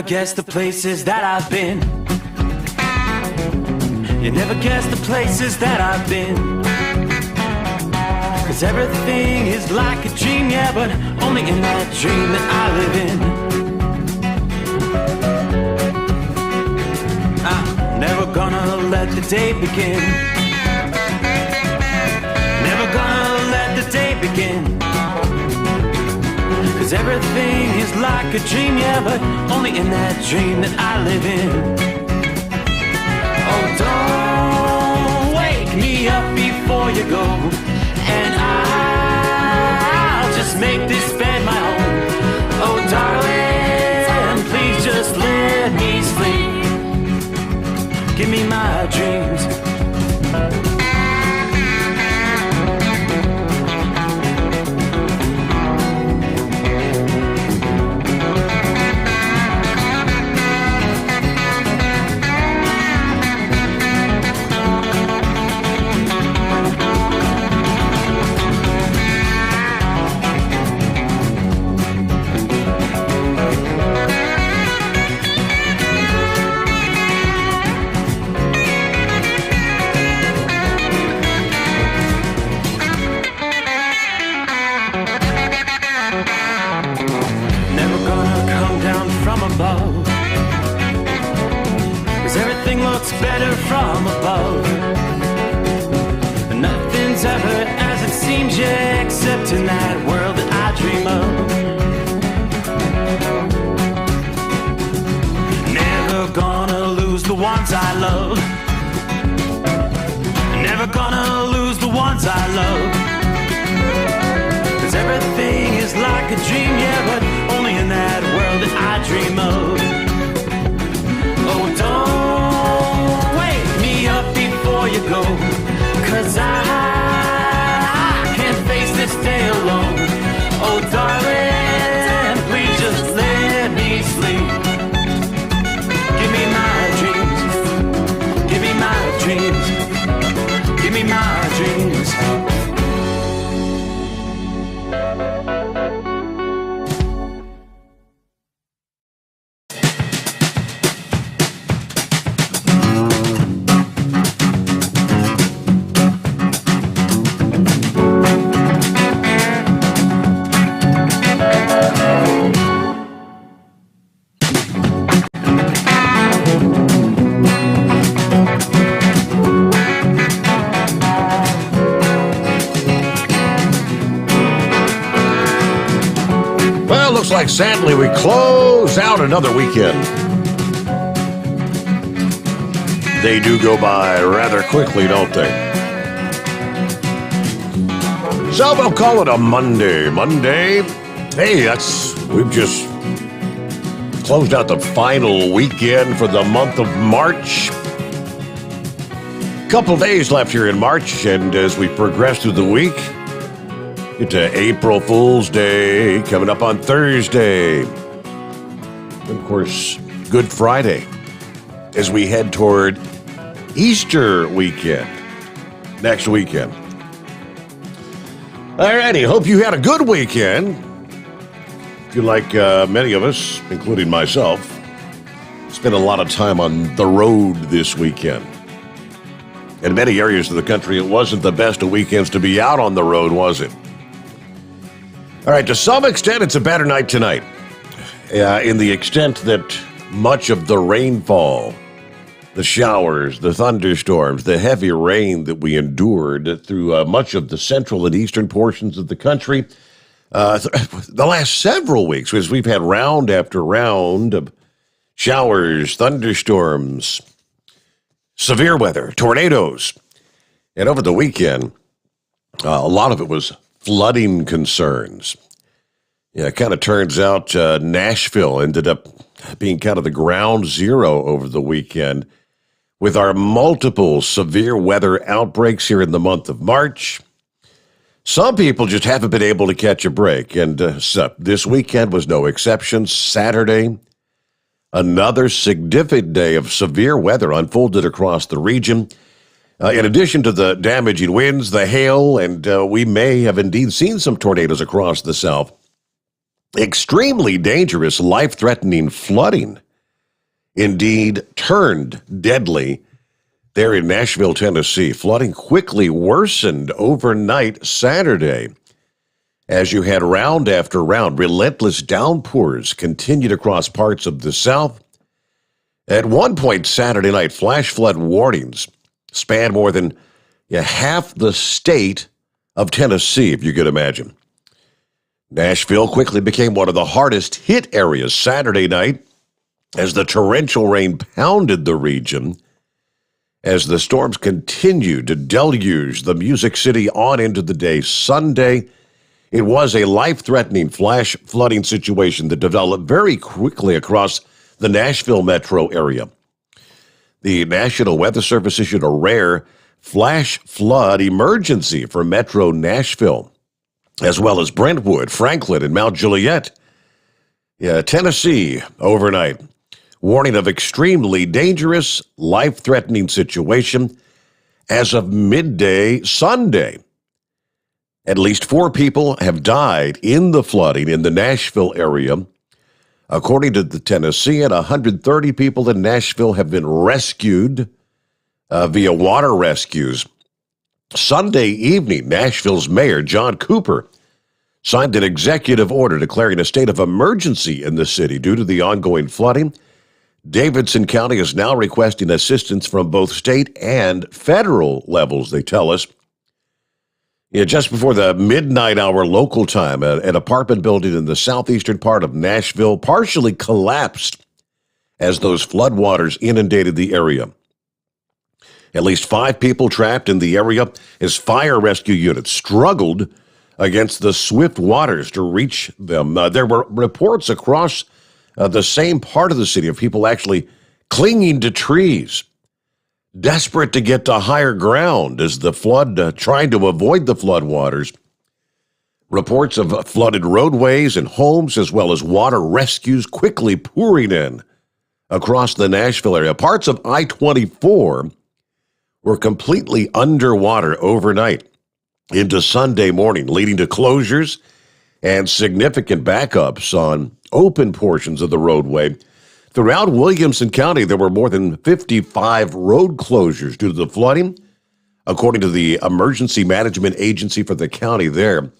never guess the places that I've been. You never guess the places that I've been. 'Cause everything is like a dream, yeah, but only in that dream that I live in. I'm never gonna let the day begin. Never gonna let the day begin. 'Cause everything is like a dream, yeah, but only in that dream that I live in. Oh, don't wake me up before you go, and I'll just make this bed my home. Oh, darling, please just let me sleep. Give me my dreams. Better from above. Nothing's ever as it seems, yeah, except in that world that I dream of. Never gonna lose the ones I love. Never gonna lose the ones I love. 'Cause everything is like a dream, yeah, but only in that world that I dream of. Oh, don't wake me up before you go, 'cause I can't face this day alone. Oh, darling, please just let me sleep. Give me my dreams. Give me my dreams. Give me my dreams. Like sadly we close out another weekend. They do go by rather quickly, don't they? So we'll call it a Monday. Hey, we've just closed out the final weekend for the month of March. Couple days left here in March, and as we progress through the week, get to April Fool's Day coming up on Thursday. And of course, Good Friday as we head toward Easter weekend next weekend. Alrighty, hope you had a good weekend. If you like many of us, including myself, spent a lot of time on the road this weekend. In many areas of the country, it wasn't the best of weekends to be out on the road, was it? All right, to some extent, it's a better night tonight, in the extent that much of the rainfall, the showers, the thunderstorms, the heavy rain that we endured through much of the central and eastern portions of the country, the last several weeks, as we've had round after round of showers, thunderstorms, severe weather, tornadoes, and over the weekend, a lot of it was flooding concerns. Yeah, it kind of turns out Nashville ended up being kind of the ground zero over the weekend with our multiple severe weather outbreaks here in the month of March. Some people just haven't been able to catch a break, and so this weekend was no exception. Saturday, another significant day of severe weather unfolded across the region. In addition to the damaging winds, the hail, and we may have indeed seen some tornadoes across the South, extremely dangerous, life-threatening flooding indeed turned deadly there in Nashville, Tennessee. Flooding quickly worsened overnight Saturday as you had round after round. Relentless downpours continued across parts of the South. At one point Saturday night, flash flood warnings spanned more than half the state of Tennessee, if you could imagine. Nashville quickly became one of the hardest hit areas Saturday night as the torrential rain pounded the region, as the storms continued to deluge the Music City on into the day Sunday. It was a life-threatening flash flooding situation that developed very quickly across the Nashville metro area. The National Weather Service issued a rare flash flood emergency for Metro Nashville, as well as Brentwood, Franklin, and Mount Juliet. Tennessee overnight. Warning of extremely dangerous, life-threatening situation as of midday Sunday. At least 4 people have died in the flooding in the Nashville area. According to the Tennessean, 130 people in Nashville have been rescued via water rescues. Sunday evening, Nashville's mayor, John Cooper, signed an executive order declaring a state of emergency in the city due to the ongoing flooding. Davidson County is now requesting assistance from both state and federal levels, they tell us. Just before the midnight hour local time, an apartment building in the southeastern part of Nashville partially collapsed as those floodwaters inundated the area. At least 5 people trapped in the area as fire rescue units struggled against the swift waters to reach them. There were reports across the same part of the city of people actually clinging to trees, desperate to get to higher ground as the flood, trying to avoid the floodwaters. Reports of flooded roadways and homes, as well as water rescues quickly pouring in across the Nashville area. Parts of I-24 were completely underwater overnight into Sunday morning, leading to closures and significant backups on open portions of the roadway. Throughout Williamson County, there were more than 55 road closures due to the flooding, according to the Emergency Management Agency for the county there.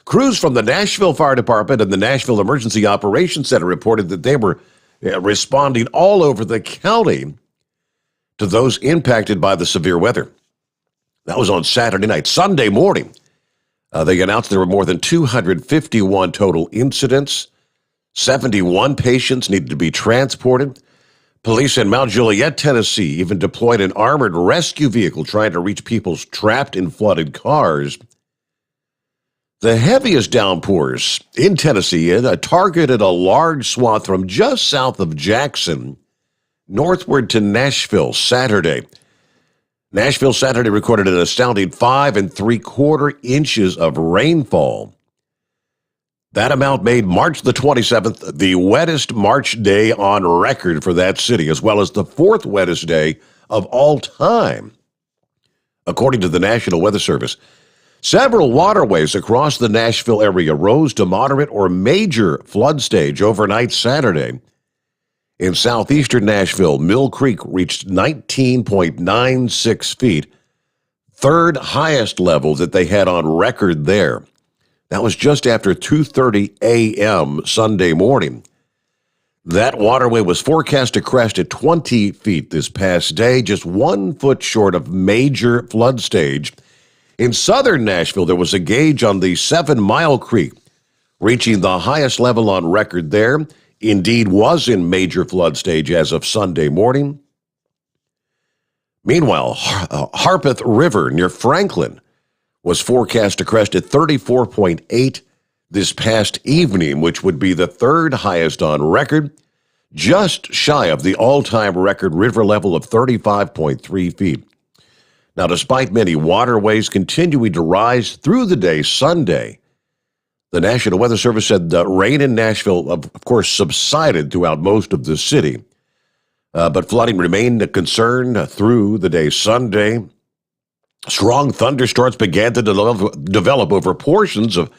Crews from the Nashville Fire Department and the Nashville Emergency Operations Center reported that they were responding all over the county to those impacted by the severe weather. That was on Saturday night. Sunday morning, they announced there were more than 251 total incidents. 71 patients needed to be transported. Police in Mount Juliet, Tennessee, even deployed an armored rescue vehicle trying to reach people trapped in flooded cars. The heaviest downpours in Tennessee targeted a large swath from just south of Jackson northward to Nashville Saturday. Nashville Saturday recorded an astounding 5 3/4 inches of rainfall. That amount made March the 27th the wettest March day on record for that city, as well as the 4th wettest day of all time. According to the National Weather Service, several waterways across the Nashville area rose to moderate or major flood stage overnight Saturday. In southeastern Nashville, Mill Creek reached 19.96 feet, 3rd highest level that they had on record there. That was just after 2:30 a.m. Sunday morning. That waterway was forecast to crest at 20 feet this past day, just 1 foot short of major flood stage. In southern Nashville, there was a gauge on the 7 Mile Creek, reaching the highest level on record there. Indeed was in major flood stage as of Sunday morning. Meanwhile, Harpeth River near Franklin was forecast to crest at 34.8 this past evening, which would be the 3rd highest on record, just shy of the all-time record river level of 35.3 feet. Now, despite many waterways continuing to rise through the day Sunday, the National Weather Service said the rain in Nashville, of course, subsided throughout most of the city, but flooding remained a concern through the day Sunday. Strong thunderstorms began to develop over portions of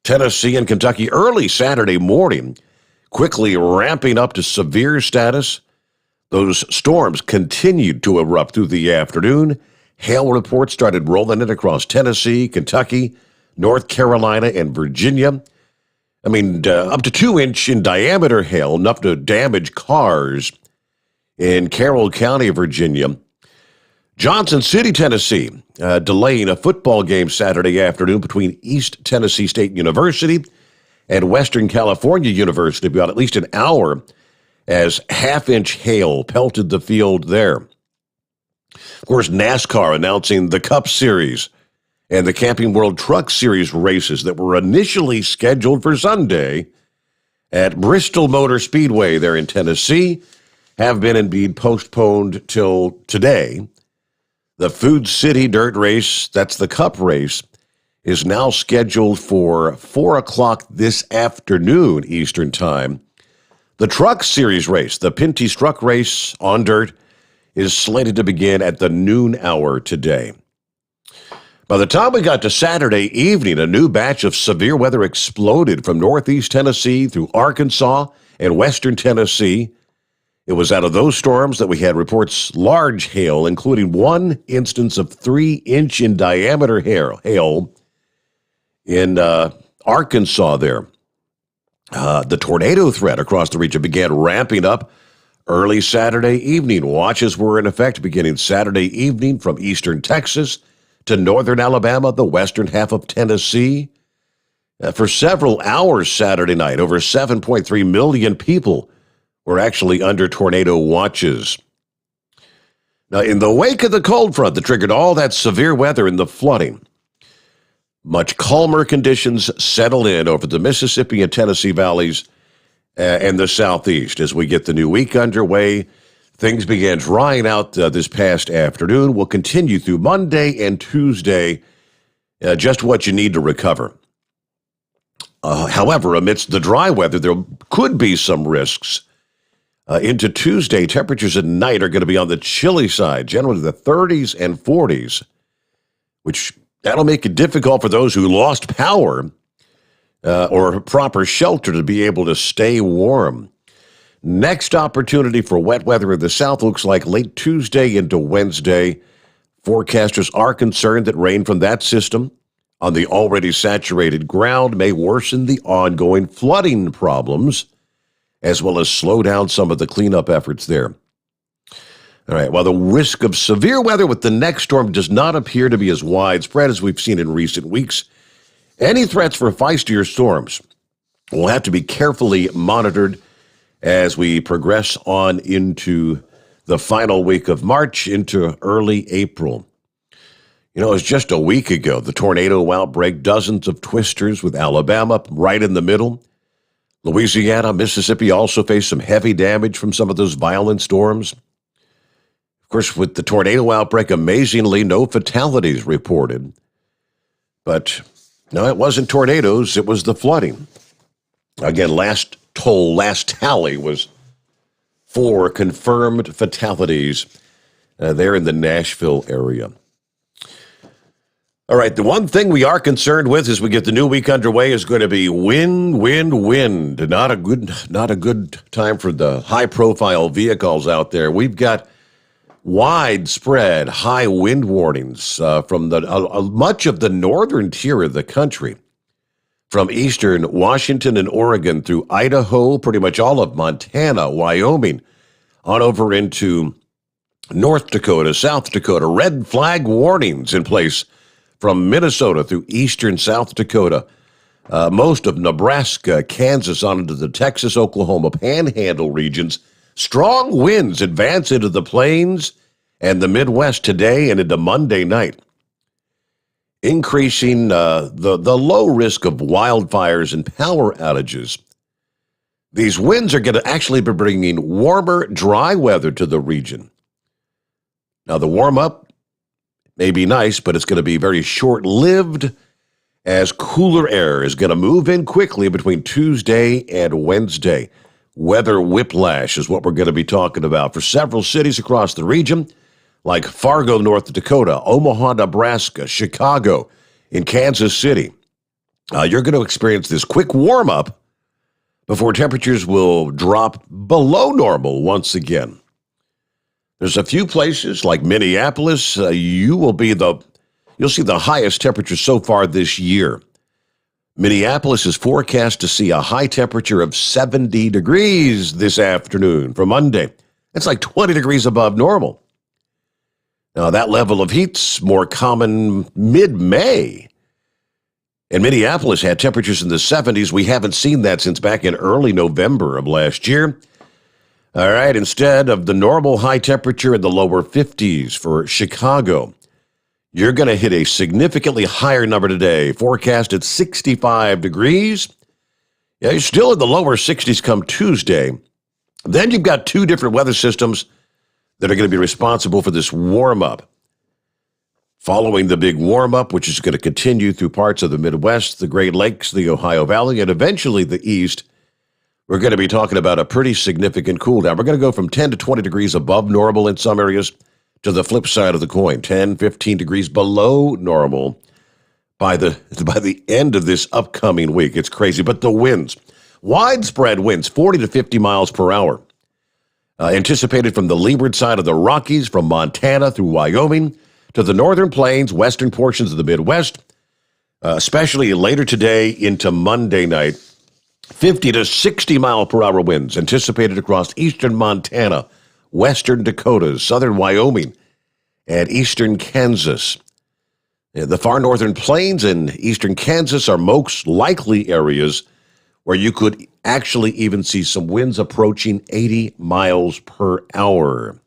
Tennessee and Kentucky early Saturday morning, quickly ramping up to severe status Those storms continued to erupt through the afternoon. Hail reports started rolling in across Tennessee, Kentucky, North Carolina, and Virginia. I mean, up to 2-inch in diameter hail, enough to damage cars in Carroll County, Virginia. Johnson City, Tennessee, delaying a football game Saturday afternoon between East Tennessee State University and Western California University about at least an hour as half-inch hail pelted the field there. Of course, NASCAR announcing the Cup Series and the Camping World Truck Series races that were initially scheduled for Sunday at Bristol Motor Speedway there in Tennessee have been indeed postponed till today. The Food City Dirt Race, that's the Cup race, is now scheduled for 4 o'clock this afternoon Eastern Time. The Truck Series race, the Pinty's Truck Race on dirt, is slated to begin at the noon hour today. By the time we got to Saturday evening, a new batch of severe weather exploded from northeast Tennessee through Arkansas and western Tennessee. It was out of those storms that we had reports large hail, including one instance of 3-inch in diameter hail in Arkansas there. The tornado threat across the region began ramping up early Saturday evening. Watches were in effect beginning Saturday evening from eastern Texas to northern Alabama, the western half of Tennessee. For several hours Saturday night, over 7.3 million people were actually under tornado watches. Now, in the wake of the cold front that triggered all that severe weather and the flooding, much calmer conditions settled in over the Mississippi and Tennessee valleys and the southeast. As we get the new week underway, things began drying out this past afternoon. Will continue through Monday and Tuesday, just what you need to recover. However, amidst the dry weather, there could be some risks. Into Tuesday, temperatures at night are going to be on the chilly side, generally the 30s and 40s, which that'll make it difficult for those who lost power or proper shelter to be able to stay warm. Next opportunity for wet weather in the south looks like late Tuesday into Wednesday. Forecasters are concerned that rain from that system on the already saturated ground may worsen the ongoing flooding problems, as well as slow down some of the cleanup efforts there. All right, while the risk of severe weather with the next storm does not appear to be as widespread as we've seen in recent weeks, any threats for feistier storms will have to be carefully monitored as we progress on into the final week of March into early April. You know, it was just a week ago, the tornado outbreak, dozens of twisters with Alabama right in the middle. Louisiana, Mississippi also faced some heavy damage from some of those violent storms. Of course, with the tornado outbreak, amazingly, no fatalities reported. But no, it wasn't tornadoes, it was the flooding. Again, last tally was 4 confirmed fatalities there in the Nashville area. All right, the one thing we are concerned with as we get the new week underway is going to be wind. Not a good time for the high-profile vehicles out there. We've got widespread high wind warnings from much of the northern tier of the country, from eastern Washington and Oregon through Idaho, pretty much all of Montana, Wyoming, on over into North Dakota, South Dakota. Red flag warnings in place from Minnesota through eastern South Dakota, most of Nebraska, Kansas, on into the Texas, Oklahoma Panhandle regions. Strong winds advance into the plains and the Midwest today and into Monday night, increasing the low risk of wildfires and power outages. These winds are going to actually be bringing warmer, dry weather to the region. Now, the warm-up may be nice, but it's going to be very short-lived as cooler air is going to move in quickly between Tuesday and Wednesday. Weather whiplash is what we're going to be talking about for several cities across the region, like Fargo, North Dakota, Omaha, Nebraska, Chicago, in Kansas City. You're going to experience this quick warm-up before temperatures will drop below normal once again. There's a few places like Minneapolis. You'll see the highest temperature so far this year. Minneapolis is forecast to see a high temperature of 70 degrees this afternoon for Monday. That's like 20 degrees above normal. Now, that level of heat's more common mid-May. And Minneapolis had temperatures in the 70s. We haven't seen that since back in early November of last year. All right, instead of the normal high temperature in the lower 50s for Chicago, you're going to hit a significantly higher number today, forecast at 65 degrees. Yeah, you're still in the lower 60s come Tuesday. Then you've got two different weather systems that are going to be responsible for this warm-up. Following the big warm-up, which is going to continue through parts of the Midwest, the Great Lakes, the Ohio Valley, and eventually the East, we're going to be talking about a pretty significant cool down. We're going to go from 10 to 20 degrees above normal in some areas to the flip side of the coin, 10, 15 degrees below normal by the end of this upcoming week. It's crazy. But the winds, widespread winds, 40 to 50 miles per hour, anticipated from the leeward side of the Rockies, from Montana through Wyoming to the northern plains, western portions of the Midwest, especially later today into Monday night. 50 to 60 mile per hour winds anticipated across eastern Montana, western Dakotas, southern Wyoming, and eastern Kansas. The far northern plains and eastern Kansas are most likely areas where you could actually even see some winds approaching 80 miles per hour.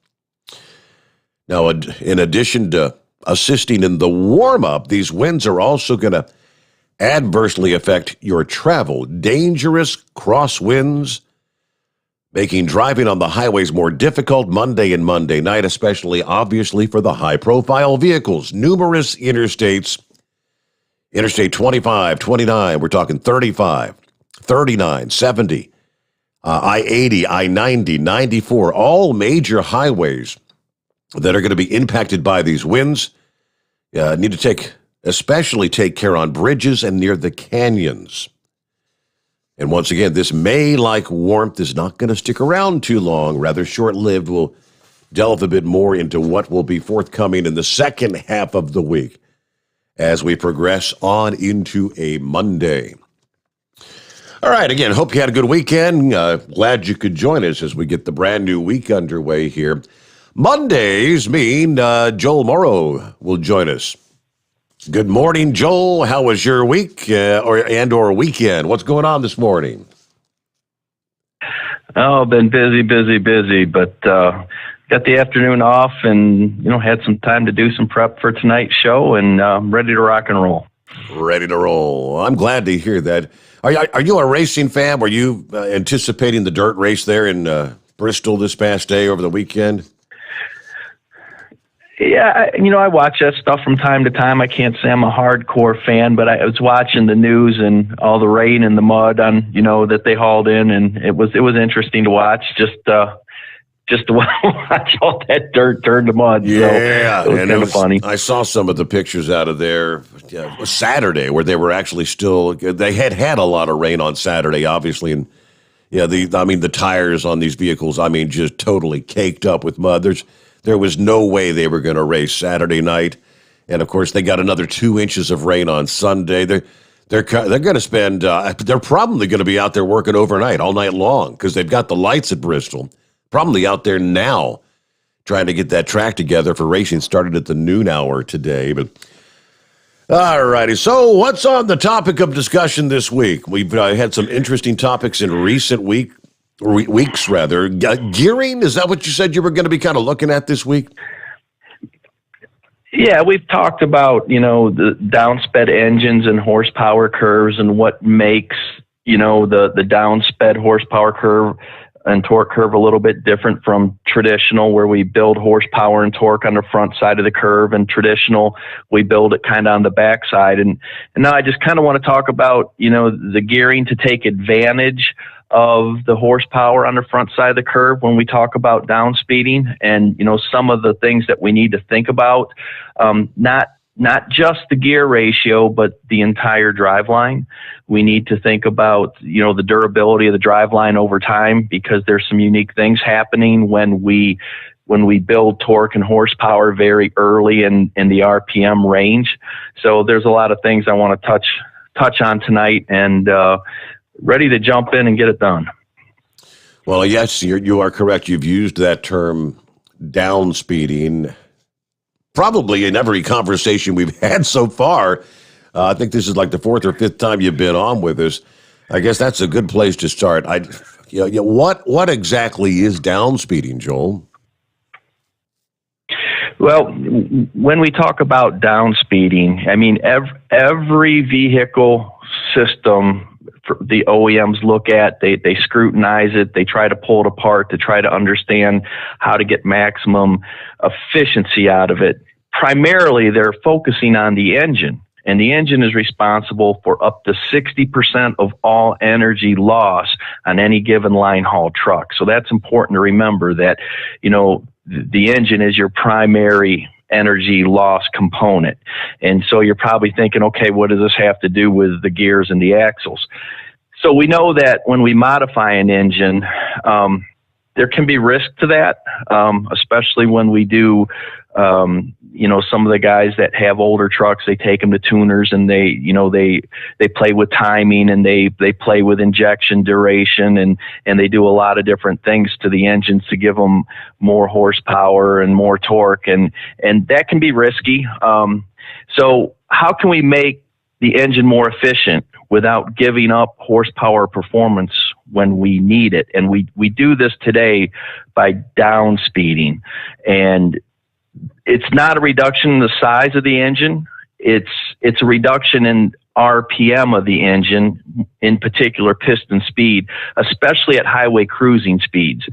Now, in addition to assisting in the warm-up, these winds are also going to adversely affect your travel. Dangerous crosswinds, making driving on the highways more difficult Monday and Monday night, especially obviously for the high-profile vehicles. Numerous interstates, Interstate 25, 29, we're talking 35, 39, 70, I-80, I-90, 94, all major highways that are going to be impacted by these winds. Need to especially take care on bridges and near the canyons. And once again, this May-like warmth is not going to stick around too long, rather short-lived. We'll delve a bit more into what will be forthcoming in the second half of the week as we progress on into a Monday. All right, again, hope you had a good weekend. Glad you could join us as we get the brand new week underway here. Mondays mean Joel Morrow will join us. Good morning, Joel. How was your week or weekend? What's going on this morning? Oh, been busy, but got the afternoon off and, had some time to do some prep for tonight's show and ready to rock and roll. Ready to roll. I'm glad to hear that. Are you a racing fan? Were you anticipating the dirt race there in Bristol this past day over the weekend? Yeah, I watch that stuff from time to time. I can't say I'm a hardcore fan, but I was watching the news and all the rain and the mud on, that they hauled in, and it was interesting to watch. Just to watch all that dirt turn to mud. Yeah, so it was kind of funny. I saw some of the pictures out of there Saturday where they were actually they had a lot of rain on Saturday, obviously, and the tires on these vehicles, just totally caked up with mud. There was no way they were going to race Saturday night, and of course they got another 2 inches of rain on Sunday. They're going to spend. They're probably going to be out there working overnight, all night long, because they've got the lights at Bristol. Probably out there now, trying to get that track together for racing. Started at the noon hour today, but all righty. So, what's on the topic of discussion this week? We've had some interesting topics in recent weeks. Gearing, is that what you said you were going to be kind of looking at this week? Yeah, we've talked about, the downsped engines and horsepower curves and what makes, the downsped horsepower curve and torque curve a little bit different from traditional, where we build horsepower and torque on the front side of the curve, and traditional, we build it kind of on the back side. And now I just kind of want to talk about, the gearing to take advantage of the horsepower on the front side of the curve when we talk about down speeding, and some of the things that we need to think about, not just the gear ratio, but the entire driveline. We need to think about the durability of the driveline over time, because there's some unique things happening when we when we build torque and horsepower very early in the RPM range. So there's a lot of things I want to touch on tonight, and ready to jump in and get it done. Well, yes, you are correct. You've used that term down speeding probably in every conversation we've had so far. I think this is like the fourth or fifth time you've been on with us. I guess that's a good place to start. What exactly is down speeding, Joel? Well, when we talk about down speeding, I mean, every vehicle system the OEMs look at, they scrutinize it, they try to pull it apart to try to understand how to get maximum efficiency out of it. Primarily, they're focusing on the engine, and the engine is responsible for up to 60% of all energy loss on any given line haul truck. So that's important to remember, that, you know, the engine is your primary energy loss component. And so you're probably thinking, okay, what does this have to do with the gears and the axles? So we know that when we modify an engine, there can be risk to that, especially when we do, some of the guys that have older trucks, they take them to tuners and they play with timing, and they play with injection duration, and they do a lot of different things to the engines to give them more horsepower and more torque, and that can be risky. So how can we make the engine more efficient without giving up horsepower performance when we need it? And we do this today by down speeding. And it's not a reduction in the size of the engine. It's a reduction in RPM of the engine, in particular piston speed, especially at highway cruising speeds.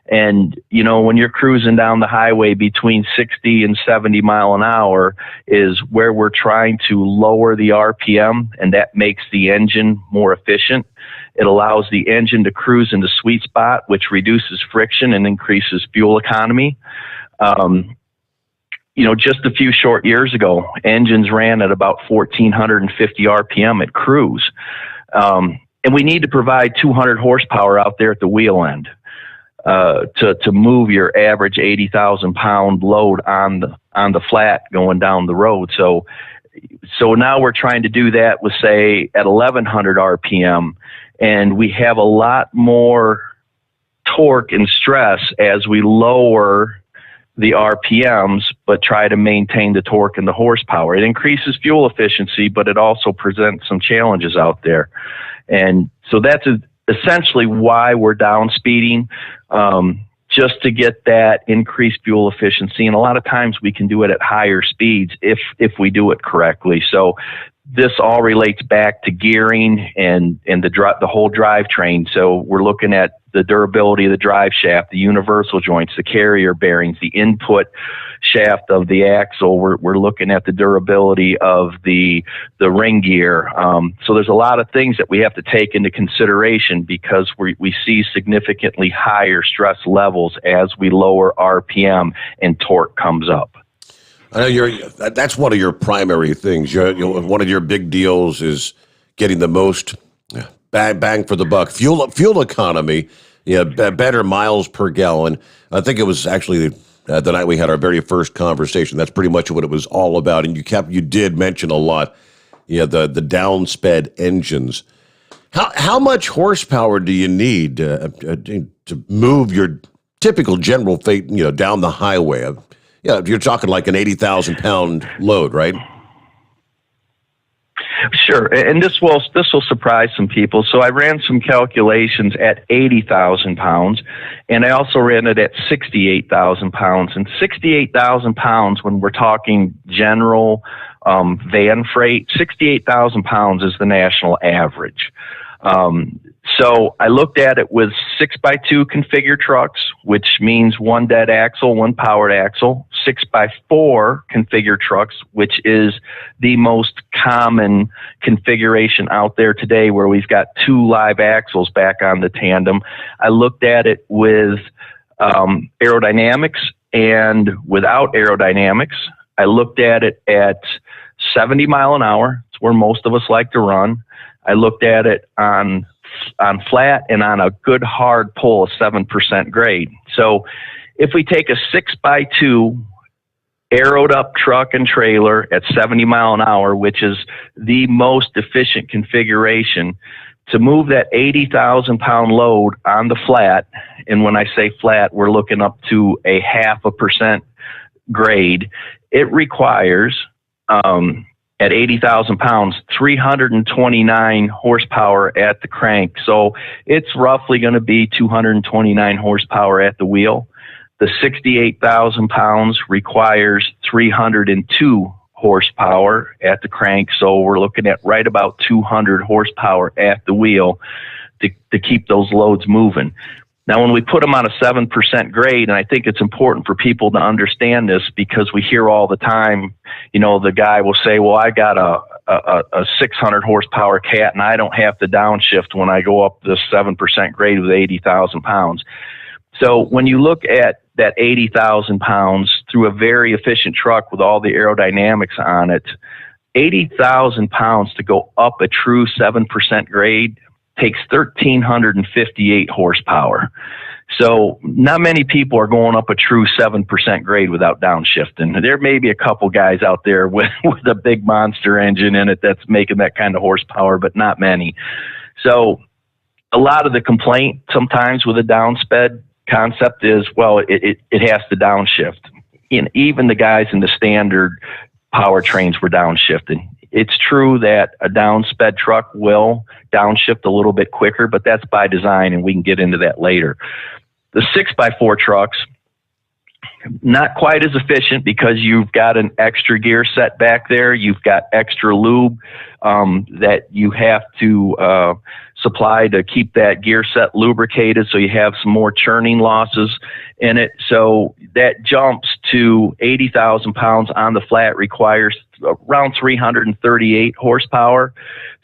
And, when you're cruising down the highway between 60 and 70 mile an hour is where we're trying to lower the RPM, and that makes the engine more efficient. It allows the engine to cruise in the sweet spot, which reduces friction and increases fuel economy. Just a few short years ago, engines ran at about 1,450 RPM at cruise. And we need to provide 200 horsepower out there at the wheel end to move your average 80,000 pound load on the flat going down the road. So now we're trying to do that with, say, at 1,100 RPM, and we have a lot more torque and stress as we lower the RPMs, but try to maintain the torque and the horsepower. It increases fuel efficiency, but it also presents some challenges out there. And so that's essentially why we're down speeding, just to get that increased fuel efficiency. And a lot of times we can do it at higher speeds if we do it correctly. So this all relates back to gearing and the whole drivetrain. So we're looking at the durability of the drive shaft, the universal joints, the carrier bearings, the input shaft of the axle. We're looking at the durability of the ring gear. So there's a lot of things that we have to take into consideration, because we see significantly higher stress levels as we lower RPM and torque comes up. I know that's one of your primary things. One of your big deals is getting the most bang for the buck. Fuel economy, better miles per gallon. I think it was actually the night we had our very first conversation. That's pretty much what it was all about. And you did mention a lot, the downsped engines. How much horsepower do you need to move your typical general fate, down the highway? You're talking like an 80,000 pound load, right? Sure, and this will surprise some people. So I ran some calculations at 80,000 pounds, and I also ran it at 68,000 pounds. And 68,000 pounds, when we're talking general van freight, 68,000 pounds is the national average. So I looked at it with 6x2 configured trucks, which means one dead axle, one powered axle, 6x4 configured trucks, which is the most common configuration out there today, where we've got two live axles back on the tandem. I looked at it with aerodynamics and without aerodynamics. I looked at it at 70 mile an hour. It's where most of us like to run. I looked at it on flat and on a good hard pull of 7% grade. So if we take a 6x2 arrowed up truck and trailer at 70 mile an hour, which is the most efficient configuration, to move that 80,000 pound load on the flat, and when I say flat, we're looking up to a 0.5% grade, it requires, at 80,000 pounds, 329 horsepower at the crank. So it's roughly going to be 229 horsepower at the wheel. The 68,000 pounds requires 302 horsepower at the crank. So we're looking at right about 200 horsepower at the wheel to keep those loads moving. Now, when we put them on a 7% grade, and I think it's important for people to understand this because we hear all the time, the guy will say, well, I got a 600 horsepower cat and I don't have to downshift when I go up this 7% grade with 80,000 pounds. So when you look at that 80,000 pounds through a very efficient truck with all the aerodynamics on it, 80,000 pounds to go up a true 7% grade takes 1,358 horsepower. So not many people are going up a true 7% grade without downshifting. There may be a couple guys out there with a big monster engine in it that's making that kind of horsepower, but not many. So a lot of the complaint sometimes with a downsped concept is, well, it has to downshift. And even the guys in the standard powertrains were downshifting. It's true that a downsped truck will downshift a little bit quicker, but that's by design, and we can get into that later. The 6x4 trucks, not quite as efficient because you've got an extra gear set back there. You've got extra lube that you have to supply to keep that gear set lubricated, so you have some more churning losses in it. So that jumps to 80,000 pounds on the flat requires around 338 horsepower.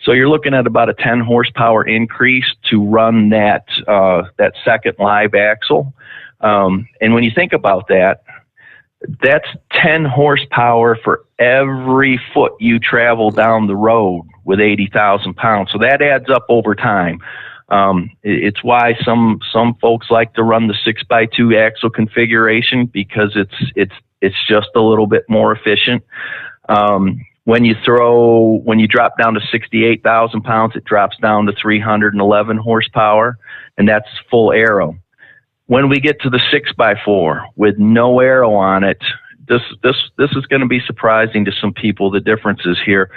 So you're looking at about a 10 horsepower increase to run that second live axle. And when you think about that, that's 10 horsepower for every foot you travel down the road with 80,000 pounds. So that adds up over time. It's why some folks like to run the 6x2 axle configuration because it's just a little bit more efficient. When you drop down to 68,000 pounds, it drops down to 311 horsepower, and that's full aero. When we get to the 6x4 with no aero on it, this is going to be surprising to some people, the differences here.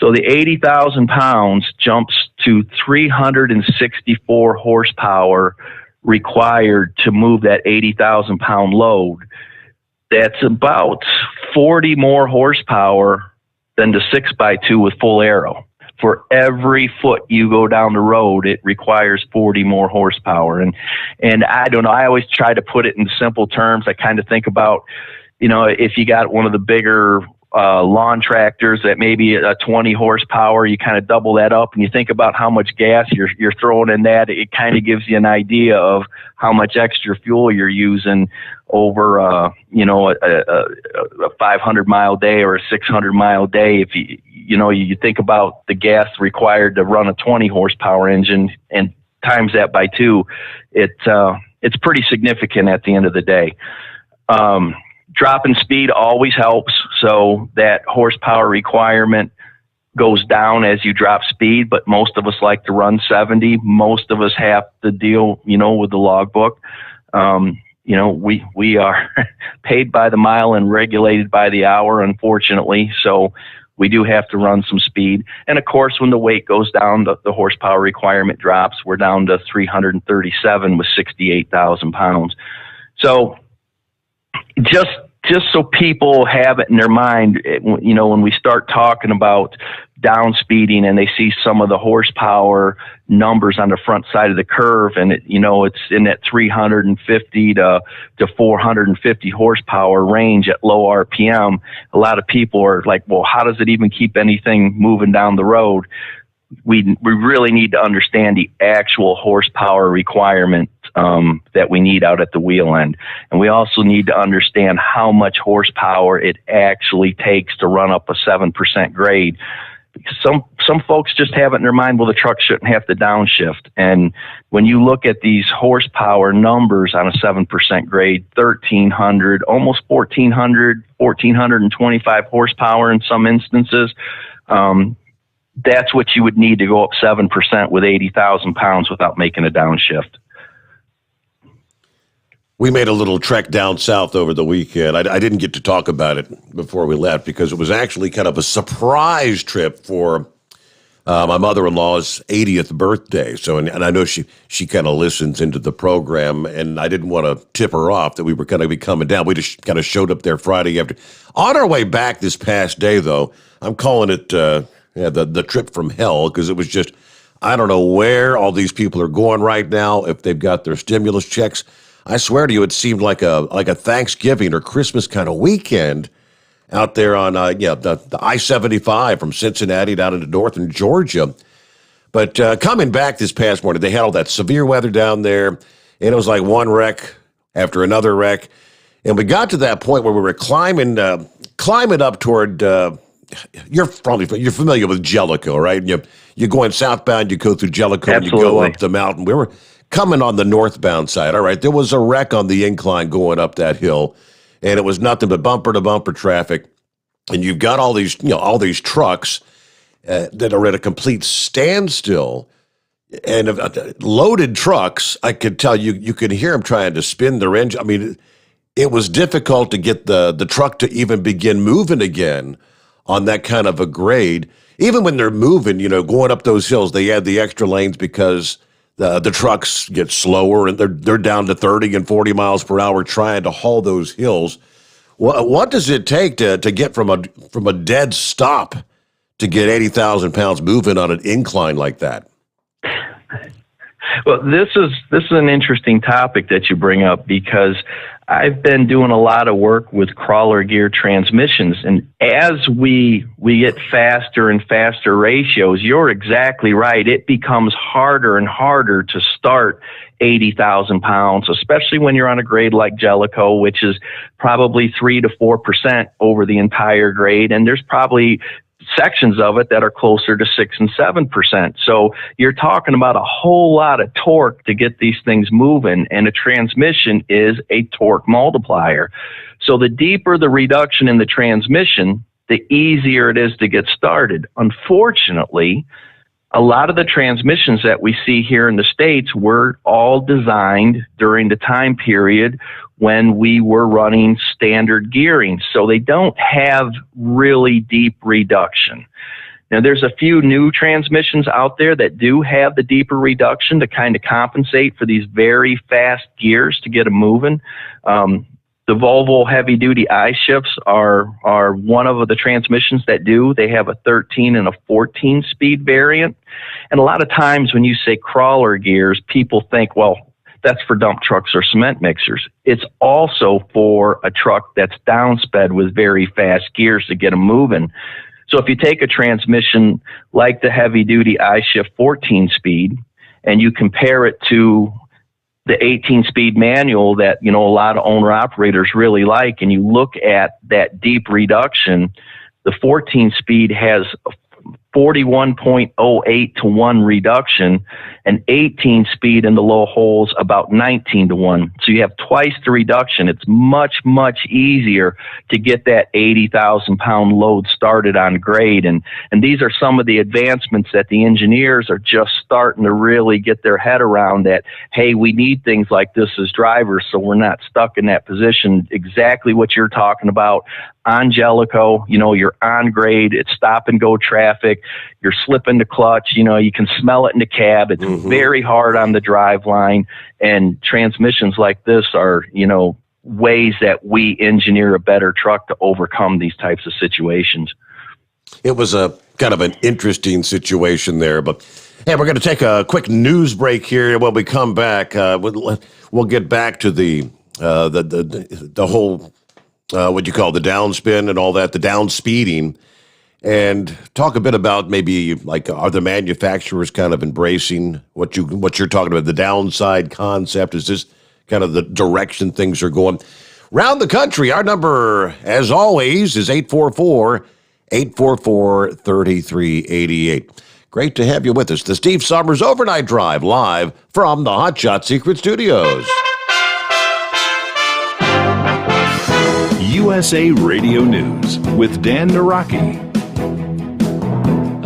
So the 80,000 pounds jumps to 364 horsepower required to move that 80,000 pound load. That's about 40 more horsepower than the 6x2 with full aero. For every foot you go down the road, it requires 40 more horsepower. And I don't know, I always try to put it in simple terms. I kind of think about, if you got one of the bigger lawn tractors that maybe a 20 horsepower, you kind of double that up and you think about how much gas you're throwing in that. It kind of gives you an idea of how much extra fuel you're using over, a 500 mile day or a 600 mile day. If you think about the gas required to run a 20 horsepower engine and times that by 2, it's pretty significant at the end of the day. Dropping speed always helps, so that horsepower requirement goes down as you drop speed, but most of us like to run 70. Most of us have to deal, with the logbook. We are paid by the mile and regulated by the hour, unfortunately, so we do have to run some speed. And of course, when the weight goes down, the horsepower requirement drops. We're down to 337 with 68,000 pounds. So just so people have it in their mind, when we start talking about down speeding and they see some of the horsepower numbers on the front side of the curve, and it's in that 350 to 450 horsepower range at low RPM, a lot of people are like, well, how does it even keep anything moving down the road? We really need to understand the actual horsepower requirement that we need out at the wheel end. And we also need to understand how much horsepower it actually takes to run up a 7% grade. Because some folks just have it in their mind, well, the truck shouldn't have to downshift. And when you look at these horsepower numbers on a 7% grade, 1,300, almost 1,400, 1,425 horsepower in some instances, that's what you would need to go up 7% with 80,000 pounds without making a downshift. We made a little trek down south over the weekend. I didn't get to talk about it before we left because it was actually kind of a surprise trip for my mother-in-law's 80th birthday. So, and I know she kind of listens into the program, and I didn't want to tip her off that we were going to be coming down. We just kind of showed up there Friday after. On our way back this past day, though, I'm calling it the trip from hell because it was just, I don't know where all these people are going right now, if they've got their stimulus checks. I swear to you, it seemed like a Thanksgiving or Christmas kind of weekend out there on the I-75 from Cincinnati down into northern Georgia. But coming back this past morning, they had all that severe weather down there, and it was like one wreck after another wreck. And we got to that point where we were climbing up toward. You're familiar with Jellicoe, right? You're going southbound, you go through Jellicoe, and you go up the mountain. We were coming on the northbound side. All right, there was a wreck on the incline going up that hill, and it was nothing but bumper-to-bumper traffic. And you've got all these trucks that are at a complete standstill, and loaded trucks. I could tell you could hear them trying to spin their engine. I mean, it was difficult to get the truck to even begin moving again on that kind of a grade. Even when they're moving, going up those hills, they add the extra lanes because the trucks get slower and they're down to 30 and 40 miles per hour trying to haul those hills. What does it take to get from a dead stop to get 80,000 pounds moving on an incline like that? Well, this is an interesting topic that you bring up because I've been doing a lot of work with crawler gear transmissions, and as we get faster and faster ratios, you're exactly right. It becomes harder and harder to start 80,000 pounds, especially when you're on a grade like Jellicoe, which is probably 3 to 4% over the entire grade, and there's probably sections of it that are closer to 6 and 7%. So you're talking about a whole lot of torque to get these things moving, and a transmission is a torque multiplier. So the deeper the reduction in the transmission, the easier it is to get started. Unfortunately, a lot of the transmissions that we see here in the States were all designed during the time period when we were running standard gearing. So they don't have really deep reduction. Now, there's a few new transmissions out there that do have the deeper reduction to kind of compensate for these very fast gears to get them moving. The Volvo heavy-duty I-shifts are one of the transmissions that do. They have a 13 and a 14-speed variant. And a lot of times when you say crawler gears, people think, well, that's for dump trucks or cement mixers. It's also for a truck that's downsped with very fast gears to get them moving. So if you take a transmission like the heavy-duty I-shift 14-speed and you compare it to the 18-speed manual that, a lot of owner-operators really like, and you look at that deep reduction, the 14-speed has 41.08 to 1 reduction, and 18-speed in the low holes about 19 to 1. So you have twice the reduction. It's much, much easier to get that 80,000-pound load started on grade. And these are some of the advancements that the engineers are just starting to really get their head around, that, hey, we need things like this as drivers so we're not stuck in that position. Exactly what you're talking about. On Jellicoe, you're on grade, it's stop and go traffic, you're slipping the clutch, you can smell it in the cab, it's very hard on the drive line, and transmissions like this are, ways that we engineer a better truck to overcome these types of situations. It was a kind of an interesting situation there, but hey, we're going to take a quick news break here. When we come back, we'll get back to the whole what you call the downspin and all that, the down speeding, and talk a bit about maybe like are the manufacturers kind of embracing what you're talking about, the downside concept? Is this kind of the direction things are going? Round the country, our number, as always, is 844 844-3388. Great to have you with us. The Steve Sommers Overnight Drive, live from the Hot Shot Secret Studios. USA Radio News with Dan Naraki.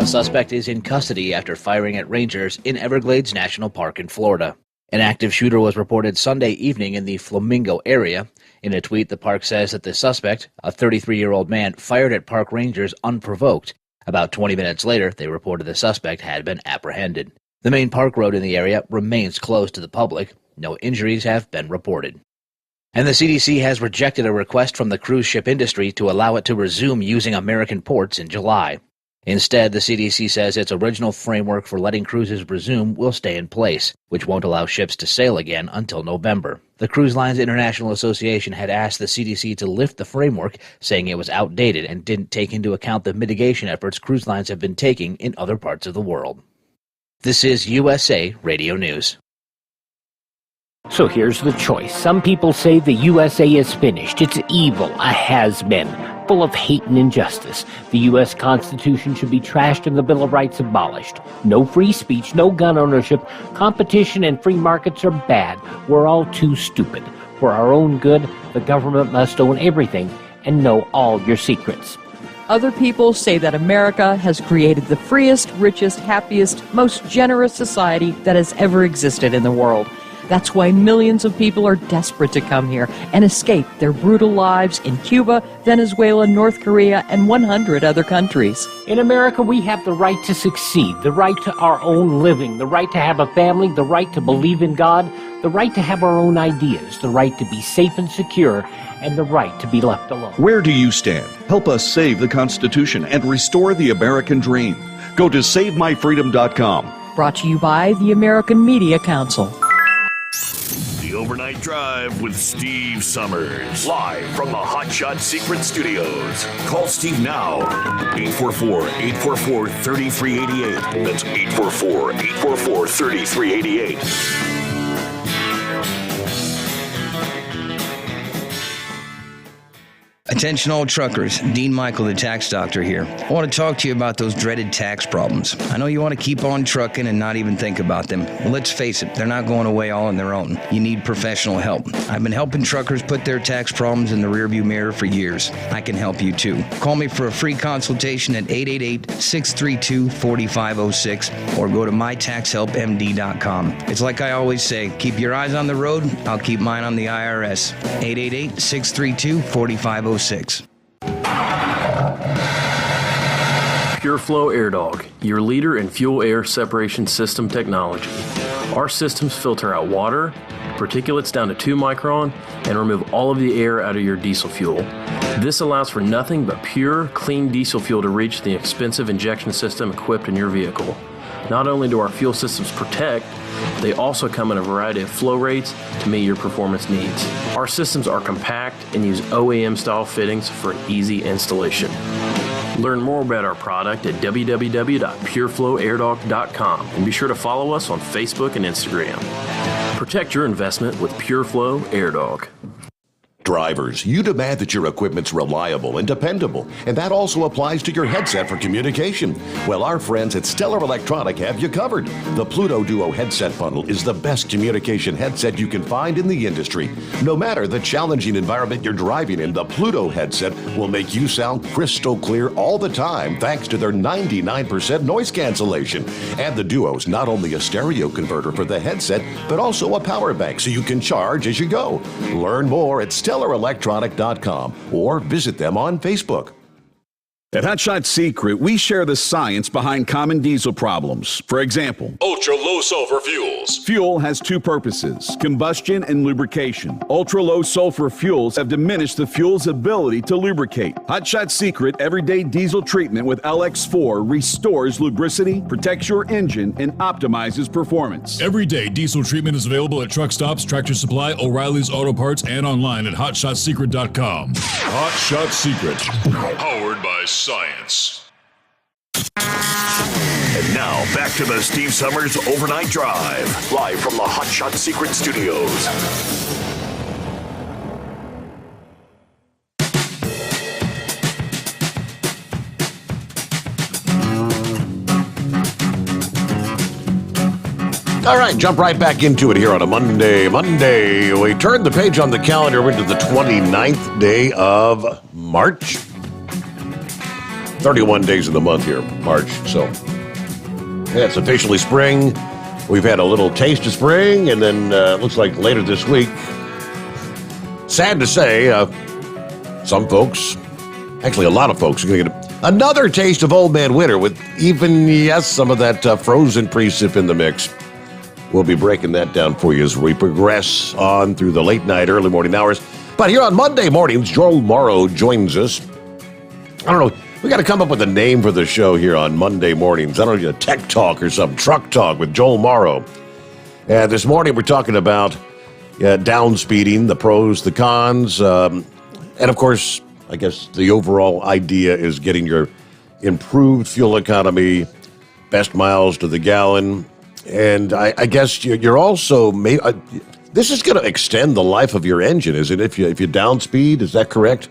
A suspect is in custody after firing at rangers in Everglades National Park in Florida. An active shooter was reported Sunday evening in the Flamingo area. In a tweet, the park says that the suspect, a 33-year-old man, fired at park rangers unprovoked. About 20 minutes later, they reported the suspect had been apprehended. The main park road in the area remains closed to the public. No injuries have been reported. And the CDC has rejected a request from the cruise ship industry to allow it to resume using American ports in July. Instead, the CDC says its original framework for letting cruises resume will stay in place, which won't allow ships to sail again until November. The Cruise Lines International Association had asked the CDC to lift the framework, saying it was outdated and didn't take into account the mitigation efforts cruise lines have been taking in other parts of the world. This is USA Radio News. So here's the choice. Some people say the USA is finished. It's evil, a has-been, full of hate and injustice. The U.S. Constitution should be trashed and the Bill of Rights abolished. No free speech, no gun ownership. Competition and free markets are bad. We're all too stupid. For our own good, the government must own everything and know all your secrets. Other people say that America has created the freest, richest, happiest, most generous society that has ever existed in the world. That's why millions of people are desperate to come here and escape their brutal lives in Cuba, Venezuela, North Korea, and 100 other countries. In America, we have the right to succeed, the right to our own living, the right to have a family, the right to believe in God, the right to have our own ideas, the right to be safe and secure, and the right to be left alone. Where do you stand? Help us save the Constitution and restore the American dream. Go to SaveMyFreedom.com. Brought to you by the American Media Council. The Overnight Drive with Steve Sommers. Live from the Hot Shot Secret Studios. Call Steve now. 844-844-3388. That's 844-844-3388. Attention all truckers, Dean Michael, the tax doctor here. I want to talk to you about those dreaded tax problems. I know you want to keep on trucking and not even think about them. Well, let's face it, they're not going away all on their own. You need professional help. I've been helping truckers put their tax problems in the rearview mirror for years. I can help you too. Call me for a free consultation at 888-632-4506 or go to mytaxhelpmd.com. It's like I always say, keep your eyes on the road, I'll keep mine on the IRS. 888-632-4506. Pure Flow Air Dog, your leader in fuel air separation system technology. Our systems filter out water, particulates down to 2 micron, and remove all of the air out of your diesel fuel. This allows for nothing but pure, clean diesel fuel to reach the expensive injection system equipped in your vehicle. Not only do our fuel systems protect, they also come in a variety of flow rates to meet your performance needs. Our systems are compact and use OEM-style fittings for easy installation. Learn more about our product at www.pureflowairdog.com and be sure to follow us on Facebook and Instagram. Protect your investment with Pure Flow Air Dog. Drivers, you demand that your equipment's reliable and dependable, and that also applies to your headset for communication. Well, our friends at Stellar Electronic have you covered. The Pluto Duo headset bundle is the best communication headset you can find in the industry. No matter the challenging environment you're driving in, the Pluto headset will make you sound crystal clear all the time thanks to their 99% noise cancellation. And the Duo's not only a stereo converter for the headset, but also a power bank so you can charge as you go. Learn more at StellarElectronic.com or visit them on Facebook. At Hot Shot Secret, we share the science behind common diesel problems. For example, ultra-low sulfur fuels. Fuel has 2 purposes, combustion and lubrication. Ultra-low sulfur fuels have diminished the fuel's ability to lubricate. Hot Shot Secret Everyday Diesel Treatment with LX4 restores lubricity, protects your engine, and optimizes performance. Everyday diesel treatment is available at truck stops, Tractor Supply, O'Reilly's Auto Parts, and online at HotShotSecret.com. Hot Shot Secret. Powered by science. And now, back to the Steve Sommers Overnight Drive, live from the Hot Shot Secret Studios. All right, jump right back into it here on a Monday. We turn the page on the calendar into the 29th day of March. 31 days of the month here, March. So, yeah, it's officially spring. We've had a little taste of spring, and then looks like later this week, sad to say, some folks, actually a lot of folks, are going to get another taste of Old Man Winter with even, yes, some of that frozen precip in the mix. We'll be breaking that down for you as we progress on through the late night, early morning hours. But here on Monday mornings, Joel Morrow joins us. I don't know, we got to come up with a name for the show here on Monday mornings. I don't know, Tech Talk or some Truck Talk with Joel Morrow. And this morning we're talking about down speeding, the pros, the cons, and of course, I guess the overall idea is getting your improved fuel economy, best miles to the gallon. And I guess you're also, this is going to extend the life of your engine, is it? If you down speed, is that correct?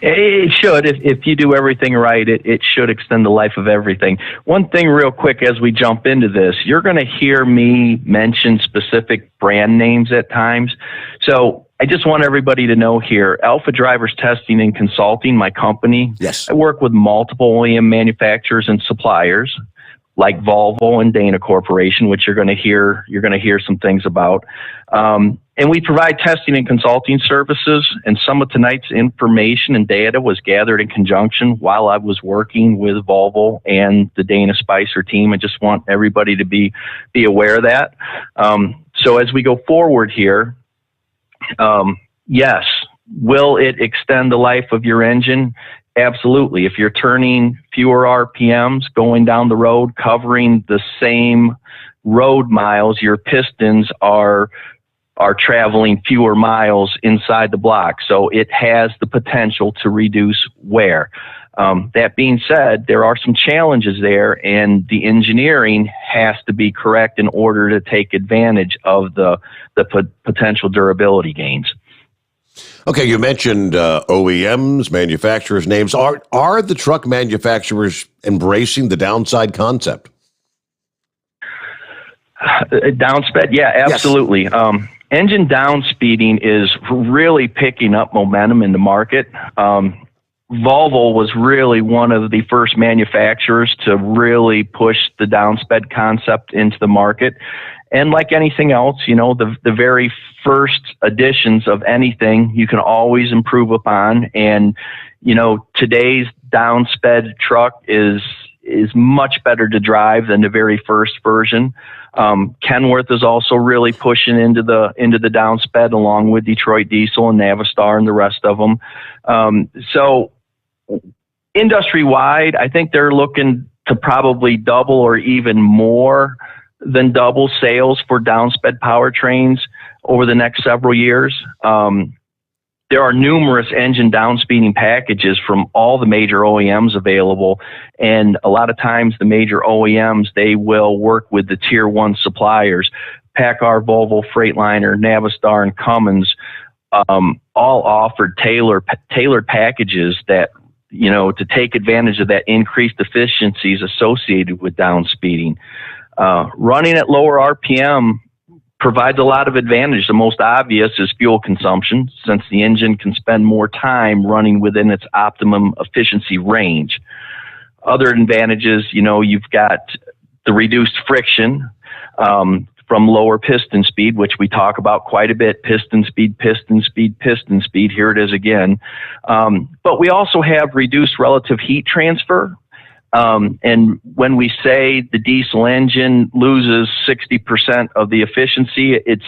It should. If you do everything right, it should extend the life of everything. One thing real quick as we jump into this, you're going to hear me mention specific brand names at times. So I just want everybody to know here, Alpha Drivers Testing and Consulting, my company. Yes. I work with multiple OEM manufacturers and suppliers like Volvo and Dana Corporation, which you're going to hear some things about. And we provide testing and consulting services, and some of tonight's information and data was gathered in conjunction while I was working with Volvo and the Dana Spicer team. I just want everybody to be aware of that. So as we go forward here, yes, will it extend the life of your engine? Absolutely. If you're turning fewer RPMs, going down the road, covering the same road miles, your pistons are traveling fewer miles inside the block. So it has the potential to reduce wear. That being said, there are some challenges there, and the engineering has to be correct in order to take advantage of the potential durability gains. Okay, you mentioned OEMs, manufacturers' names. Are the truck manufacturers embracing the downside concept? Downsped, yeah, absolutely. Yes. Engine downspeeding is really picking up momentum in the market. Volvo was really one of the first manufacturers to really push the downsped concept into the market. And like anything else, the very first editions of anything you can always improve upon. And, today's downsped truck is much better to drive than the very first version. Kenworth is also really pushing into the downsped along with Detroit Diesel and Navistar and the rest of them. So industry-wide, I think they're looking to probably double or even more than double sales for downsped powertrains over the next several years. There are numerous engine downspeeding packages from all the major OEMs available, and a lot of times the major OEMs, they will work with the tier one suppliers. PACCAR, Volvo, Freightliner, Navistar, and Cummins all offered tailored packages that, to take advantage of that increased efficiencies associated with downspeeding. Running at lower RPM provides a lot of advantage. The most obvious is fuel consumption, since the engine can spend more time running within its optimum efficiency range. Other advantages, you've got the reduced friction from lower piston speed, which we talk about quite a bit, piston speed, piston speed, piston speed. Here it is again. But we also have reduced relative heat transfer. And when we say the diesel engine loses 60% of the efficiency, it's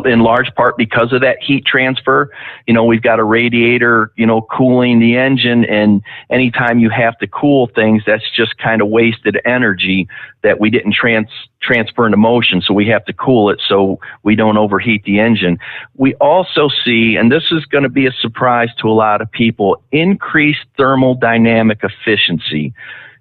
in large part because of that heat transfer. We've got a radiator, cooling the engine, and anytime you have to cool things, that's just kind of wasted energy that we didn't transfer into motion. So we have to cool it so we don't overheat the engine. We also see, and this is going to be a surprise to a lot of people, increased thermodynamic efficiency.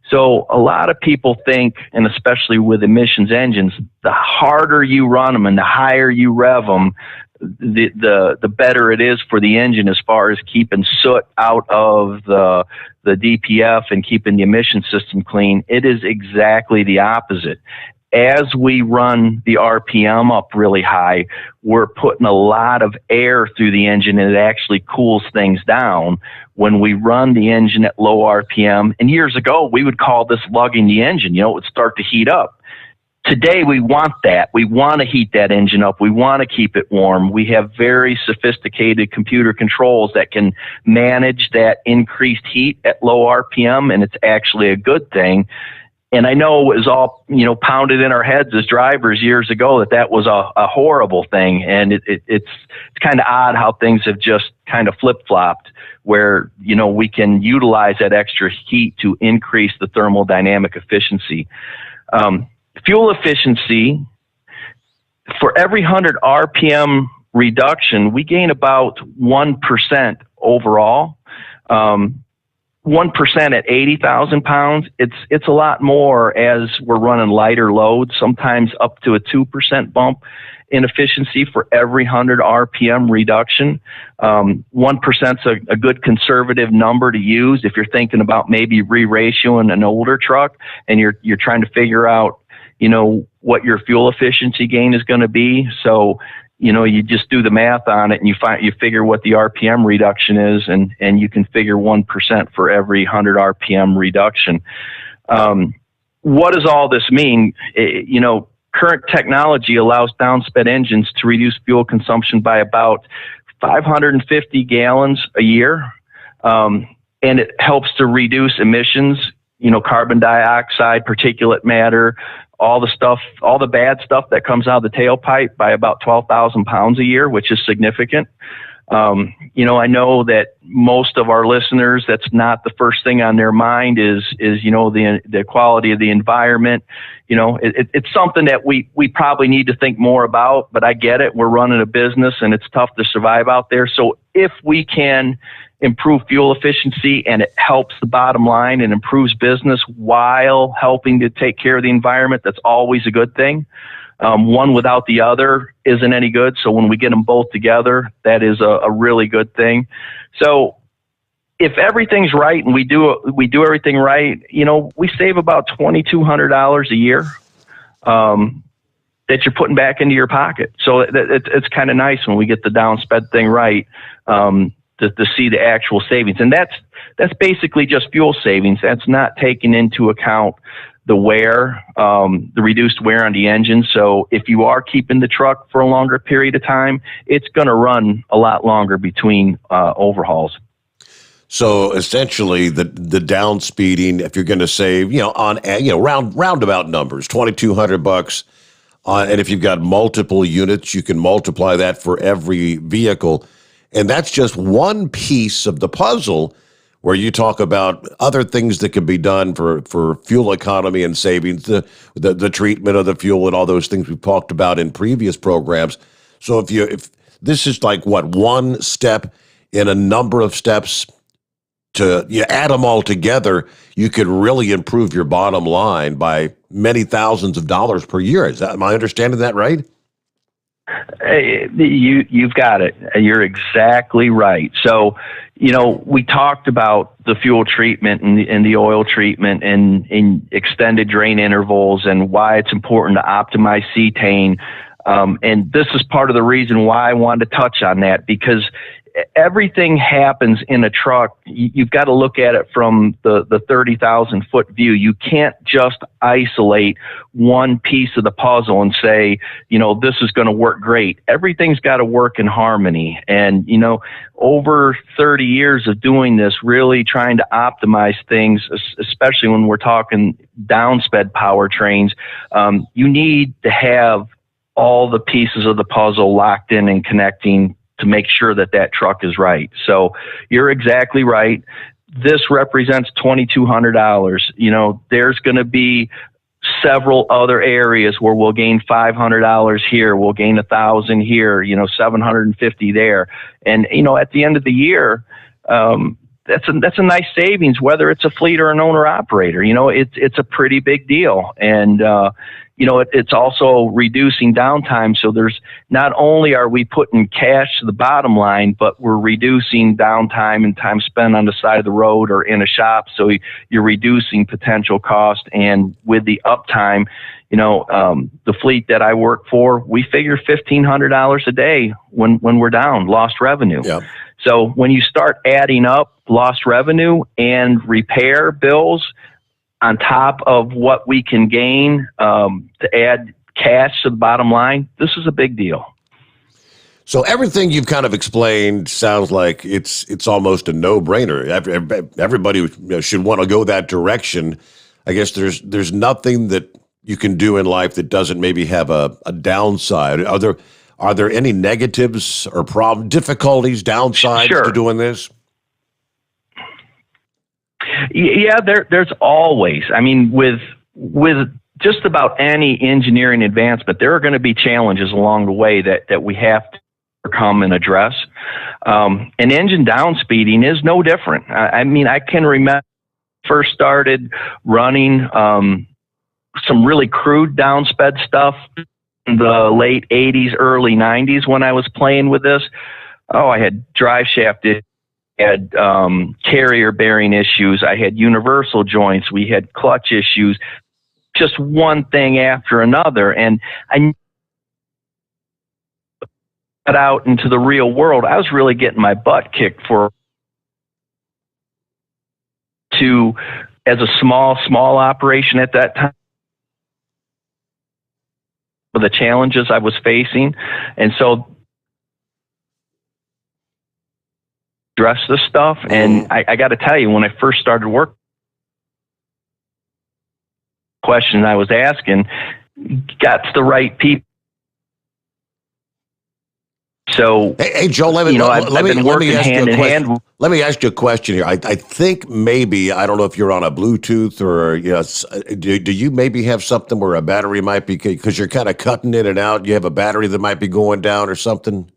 So a lot of people think, and especially with emissions engines, the harder you run them and the higher you rev them, the better it is for the engine as far as keeping soot out of the DPF and keeping the emission system clean. It is exactly the opposite. As we run the RPM up really high, we're putting a lot of air through the engine, and it actually cools things down. When we run the engine at low RPM, and years ago, we would call this lugging the engine. It would start to heat up. Today, we want that. We want to heat that engine up. We want to keep it warm. We have very sophisticated computer controls that can manage that increased heat at low RPM, and it's actually a good thing. And I know it was all, pounded in our heads as drivers years ago that was a horrible thing. And it's kind of odd how things have just kind of flip-flopped where, we can utilize that extra heat to increase the thermodynamic efficiency. Fuel efficiency, for every 100 RPM reduction, we gain about 1% overall. 1% at 80,000 pounds, it's a lot more as we're running lighter loads, sometimes up to a 2% bump in efficiency for every 100 RPM reduction. 1% is a good conservative number to use if you're thinking about maybe re-ratioing an older truck and you're trying to figure out, what your fuel efficiency gain is going to be. So, you just do the math on it and you figure what the RPM reduction is, and you can figure 1% for every 100 RPM reduction. What does all this mean? Current technology allows downsped engines to reduce fuel consumption by about 550 gallons a year. And it helps to reduce emissions, carbon dioxide, particulate matter, all the bad stuff that comes out of the tailpipe by about 12,000 pounds a year, which is significant. I know that most of our listeners, that's not the first thing on their mind is the quality of the environment. It's something that we probably need to think more about, but I get it. We're running a business and it's tough to survive out there. So if we can improve fuel efficiency and it helps the bottom line and improves business while helping to take care of the environment, that's always a good thing. One without the other isn't any good. So when we get them both together, that is a really good thing. So if everything's right and we do everything right, we save about $2,200 a year that you're putting back into your pocket. So it's kind of nice when we get the downsped thing right. To see the actual savings. And that's basically just fuel savings. That's not taking into account the wear, the reduced wear on the engine. So if you are keeping the truck for a longer period of time, it's going to run a lot longer between overhauls. So essentially the down speeding, if you're going to save, roundabout numbers, $2,200, and if you've got multiple units, you can multiply that for every vehicle. And that's just one piece of the puzzle where you talk about other things that can be done for fuel economy and savings, the treatment of the fuel and all those things we've talked about in previous programs. So if this is like one step in a number of steps, you add them all together, you could really improve your bottom line by many thousands of dollars per year. Am I understanding that right? You've got it. You're exactly right. So, we talked about the fuel treatment and the oil treatment and extended drain intervals and why it's important to optimize cetane. And this is part of the reason why I wanted to touch on that, because everything happens in a truck. You've got to look at it from the 30,000 foot view. You can't just isolate one piece of the puzzle and say, this is going to work great. Everything's got to work in harmony. And, over 30 years of doing this, really trying to optimize things, especially when we're talking downsped powertrains, you need to have all the pieces of the puzzle locked in and connecting to make sure that truck is right. So you're exactly right. This represents $2,200. There's going to be several other areas where we'll gain $500 here, we'll gain $1,000 here, $750 there. And, at the end of the year, that's a nice savings, whether it's a fleet or an owner operator. It's a pretty big deal. And, it's also reducing downtime. So there's not only are we putting cash to the bottom line, but we're reducing downtime and time spent on the side of the road or in a shop. So you're reducing potential cost. And with the uptime, the fleet that I work for, we figure $1,500 a day when we're down, lost revenue. Yeah. So when you start adding up lost revenue and repair bills on top of what we can gain to add cash to the bottom line, this is a big deal. So everything you've kind of explained sounds like it's almost a no-brainer. Everybody should want to go that direction. I guess there's nothing that you can do in life that doesn't maybe have a downside. Are there any negatives or difficulties, downsides to doing this? Yeah, there's always. I mean, with just about any engineering advancement, there are going to be challenges along the way that we have to overcome and address. And engine downspeeding is no different. I mean, I can remember first started running some really crude downsped stuff in the late 80s, early 90s when I was playing with this. I had drive shaft issues, I had carrier bearing issues, I had universal joints, we had clutch issues, just one thing after another. And I got out into the real world. I was really getting my butt kicked as a small operation at that time, for the challenges I was facing. And so address this stuff. And I got to tell you, when I first started work, question I was asking got to the right people. So, hey Joe, let me ask you a question here. I think maybe, I don't know if you're on a Bluetooth or, do you maybe have something where a battery might be, because you're kind of cutting in and out, you have a battery that might be going down or something?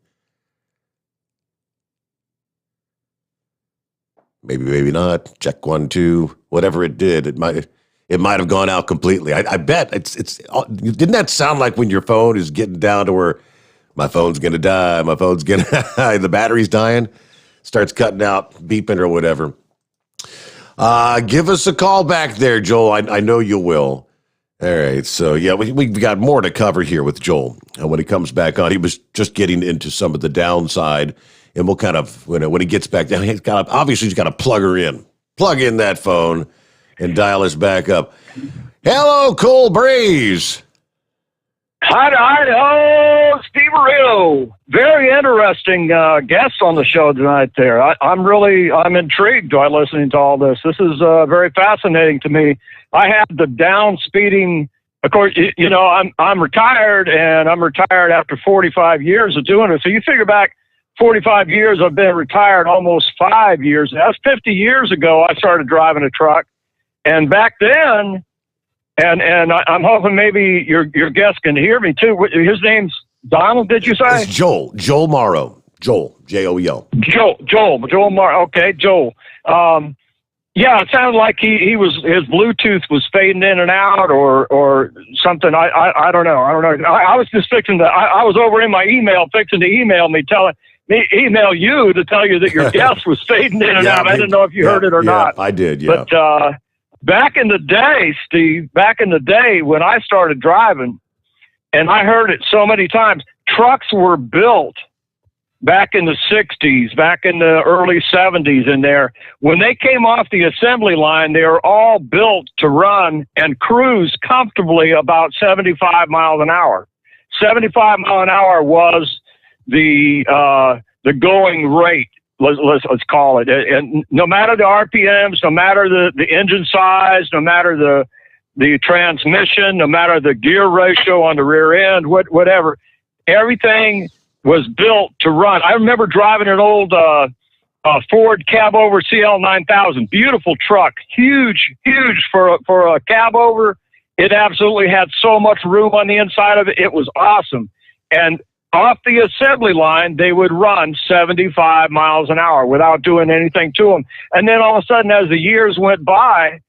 Maybe not. Check 1, 2, whatever it did. It might have gone out completely. I bet it's didn't that sound like when your phone is getting down to where my phone's going to die, the battery's dying, starts cutting out, beeping or whatever. Give us a call back there, Joel. I know you will. All right. So, yeah, we've got more to cover here with Joel. And when he comes back on, he was just getting into some of the downside. And we'll kind of, when he gets back down, he's got to plug in that phone and dial us back up. Hello, Cool Breeze. Hi, Steve Arito. Very interesting guest on the show tonight there. I'm intrigued by listening to all this. This is very fascinating to me. I have the down speeding. Of course, I'm retired, and I'm retired after 45 years of doing it. So you figure back 45 years, I've been retired almost 5 years. That's 50 years ago I started driving a truck. And back then, and I'm hoping maybe your guest can hear me too. His name's Donald, did you say? It's Joel Morrow. Joel, Joel. Joel Morrow. Okay, Joel. Yeah, it sounded like his Bluetooth was fading in and out or something. I don't know. I was just fixing to. I was over in my email fixing to email you to tell you that your guest was fading in and out. I didn't know if you heard it or not. I did. Yeah. But back in the day, Steve, when I started driving, and I heard it so many times, trucks were built back in the 60s, back in the early 70s in there. When they came off the assembly line, they were all built to run and cruise comfortably about 75 miles an hour. 75 mile an hour was the going rate. Let's call it. And no matter the RPMs, no matter the engine size, no matter the transmission, no matter the gear ratio on the rear end, whatever, everything was built to run. I remember driving an old Ford cab over CL 9000, beautiful truck, huge for a cab over. It absolutely had so much room on the inside of it. It was awesome. And off the assembly line, they would run 75 miles an hour without doing anything to them. And then all of a sudden, as the years went by,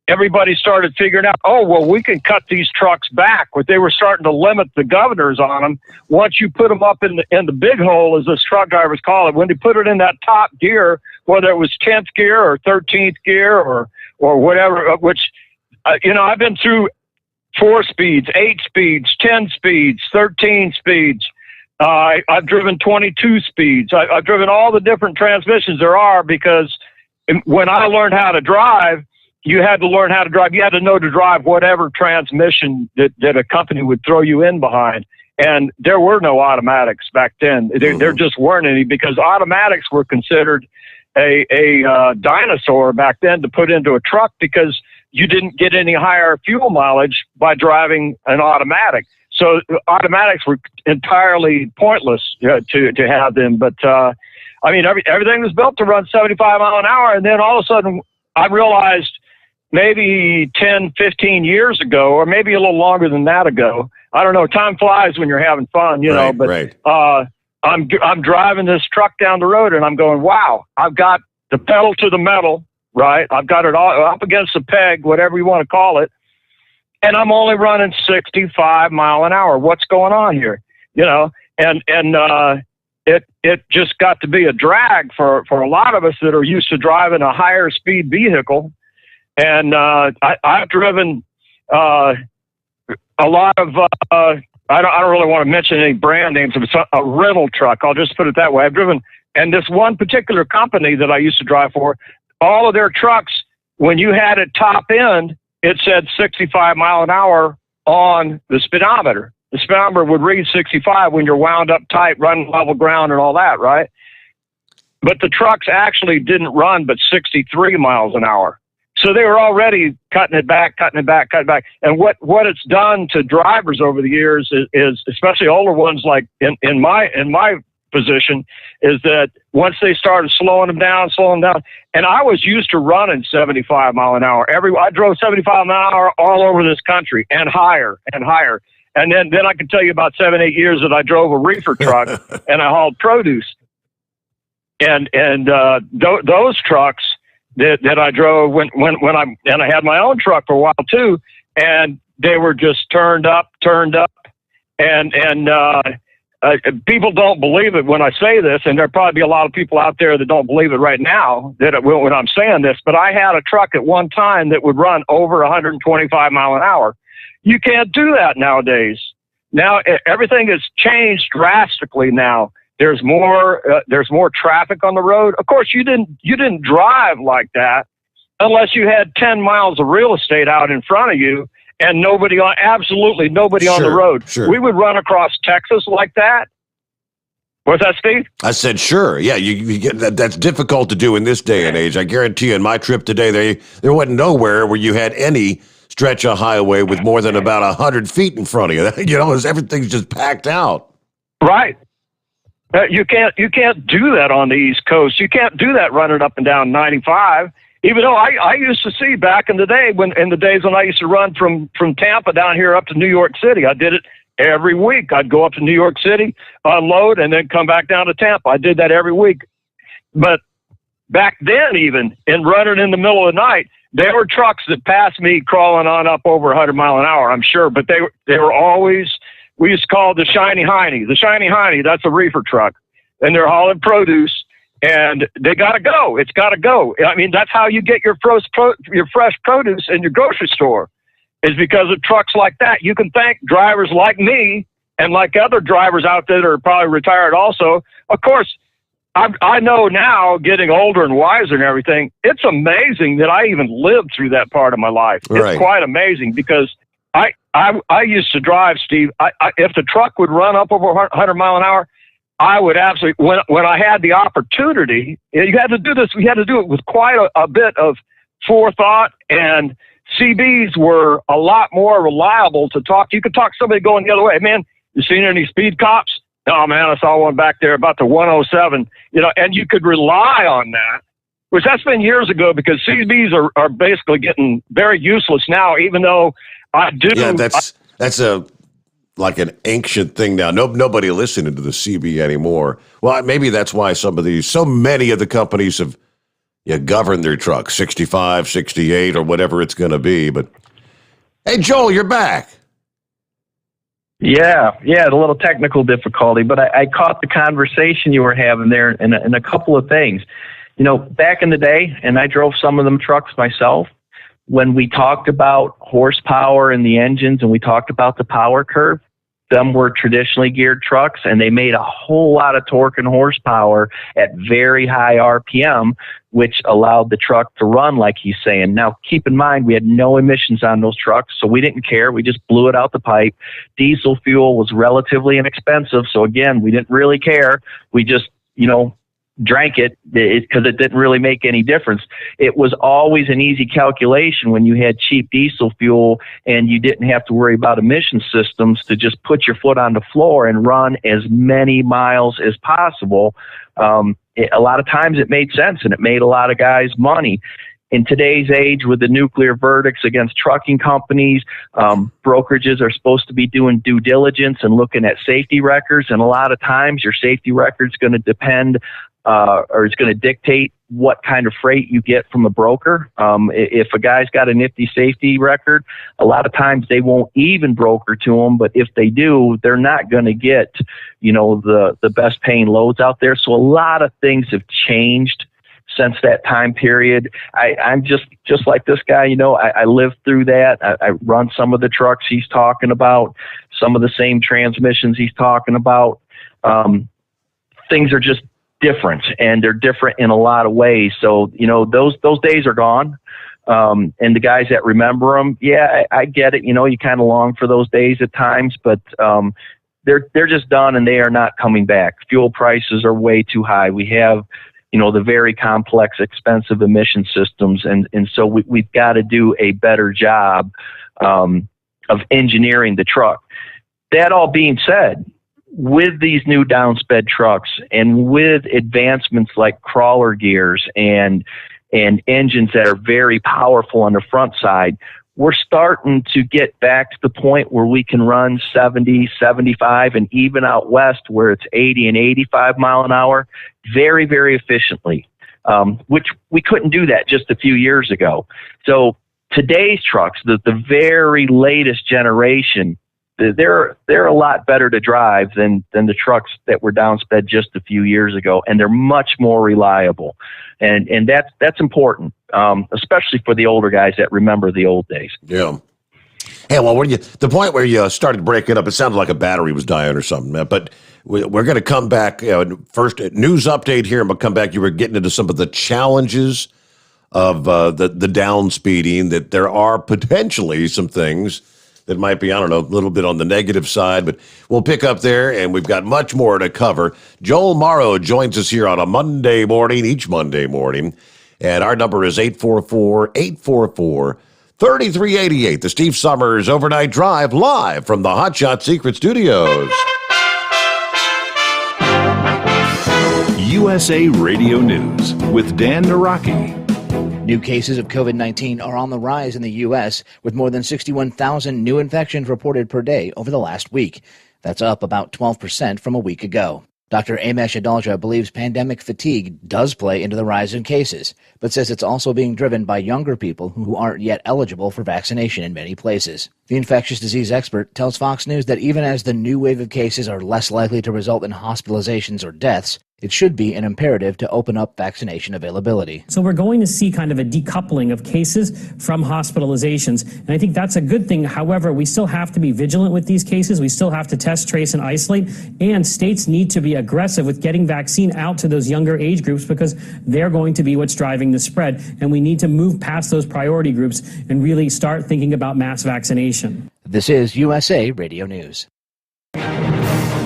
everybody started figuring out, oh, well, we can cut these trucks back. But they were starting to limit the governors on them. Once you put them up in the big hole, as the truck drivers call it, when they put it in that top gear, whether it was 10th gear or 13th gear or whatever, which, I've been through 4 speeds, 8 speeds, 10 speeds, 13 speeds. I've driven 22 speeds. I've driven all the different transmissions there are, because when I learned how to drive, you had to learn how to drive. You had to know to drive whatever transmission that a company would throw you in behind. And there were no automatics back then. There just weren't any, because automatics were considered a dinosaur back then to put into a truck, because you didn't get any higher fuel mileage by driving an automatic. So automatics were entirely pointless to have them. But everything was built to run 75 mile an hour. And then all of a sudden I realized, maybe 10, 15 years ago, or maybe a little longer than that ago. I don't know. Time flies when you're having fun, but I'm driving this truck down the road and I'm going, wow, I've got the pedal to the metal, right? I've got it all up against the peg, whatever you want to call it. And I'm only running 65 mile an hour. What's going on here? It just got to be a drag for a lot of us that are used to driving a higher speed vehicle. And I've driven a lot of, I don't really want to mention any brand names. It's a rental truck. I'll just put it that way. I've driven, and this one particular company that I used to drive for, all of their trucks, when you had it top end, it said 65 mile an hour on the speedometer. The speedometer would read 65 when you're wound up tight, running level ground and all that, right? But the trucks actually didn't run but 63 miles an hour. So they were already cutting it back. And what it's done to drivers over the years is especially older ones, like in my position, is that once they started slowing them down, and I was used to running 75 mile an hour. I drove 75 mile an hour all over this country and higher. And then I can tell you about 7-8 years that I drove a reefer truck and I hauled produce. And those trucks that I drove when I had my own truck for a while too, and they were just turned up, and people don't believe it when I say this, and there'll probably be a lot of people out there that don't believe it right now when I'm saying this, but I had a truck at one time that would run over 125 mile an hour. You can't do that nowadays. Now everything has changed drastically now. There's more traffic on the road. Of course, you didn't drive like that unless you had 10 miles of real estate out in front of you and absolutely nobody on the road. Sure. We would run across Texas like that. What's that, Steve? I said, sure. Yeah, you get that. That's difficult to do in this day and age. I guarantee you, in my trip today, there wasn't nowhere where you had any stretch of highway with more than about 100 feet in front of you. Everything's just packed out. Right. You can't do that on the East Coast. You can't do that running up and down 95. Even though I used to see back in the day in the days when I used to run from Tampa down here up to New York City, I did it every week. I'd go up to New York City, unload, and then come back down to Tampa. I did that every week. But back then, even in running in the middle of the night, there were trucks that passed me crawling on up over 100 mile an hour, I'm sure, but they were always. We used to call it the Shiny Hiney. The Shiny Hiney, that's a reefer truck. And they're hauling produce, and they got to go. It's got to go. I mean, that's how you get your fresh produce in your grocery store, is because of trucks like that. You can thank drivers like me and like other drivers out there that are probably retired also. Of course, I know now, getting older and wiser and everything, it's amazing that I even lived through that part of my life. Right. It's quite amazing, because I used to drive, Steve. If the truck would run up over 100 mile an hour, I would absolutely, when I had the opportunity, you had to do this. We had to do it with quite a bit of forethought, and CBs were a lot more reliable to talk. You could talk to somebody going the other way. Man, you seen any speed cops? Oh man, I saw one back there about the 107, and you could rely on that, which that's been years ago, because CBs are basically getting very useless now, even though I do. Yeah, that's like an ancient thing now. Nobody listening to the CB anymore. Well, maybe that's why so many of the companies have governed their trucks, 65, 68, or whatever it's going to be. But hey, Joel, you're back. Yeah, the little technical difficulty, but I caught the conversation you were having there and a couple of things. Back in the day, and I drove some of them trucks myself, when we talked about horsepower in the engines and we talked about the power curve, them were traditionally geared trucks, and they made a whole lot of torque and horsepower at very high RPM, which allowed the truck to run like he's saying. Now, keep in mind, we had no emissions on those trucks, so we didn't care. We just blew it out the pipe. Diesel fuel was relatively inexpensive, so again, we didn't really care. We just, drank it because it didn't really make any difference. It was always an easy calculation when you had cheap diesel fuel and you didn't have to worry about emission systems to just put your foot on the floor and run as many miles as possible. A lot of times it made sense and it made a lot of guys money. In today's age, with the nuclear verdicts against trucking companies, brokerages are supposed to be doing due diligence and looking at safety records. And a lot of times your safety record's going to depend or it's going to dictate what kind of freight you get from a broker. If a guy's got a nifty safety record, a lot of times they won't even broker to them. But if they do, they're not going to get, the best paying loads out there. So a lot of things have changed since that time period. I'm just like this guy, I lived through that. I run some of the trucks he's talking about, some of the same transmissions he's talking about. Things are just different, and they're different in a lot of ways. So, those days are gone. And the guys that remember them, I get it. You kind of long for those days at times, but they're just done, and they are not coming back. Fuel prices are way too high. We have the very complex, expensive emission systems. And so we've got to do a better job of engineering the truck. That all being said, with these new downsped trucks and with advancements like crawler gears and engines that are very powerful on the front side, we're starting to get back to the point where we can run 70, 75, and even out west where it's 80 and 85 mile an hour very, very efficiently, which we couldn't do that just a few years ago. So today's trucks, the very latest generation, they're a lot better to drive than the trucks that were downsped just a few years ago, and they're much more reliable. And that's important, especially for the older guys that remember the old days. Yeah. Hey, well, the point where you started breaking up, it sounded like a battery was dying or something. But we're going to come back. First, news update here, and we'll come back. You were getting into some of the challenges of the down speeding, that there are potentially some things that might be, a little bit on the negative side, but we'll pick up there, and we've got much more to cover. Joel Morrow joins us here on a Monday morning, each Monday morning, and our number is 844-844-3388. The Steve Sommers Overnight Drive, live from the Hot Shot Secret Studios. USA Radio News with Dan Naraki. New cases of COVID-19 are on the rise in the U.S., with more than 61,000 new infections reported per day over the last week. That's up about 12% from a week ago. Dr. Amesh Adalja believes pandemic fatigue does play into the rise in cases, but says it's also being driven by younger people who aren't yet eligible for vaccination in many places. The infectious disease expert tells Fox News that even as the new wave of cases are less likely to result in hospitalizations or deaths, it should be an imperative to open up vaccination availability. So we're going to see kind of a decoupling of cases from hospitalizations, and I think that's a good thing. However, we still have to be vigilant with these cases. We still have to test, trace, and isolate, and states need to be aggressive with getting vaccine out to those younger age groups because they're going to be what's driving the spread, and we need to move past those priority groups and really start thinking about mass vaccination. This is USA Radio News.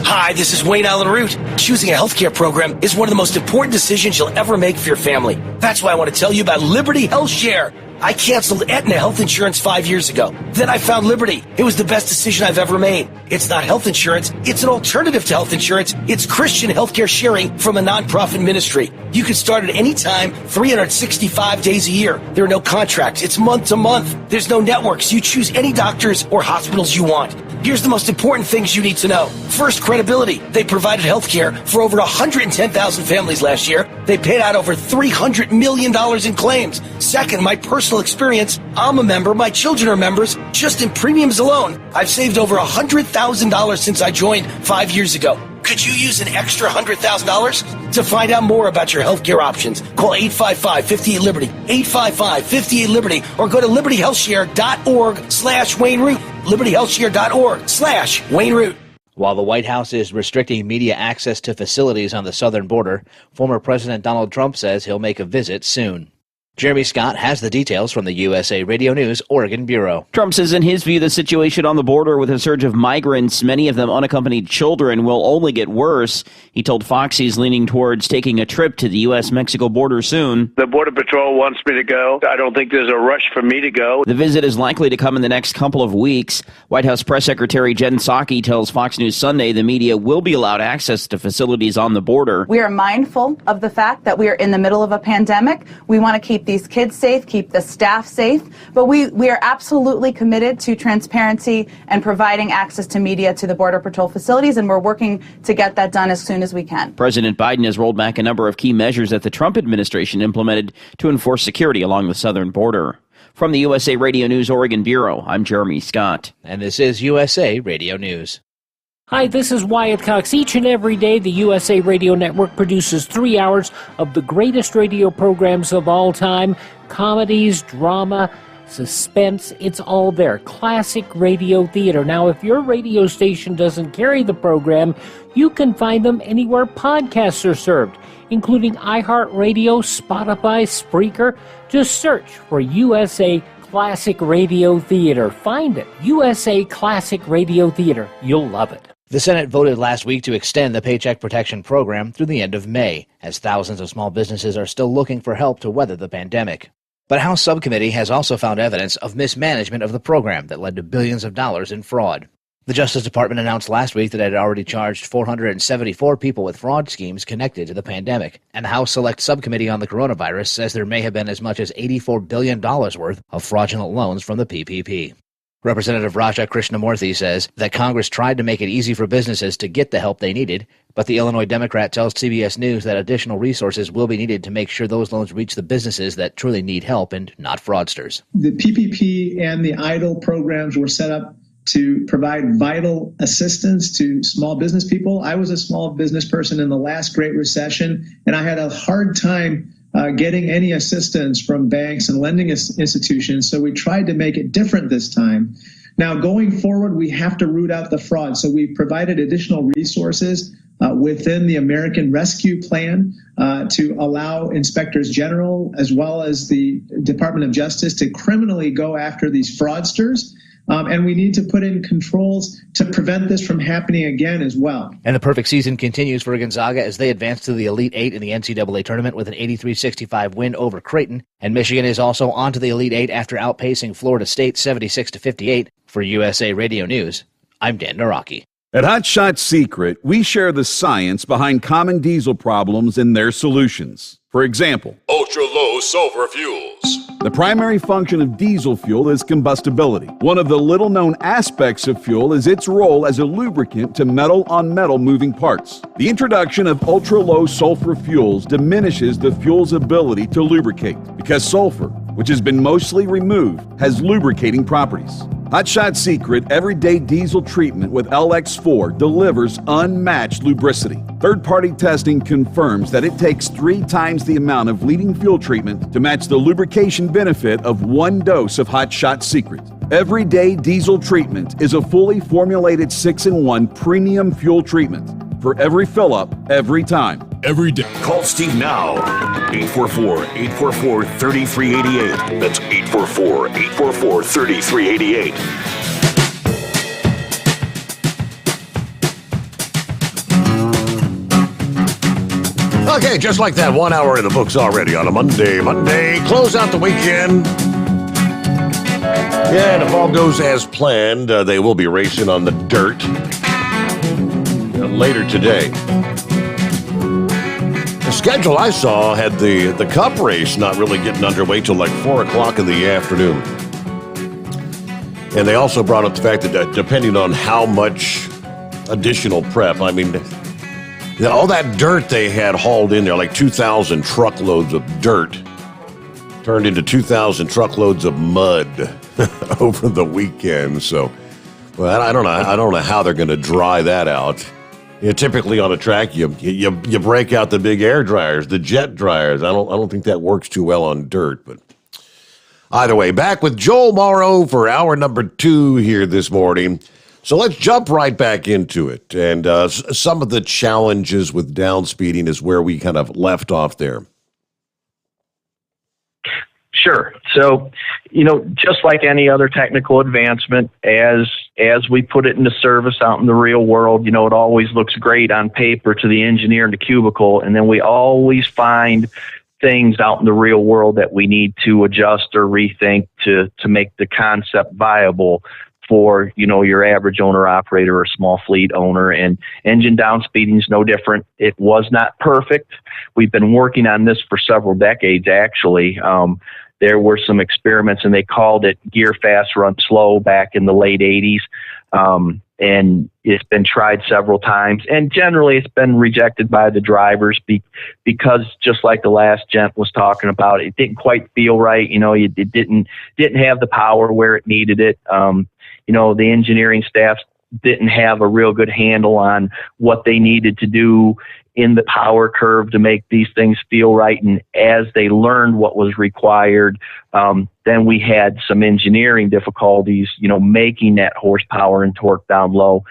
Hi, this is Wayne Allen Root. Choosing a healthcare program is one of the most important decisions you'll ever make for your family. That's why I want to tell you about Liberty Health Share. I canceled Aetna health insurance 5 years ago. Then I found Liberty. It was the best decision I've ever made. It's not health insurance. It's an alternative to health insurance. It's Christian healthcare sharing from a nonprofit ministry. You can start at any time, 365 days a year. There are no contracts. It's month to month. There's no networks. You choose any doctors or hospitals you want. Here's the most important things you need to know. First, credibility. They provided health care for over 110,000 families last year. They paid out over $300 million in claims. Second, my personal experience. I'm a member. My children are members. Just in premiums alone, I've saved over $100,000 since I joined 5 years ago. Could you use an extra $100,000? To find out more about your healthcare options, call 855-58-LIBERTY, 855-58-LIBERTY, or go to libertyhealthshare.org/Wayne Root, libertyhealthshare.org/Wayne Root. While the White House is restricting media access to facilities on the southern border, former President Donald Trump says he'll make a visit soon. Jeremy Scott has the details from the USA Radio News Oregon Bureau. Trump says in his view the situation on the border with a surge of migrants, many of them unaccompanied children, will only get worse. He told Fox he's leaning towards taking a trip to the U.S.-Mexico border soon. The Border Patrol wants me to go. I don't think there's a rush for me to go. The visit is likely to come in the next couple of weeks. White House Press Secretary Jen Psaki tells Fox News Sunday the media will be allowed access to facilities on the border. We are mindful of the fact that we are in the middle of a pandemic. We want to keep these kids safe, keep the staff safe, but we are absolutely committed to transparency and providing access to media to the Border Patrol facilities, and we're working to get that done as soon as we can. President Biden has rolled back a number of key measures that the Trump administration implemented to enforce security along the southern border. From the USA Radio News Oregon Bureau, I'm Jeremy Scott. And this is USA Radio News. Hi, this is Wyatt Cox. Each and every day, the USA Radio Network produces 3 hours of the greatest radio programs of all time. Comedies, drama, suspense, it's all there. Classic radio theater. Now, if your radio station doesn't carry the program, you can find them anywhere podcasts are served, including iHeartRadio, Spotify, Spreaker. Just search for USA Classic Radio Theater. Find it. USA Classic Radio Theater. You'll love it. The Senate voted last week to extend the Paycheck Protection Program through the end of May, as thousands of small businesses are still looking for help to weather the pandemic. But House Subcommittee has also found evidence of mismanagement of the program that led to billions of dollars in fraud. The Justice Department announced last week that it had already charged 474 people with fraud schemes connected to the pandemic, and the House Select Subcommittee on the Coronavirus says there may have been as much as $84 billion worth of fraudulent loans from the PPP. Representative Raja Krishnamurthy says that Congress tried to make it easy for businesses to get the help they needed, but the Illinois Democrat tells CBS News that additional resources will be needed to make sure those loans reach the businesses that truly need help and not fraudsters. The PPP and the EIDL programs were set up to provide vital assistance to small business people. I was a small business person in the last Great Recession, and I had a hard time getting any assistance from banks and lending institutions. So we tried to make it different this time. Now, going forward, we have to root out the fraud. So we provided additional resources within the American Rescue Plan to allow inspectors general as well as the Department of Justice to criminally go after these fraudsters. And we need to put in controls to prevent this from happening again as well. And the perfect season continues for Gonzaga as they advance to the Elite Eight in the NCAA tournament with an 83-65 win over Creighton. And Michigan is also on to the Elite Eight after outpacing Florida State 76-58. For USA Radio News, I'm Dan Naraki. At Hot Shot Secret, we share the science behind common diesel problems and their solutions. For example, ultra-low sulfur fuels. The primary function of diesel fuel is combustibility. One of the little-known aspects of fuel is its role as a lubricant to metal-on-metal moving parts. The introduction of ultra-low sulfur fuels diminishes the fuel's ability to lubricate because sulfur, which has been mostly removed, has lubricating properties. Hot Shot Secret Everyday Diesel Treatment with LX4 delivers unmatched lubricity. Third-party testing confirms that it takes 3 times the amount of leading fuel treatment to match the lubrication benefit of 1 dose of Hot Shot Secret. Everyday Diesel Treatment is a fully formulated 6-in-1 premium fuel treatment for every fill-up, every time. Every day. Call Steve now. 844-844-3388. That's 844-844-3388. Okay, just like that, 1 hour in the books already on a Monday. Close out the weekend. Yeah, and if all goes as planned, they will be racing on the dirt later today. The schedule I saw had the Cup race not really getting underway till like 4 o'clock in the afternoon. And they also brought up the fact that depending on how much additional prep, I mean, all that dirt they had hauled in there, like 2,000 truckloads of dirt, turned into 2,000 truckloads of mud over the weekend. So, well, I don't know how they're going to dry that out. Typically on a track, you break out the big air dryers, the jet dryers. I don't think that works too well on dirt, but either way, back with Joel Morrow for hour number 2 here this morning. So let's jump right back into it. And some of the challenges with downspeeding is where we kind of left off there. Sure. So, just like any other technical advancement, as we put it into service out in the real world, it always looks great on paper to the engineer in the cubicle. And then we always find things out in the real world that we need to adjust or rethink to make the concept viable for, your average owner operator or small fleet owner. And engine downspeeding is no different. It was not perfect. We've been working on this for several decades, actually. There were some experiments, and they called it gear fast, run slow back in the late 80s. And it's been tried several times, and generally it's been rejected by the drivers because, just like the last gent was talking about, it didn't quite feel right. It didn't have the power where it needed it. The engineering staff didn't have a real good handle on what they needed to do in the power curve to make these things feel right. And as they learned what was required, then we had some engineering difficulties, making that horsepower and torque down low.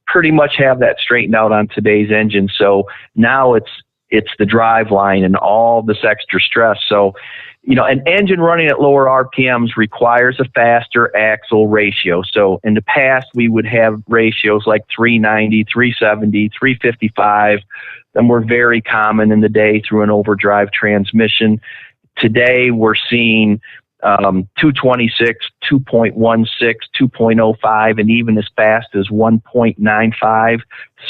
Pretty much have that straightened out on today's engine. So now it's the drive line and all this extra stress. So, an engine running at lower RPMs requires a faster axle ratio. So in the past, we would have ratios like 390, 370, 355. Them were very common in the day through an overdrive transmission. Today, we're seeing 226, 2.16, 2.05, and even as fast as 1.95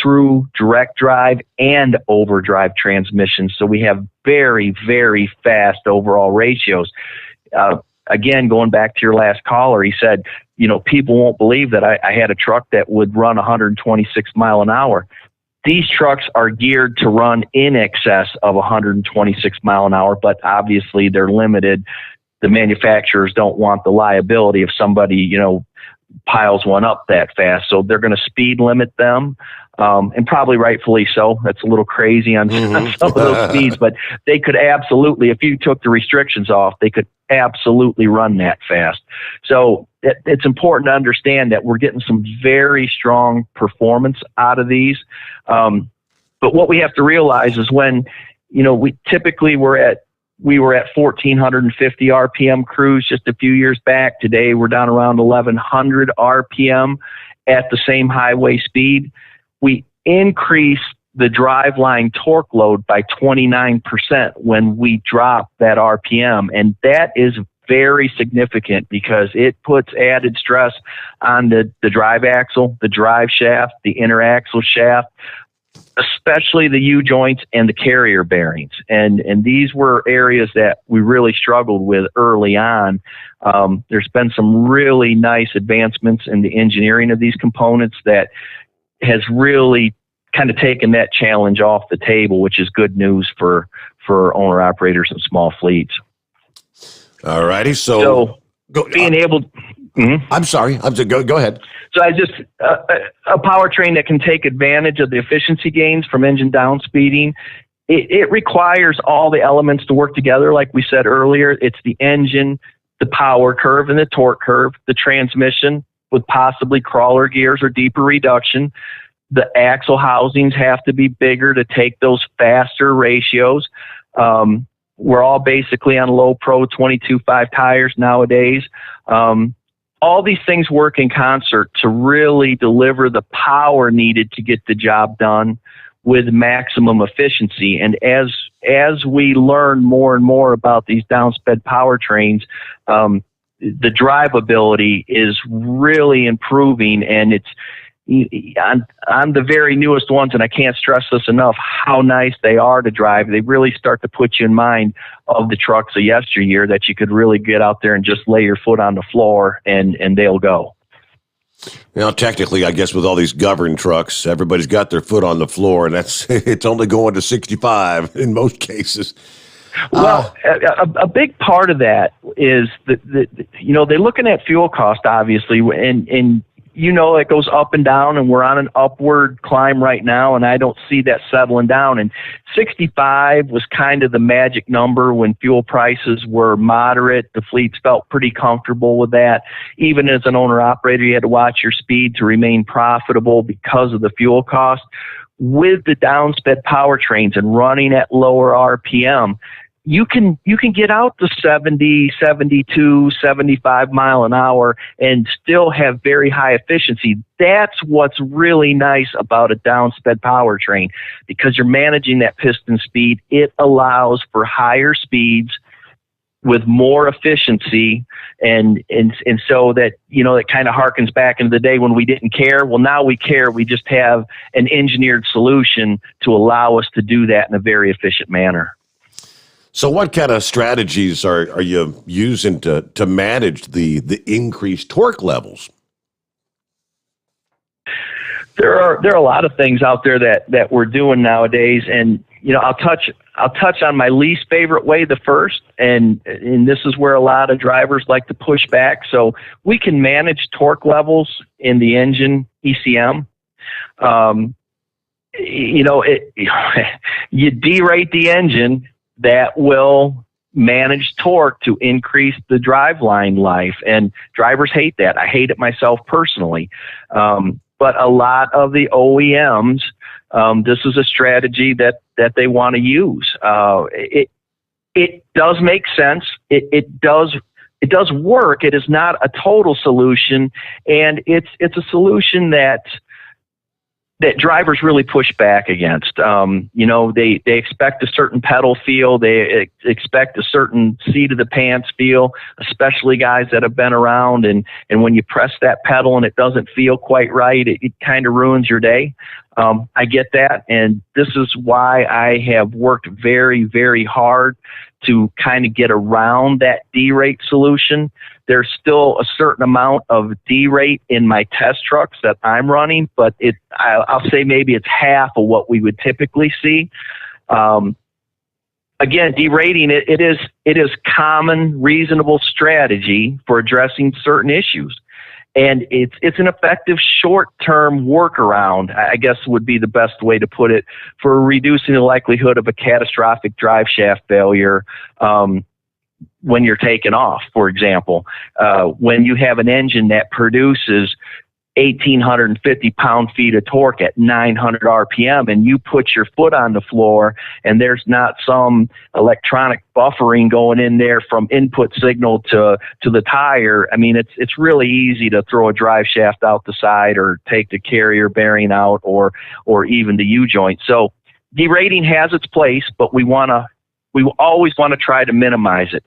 through direct drive and overdrive transmissions. So we have very, very fast overall ratios. Again, going back to your last caller, he said, people won't believe that I had a truck that would run 126 mile an hour. These trucks are geared to run in excess of 126 mile an hour, but obviously they're limited. The manufacturers don't want the liability if somebody, piles one up that fast. So they're going to speed limit them, and probably rightfully so. That's a little crazy on some of those speeds, but they could absolutely, if you took the restrictions off, they could absolutely run that fast. So it's important to understand that we're getting some very strong performance out of these. But what we have to realize is when, we typically we were at 1,450 RPM cruise just a few years back. Today, we're down around 1,100 RPM at the same highway speed. We increase the driveline torque load by 29% when we drop that RPM. And that is very significant because it puts added stress on the drive axle, the drive shaft, the inner axle shaft, especially the U-joints and the carrier bearings. And these were areas that we really struggled with early on. There's been some really nice advancements in the engineering of these components that has really kind of taken that challenge off the table, which is good news for owner-operators and small fleets. All righty. So being able... I'm sorry. Go ahead. So a powertrain that can take advantage of the efficiency gains from engine downspeeding, it requires all the elements to work together. Like we said earlier, it's the engine, the power curve and the torque curve, the transmission with possibly crawler gears or deeper reduction. The axle housings have to be bigger to take those faster ratios. We're all basically on low pro 22.5 tires nowadays. All these things work in concert to really deliver the power needed to get the job done with maximum efficiency. And as we learn more and more about these downsped powertrains, the drivability is really improving, and it's on the very newest ones, and I can't stress this enough, how nice they are to drive. They really start to put you in mind of the trucks of yesteryear that you could really get out there and just lay your foot on the floor and they'll go. Technically, I guess with all these governed trucks, everybody's got their foot on the floor, and it's only going to 65 in most cases. Well, a big part of that is that they're looking at fuel cost, obviously, and it goes up and down, and we're on an upward climb right now, and I don't see that settling down. And 65 was kind of the magic number when fuel prices were moderate. The fleets felt pretty comfortable with that. Even as an owner-operator, you had to watch your speed to remain profitable because of the fuel cost. With the downsped powertrains and running at lower RPM, you can get out to 70, 72, 75 mile an hour and still have very high efficiency. That's what's really nice about a downsped powertrain, because you're managing that piston speed. It allows for higher speeds with more efficiency, and so that, it kind of harkens back into the day when we didn't care. Well, now we care. We just have an engineered solution to allow us to do that in a very efficient manner. So what kind of strategies are you using to manage the increased torque levels? There are a lot of things out there that we're doing nowadays, and I'll touch on my least favorite way the first, and this is where a lot of drivers like to push back. So we can manage torque levels in the engine ECM. You derate the engine. That will manage torque to increase the driveline life, and drivers hate that. I hate it myself personally. But a lot of the OEMs, this is a strategy that they want to use. It does make sense. It does work. It is not a total solution, and it's a solution that drivers really push back against. They expect a certain pedal feel. They expect a certain seat of the pants feel, especially guys that have been around. And when you press that pedal and it doesn't feel quite right, it kind of ruins your day. I get that. And this is why I have worked very, very hard to kind of get around that derate solution. There's still a certain amount of derate in my test trucks that I'm running, but I'll say maybe it's half of what we would typically see. Again, derating it is common, reasonable strategy for addressing certain issues, and it's an effective short-term workaround, I guess would be the best way to put it, for reducing the likelihood of a catastrophic drive shaft failure. When you're taking off, for example, when you have an engine that produces 1,850 pound-feet of torque at 900 RPM, and you put your foot on the floor, and there's not some electronic buffering going in there from input signal to the tire. I mean, it's really easy to throw a drive shaft out the side, or take the carrier bearing out, or even the U-joint. So derating has its place, but we always want to try to minimize it.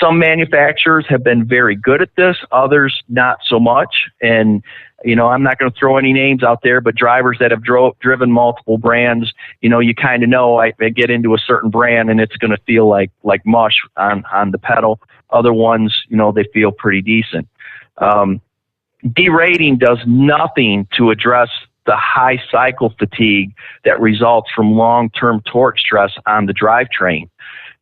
Some manufacturers have been very good at this, others not so much. And, I'm not going to throw any names out there, but drivers that have driven multiple brands, you kind of know I get into a certain brand and it's going to feel like mush on the pedal. Other ones, they feel pretty decent. Derating does nothing to address the high cycle fatigue that results from long-term torque stress on the drivetrain.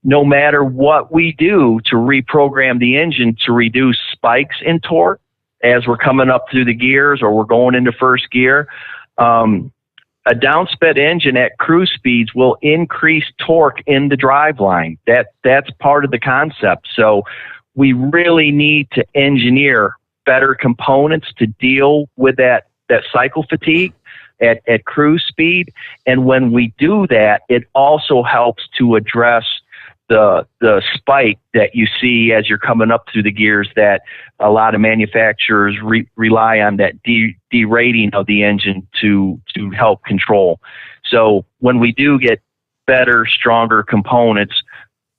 No matter what we do to reprogram the engine to reduce spikes in torque as we're coming up through the gears or we're going into first gear, a downsped engine at cruise speeds will increase torque in the driveline. That's part of the concept. So we really need to engineer better components to deal with that cycle fatigue at cruise speed. And when we do that, it also helps to address the spike that you see as you're coming up through the gears that a lot of manufacturers rely on, that derating of the engine to help control. So when we do get better, stronger components,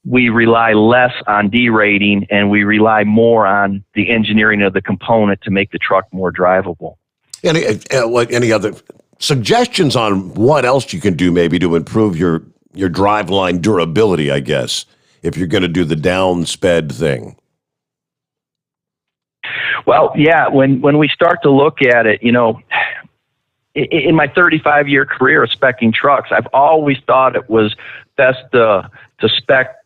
we rely less on derating and we rely more on the engineering of the component to make the truck more drivable. Any other suggestions on what else you can do maybe to improve your driveline durability, I guess, if you're going to do the downsped thing? Well, yeah, when we start to look at it, you know, in my 35-year career of speccing trucks, I've always thought it was best to spec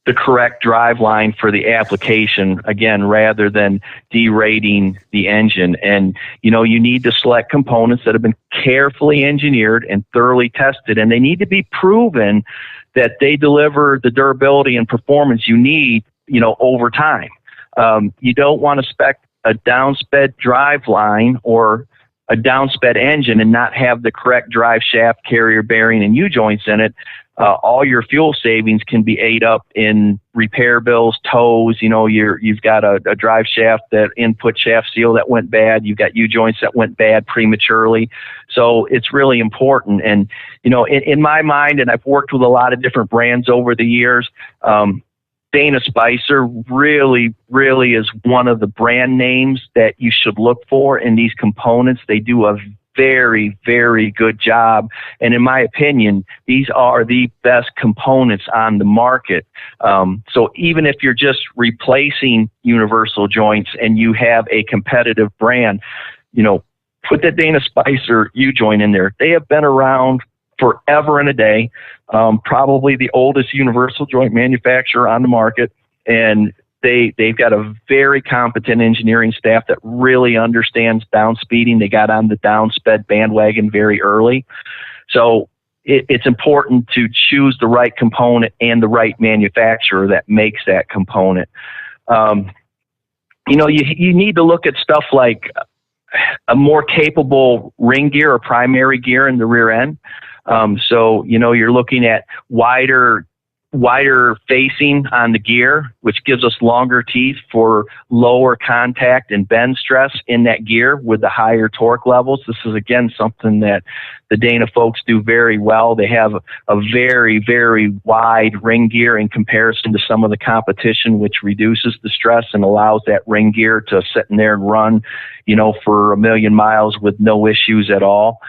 the correct drive line for the application, again, rather than derating the engine. And, you know, you need to select components that have been carefully engineered and thoroughly tested, and they need to be proven that they deliver the durability and performance you need, you know, over time. You don't want to spec a downsped drive line or a downsped engine and not have the correct drive shaft, carrier bearing, and U-joints in it. All your fuel savings can be ate up in repair bills, tows. You know, you've got a drive shaft, that input shaft seal that went bad. You've got U-joints that went bad prematurely. So it's really important. And, you know, in my mind, and I've worked with a lot of different brands over the years, Dana Spicer really, really is one of the brand names that you should look for in these components. They do a very, very good job. And in my opinion, these are the best components on the market. So even if you're just replacing universal joints and you have a competitive brand, you know, put that Dana Spicer U-joint in there. They have been around forever and a day, probably the oldest universal joint manufacturer on the market. And they've got a very competent engineering staff that really understands downspeeding. They got on the downsped bandwagon very early. So it's important to choose the right component and the right manufacturer that makes that component. You know, you need to look at stuff like a more capable ring gear or primary gear in the rear end. So, you know, you're looking at wider facing on the gear, which gives us longer teeth for lower contact and bend stress in that gear with the higher torque levels. This is, again, something that the Dana folks do very well. They have a very, very wide ring gear in comparison to some of the competition, which reduces the stress and allows that ring gear to sit in there and run, you know, for 1,000,000 miles with no issues at all.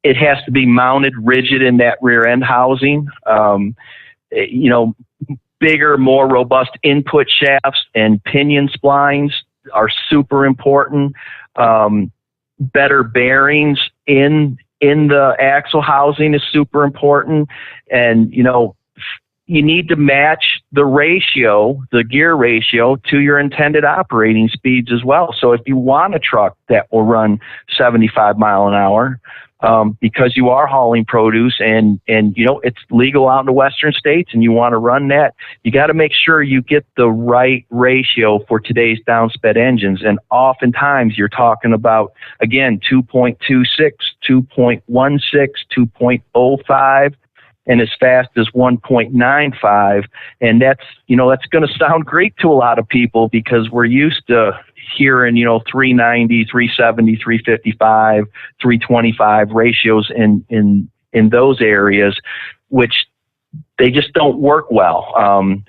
It has to be mounted rigid in that rear end housing. You know, bigger, more robust input shafts and pinion splines are super important. Better bearings in the axle housing is super important. And, you know, you need to match the ratio, the gear ratio, to your intended operating speeds as well. So if you want a truck that will run 75 mile an hour, because you are hauling produce and you know, it's legal out in the western states and you want to run that, you got to make sure you get the right ratio for today's downsped engines. And oftentimes you're talking about, again, 2.26, 2.16, 2.05, and as fast as 1.95. And that's, you know, that's going to sound great to a lot of people because we're used to hearing, you know, 390, 370, 355, 325 ratios in those areas, which they just don't work well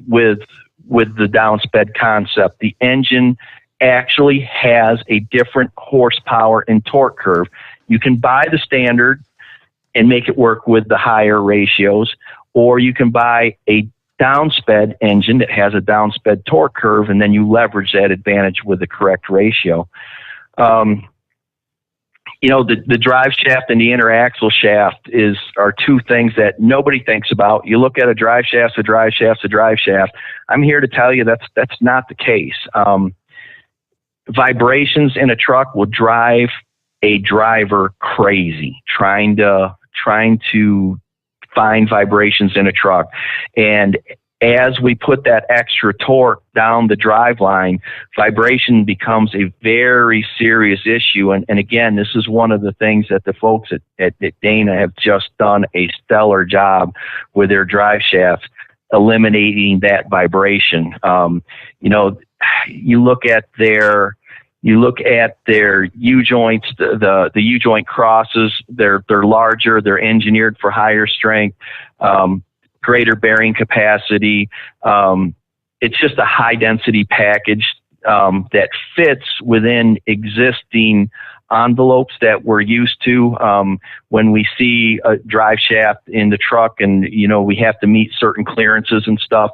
with the downsped concept. The engine actually has a different horsepower and torque curve. You can buy the standard and make it work with the higher ratios, or you can buy a downsped engine that has a downsped torque curve, and then you leverage that advantage with the correct ratio. You know, the drive shaft and the inner axle shaft are two things that nobody thinks about. You look at a drive shaft. I'm here to tell you that's not the case. Vibrations in a truck will drive a driver crazy trying to find vibrations in a truck. And as we put that extra torque down the drive line, vibration becomes a very serious issue. And again, this is one of the things that the folks at Dana have just done a stellar job with their drive shafts, eliminating that vibration. You know, you look at their U-joints, the U-joint crosses, they're larger, they're engineered for higher strength, greater bearing capacity. It's just a high density package that fits within existing envelopes that we're used to. When we see a drive shaft in the truck and, you know, we have to meet certain clearances and stuff,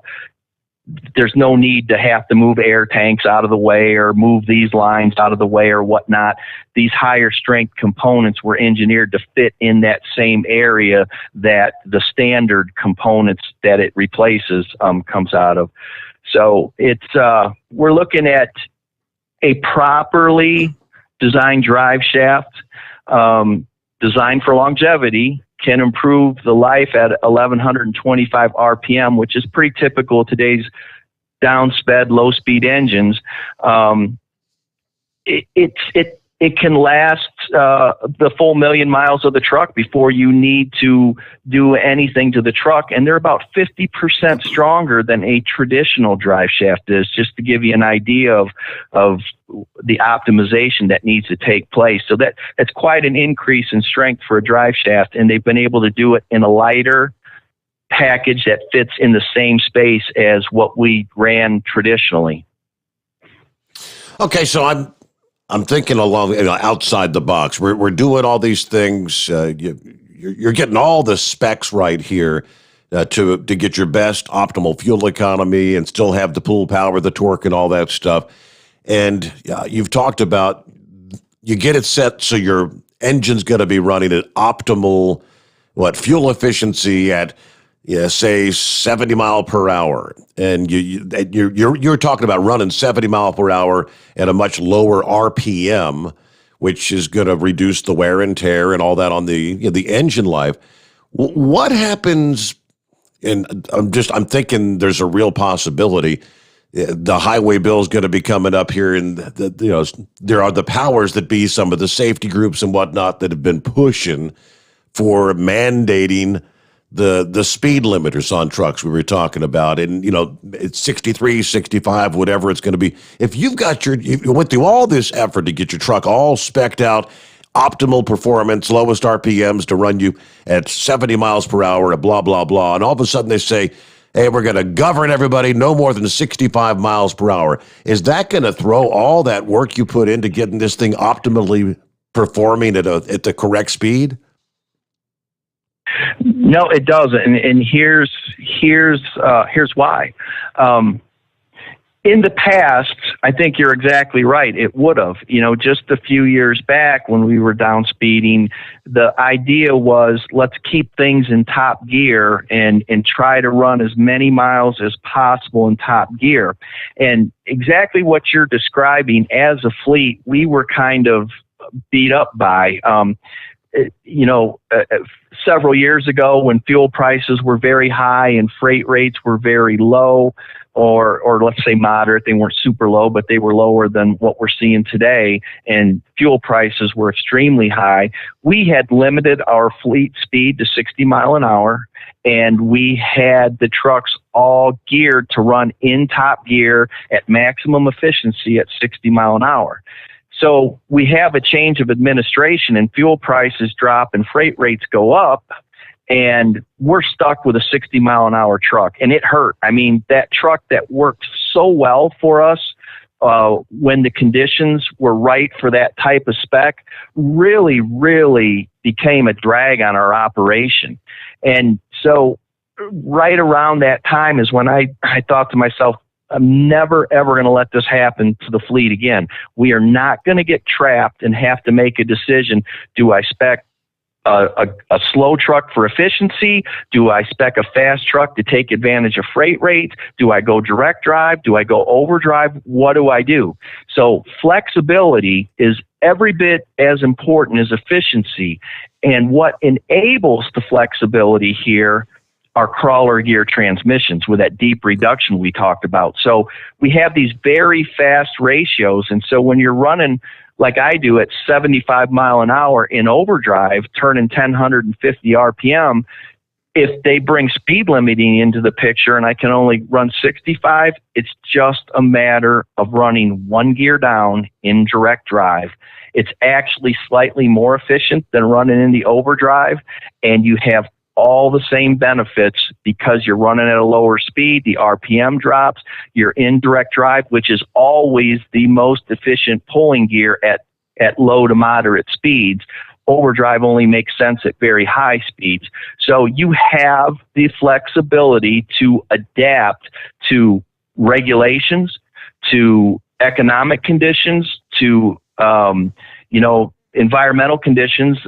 there's no need to have to move air tanks out of the way or move these lines out of the way or whatnot. These higher strength components were engineered to fit in that same area that the standard components that it replaces comes out of. So it's we're looking at a properly designed drive shaft, designed for longevity, can improve the life at 1125 RPM, which is pretty typical of today's downsped, low-speed engines. It can last the full 1,000,000 miles of the truck before you need to do anything to the truck, and they're about 50% stronger than a traditional drive shaft is, just to give you an idea of the optimization that needs to take place. So that's quite an increase in strength for a drive shaft, and they've been able to do it in a lighter package that fits in the same space as what we ran traditionally. Okay, so I'm thinking along, outside the box. We're doing all these things. You're getting all the specs right here to get your best optimal fuel economy and still have the pull power, the torque, and all that stuff. And you've talked about you get it set so your engine's going to be running at optimal fuel efficiency at say 70 mile per hour, and you're talking about running 70 mile per hour at a much lower RPM, which is going to reduce the wear and tear and all that on the engine life. What happens? And I'm thinking there's a real possibility. The highway bill is going to be coming up here, and there are the powers that be, some of the safety groups and whatnot that have been pushing for mandating the speed limiters on trucks we were talking about, and it's 63, 65, whatever it's going to be. If you've got you went through all this effort to get your truck all spec'd out, optimal performance, lowest RPMs to run you at 70 miles per hour, blah blah blah, and all of a sudden they say, hey, we're going to govern everybody no more than 65 miles per hour. Is that going to throw all that work you put into getting this thing optimally performing at the correct speed? No, it doesn't, and here's why. In the past, I think you're exactly right. It would have. Just a few years back when we were down speeding, the idea was let's keep things in top gear and try to run as many miles as possible in top gear. And exactly what you're describing, as a fleet, we were kind of beat up by. Several years ago when fuel prices were very high and freight rates were very low, or let's say moderate, they weren't super low, but they were lower than what we're seeing today, and fuel prices were extremely high, we had limited our fleet speed to 60 mile an hour, and we had the trucks all geared to run in top gear at maximum efficiency at 60 mile an hour. So we have a change of administration and fuel prices drop and freight rates go up, and we're stuck with a 60 mile an hour truck, and it hurt. I mean, that truck that worked so well for us when the conditions were right for that type of spec really, really became a drag on our operation. And so right around that time is when I thought to myself, I'm never, ever going to let this happen to the fleet again. We are not going to get trapped and have to make a decision. Do I spec a slow truck for efficiency? Do I spec a fast truck to take advantage of freight rates? Do I go direct drive? Do I go overdrive? What do I do? So flexibility is every bit as important as efficiency. And what enables the flexibility here are crawler gear transmissions with that deep reduction we talked about. So we have these very fast ratios. And so when you're running like I do at 75 mile an hour in overdrive, turning 1,050 RPM, if they bring speed limiting into the picture and I can only run 65, it's just a matter of running one gear down in direct drive. It's actually slightly more efficient than running in the overdrive, and you have all the same benefits because you're running at a lower speed, the RPM drops, you're in direct drive, which is always the most efficient pulling gear at low to moderate speeds. Overdrive only makes sense at very high speeds. So you have the flexibility to adapt to regulations to economic conditions to, environmental conditions,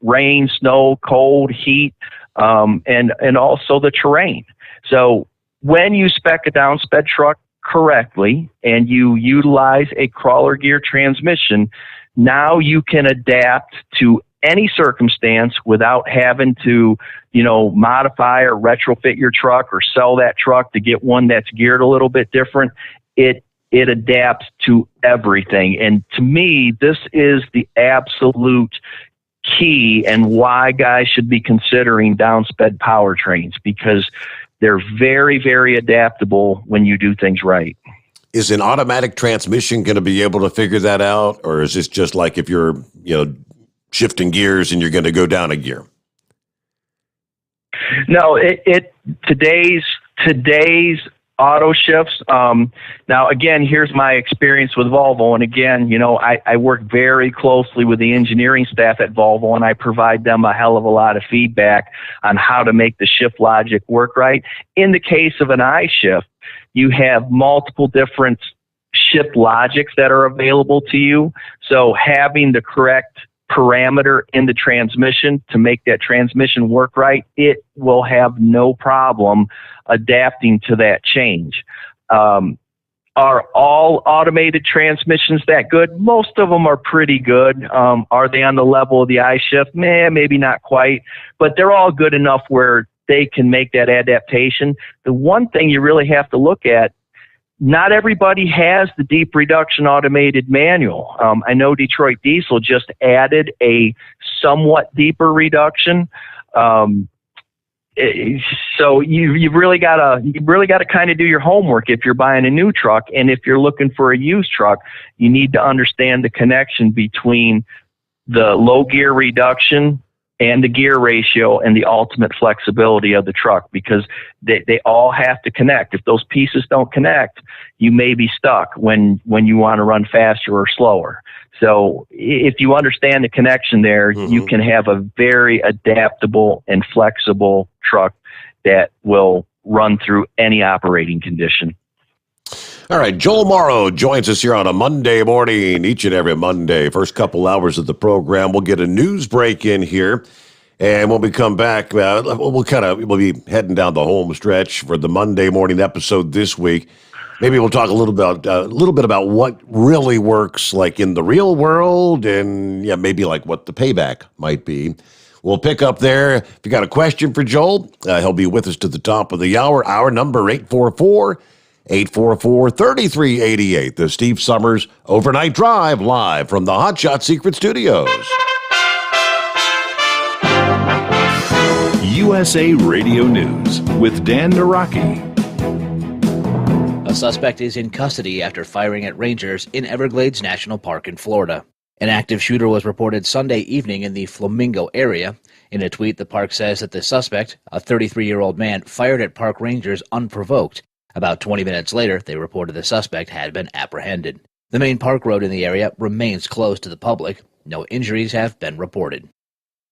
rain, snow, cold, heat, and also the terrain. So when you spec a downsped truck correctly and you utilize a crawler gear transmission, now you can adapt to any circumstance without having to, modify or retrofit your truck or sell that truck to get one that's geared a little bit different. It adapts to everything. And to me, this is the absolute key and why guys should be considering downsped powertrains, because they're very, very adaptable when you do things right. Is an automatic transmission going to be able to figure that out? Or is this just like if you're, shifting gears and you're going to go down a gear? No, today's auto shifts. Now, again, here's my experience with Volvo. And again, I work very closely with the engineering staff at Volvo, and I provide them a hell of a lot of feedback on how to make the shift logic work right. In the case of an iShift, you have multiple different shift logics that are available to you. So having the correct parameter in the transmission to make that transmission work right, it will have no problem adapting to that change. Are all automated transmissions that good? Most of them are pretty good. Are they on the level of the iShift? Maybe not quite, but they're all good enough where they can make that adaptation. The one thing you really have to look at, not everybody has the deep reduction automated manual. I know Detroit Diesel just added a somewhat deeper reduction. So you've really got to kind of do your homework if you're buying a new truck, and if you're looking for a used truck, you need to understand the connection between the low gear reduction and the gear ratio and the ultimate flexibility of the truck, because they all have to connect. If those pieces don't connect, you may be stuck when you want to run faster or slower. So if you understand the connection there, you can have a very adaptable and flexible truck that will run through any operating condition. All right, Joel Morrow joins us here on a Monday morning, each and every Monday. First couple hours of the program, we'll get a news break in here, and when we come back, we'll be heading down the home stretch for the Monday morning episode this week. Maybe we'll talk a little bit about what really works, like in the real world, and maybe like what the payback might be. We'll pick up there. If you got a question for Joel, he'll be with us to the top of the hour. Our number 844-3388. The Steve Sommers Overnight Drive, live from the Hot Shot Secret Studios. USA Radio News with Dan Naraki. A suspect is in custody after firing at rangers in Everglades National Park in Florida. An active shooter was reported Sunday evening in the Flamingo area. In a tweet, the park says that the suspect, a 33-year-old man, fired at park rangers unprovoked. About 20 minutes later, they reported the suspect had been apprehended. The main park road in the area remains closed to the public. No injuries have been reported.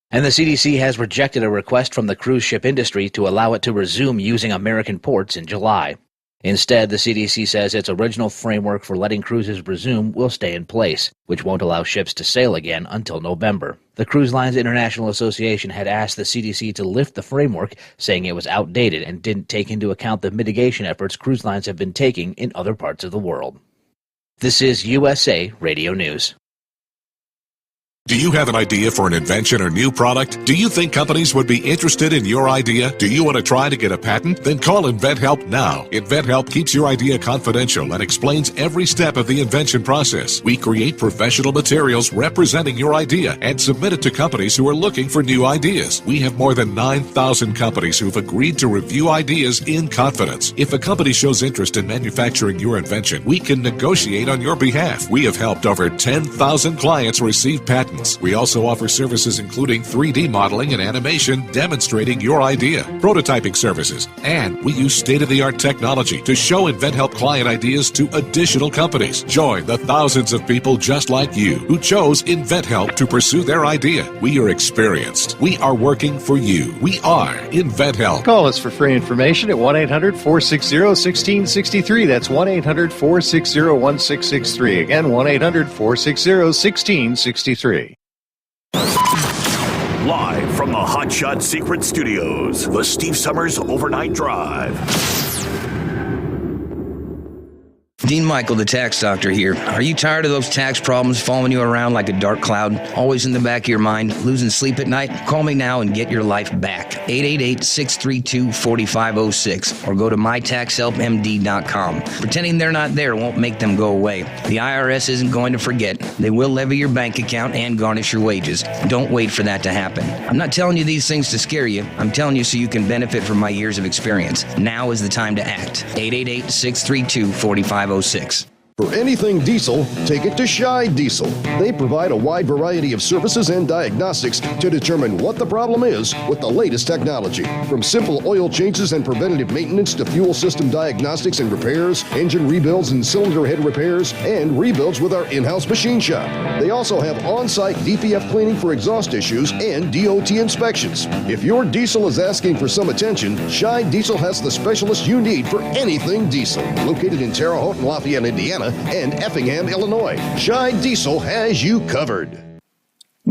And the CDC has rejected a request from the cruise ship industry to allow it to resume using American ports in July. Instead, the CDC says its original framework for letting cruises resume will stay in place, which won't allow ships to sail again until November. The Cruise Lines International Association had asked the CDC to lift the framework, saying it was outdated and didn't take into account the mitigation efforts cruise lines have been taking in other parts of the world. This is USA Radio News. Do you have an idea for an invention or new product? Do you think companies would be interested in your idea? Do you want to try to get a patent? Then call InventHelp now. InventHelp keeps your idea confidential and explains every step of the invention process. We create professional materials representing your idea and submit it to companies who are looking for new ideas. We have more than 9,000 companies who've agreed to review ideas in confidence. If a company shows interest in manufacturing your invention, we can negotiate on your behalf. We have helped over 10,000 clients receive patents. patents. We also offer services including 3D modeling and animation demonstrating your idea, prototyping services, and we use state-of-the-art technology to show InventHelp client ideas to additional companies. Join the thousands of people just like you who chose InventHelp to pursue their idea. We are experienced. We are working for you. We are InventHelp. Call us for free information at 1-800-460-1663. That's 1-800-460-1663. Again, 1-800-460-1663. Live from the Hot Shot Secret Studios, the Steve Summers Overnight Drive. Dean Michael, the tax doctor here. Are you tired of those tax problems following you around like a dark cloud, always in the back of your mind, losing sleep at night? Call me now and get your life back. 888-632-4506 or go to mytaxhelpmd.com. Pretending they're not there won't make them go away. The IRS isn't going to forget. They will levy your bank account and garnish your wages. Don't wait for that to happen. I'm not telling you these things to scare you. I'm telling you so you can benefit from my years of experience. Now is the time to act. 888-632-4506. For anything diesel, take it to Shy Diesel. They provide a wide variety of services and diagnostics to determine what the problem is with the latest technology. From simple oil changes and preventative maintenance to fuel system diagnostics and repairs, engine rebuilds and cylinder head repairs, and rebuilds with our in-house machine shop. They also have on-site DPF cleaning for exhaust issues and DOT inspections. If your diesel is asking for some attention, Shy Diesel has the specialist you need for anything diesel. Located in Terre Haute and Lafayette, Indiana, and Effingham, Illinois. Shy Diesel has you covered.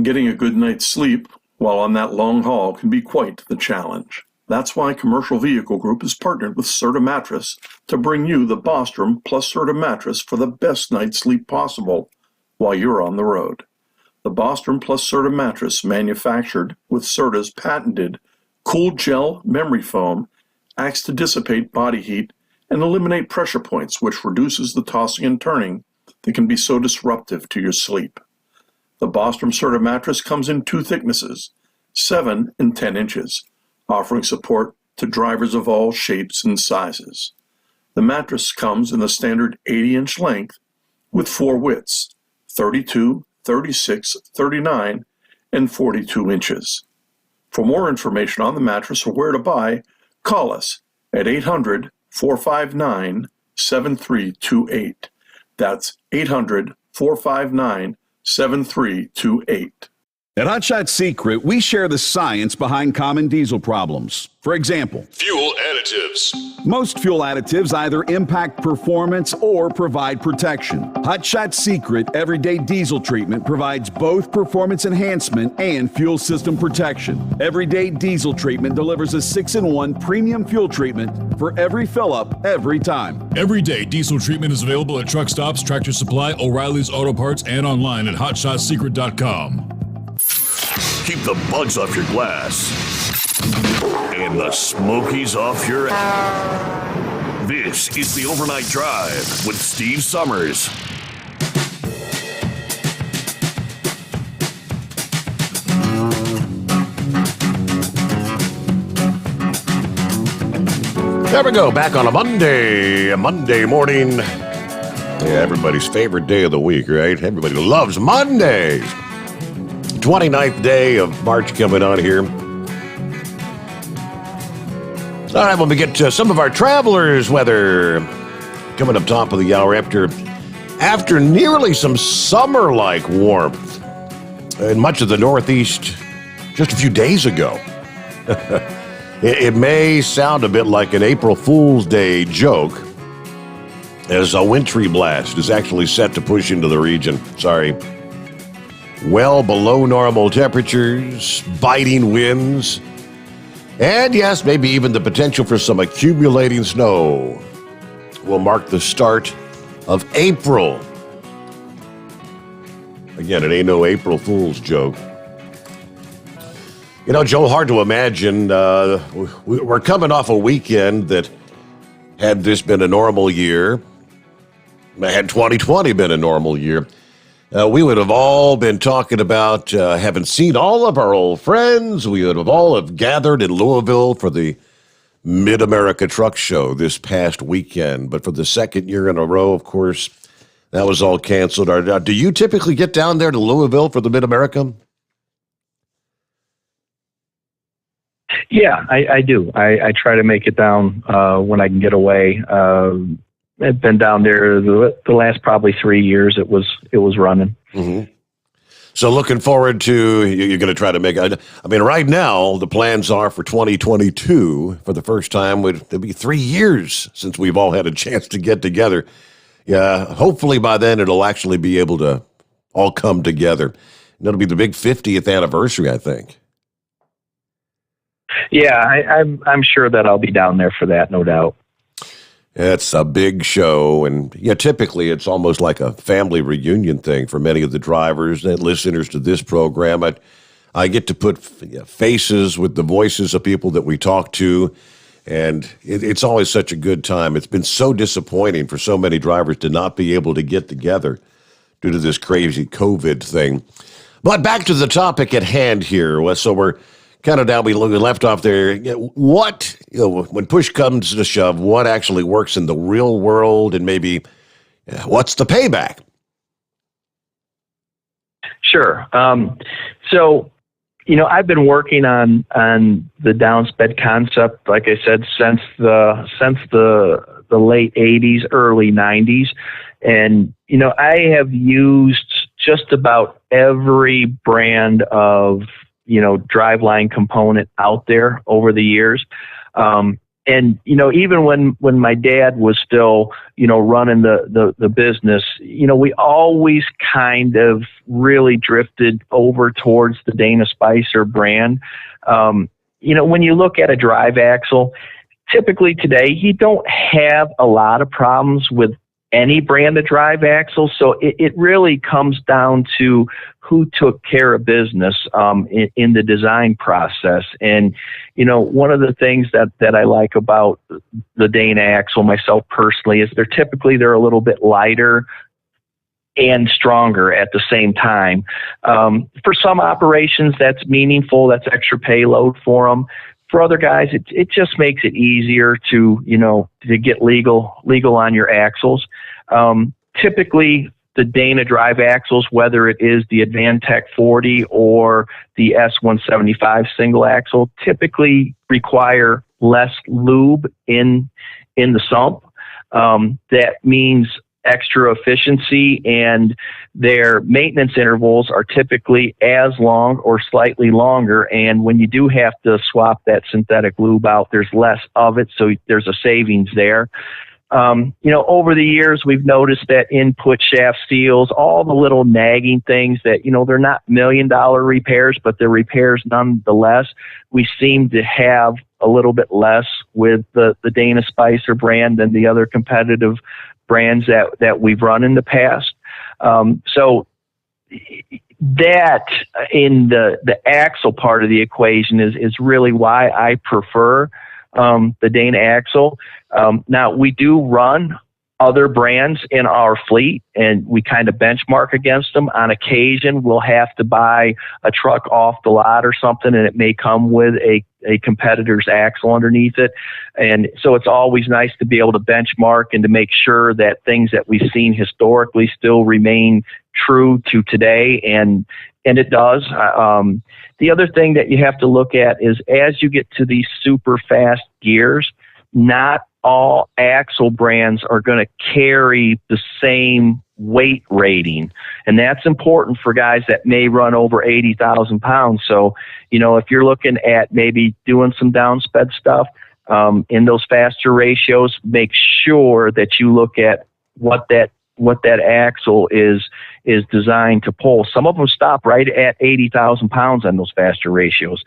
Getting a good night's sleep while on that long haul can be quite the challenge. That's why Commercial Vehicle Group has partnered with Serta Mattress to bring you the Bostrom plus Serta mattress for the best night's sleep possible while you're on the road. The Bostrom plus Serta mattress, manufactured with Serta's patented Cool Gel memory foam, acts to dissipate body heat and eliminate pressure points, which reduces the tossing and turning that can be so disruptive to your sleep. The Bostrom Serta mattress comes in two thicknesses, 7 and 10 inches, offering support to drivers of all shapes and sizes. The mattress comes in the standard 80-inch length with 4 widths, 32, 36, 39, and 42 inches. For more information on the mattress or where to buy, call us at 800-459-7328. That's 800-459-7328. At Hot Shot Secret, we share the science behind common diesel problems. For example, Fuel additives. most fuel additives either impact performance or provide protection. Hot Shot Secret Everyday Diesel Treatment provides both performance enhancement and fuel system protection. Everyday Diesel Treatment delivers a 6-in-1 premium fuel treatment for every fill-up, every time. Everyday diesel treatment is available at truck stops, Tractor Supply, O'Reilly's Auto Parts, and online at hotshotsecret.com. Keep the bugs off your glass and the smokies off your ass. This is the Overnight Drive with Steve Summers. There we go, back on a Monday morning. Yeah, everybody's favorite day of the week, right? Everybody loves Mondays. 29th day of March coming on here. All right, when we get to some of our travelers' weather coming up top of the hour after nearly some summer-like warmth in much of the Northeast just a few days ago. It may sound a bit like an April Fool's Day joke, as a wintry blast is actually set to push into the region. Sorry. Well below normal temperatures, biting winds, and yes, maybe even the potential for some accumulating snow will mark the start of April. Again, it ain't no April Fool's joke. You know, Joe, hard to imagine. We're coming off a weekend that, had this been a normal year, had 2020 been a normal year, we would have all been talking about having seen all of our old friends. We would have all have gathered in Louisville for the Mid-America Truck Show this past weekend. But for the second year in a row, of course, That was all canceled. Do you typically get down there to Louisville for the Mid-America? Yeah, I do. I try to make it down when I can get away. I've been down there the last probably 3 years. It was running. Mm-hmm. So looking forward to, you're going to try to make, I mean, right now, the plans are for 2022, for the first time, it'll be 3 years since we've all had a chance to get together. Yeah, hopefully by then it'll actually be able to all come together. And it'll be the big 50th anniversary, I think. Yeah, I'm sure that I'll be down there for that, no doubt. It's a big show, and typically it's almost like a family reunion thing for many of the drivers and listeners to this program. I get to put faces with the voices of people that we talk to, and it's always such a good time. It's been so disappointing for so many drivers to not be able to get together due to this crazy COVID thing. But back to the topic at hand here. So we're kind of down, we left off there. What, when push comes to shove, what actually works in the real world, and maybe what's the payback? Sure. So, I've been working on the downsped concept, like I said, since the late 80s, early 90s. And, I have used just about every brand of driveline component out there over the years. And, even when my dad was still, running the business, we always kind of really drifted over towards the Dana Spicer brand. When you look at a drive axle, typically today, you don't have a lot of problems with any brand of drive axle. So it really comes down to who took care of business in the design process. And, one of the things that I like about the Dana axle, myself personally, is they're a little bit lighter and stronger at the same time. For some operations, that's meaningful. That's extra payload for them. For other guys, it just makes it easier to get legal on your axles. Typically, the Dana drive axles, whether it is the Advantech 40 or the S175 single axle, typically require less lube in the sump. That means extra efficiency, and their maintenance intervals are typically as long or slightly longer. And when you do have to swap that synthetic lube out, there's less of it, so there's a savings there. Over the years, we've noticed that input shaft seals, all the little nagging things that, they're not $1 million repairs, but they're repairs nonetheless. We seem to have a little bit less with the Dana Spicer brand than the other competitive brands that we've run in the past. So that in the axle part of the equation is really why I prefer the Dana axle. Now, we do run other brands in our fleet, and we kind of benchmark against them. On occasion, we'll have to buy a truck off the lot or something, and it may come with a competitor's axle underneath it. And so it's always nice to be able to benchmark and to make sure that things that we've seen historically still remain true to today, and it does. The other thing that you have to look at is, as you get to these super fast gears, not all axle brands are going to carry the same weight rating. And that's important for guys that may run over 80,000 pounds. So, if you're looking at maybe doing some downsped stuff in those faster ratios, make sure that you look at what that axle is designed to pull. Some of them stop right at 80,000 pounds on those faster ratios.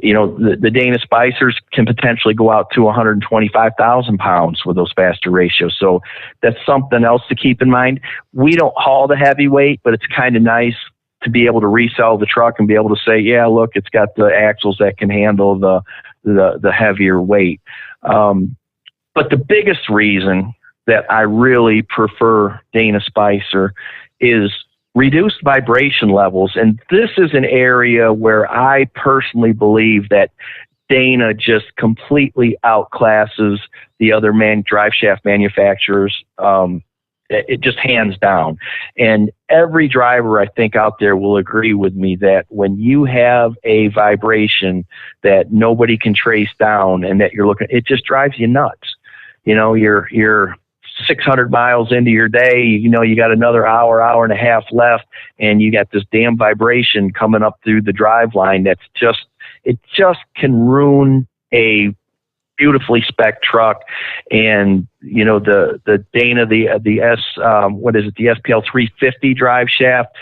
The Dana Spicers can potentially go out to 125,000 pounds with those faster ratios. So that's something else to keep in mind. We don't haul the heavyweight, but it's kind of nice to be able to resell the truck and be able to say, yeah, look, it's got the axles that can handle the heavier weight. But the biggest reason that I really prefer Dana Spicer is reduced vibration levels. And this is an area where I personally believe that Dana just completely outclasses the other drive shaft manufacturers it just hands down. And every driver I think out there will agree with me that when you have a vibration that nobody can trace down and that you're looking, it just drives you nuts. You know, you're 600 miles into your day, you know, you got another hour and a half left, and you got this damn vibration coming up through the drive line that's just, it just can ruin a beautifully spec truck. And you know, the Dana, the SPL 350 drive shaft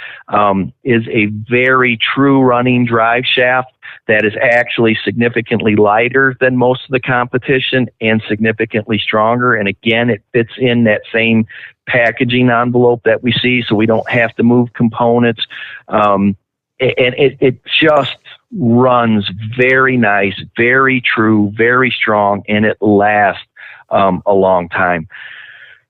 is a very true running drive shaft that is actually significantly lighter than most of the competition and significantly stronger. And again, it fits in that same packaging envelope that we see, so we don't have to move components. And it just runs very nice, very true, very strong, and it lasts a long time.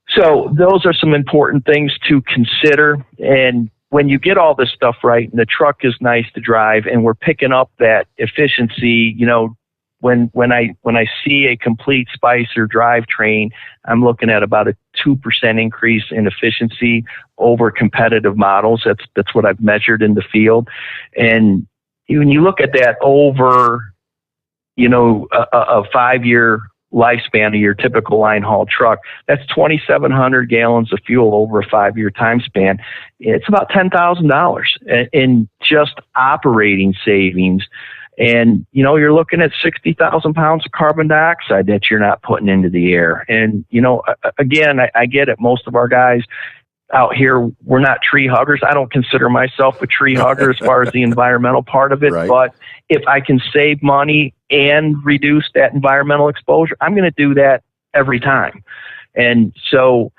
So those are some important things to consider. And when you get all this stuff right, and the truck is nice to drive, and we're picking up that efficiency, you know, when I see a complete Spicer drivetrain, I'm looking at about a 2% increase in efficiency over competitive models. That's what I've measured in the field. And when you look at that over, you know, a 5-year lifespan of your typical line haul truck, that's 2,700 gallons of fuel over a 5-year time span. It's about $10,000 in just operating savings. And, you know, you're looking at 60,000 pounds of carbon dioxide that you're not putting into the air. And, you know, again, I get it. Most of our guys out here, we're not tree huggers. I don't consider myself a tree hugger as far as the environmental part of it. Right. But if I can save money and reduce that environmental exposure, I'm going to do that every time. And so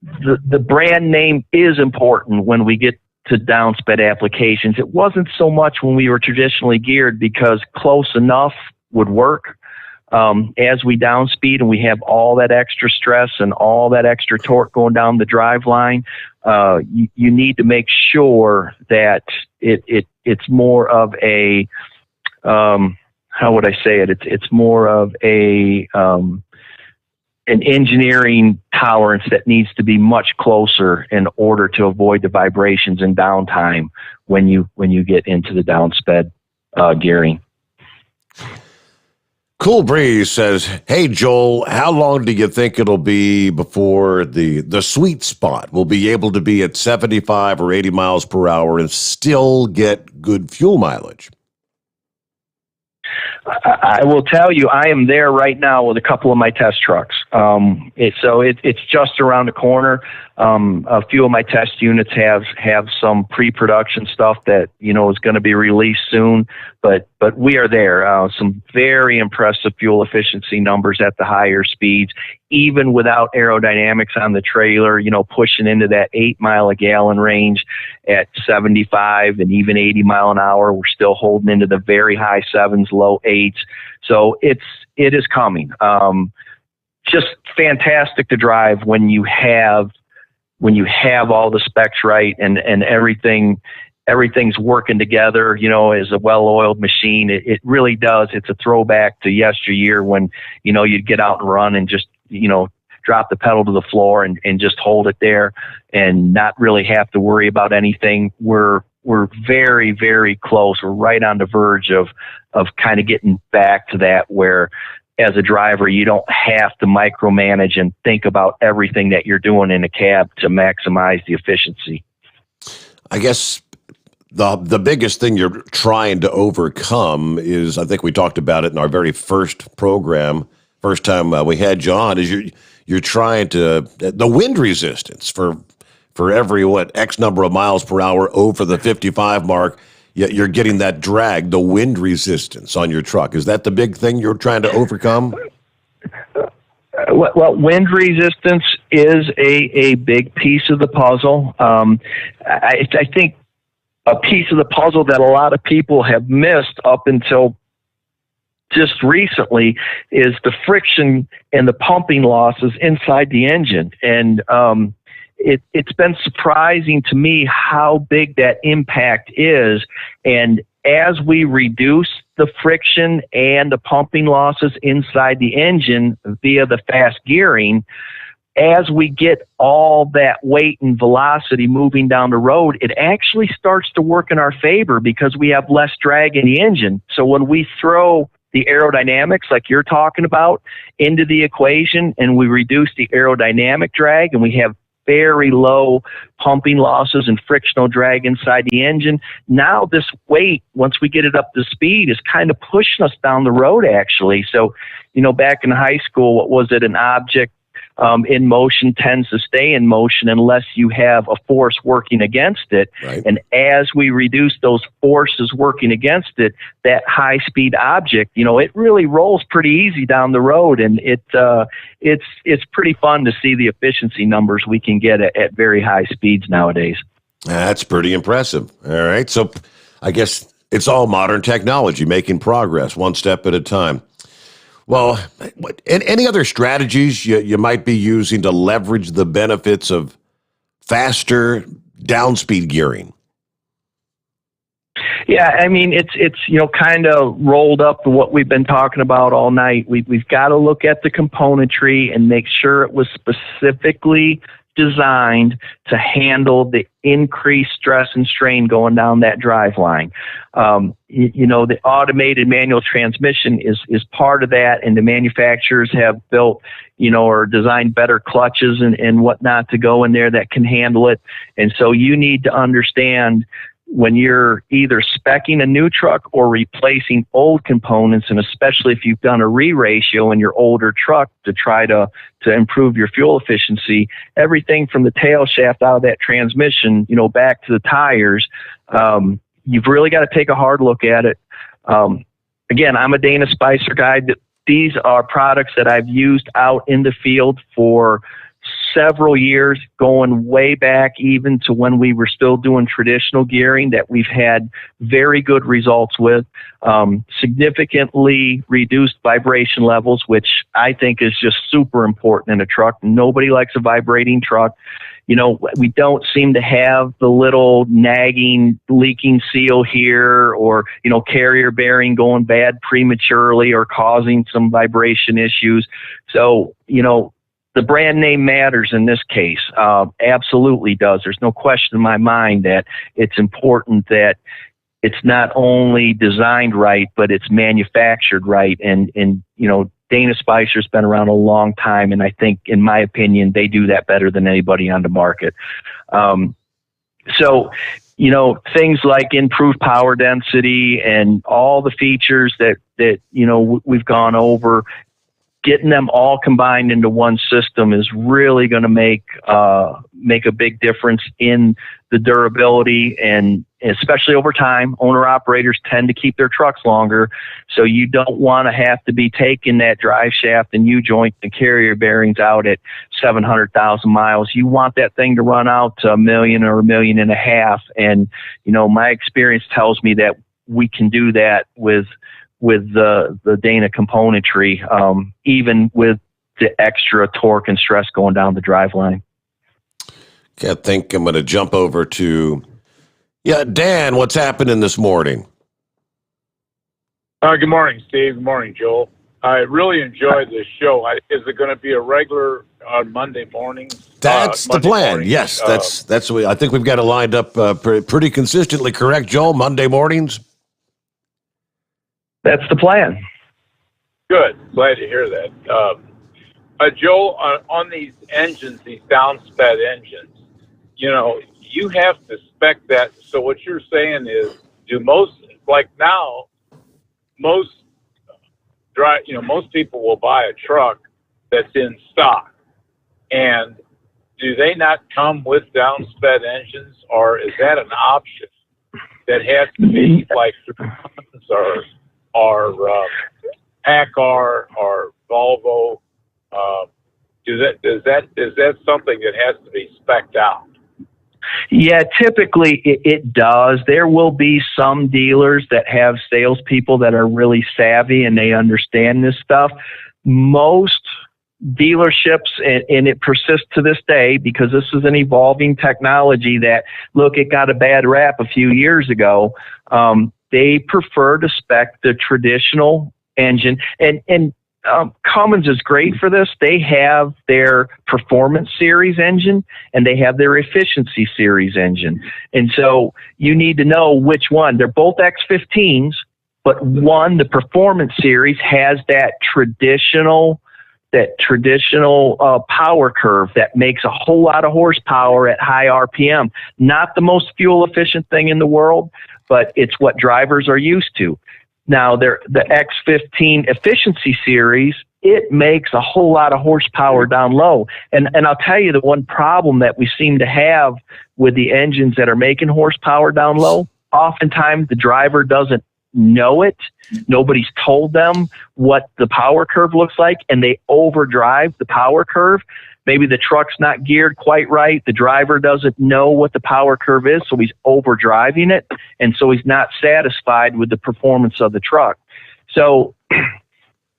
the brand name is important when we get to downsped applications. It wasn't so much when we were traditionally geared, because close enough would work. As we downspeed and we have all that extra stress and all that extra torque going down the drive line, you need to make sure that it's more of a, how would I say it? It's more of a, an engineering tolerance that needs to be much closer in order to avoid the vibrations and downtime when you get into the downsped gearing. Cool Breeze says, hey, Joel, how long do you think it'll be before the sweet spot will be able to be at 75 or 80 miles per hour and still get good fuel mileage? I will tell you, I am there right now with a couple of my test trucks. It's just around the corner. A few of my test units have some pre-production stuff that, you know, is going to be released soon, but we are there. Some very impressive fuel efficiency numbers at the higher speeds, even without aerodynamics on the trailer, you know, pushing into that 8 mile a gallon range at 75 and even 80 mile an hour. We're still holding into the very high 7s, low 8s. So it is coming. Just fantastic to drive when you have all the specs right and everything's working together, you know, as a well-oiled machine. It really does. It's a throwback to yesteryear when, you know, you'd get out and run and just, you know, drop the pedal to the floor and just hold it there and not really have to worry about anything. We're very, very close. We're right on the verge of kind of getting back to that, where as a driver, you don't have to micromanage and think about everything that you're doing in a cab to maximize the efficiency. I guess the biggest thing you're trying to overcome is, I think we talked about it in our very first program, first time we had you on, is you're trying to, the wind resistance for every, X number of miles per hour over the 55 mark, you're getting that drag, the wind resistance on your truck. Is that the big thing you're trying to overcome? Well, wind resistance is a big piece of the puzzle. I think a piece of the puzzle that a lot of people have missed up until just recently is the friction and the pumping losses inside the engine. And it's been surprising to me how big that impact is. And as we reduce the friction and the pumping losses inside the engine via the fast gearing, as we get all that weight and velocity moving down the road, it actually starts to work in our favor because we have less drag in the engine. So when we throw the aerodynamics, like you're talking about, into the equation, and we reduce the aerodynamic drag, and we have very low pumping losses and frictional drag inside the engine. Now this weight, once we get it up to speed, is kind of pushing us down the road, actually. So, back in high school, what was it? An object in motion tends to stay in motion unless you have a force working against it. Right. And as we reduce those forces working against it, that high-speed object, it really rolls pretty easy down the road, and it's pretty fun to see the efficiency numbers we can get at very high speeds nowadays. That's pretty impressive. All right, so I guess it's all modern technology making progress one step at a time. Well, any other strategies you might be using to leverage the benefits of faster downspeed gearing? Yeah, I mean, it's kind of rolled up to what we've been talking about all night. We've got to look at the componentry and make sure it was specifically designed to handle the increased stress and strain going down that drive line. The automated manual transmission is part of that, and the manufacturers have built, or designed better clutches and whatnot to go in there that can handle it. And so you need to understand when you're either speccing a new truck or replacing old components, and especially if you've done a re-ratio in your older truck to try to improve your fuel efficiency, everything from the tail shaft out of that transmission, back to the tires, you've really got to take a hard look at it. Again, I'm a Dana Spicer guy. These are products that I've used out in the field for several years, going way back even to when we were still doing traditional gearing, that we've had very good results with. Significantly reduced vibration levels, which I think is just super important in a truck. Nobody likes a vibrating truck. We don't seem to have the little nagging leaking seal here, or, carrier bearing going bad prematurely or causing some vibration issues. So, the brand name matters in this case. Absolutely does. There's no question in my mind that it's important that it's not only designed right, but it's manufactured right. And Dana Spicer's been around a long time, and I think, in my opinion, they do that better than anybody on the market. So, things like improved power density and all the features that we've gone over, getting them all combined into one system is really going to make a big difference in the durability, and especially over time. Owner-operators tend to keep their trucks longer, so you don't want to have to be taking that drive shaft and U-joint and carrier bearings out at 700,000 miles. You want that thing to run out to 1 million or 1.5 million. And, my experience tells me that we can do that with the Dana componentry, even with the extra torque and stress going down the drive line. Okay, I think I'm going to jump over to, Dan, what's happening this morning? Good morning, Steve. Good morning, Joel. I really enjoyed this show. Is it going to be a regular on Monday mornings? That's the plan. Mornings? Yes, that's I think we've got it lined up pretty consistently. Correct, Joel? Monday mornings? That's the plan. Good. Glad to hear that. Joel, on these engines, these downsped engines, you have to spec that. So what you're saying is, most people will buy a truck that's in stock, and do they not come with downsped engines, or is that an option that has to be like or PACCAR or Volvo? Is that something that has to be spec'd out? Yeah, typically it does. There will be some dealers that have salespeople that are really savvy and they understand this stuff. Most dealerships, and it persists to this day because this is an evolving technology that, look, it got a bad rap a few years ago. They prefer to spec the traditional engine. And Cummins is great for this. They have their Performance Series engine and they have their Efficiency Series engine. And so you need to know which one. They're both X15s, but one, the Performance Series, has that traditional power curve that makes a whole lot of horsepower at high RPM. Not the most fuel efficient thing in the world, but it's what drivers are used to. Now, the X15 Efficiency Series, it makes a whole lot of horsepower down low. And I'll tell you, the one problem that we seem to have with the engines that are making horsepower down low, oftentimes the driver doesn't know it. Nobody's told them what the power curve looks like, and they overdrive the power curve. Maybe the truck's not geared quite right. The driver doesn't know what the power curve is, so he's overdriving it, and so he's not satisfied with the performance of the truck. So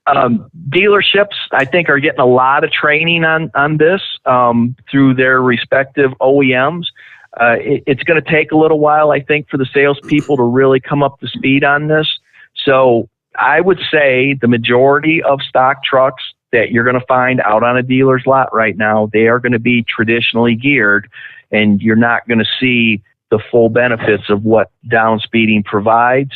dealerships, I think, are getting a lot of training on this through their respective OEMs. It's going to take a little while, I think, for the salespeople to really come up to speed on this. So I would say the majority of stock trucks that you're going to find out on a dealer's lot right now, they are going to be traditionally geared, and you're not going to see the full benefits of what downspeeding provides.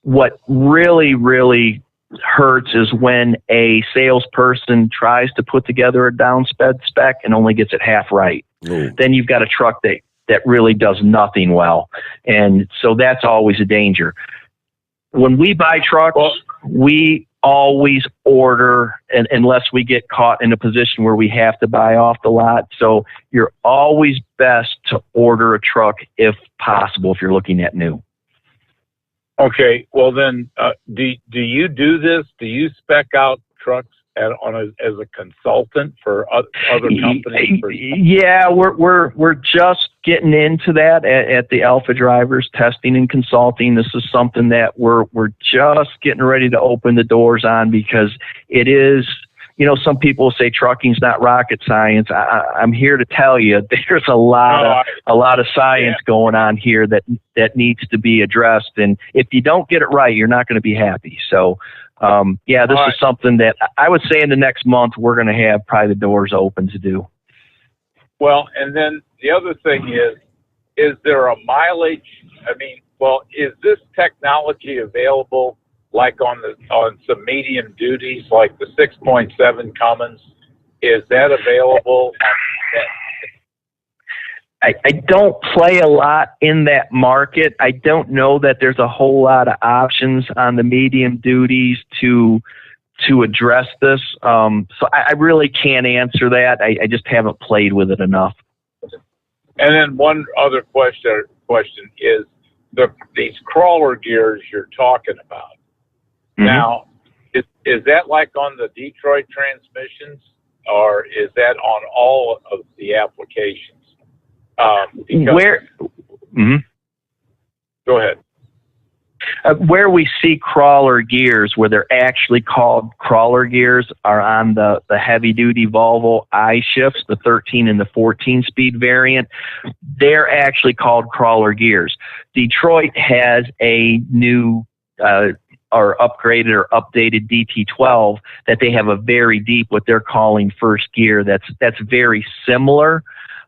What really, really hurts is when a salesperson tries to put together a downsped spec and only gets it half right. Then you've got a truck that really does nothing well. And so that's always a danger. When we buy trucks, we always order, unless we get caught in a position where we have to buy off the lot. So you're always best to order a truck if possible, if you're looking at new. Okay, well then, do you do this? Do you spec out trucks as a consultant for other companies? Yeah, we're just getting into that at the Alpha Drivers, testing and consulting. This is something that we're just getting ready to open the doors on, because it is, some people say trucking's not rocket science. I'm here to tell you there's a lot of science going on here that needs to be addressed. And if you don't get it right, you're not going to be happy. So, this is something that I would say in the next month we're going to have probably the doors open to do. Well, and then the other thing is there a mileage? Is this technology available like on some medium duties, like the 6.7 Cummins? Is that available? I don't play a lot in that market. I don't know that there's a whole lot of options on the medium duties to address this. So I really can't answer that. I just haven't played with it enough. And then one other question is these crawler gears you're talking about. Mm-hmm. Now, is that like on the Detroit transmissions, or is that on all of the applications? Go ahead. Where we see crawler gears, where they're actually called crawler gears, are on the heavy-duty Volvo I-shifts, the 13 and the 14-speed variant. They're actually called crawler gears. Detroit has a new or upgraded or updated DT12 that they have a very deep, what they're calling first gear. That's very similar.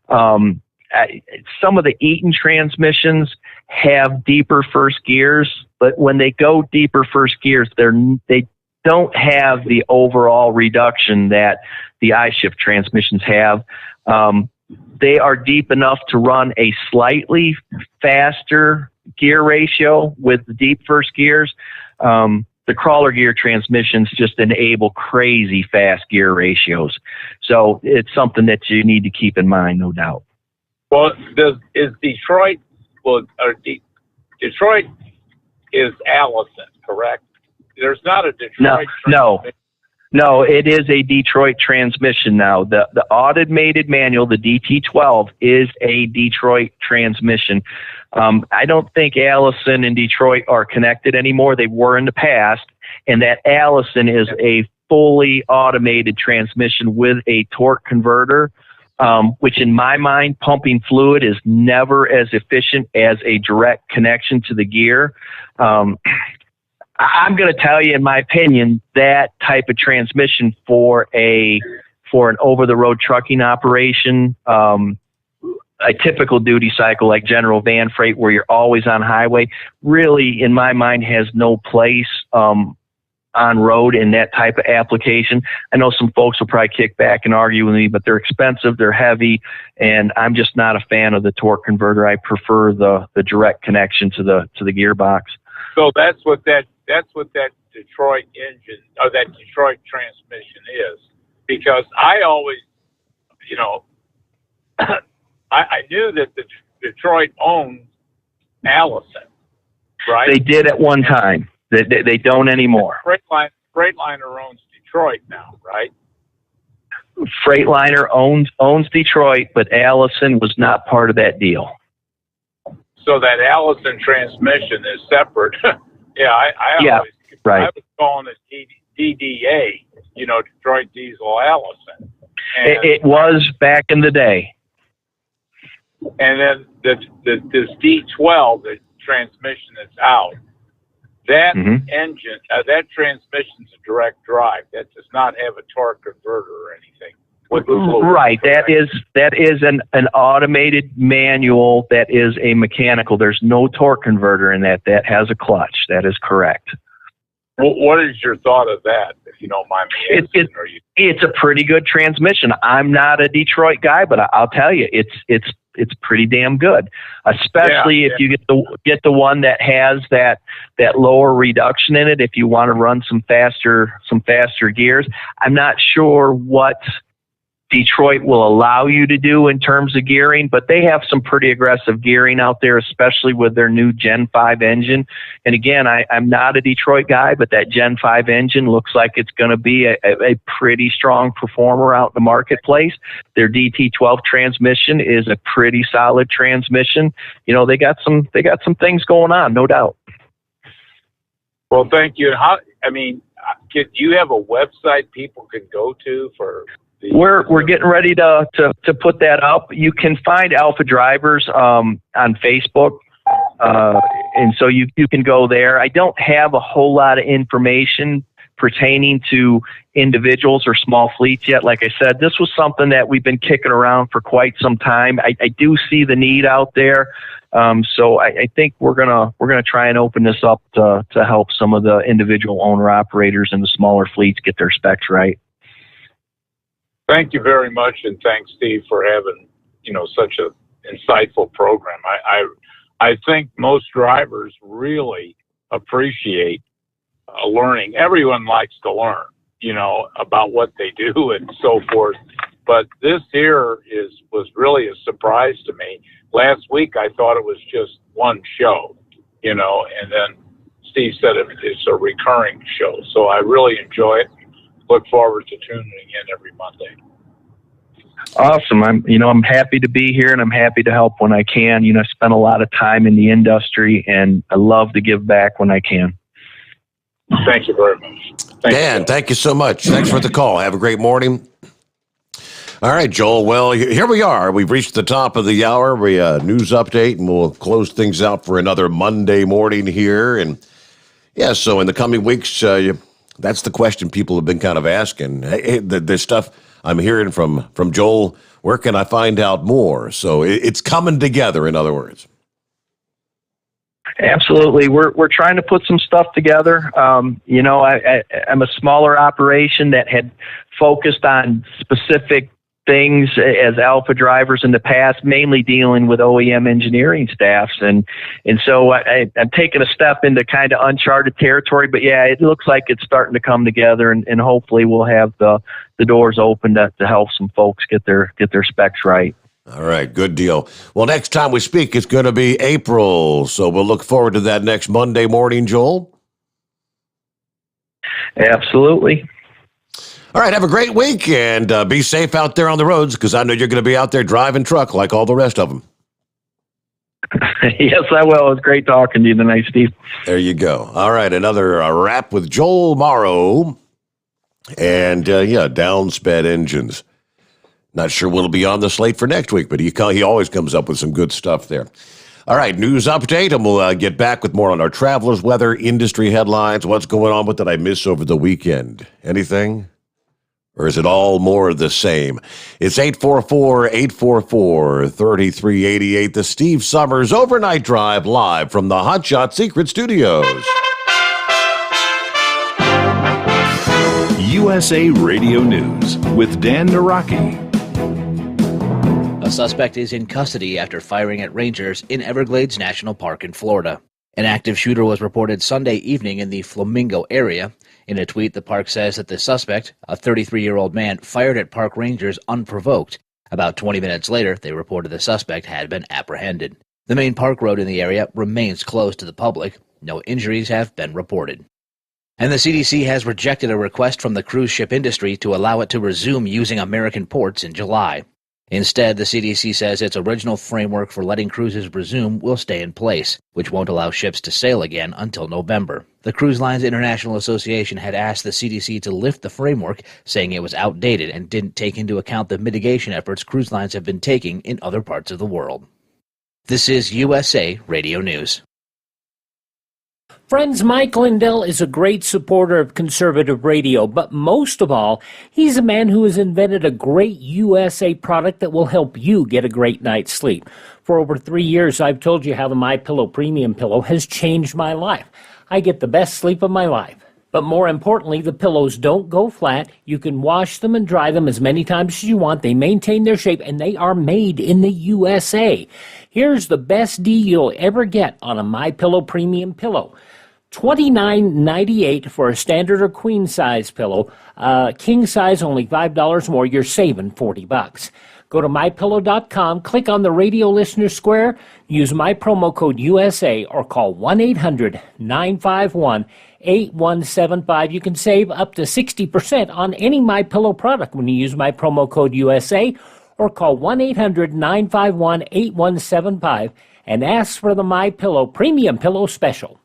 Some of the Eaton transmissions have deeper first gears, but when they go deeper first gears, they don't have the overall reduction that the I-shift transmissions have. They are deep enough to run a slightly faster gear ratio with the deep first gears. The crawler gear transmissions just enable crazy fast gear ratios. So it's something that you need to keep in mind, no doubt. Well, is Detroit? Well, Detroit is Allison, correct? There's not a Detroit. No, it is a Detroit transmission now. The automated manual, the DT12, is a Detroit transmission. I don't think Allison and Detroit are connected anymore. They were in the past, and that Allison is a fully automated transmission with a torque converter. Which in my mind, pumping fluid is never as efficient as a direct connection to the gear. I'm going to tell you, in my opinion, that type of transmission for an over-the-road trucking operation, a typical duty cycle like general van freight where you're always on highway, really, in my mind, has no place on road in that type of application. I know some folks will probably kick back and argue with me, but they're expensive, they're heavy, and I'm just not a fan of the torque converter. I prefer the direct connection to the gearbox. So that's what that Detroit engine or that Detroit transmission is, because I always, I knew that the Detroit owned Allison, right? They did at one time. They don't anymore. Freightliner owns Detroit now, right? Freightliner owns Detroit, but Allison was not part of that deal. So that Allison transmission is separate. I was calling it DDA, Detroit Diesel Allison. And it was back in the day. And then this D12, the transmission that's out, that engine, that transmission's a direct drive. That does not have a torque converter or anything. Right. That is an automated manual. That is a mechanical. There's no torque converter in that. That has a clutch. That is correct. Well, what is your thought of that, if you don't mind me asking? It's a pretty good transmission. I'm not a Detroit guy, but I'll tell you, it's pretty damn good, especially if you get the one that has that lower reduction in it. If you want to run some faster gears, I'm not sure what Detroit will allow you to do in terms of gearing, but they have some pretty aggressive gearing out there, especially with their new Gen 5 engine. And again, I'm not a Detroit guy, but that Gen 5 engine looks like it's going to be a pretty strong performer out in the marketplace. Their DT12 transmission is a pretty solid transmission. They got some things going on, no doubt. Well, thank you. Do you have a website people can go to for? We're getting ready to put that up. You can find Alpha Drivers on Facebook, and so you can go there. I don't have a whole lot of information pertaining to individuals or small fleets yet. Like I said, this was something that we've been kicking around for quite some time. I do see the need out there, so I think we're gonna try and open this up to help some of the individual owner operators and the smaller fleets get their specs right. Thank you very much, and thanks, Steve, for having such an insightful program. I think most drivers really appreciate learning. Everyone likes to learn, about what they do and so forth. But this here was really a surprise to me. Last week I thought it was just one show, and then Steve said it's a recurring show. So I really enjoy it. Look forward to tuning in every Monday. Awesome. I'm happy to be here, and I'm happy to help when I can. I spent a lot of time in the industry, and I love to give back when I can. Thank you very much. Dan, thank you so much. Thanks for the call. Have a great morning. All right, Joel. Well, here we are. We've reached the top of the hour. We news update, and we'll close things out for another Monday morning here. And so in the coming weeks, that's the question people have been kind of asking. Hey, this stuff I'm hearing from Joel, where can I find out more? So it's coming together, in other words. Absolutely. We're trying to put some stuff together. I'm a smaller operation that had focused on specific things as Alpha Drivers in the past, mainly dealing with OEM engineering staffs. And so I'm taking a step into kind of uncharted territory, but it looks like it's starting to come together, and hopefully we'll have the doors open to help some folks get their specs right. All right, good deal. Well, next time we speak, it's going to be April, so we'll look forward to that next Monday morning, Joel. Absolutely. All right, have a great week, and be safe out there on the roads, because I know you're going to be out there driving truck like all the rest of them. Yes, I will. It's great talking to you tonight, Steve. There you go. All right, another wrap with Joel Morrow, and downsped engines. Not sure what'll be on the slate for next week, but he always comes up with some good stuff there. All right, news update, and we'll get back with more on our travelers' weather, industry headlines. What's going on? What did I miss over the weekend? Anything? Or is it all more of the same? It's 844-844-3388, the Steve Sommers Overnight Drive, live from the Hot Shot Secret Studios. USA Radio News with Dan Naraki. A suspect is in custody after firing at rangers in Everglades National Park in Florida. An active shooter was reported Sunday evening in the Flamingo area. In a tweet, the park says that the suspect, a 33-year-old man, fired at park rangers unprovoked. About 20 minutes later, they reported the suspect had been apprehended. The main park road in the area remains closed to the public. No injuries have been reported. And the CDC has rejected a request from the cruise ship industry to allow it to resume using American ports in July. Instead, the CDC says its original framework for letting cruises resume will stay in place, which won't allow ships to sail again until November. The Cruise Lines International Association had asked the CDC to lift the framework, saying it was outdated and didn't take into account the mitigation efforts cruise lines have been taking in other parts of the world. This is USA Radio News. Friends, Mike Lindell is a great supporter of conservative radio, but most of all, he's a man who has invented a great USA product that will help you get a great night's sleep. For over 3 years, I've told you how the MyPillow Premium Pillow has changed my life. I get the best sleep of my life. But more importantly, the pillows don't go flat. You can wash them and dry them as many times as you want. They maintain their shape, and they are made in the USA. Here's the best deal you'll ever get on a MyPillow Premium Pillow. $29.98 for a standard or queen size pillow. King size only $5 more. You're saving $40. Go to mypillow.com, click on the radio listener square, use my promo code USA, or call 1-800-951-8175. You can save up to 60% on any MyPillow product when you use my promo code USA, or call 1-800-951-8175 and ask for the MyPillow Premium Pillow Special.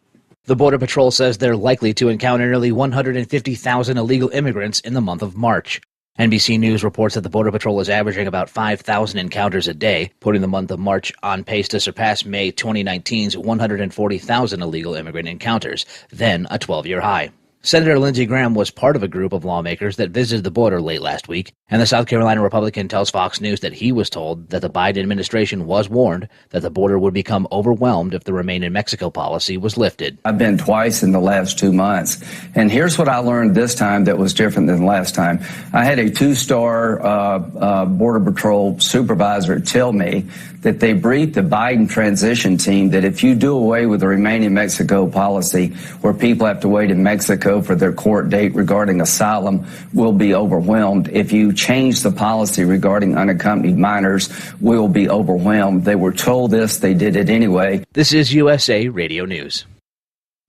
The Border Patrol says they're likely to encounter nearly 150,000 illegal immigrants in the month of March. NBC News reports that the Border Patrol is averaging about 5,000 encounters a day, putting the month of March on pace to surpass May 2019's 140,000 illegal immigrant encounters, then a 12-year high. Senator Lindsey Graham was part of a group of lawmakers that visited the border late last week, and the South Carolina Republican tells Fox News that he was told that the Biden administration was warned that the border would become overwhelmed if the Remain in Mexico policy was lifted. I've been twice in the last 2 months, and here's what I learned this time that was different than last time. I had a 2-star Border Patrol supervisor tell me that they briefed the Biden transition team that if you do away with the Remain in Mexico policy, where people have to wait in Mexico for their court date regarding asylum, we'll be overwhelmed. If you change the policy regarding unaccompanied minors, we'll be overwhelmed. They were told this, they did it anyway. This is USA Radio News.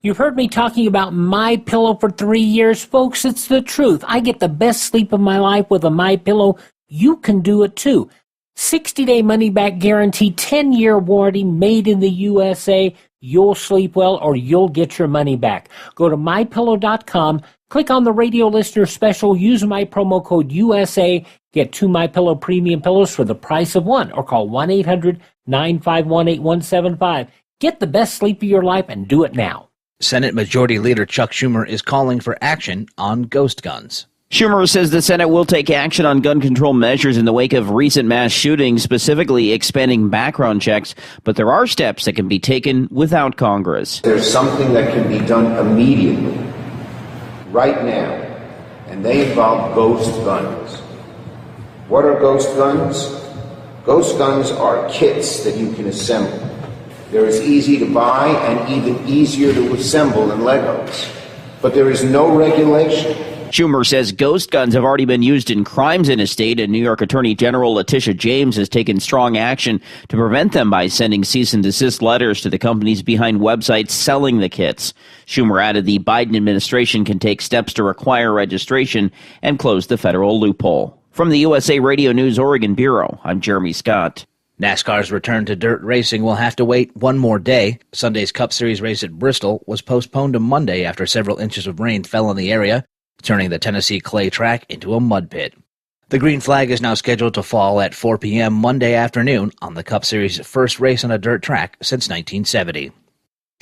You've heard me talking about MyPillow for 3 years, folks. It's the truth. I get the best sleep of my life with a MyPillow. You can do it too. 60-day money-back guarantee, 10-year warranty, made in the USA. You'll sleep well or you'll get your money back. Go to mypillow.com, click on the radio listener special, use my promo code USA, get 2 MyPillow premium pillows for the price of one, or call 1-800-951-8175. Get the best sleep of your life and do it now. Senate Majority Leader Chuck Schumer is calling for action on ghost guns. Schumer says the Senate will take action on gun control measures in the wake of recent mass shootings, specifically expanding background checks, but there are steps that can be taken without Congress. There's something that can be done immediately, right now, and they involve ghost guns. What are ghost guns? Ghost guns are kits that you can assemble. They're as easy to buy and even easier to assemble than Legos, but there is no regulation. Schumer says ghost guns have already been used in crimes in his state, and New York Attorney General Letitia James has taken strong action to prevent them by sending cease and desist letters to the companies behind websites selling the kits. Schumer added the Biden administration can take steps to require registration and close the federal loophole. From the USA Radio News Oregon Bureau, I'm Jeremy Scott. NASCAR's return to dirt racing will have to wait one more day. Sunday's Cup Series race at Bristol was postponed to Monday after several inches of rain fell in the area, turning the Tennessee clay track into a mud pit. The green flag is now scheduled to fall at 4 p.m. Monday afternoon on the Cup Series' first race on a dirt track since 1970.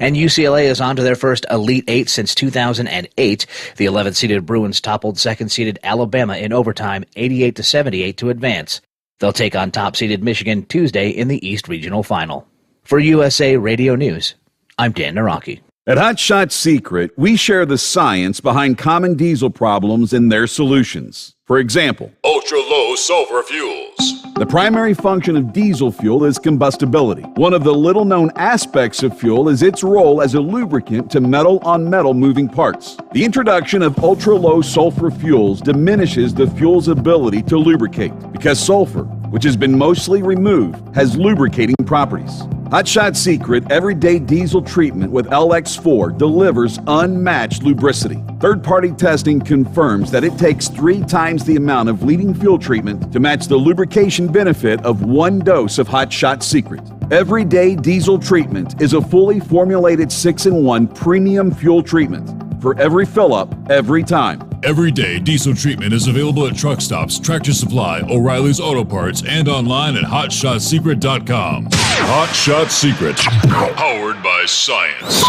And UCLA is on to their first Elite Eight since 2008. The 11th-seeded Bruins toppled second-seeded Alabama in overtime 88-78 to advance. They'll take on top-seeded Michigan Tuesday in the East Regional Final. For USA Radio News, I'm Dan Naraki. At Hot Shot Secret, we share the science behind common diesel problems and their solutions. For example, ultra-low sulfur fuels. The primary function of diesel fuel is combustibility. One of the little-known aspects of fuel is its role as a lubricant to metal-on-metal moving parts. The introduction of ultra-low sulfur fuels diminishes the fuel's ability to lubricate because sulfur, which has been mostly removed, has lubricating properties. Hot Shot Secret Everyday Diesel Treatment with LX4 delivers unmatched lubricity. Third-party testing confirms that it takes 3 times the amount of leading fuel treatment to match the lubrication benefit of 1 dose of Hot Shot Secret. Everyday Diesel Treatment is a fully formulated 6-in-1 premium fuel treatment for every fill-up, every time. Everyday Diesel Treatment is available at truck stops, Tractor Supply, O'Reilly's Auto Parts, and online at HotShotSecret.com. Hot Shot Secret, powered by science.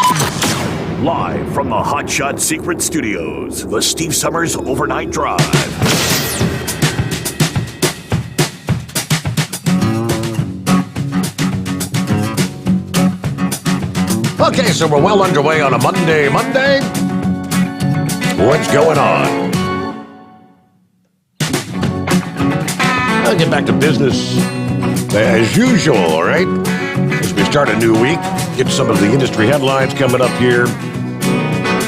Live from the Hot Shot Secret Studios, the Steve Summers Overnight Drive. Okay, so we're well underway on a Monday. What's going on? I'll get back to business as usual, all right? As we start a new week, get some of the industry headlines coming up here.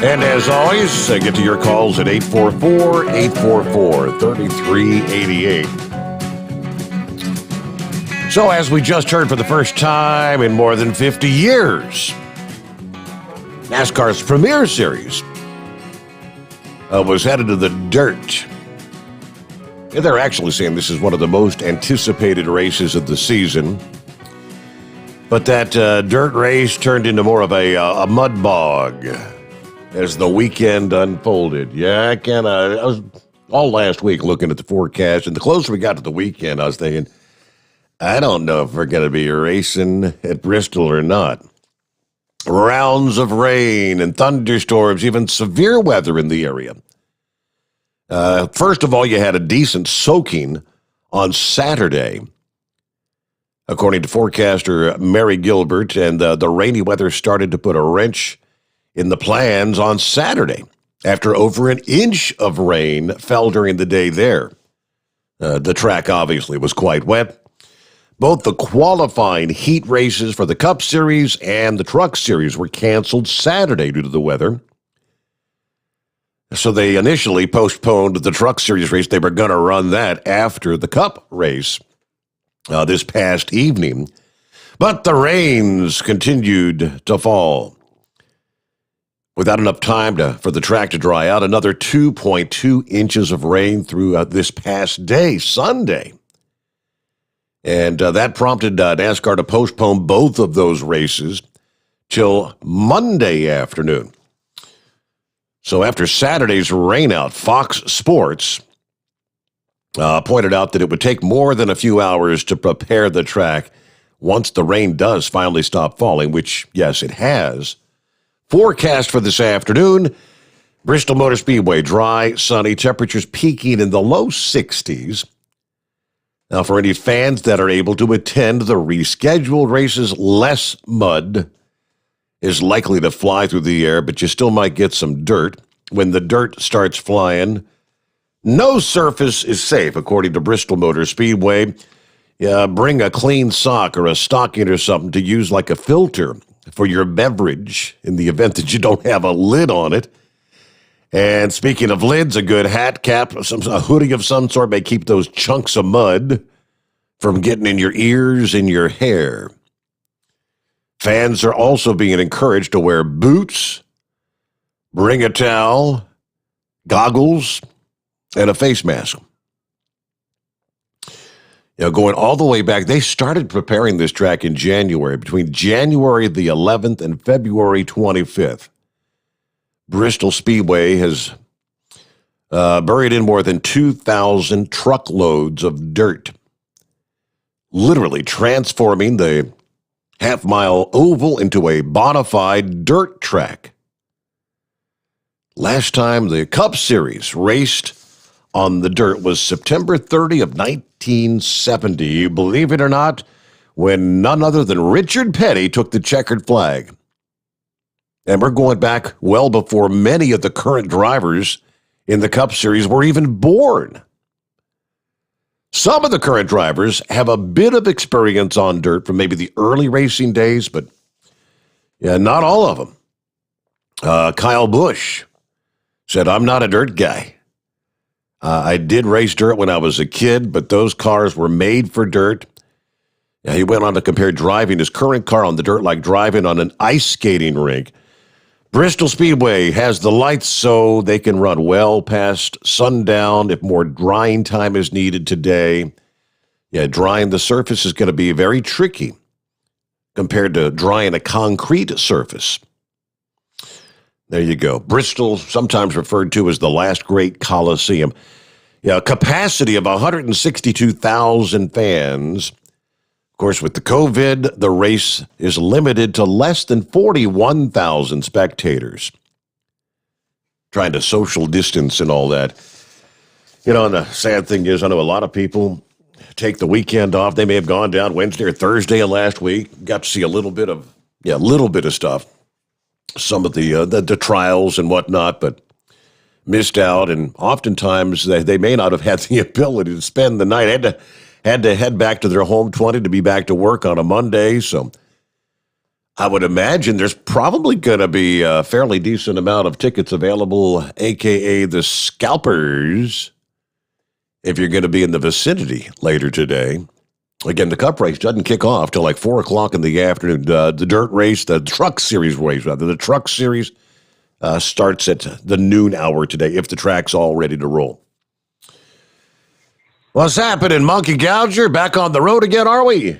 And as always, get to your calls at 844-844-3388. So as we just heard for the first time in more than 50 years, NASCAR's Premier Series was headed to the dirt. And they're actually saying this is one of the most anticipated races of the season. But that dirt race turned into more of a mud bog as the weekend unfolded. Yeah, I was all last week looking at the forecast, and the closer we got to the weekend, I was thinking, I don't know if we're going to be racing at Bristol or not. Rounds of rain and thunderstorms, even severe weather in the area. First of all, you had a decent soaking on Saturday, according to forecaster Mary Gilbert, and the rainy weather started to put a wrench in the plans on Saturday after over an inch of rain fell during the day there. The track obviously was quite wet. Both the qualifying heat races for the Cup Series and the Truck Series were canceled Saturday due to the weather. So they initially postponed the Truck Series race. They were going to run that after the Cup race this past evening. But the rains continued to fall. Without enough time for the track to dry out, another 2.2 inches of rain throughout this past day, Sunday. And that prompted NASCAR to postpone both of those races till Monday afternoon. So after Saturday's rainout, Fox Sports pointed out that it would take more than a few hours to prepare the track once the rain does finally stop falling, which, yes, it has. Forecast for this afternoon, Bristol Motor Speedway, dry, sunny, temperatures peaking in the low 60s. Now, for any fans that are able to attend the rescheduled races, less mud is likely to fly through the air, but you still might get some dirt. When the dirt starts flying, no surface is safe, according to Bristol Motor Speedway. Bring a clean sock or a stocking or something to use like a filter for your beverage in the event that you don't have a lid on it. And speaking of lids, a good hat, cap, a hoodie of some sort may keep those chunks of mud from getting in your ears and your hair. Fans are also being encouraged to wear boots, bring a towel, goggles, and a face mask. Going all the way back, they started preparing this track in January, between January the 11th and February 25th. Bristol Speedway has buried in more than 2,000 truckloads of dirt, literally transforming the half-mile oval into a bona fide dirt track. Last time the Cup Series raced on the dirt was September 30 of 1970, believe it or not, when none other than Richard Petty took the checkered flag. And we're going back well before many of the current drivers in the Cup Series were even born. Some of the current drivers have a bit of experience on dirt from maybe the early racing days, but yeah, not all of them. Kyle Busch said, "I'm not a dirt guy. I did race dirt when I was a kid, but those cars were made for dirt." Now, he went on to compare driving his current car on the dirt like driving on an ice skating rink. Bristol Speedway has the lights so they can run well past sundown if more drying time is needed today. Yeah, drying the surface is going to be very tricky compared to drying a concrete surface. There you go. Bristol, sometimes referred to as the last great Coliseum. Yeah, capacity of 162,000 fans. Of course, with the COVID, the race is limited to less than 41,000 spectators. Trying to social distance and all that. You know, and the sad thing is, I know a lot of people take the weekend off. They may have gone down Wednesday or Thursday of last week. Got to see a little bit of stuff. Some of the trials and whatnot, but missed out. And oftentimes they may not have had the ability to spend the night. Had to head back to their home 20 to be back to work on a Monday. So I would imagine there's probably going to be a fairly decent amount of tickets available, a.k.a. the scalpers, if you're going to be in the vicinity later today. Again, the Cup race doesn't kick off till like 4 o'clock in the afternoon. The dirt race, the Truck Series race, rather. The Truck Series starts at the noon hour today, if the track's all ready to roll. What's happening, Monkey Gouger? Back on the road again, are we?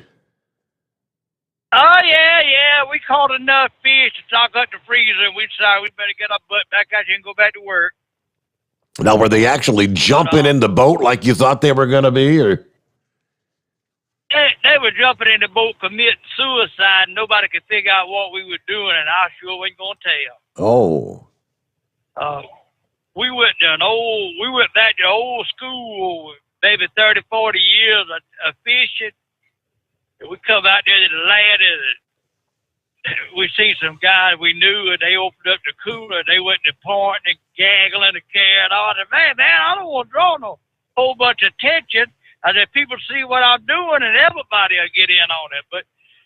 Oh, yeah. We caught enough fish to stock up the freezer, and we decided we better get our butt back out here and go back to work. Now, were they actually jumping in the boat like you thought they were going to be, or? They were jumping in the boat committing suicide, and nobody could figure out what we were doing, and I sure wasn't going to tell. Oh. We went back to old school, maybe 30, 40 years of fishing. And we come out there to the land, and we see some guys we knew, and they opened up the cooler. They went to pointing and gaggling and carrying on. And man, I don't want to draw no whole bunch of attention. I said, people see what I'm doing, and everybody will get in on it. But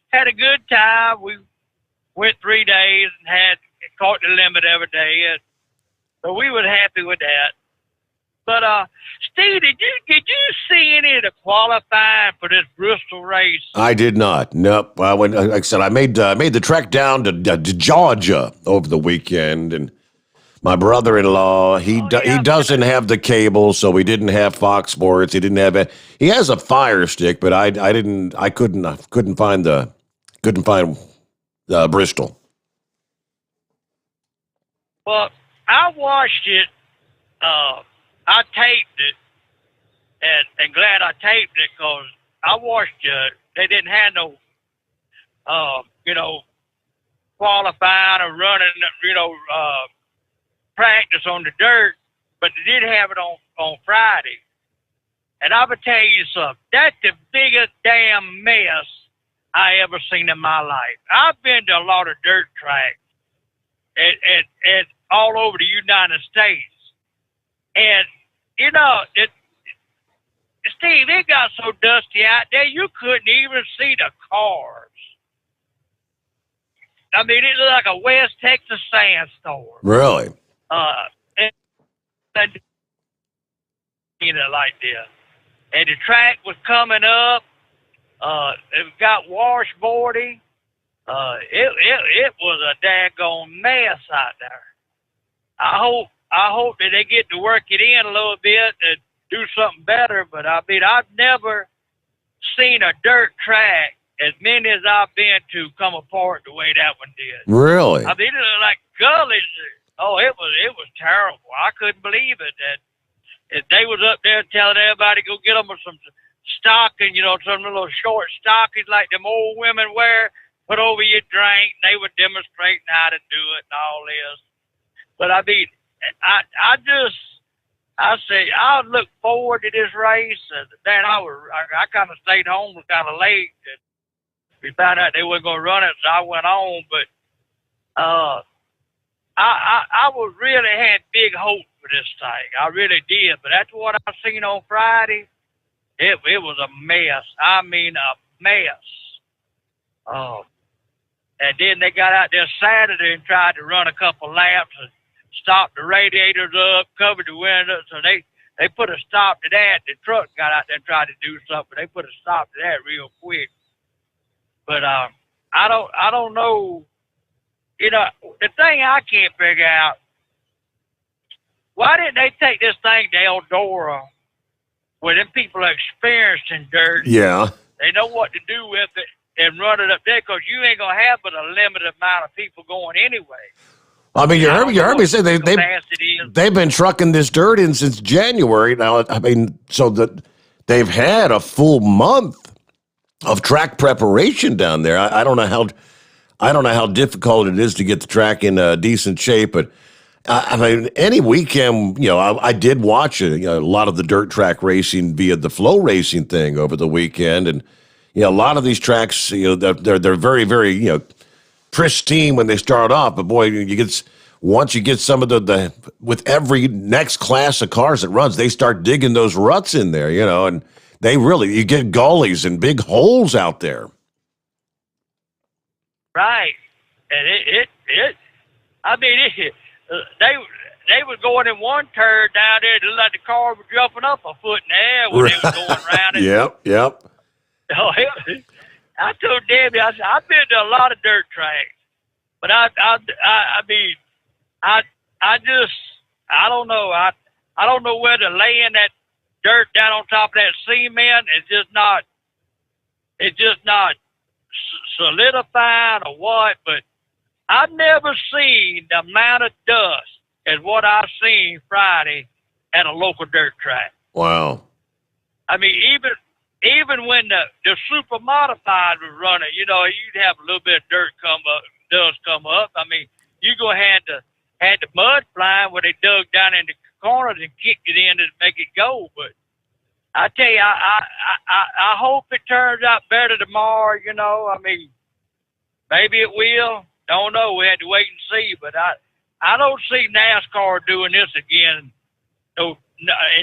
had a good time. We went 3 days and caught the limit every day. And so we were happy with that. But Steve, did you see any of the qualifying for this Bristol race? I did not. Nope. Like I said, I made the trek down to Georgia over the weekend, and my brother-in-law, he doesn't have the cable, so we didn't have Fox Sports. He didn't have it. He has a Fire Stick, but I couldn't find Bristol. Well, I watched it. I taped it, and glad I taped it because I watched it. They didn't have no, qualifying or running, practice on the dirt, but they did have it on Friday. And I would tell you something, that's the biggest damn mess I ever seen in my life. I've been to a lot of dirt tracks and all over the United States. And, Steve, it got so dusty out there, you couldn't even see the cars. I mean, it looked like a West Texas sandstorm. Really? And like this. And the track was coming up. It got washboardy. It was a daggone mess out there. I hope that they get to work it in a little bit and do something better. But I mean, I've never seen a dirt track as many as I've been to come apart the way that one did. Really? I mean, it was like gullies. Oh, it was terrible. I couldn't believe it. they was up there telling everybody to go get them some stocking, some little short stockings like them old women wear, put over your drink. They were demonstrating how to do it and all this. But I mean, I say I look forward to this race. Then I kind of stayed home kind of late. We found out they weren't going to run it, so I went on. But I was really had big hope for this thing. I really did. But after what I seen on Friday, it was a mess. I mean, a mess. And then they got out there Saturday and tried to run a couple laps and stopped the radiators up, covered the windows. So they put a stop to that. The truck got out there and tried to do something. They put a stop to that real quick. But I don't know. The thing I can't figure out, why didn't they take this thing to Eldora where them people are experienced in dirt? Yeah. They know what to do with it and run it up there, because you ain't going to have but a limited amount of people going anyway. I mean, you heard me say they've been trucking this dirt in since January. Now, I mean, so that they've had a full month of track preparation down there. I don't know how difficult it is to get the track in decent shape, but I mean, any weekend, I did watch it. A lot of the dirt track racing via the flow racing thing over the weekend, and a lot of these tracks, they're very, very, pristine when they start off, but boy, once you get some of the with every next class of cars that runs, they start digging those ruts in there, and you get gullies and big holes out there. Right, and they was going in one turn down there, to let the car was jumping up a foot in the air when they was going around it. Yep. Oh, I told Debbie, I said, I've been to a lot of dirt tracks, but I don't know. I don't know whether laying that dirt down on top of that cement is just not solidifying or what, but I've never seen the amount of dust as what I've seen Friday at a local dirt track. Wow. I mean, even when the super modified was running, you'd have a little bit of dust come up. I mean, you had the mud flying where they dug down in the corners and kicked it in to make it go. But I tell you, I hope it turns out better tomorrow. I mean, maybe it will. Don't know. We had to wait and see. But I don't see NASCAR doing this again in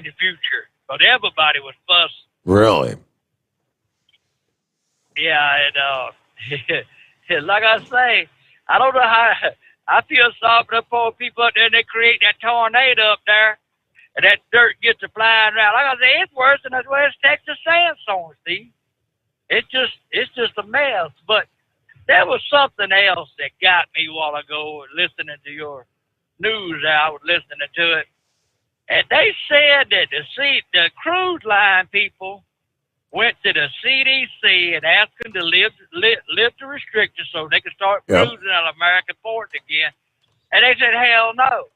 the future. But everybody was fussing. Really? Yeah, and like I say, I don't know how. I feel sorry for the poor people up there, and they create that tornado up there, and that dirt gets to flying around. Like I say, it's worse than the West Texas sandstorm, Steve. It's just a mess. But there was something else that got me a while ago listening to your news. I was listening to it, and they said that the cruise line people went to the CDC and asked them to lift the restrictions so they could start cruising out of American ports again. And they said, hell no.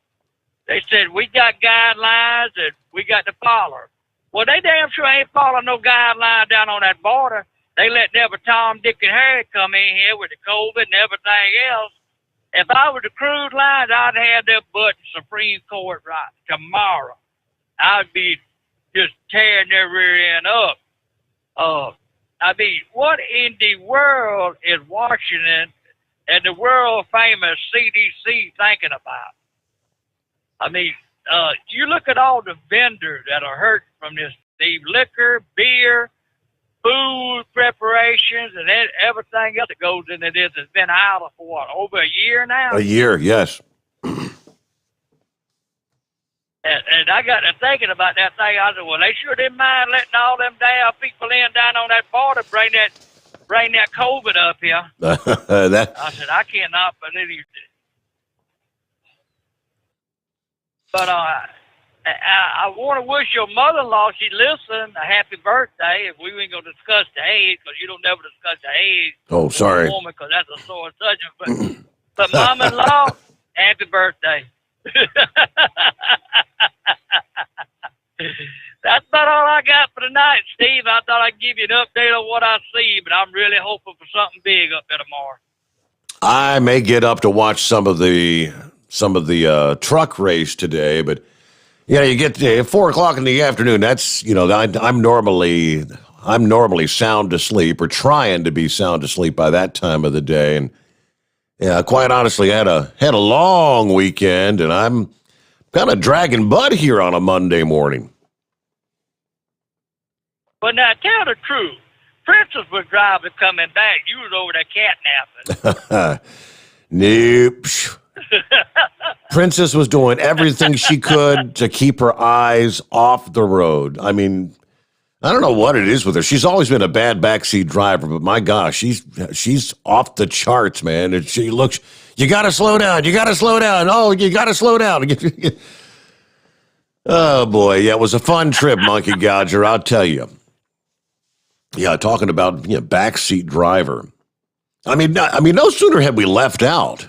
They said, we got guidelines and we got to follow. Well, they damn sure ain't following no guidelines down on that border. They let every Tom, Dick, and Harry come in here with the COVID and everything else. If I was the cruise lines, I'd have their butt in Supreme Court right tomorrow. I'd be just tearing their rear end up. I mean, what in the world is Washington and the world famous CDC thinking about? I mean, you look at all the vendors that are hurting from this, Steve, liquor, beer, food preparations, and everything else that goes into this has been out for what, over a year now? A year, yes. And I got to thinking about that thing. I said, well, they sure didn't mind letting all them damn people in down on that border bring that COVID up here. I said, I cannot believe it. But I want to wish your mother-in-law, she listened, a happy birthday. If we ain't going to discuss the age, because you don't never discuss the age. Oh, sorry. Of a woman, because that's a sore subject. But mom-in-law, happy birthday. That's about all I got for tonight, Steve. I thought I'd give you an update on what I see, but I'm really hoping for something big up there tomorrow. I may get up to watch some of the truck race today, but you get to 4 o'clock in the afternoon. That's I'm normally sound asleep or trying to be sound asleep by that time of the day, and quite honestly, had a long weekend, and I'm kind of dragging butt here on a Monday morning. But now, tell the truth. Princess was driving coming back. You was over there catnapping. Nope. Princess was doing everything she could to keep her eyes off the road. I mean, I don't know what it is with her. She's always been a bad backseat driver, but my gosh, she's off the charts, man. And she looks, you got to slow down. You got to slow down. Oh, you got to slow down. Oh, boy. Yeah, it was a fun trip, Monkey Gouger, I'll tell you. Yeah, talking about backseat driver. I mean, no sooner had we left out.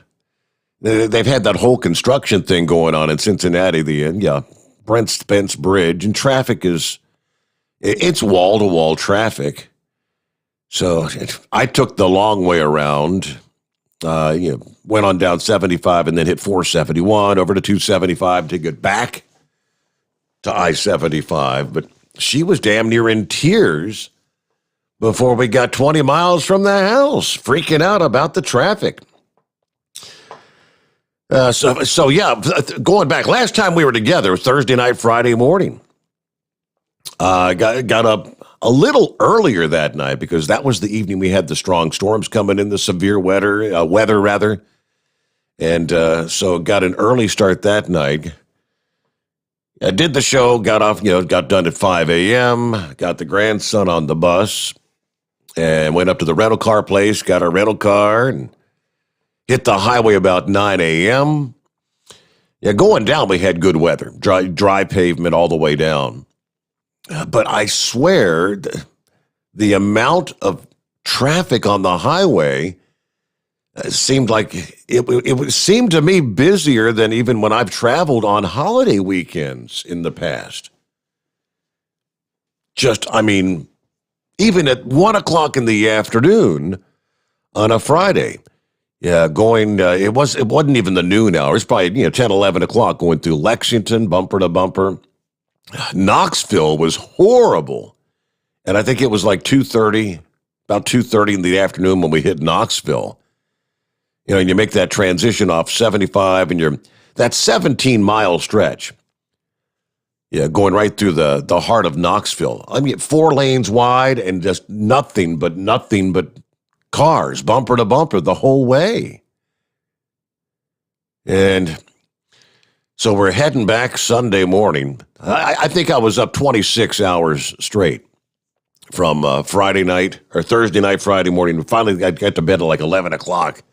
They've had that whole construction thing going on in Cincinnati, the Brent Spence Bridge, and traffic it's wall-to-wall traffic. So I took the long way around, went on down 75 and then hit 471 over to 275 to get back to I-75. But she was damn near in tears before we got 20 miles from the house, freaking out about the traffic. So going back, last time we were together, Thursday night, Friday morning. Got up a little earlier that night because that was the evening we had the strong storms coming in, the severe weather rather. And so got an early start that night. I did the show, got off, got done at 5 a.m., got the grandson on the bus, and went up to the rental car place, got our rental car, and hit the highway about 9 a.m. Yeah, going down, we had good weather, dry pavement all the way down. But I swear, the amount of traffic on the highway seemed like it seemed to me busier than even when I've traveled on holiday weekends in the past. Even at 1 o'clock in the afternoon on a Friday, it wasn't even the noon hour. It's probably 10, 11 o'clock going through Lexington, bumper to bumper. Knoxville was horrible. And I think it was like about 2:30 in the afternoon when we hit Knoxville. And you make that transition off 75 and that 17-mile stretch. Yeah, going right through the heart of Knoxville. 4 lanes wide and just nothing but cars, bumper to bumper the whole way. And so we're heading back Sunday morning. I think I was up 26 hours straight from Friday night or Thursday night, Friday morning. Finally, I got to bed at like 11 o'clock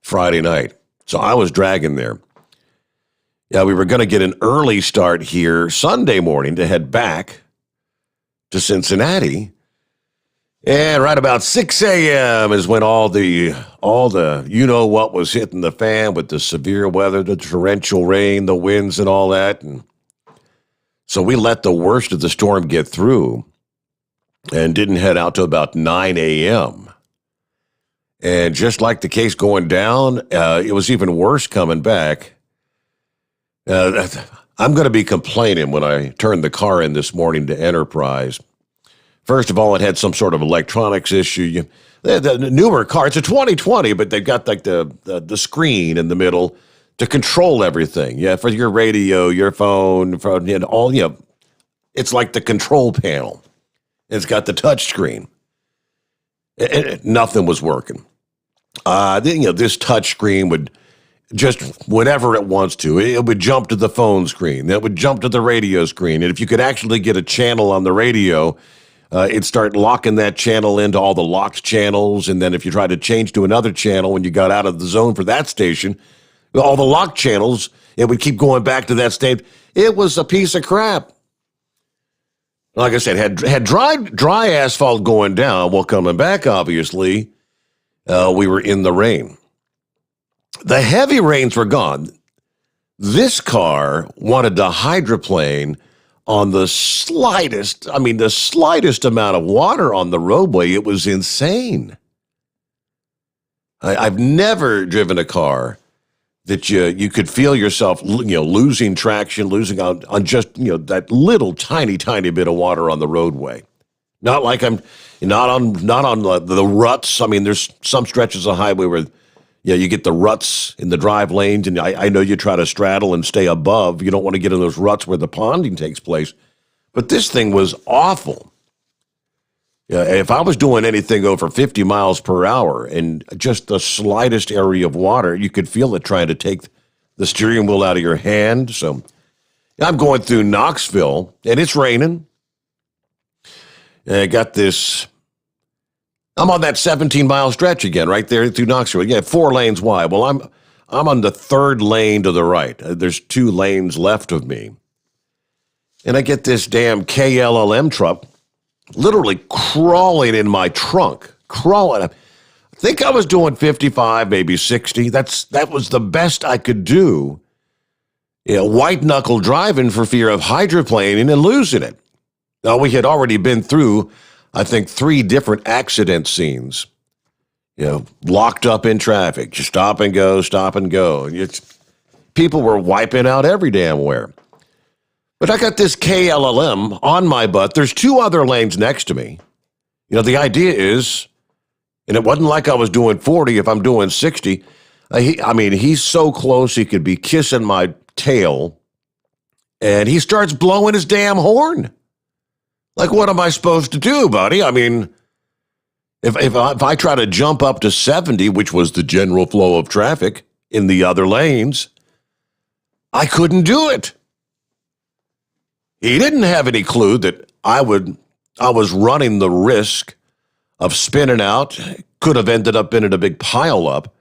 Friday night. So I was dragging there. Yeah, we were going to get an early start here Sunday morning to head back to Cincinnati. And right about 6 a.m. is when all the what was hitting the fan with the severe weather, the torrential rain, the winds and all that. And so we let the worst of the storm get through and didn't head out till about 9 a.m. And just like the case going down, it was even worse coming back. I'm going to be complaining when I turned the car in this morning to Enterprise. First of all, it had some sort of electronics issue. The newer car, it's a 2020, but they've got like the screen in the middle to control everything. Yeah, for your radio, your phone, it's like the control panel. It's got the touch screen. Nothing was working. This touch screen would just whenever it wants to, it would jump to the phone screen. It would jump to the radio screen. And if you could actually get a channel on the radio, it'd start locking that channel into all the locked channels. And then if you tried to change to another channel when you got out of the zone for that station, all the locked channels, it would keep going back to that state. It was a piece of crap. Like I said, had dry asphalt going down. Well, coming back, obviously, we were in the rain. The heavy rains were gone. This car wanted to hydroplane on the slightest amount of water on the roadway. It was insane. I've never driven a car that you could feel yourself, losing traction, losing out on just, that little tiny bit of water on the roadway. Not like I'm not on the ruts. I mean, there's some stretches of highway where, you get the ruts in the drive lanes, and I know you try to straddle and stay above. You don't want to get in those ruts where the ponding takes place. But this thing was awful. Yeah, if I was doing anything over 50 miles per hour and just the slightest area of water, you could feel it trying to take the steering wheel out of your hand. So I'm going through Knoxville, and it's raining. And I got this. I'm on that 17-mile stretch again, right there through Knoxville. Yeah, 4 lanes wide. Well, I'm on the 3rd lane to the right. There's 2 lanes left of me. And I get this damn KLLM truck literally crawling in my trunk. Crawling. I think I was doing 55, maybe 60. That was the best I could do. White-knuckle driving for fear of hydroplaning and losing it. Now, we had already been through, I think, 3 different accident scenes. Locked up in traffic, just stop and go, stop and go. People were wiping out every damn where. But I got this KLLM on my butt. There's 2 other lanes next to me. The idea is, and it wasn't like I was doing 40 if I'm doing 60. He's so close he could be kissing my tail, and he starts blowing his damn horn. Like, what am I supposed to do, buddy? I mean, if I try to jump up to 70, which was the general flow of traffic in the other lanes, I couldn't do it. He didn't have any clue that I was running the risk of spinning out. Could have ended up in a big pile up.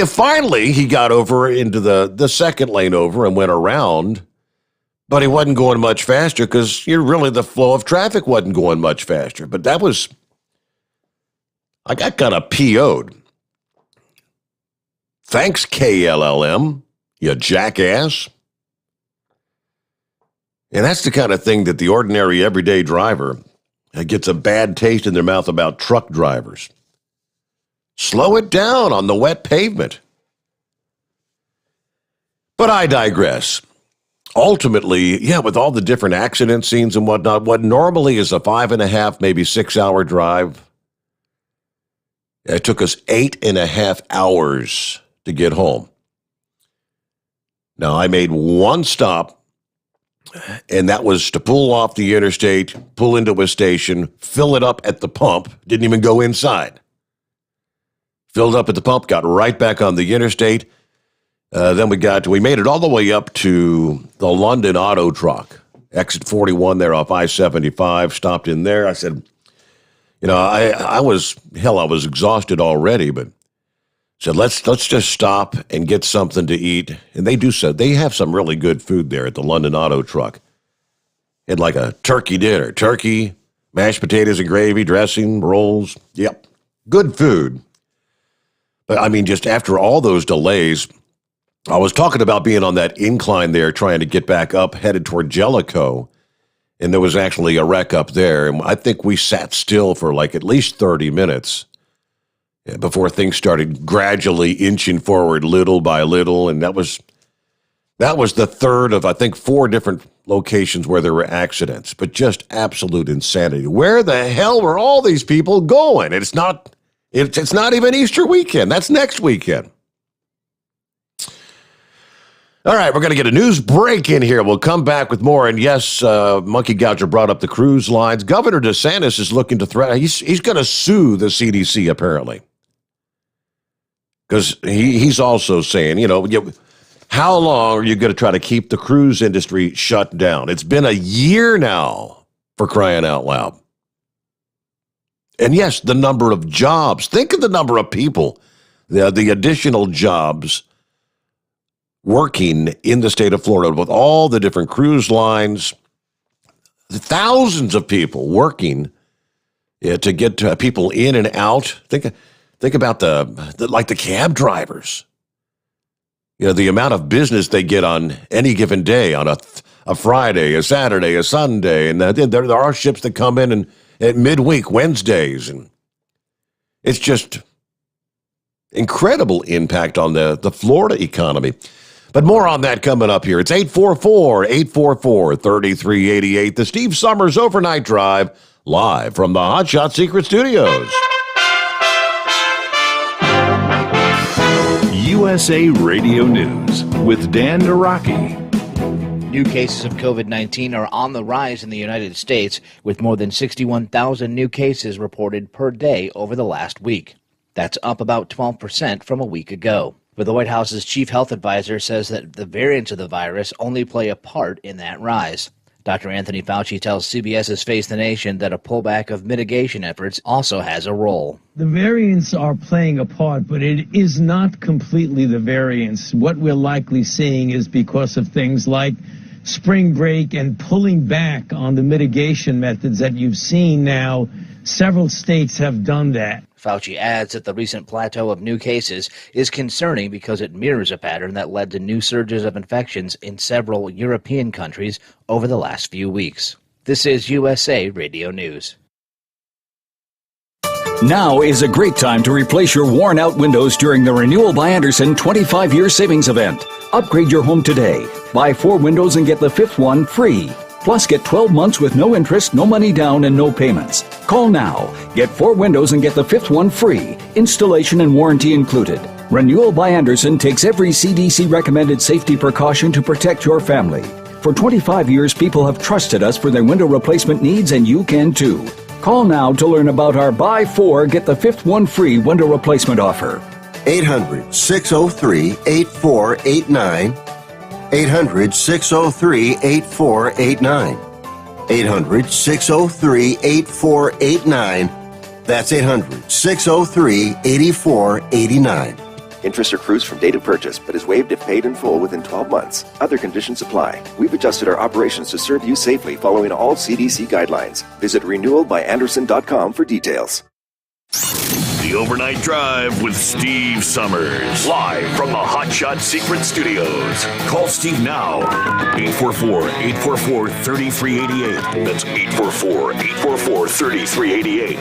Finally, he got over into the 2nd lane over and went around. But he wasn't going much faster because really the flow of traffic wasn't going much faster. But I got kind of PO'd. Thanks, KLLM, you jackass. And that's the kind of thing that the ordinary everyday driver gets a bad taste in their mouth about truck drivers. Slow it down on the wet pavement. But I digress. Ultimately, with all the different accident scenes and whatnot, what normally is a 5.5, maybe 6-hour drive, it took us 8.5 hours to get home. Now, I made one stop, and that was to pull off the interstate, pull into a station, fill it up at the pump, didn't even go inside. Filled up at the pump, got right back on the interstate. Then we made it all the way up to the London Auto Truck, exit 41 there off I-75, stopped in there. I said, I was exhausted already, but said, let's just stop and get something to eat. And they have some really good food there at the London Auto Truck. Had like a turkey dinner, turkey, mashed potatoes and gravy, dressing, rolls. Yep, good food. But just after all those delays, I was talking about being on that incline there, trying to get back up, headed toward Jellicoe, and there was actually a wreck up there. And I think we sat still for like at least 30 minutes before things started gradually inching forward little by little. And that was the 3rd of, I think, 4 different locations where there were accidents, but just absolute insanity. Where the hell were all these people going? It's not even Easter weekend. That's next weekend. All right, we're going to get a news break in here. We'll come back with more. And yes, Monkey Gouger brought up the cruise lines. Governor DeSantis is looking to threaten. He's going to sue the CDC, apparently. Because he's also saying, how long are you going to try to keep the cruise industry shut down? It's been a year now, for crying out loud. And yes, the number of jobs. Think of the number of people, the additional jobs working in the state of Florida with all the different cruise lines, thousands of people working to get people in and out. Think about the cab drivers. The amount of business they get on any given day on a Friday, a Saturday, a Sunday, and there are ships that come in at midweek, Wednesdays, and it's just incredible impact on the Florida economy. But more on that coming up here. It's 844-844-3388, the Steve Sommers Overnight Drive, live from the Hot Shot Secret Studios. USA Radio News with Dan Naraki. New cases of COVID-19 are on the rise in the United States, with more than 61,000 new cases reported per day over the last week. That's up about 12% from a week ago. But the White House's chief health advisor says that the variants of the virus only play a part in that rise. Dr. Anthony Fauci tells CBS's Face the Nation that a pullback of mitigation efforts also has a role. The variants are playing a part, but it is not completely the variants. What we're likely seeing is because of things like spring break and pulling back on the mitigation methods that you've seen now. Several states have done that. Fauci adds that the recent plateau of new cases is concerning because it mirrors a pattern that led to new surges of infections in several European countries over the last few weeks. This is USA Radio News. Now is a great time to replace your worn-out windows during the Renewal by Andersen 25-year savings event. Upgrade your home today. Buy 4 windows and get the 5th one free. Plus, get 12 months with no interest, no money down, and no payments. Call now. Get 4 windows and get the 5th one free. Installation and warranty included. Renewal by Andersen takes every CDC-recommended safety precaution to protect your family. For 25 years, people have trusted us for their window replacement needs, and you can too. Call now to learn about our Buy 4, Get the 5th one free window replacement offer. 800-603-8489. 800-603-8489. 800-603-8489. That's 800-603-8489. Interest accrues from date of purchase, but is waived if paid in full within 12 months. Other conditions apply. We've adjusted our operations to serve you safely following all CDC guidelines. Visit renewalbyandersen.com for details. The Overnight Drive with Steve Sommers. Live from the Hot Shot Secret Studios. Call Steve now. 844-844-3388. That's 844-844-3388.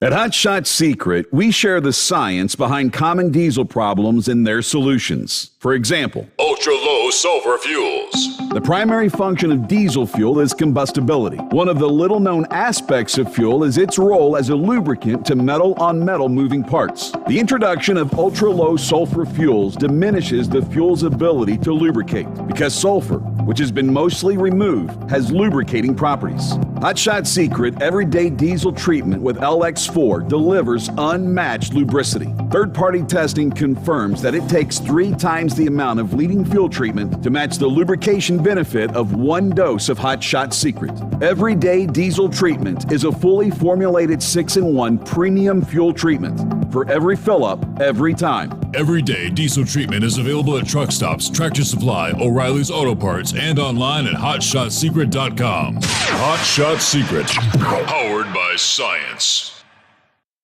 At Hot Shot Secret, we share the science behind common diesel problems and their solutions. For example, ultra-low sulfur fuels. The primary function of diesel fuel is combustibility. One of the little-known aspects of fuel is its role as a lubricant to metal-on-metal moving parts. The introduction of ultra-low sulfur fuels diminishes the fuel's ability to lubricate because sulfur, which has been mostly removed, has lubricating properties. Hot Shot Secret Everyday Diesel Treatment with LX4 delivers unmatched lubricity. Third-party testing confirms that it takes 3 times the amount of leading fuel treatment to match the lubrication benefit of 1 dose of Hot Shot Secret. Everyday Diesel Treatment is a fully formulated 6-in-1 premium fuel treatment for every fill-up, every time. Everyday Diesel Treatment is available at truck stops, Tractor Supply, O'Reilly's Auto Parts, and online at HotShotSecret.com. Hot Shot Secret, powered by science.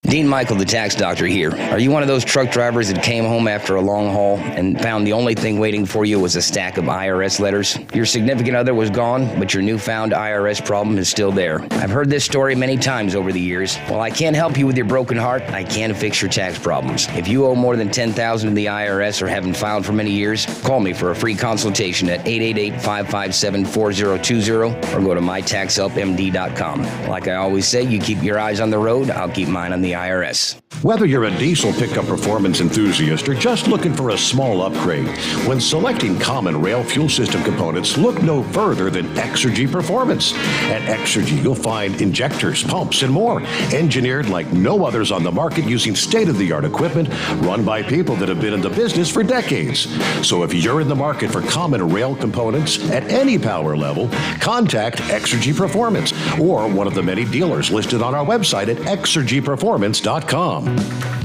Dean Michael, the tax doctor here. Are you one of those truck drivers that came home after a long haul and found the only thing waiting for you was a stack of IRS letters? Your significant other was gone, but your newfound IRS problem is still there. I've heard this story many times over the years. While I can't help you with your broken heart, I can fix your tax problems. If you owe more than $10,000 to the IRS or haven't filed for many years, call me for a free consultation at 888-557-4020 or go to mytaxhelpmd.com. Like I always say, you keep your eyes on the road, I'll keep mine on the IRS. Whether you're a diesel pickup performance enthusiast or just looking for a small upgrade, when selecting common rail fuel system components, look no further than Exergy Performance. At Exergy, you'll find injectors, pumps, and more, engineered like no others on the market using state-of-the-art equipment run by people that have been in the business for decades. So if you're in the market for common rail components at any power level, contact Exergy Performance or one of the many dealers listed on our website at exergyperformance.com.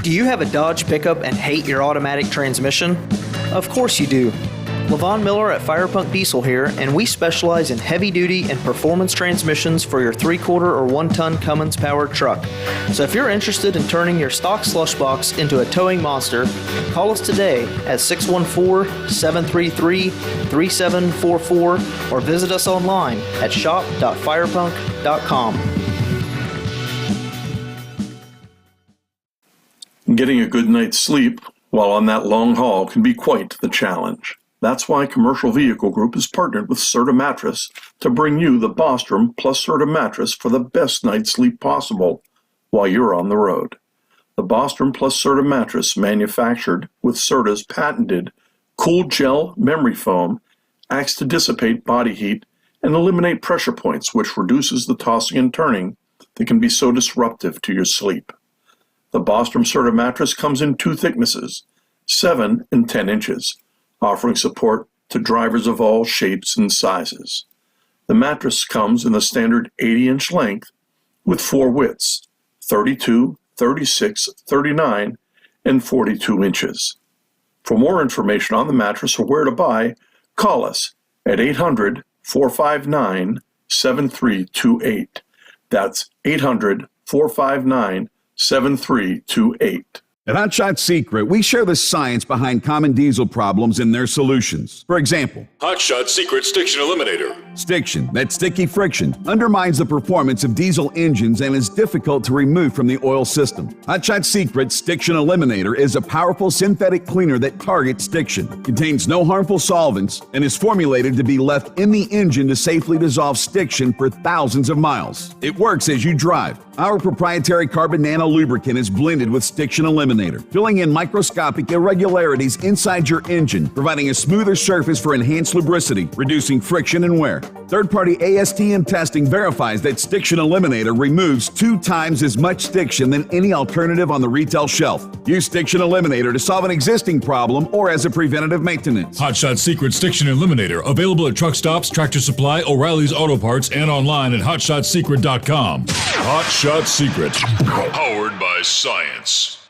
Do you have a Dodge pickup and hate your automatic transmission? Of course you do. LaVon Miller at Firepunk Diesel here, and we specialize in heavy-duty and performance transmissions for your 3-quarter or 1-ton Cummins-powered truck. So if you're interested in turning your stock slush box into a towing monster, call us today at 614-733-3744 or visit us online at shop.firepunk.com. Getting a good night's sleep while on that long haul can be quite the challenge. That's why Commercial Vehicle Group has partnered with Serta Mattress to bring you the Bostrom plus Serta mattress for the best night's sleep possible while you're on the road. The Bostrom plus Serta mattress, manufactured with Serta's patented Cool Gel Memory Foam, acts to dissipate body heat and eliminate pressure points, which reduces the tossing and turning that can be so disruptive to your sleep. The Bostrom Serta mattress comes in 2 thicknesses, 7 and 10 inches, offering support to drivers of all shapes and sizes. The mattress comes in the standard 80-inch length with 4 widths, 32, 36, 39, and 42 inches. For more information on the mattress or where to buy, call us at 800-459-7328. That's 800-459-7328. At Hot Shot Secret, we share the science behind common diesel problems and their solutions. For example, Hot Shot Secret Stiction Eliminator. Stiction, that sticky friction, undermines the performance of diesel engines and is difficult to remove from the oil system. Hot Shot Secret Stiction Eliminator is a powerful synthetic cleaner that targets stiction, contains no harmful solvents, and is formulated to be left in the engine to safely dissolve stiction for thousands of miles. It works as you drive. Our proprietary carbon nano lubricant is blended with Stiction Eliminator, filling in microscopic irregularities inside your engine, providing a smoother surface for enhanced lubricity, reducing friction and wear. Third-party ASTM testing verifies that Stiction Eliminator removes 2 times as much stiction than any alternative on the retail shelf. Use Stiction Eliminator to solve an existing problem or as a preventative maintenance. Hot Shot Secret Stiction Eliminator. Available at truck stops, Tractor Supply, O'Reilly's Auto Parts, and online at hotshotsecret.com. Hot Shot Secret. Powered by science.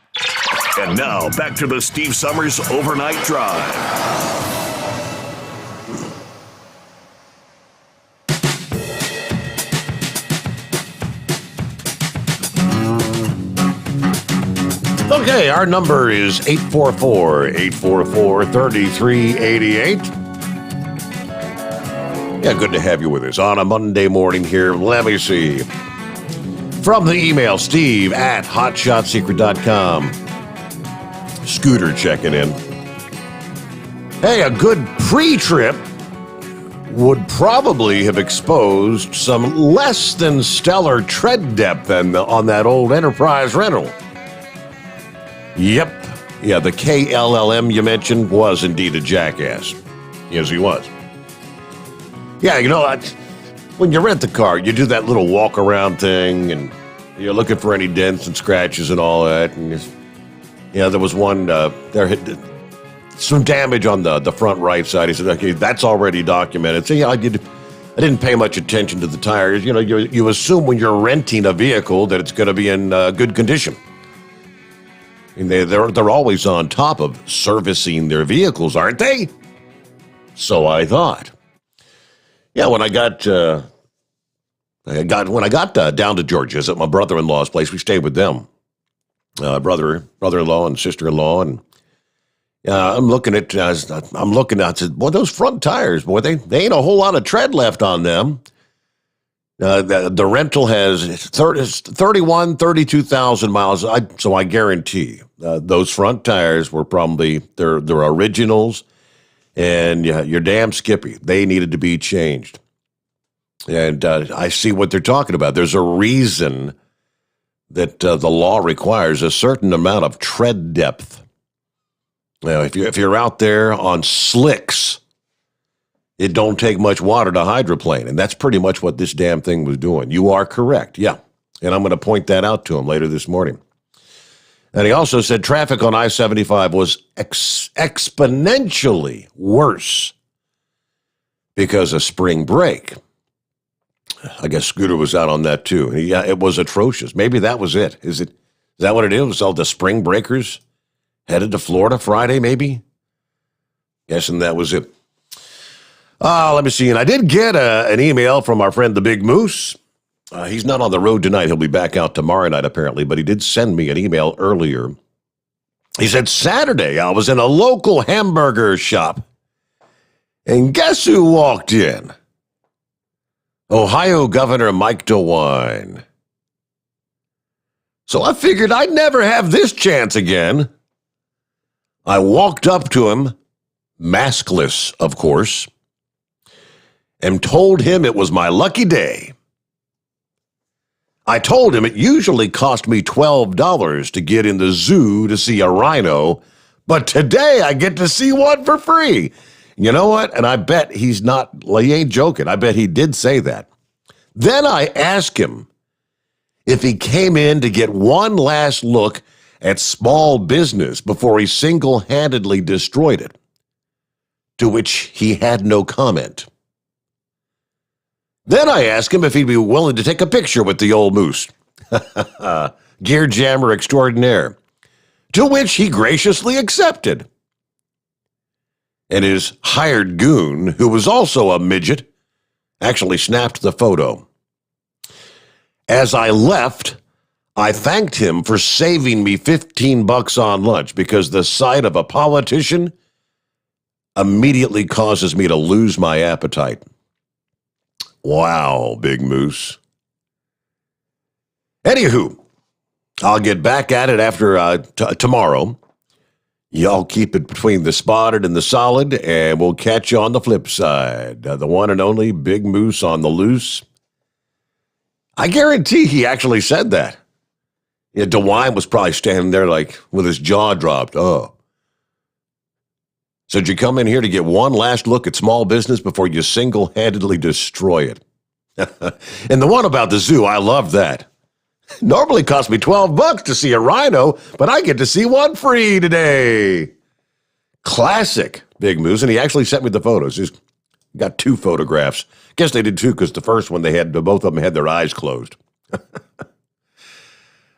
And now, back to the Steve Summers Overnight Drive. Okay, our number is 844-844-3388. Yeah, good to have you with us on a Monday morning here. Let me see. From the email, Steve at hotshotsecret.com. Scooter checking in. Hey, a good pre-trip would probably have exposed some less than stellar tread depth on that old Enterprise rental. Yep. Yeah, the KLLM you mentioned was indeed a jackass. Yes, he was. Yeah, you know, when you rent the car, you do that little walk-around thing, and you're looking for any dents and scratches and all that. And there was one, there had some damage on the front right side. He said, okay, that's already documented. So, yeah, I didn't pay much attention to the tires. You know, you assume when you're renting a vehicle that it's going to be in good condition. And they're always on top of servicing their vehicles, aren't they? So I thought. Yeah, when I got down to Georgia's at my brother-in-law's place, we stayed with them, brother-in-law and sister-in-law, and I'm looking at. I said, boy, those front tires, boy, they ain't a whole lot of tread left on them. The rental has 32,000 miles. So I guarantee those front tires were probably they're originals. And you're damn skippy. They needed to be changed. And I see what they're talking about. There's a reason that the law requires a certain amount of tread depth. Now, if you're out there on slicks, it don't take much water to hydroplane. And that's pretty much what this damn thing was doing. You are correct. Yeah. And I'm going to point that out to him later this morning. And he also said traffic on I-75 was exponentially worse because of spring break. I guess Scooter was out on that too. Yeah, it was atrocious. Maybe that was it. Is that what it is? All the spring breakers headed to Florida Friday, maybe? Yes, and that was it. Let me see. And I did get an email from our friend, the Big Moose. He's not on the road tonight. He'll be back out tomorrow night, apparently. But he did send me an email earlier. He said, Saturday, I was in a local hamburger shop. And guess who walked in? Ohio Governor Mike DeWine. So I figured I'd never have this chance again. I walked up to him, maskless, of course, and told him it was my lucky day. I told him it usually cost me $12 to get in the zoo to see a rhino, but today I get to see one for free. You know what? And I bet he ain't joking. I bet he did say that. Then I asked him if he came in to get one last look at small business before he single-handedly destroyed it, to which he had no comment. Then I asked him if he'd be willing to take a picture with the old moose, gear jammer extraordinaire, to which he graciously accepted. And his hired goon, who was also a midget, actually snapped the photo. As I left, I thanked him for saving me $15 on lunch because the sight of a politician immediately causes me to lose my appetite. Wow, Big Moose. Anywho, I'll get back at it after tomorrow. Y'all keep it between the spotted and the solid, and we'll catch you on the flip side. The one and only Big Moose on the loose. I guarantee he actually said that. Yeah, DeWine was probably standing there like with his jaw dropped. Oh. So did you come in here to get one last look at small business before you single-handedly destroy it? And the one about the zoo, I love that. Normally cost me $12 to see a rhino, but I get to see one free today. Classic, Big Moose. And he actually sent me the photos. He's got 2 photographs. Guess they did 2 because the first one both of them had their eyes closed.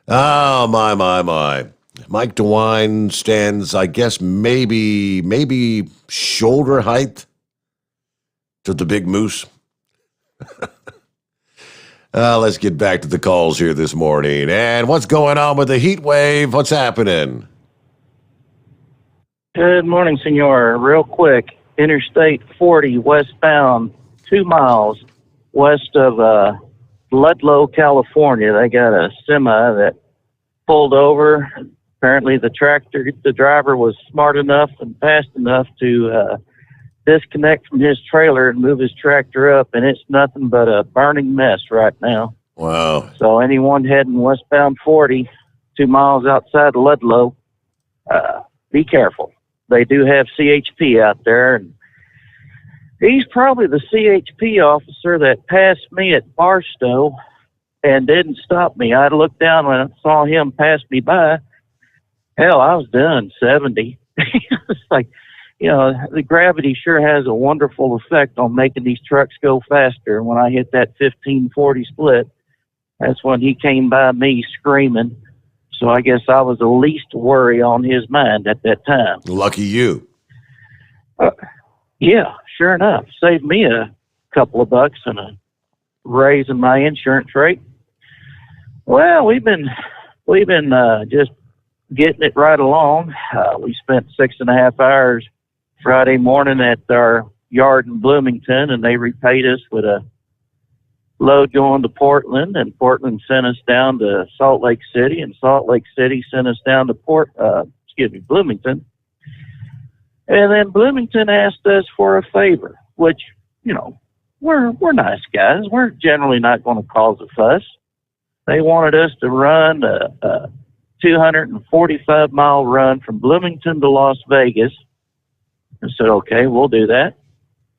Oh, my. Mike DeWine stands, I guess, maybe shoulder height to the Big Moose. Let's get back to the calls here this morning. And what's going on with the heat wave? What's happening? Good morning, Senor. Real quick, Interstate 40 westbound, 2 miles west of Ludlow, California. They got a semi that pulled over. Apparently the driver was smart enough and fast enough to disconnect from his trailer and move his tractor up, and it's nothing but a burning mess right now. Wow. So anyone heading westbound 40, 2 miles outside of Ludlow, be careful. They do have CHP out there, and he's probably the CHP officer that passed me at Barstow and didn't stop me. I looked down when I saw him pass me by. Hell, I was done, 70. It's like, the gravity sure has a wonderful effect on making these trucks go faster. And when I hit that 15-40 split, that's when he came by me screaming. So I guess I was the least worry on his mind at that time. Lucky you. Yeah, sure enough. Saved me a couple of bucks and a raise in my insurance rate. Well, we've been just getting it right along. We spent 6.5 hours Friday morning at our yard in Bloomington, and they repaid us with a load going to Portland, and Portland sent us down to Salt Lake City, and Salt Lake City sent us down to Bloomington. And then Bloomington asked us for a favor, which, we're nice guys. We're generally not going to cause a fuss. They wanted us to run a 245-mile run from Bloomington to Las Vegas. I said, okay, we'll do that.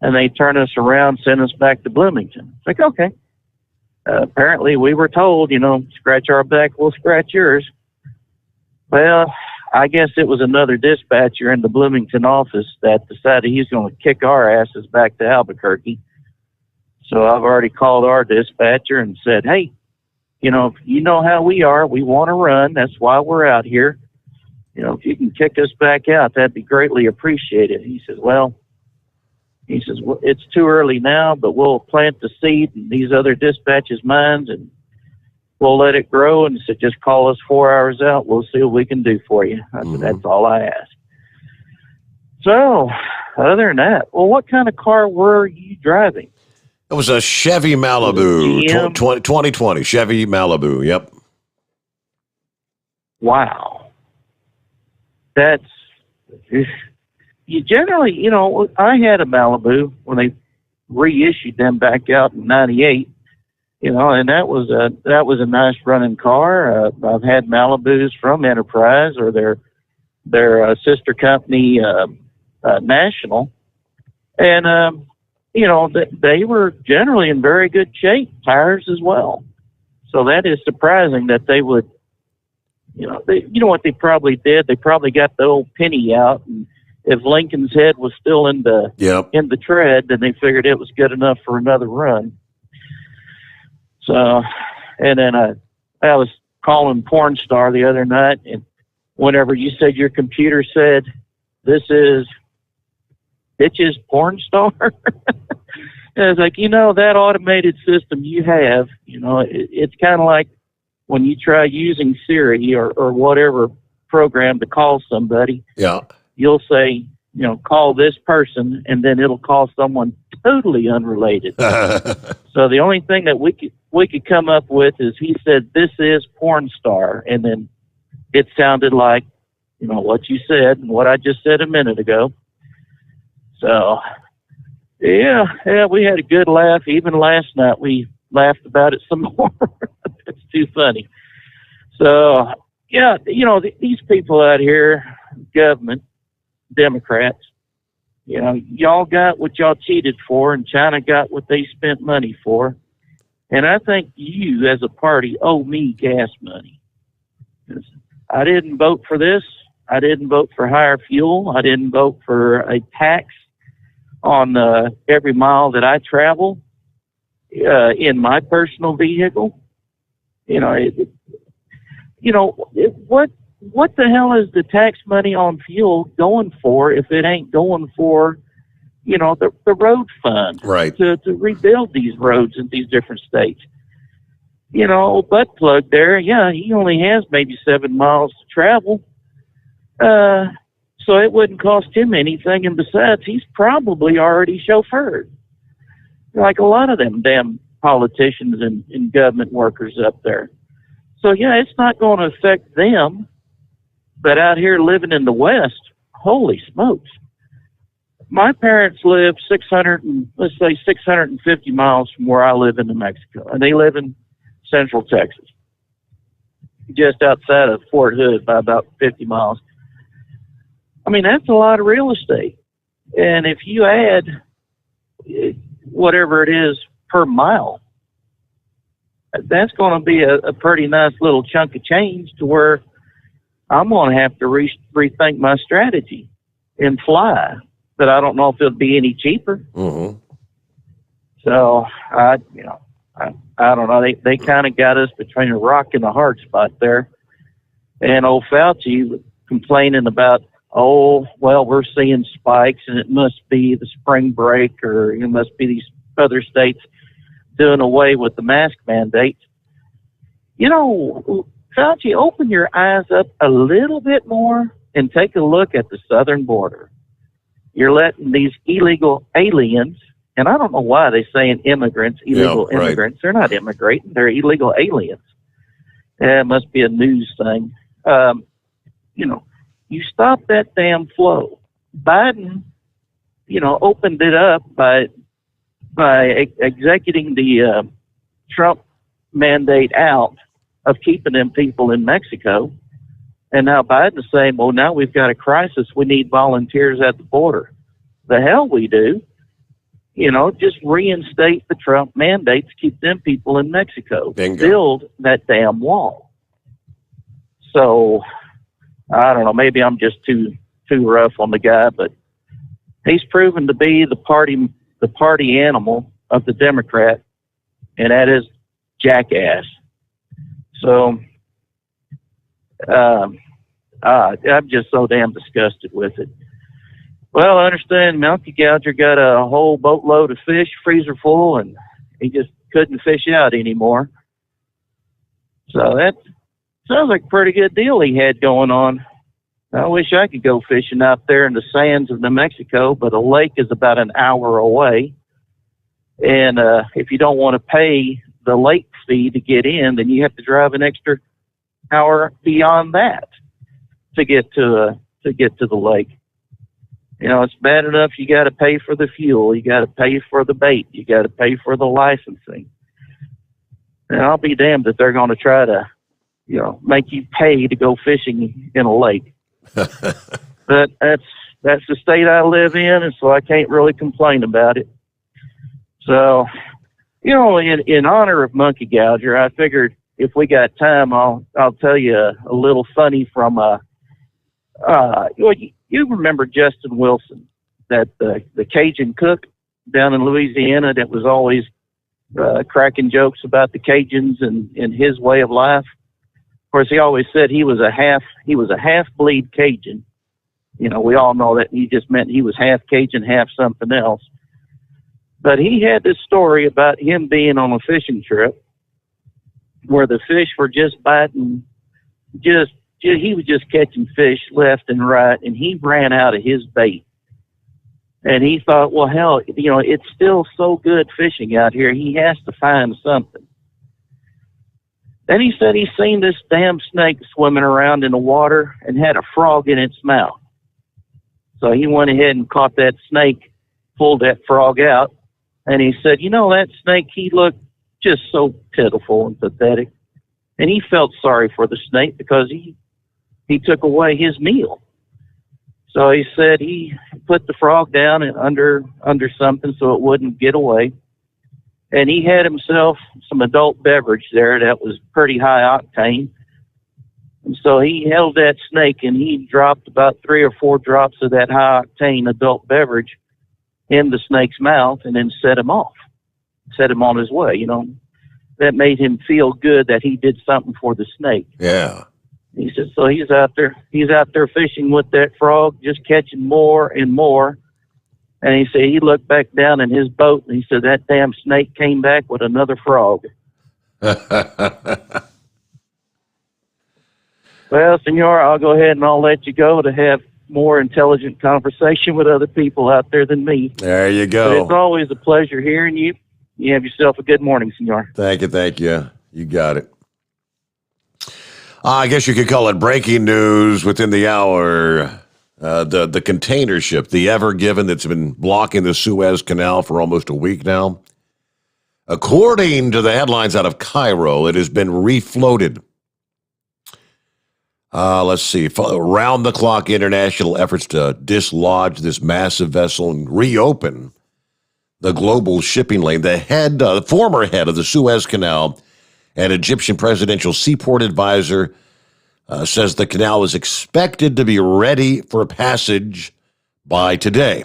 And they turned us around, sent us back to Bloomington. It's like, okay. Apparently we were told, scratch our back, we'll scratch yours. Well, I guess it was another dispatcher in the Bloomington office that decided he's going to kick our asses back to Albuquerque. So I've already called our dispatcher and said, hey, you know how we are. We want to run. That's why we're out here. If you can kick us back out, that'd be greatly appreciated. He says, well, He says, well, it's too early now, but we'll plant the seed in these other dispatches' minds, and we'll let it grow. And he said, just call us 4 hours out. We'll see what we can do for you. I said, that's all I ask. So, other than that, well, what kind of car were you driving? It was a Chevy Malibu, 2020 Chevy Malibu. Yep. Wow. That's, you generally, you know, I had a Malibu when they reissued them back out in '98, you know, and that was a nice running car. I've had Malibus from Enterprise or their sister company, National, and you know, they were generally in very good shape, tires as well. So that is surprising that they would, you know what they probably did? They probably got the old penny out, and if Lincoln's head was still in the tread, then they figured it was good enough for another run. So, and then I was calling Porn Star the other night, and whenever you said your computer said, this is bitches Porn Star, and I was like, you know, that automated system you have, you know, it's kind of like when you try using Siri or whatever program to call somebody. Yeah. You'll say, you know, call this person, and then it'll call someone totally unrelated. So the only thing that we could come up with is he said, this is Porn Star, and then it sounded like, you know, what you said and what I just said a minute ago. So, yeah, we had a good laugh. Even last night we laughed about it some more. It's too funny. So, yeah, you know, these people out here, government, Democrats, you know, y'all got what y'all cheated for, and China got what they spent money for. And I think you, as a party, owe me gas money. I didn't vote for this. I didn't vote for higher fuel. I didn't vote for a tax on every mile that I travel in my personal vehicle. You know, what the hell is the tax money on fuel going for if it ain't going for, you know, the road fund, right, to rebuild these roads in these different states? You know, old butt plug there, yeah, he only has maybe 7 miles to travel. So it wouldn't cost him anything. And besides, he's probably already chauffeured, like a lot of them damn politicians and government workers up there. So, yeah, it's not going to affect them. But out here living in the West, holy smokes. My parents live 650 miles from where I live in New Mexico. And they live in Central Texas, just outside of Fort Hood by about 50 miles. I mean, that's a lot of real estate. And if you add whatever it is per mile, that's going to be a pretty nice little chunk of change to where I'm going to have to rethink my strategy and fly. But I don't know if it'll be any cheaper. Mm-hmm. So, I don't know. They kind of got us between a rock and a hard spot there. And old Fauci was complaining about, oh, well, we're seeing spikes, and it must be the spring break, or it must be these other states doing away with the mask mandates. You know, Fauci, open your eyes up a little bit more and take a look at the southern border. You're letting these illegal aliens, and I don't know why they're saying immigrants, illegal immigrants. They're not immigrating. They're illegal aliens. It must be a news thing. You know, you stop that damn flow. Biden, you know, opened it up by executing the Trump mandate out of keeping them people in Mexico. And now Biden's saying, well, now we've got a crisis. We need volunteers at the border. The hell we do. You know, just reinstate the Trump mandate to keep them people in Mexico. Bingo. Build that damn wall. So, I don't know, maybe I'm just too rough on the guy, but he's proven to be the party animal of the Democrat, and that is jackass. So, I'm just so damn disgusted with it. Well, I understand Monkey Gouger got a whole boatload of fish, freezer full, and he just couldn't fish out anymore. So that sounds like a pretty good deal he had going on. I wish I could go fishing out there in the sands of New Mexico, but a lake is about an hour away. And if you don't want to pay the lake fee to get in, then you have to drive an extra hour beyond that to get to the lake. You know, it's bad enough you got to pay for the fuel, you got to pay for the bait, you got to pay for the licensing. And I'll be damned if they're going to try to, you know, make you pay to go fishing in a lake. But that's the state I live in, and so I can't really complain about it. So, you know, in honor of Monkey Gouger, I figured if we got time, I'll tell you a little funny from you remember Justin Wilson, that the Cajun cook down in Louisiana that was always cracking jokes about the Cajuns and his way of life. Of course, he always said he was a half-bleed Cajun. You know, we all know that he just meant he was half Cajun, half something else. But he had this story about him being on a fishing trip where the fish were just biting, he was just catching fish left and right, and he ran out of his bait. And he thought, well, hell, you know, it's still so good fishing out here. He has to find something. Then he said he seen this damn snake swimming around in the water and had a frog in its mouth. So he went ahead and caught that snake, pulled that frog out, and he said, you know, that snake, he looked just so pitiful and pathetic. And he felt sorry for the snake because he took away his meal. So he said he put the frog down and under something so it wouldn't get away. And he had himself some adult beverage there that was pretty high octane. And so he held that snake and he dropped about 3 or 4 drops of that high octane adult beverage in the snake's mouth and then set him on his way. You know, that made him feel good that he did something for the snake. Yeah. He said, so he's out there fishing with that frog, just catching more and more. And he said he looked back down in his boat and he said that damn snake came back with another frog. Well, senor, I'll go ahead and I'll let you go to have more intelligent conversation with other people out there than me. There you go. But it's always a pleasure hearing you. You have yourself a good morning, senor. Thank you. You got it. I guess you could call it breaking news within the hour. The container ship, the Ever Given, that's been blocking the Suez Canal for almost a week now. According to the headlines out of Cairo, it has been refloated. Let's see. Round-the-clock international efforts to dislodge this massive vessel and reopen the global shipping lane. The former head of the Suez Canal and Egyptian presidential seaport advisor says the canal is expected to be ready for passage by today.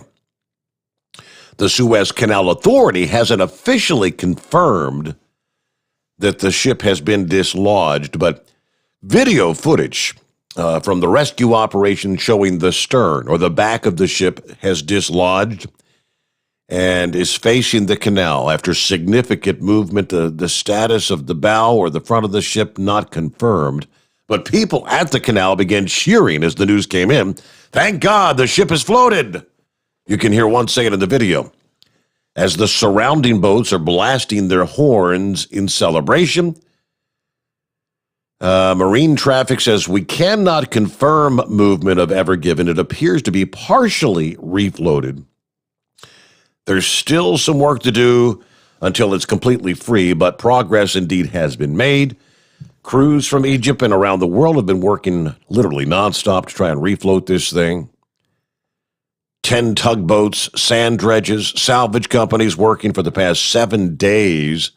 The Suez Canal Authority hasn't officially confirmed that the ship has been dislodged, but video footage from the rescue operation showing the stern or the back of the ship has dislodged and is facing the canal after significant movement. The status of the bow or the front of the ship not confirmed, but people at the canal began cheering as the news came in. Thank God the ship has floated. You can hear one say it in the video as the surrounding boats are blasting their horns in celebration. Marine traffic says we cannot confirm movement of Ever Given. It appears to be partially refloated. There's still some work to do until it's completely free, but progress indeed has been made. Crews from Egypt and around the world have been working literally nonstop to try and refloat this thing. 10 tugboats, sand dredges, salvage companies working for the past 7 days.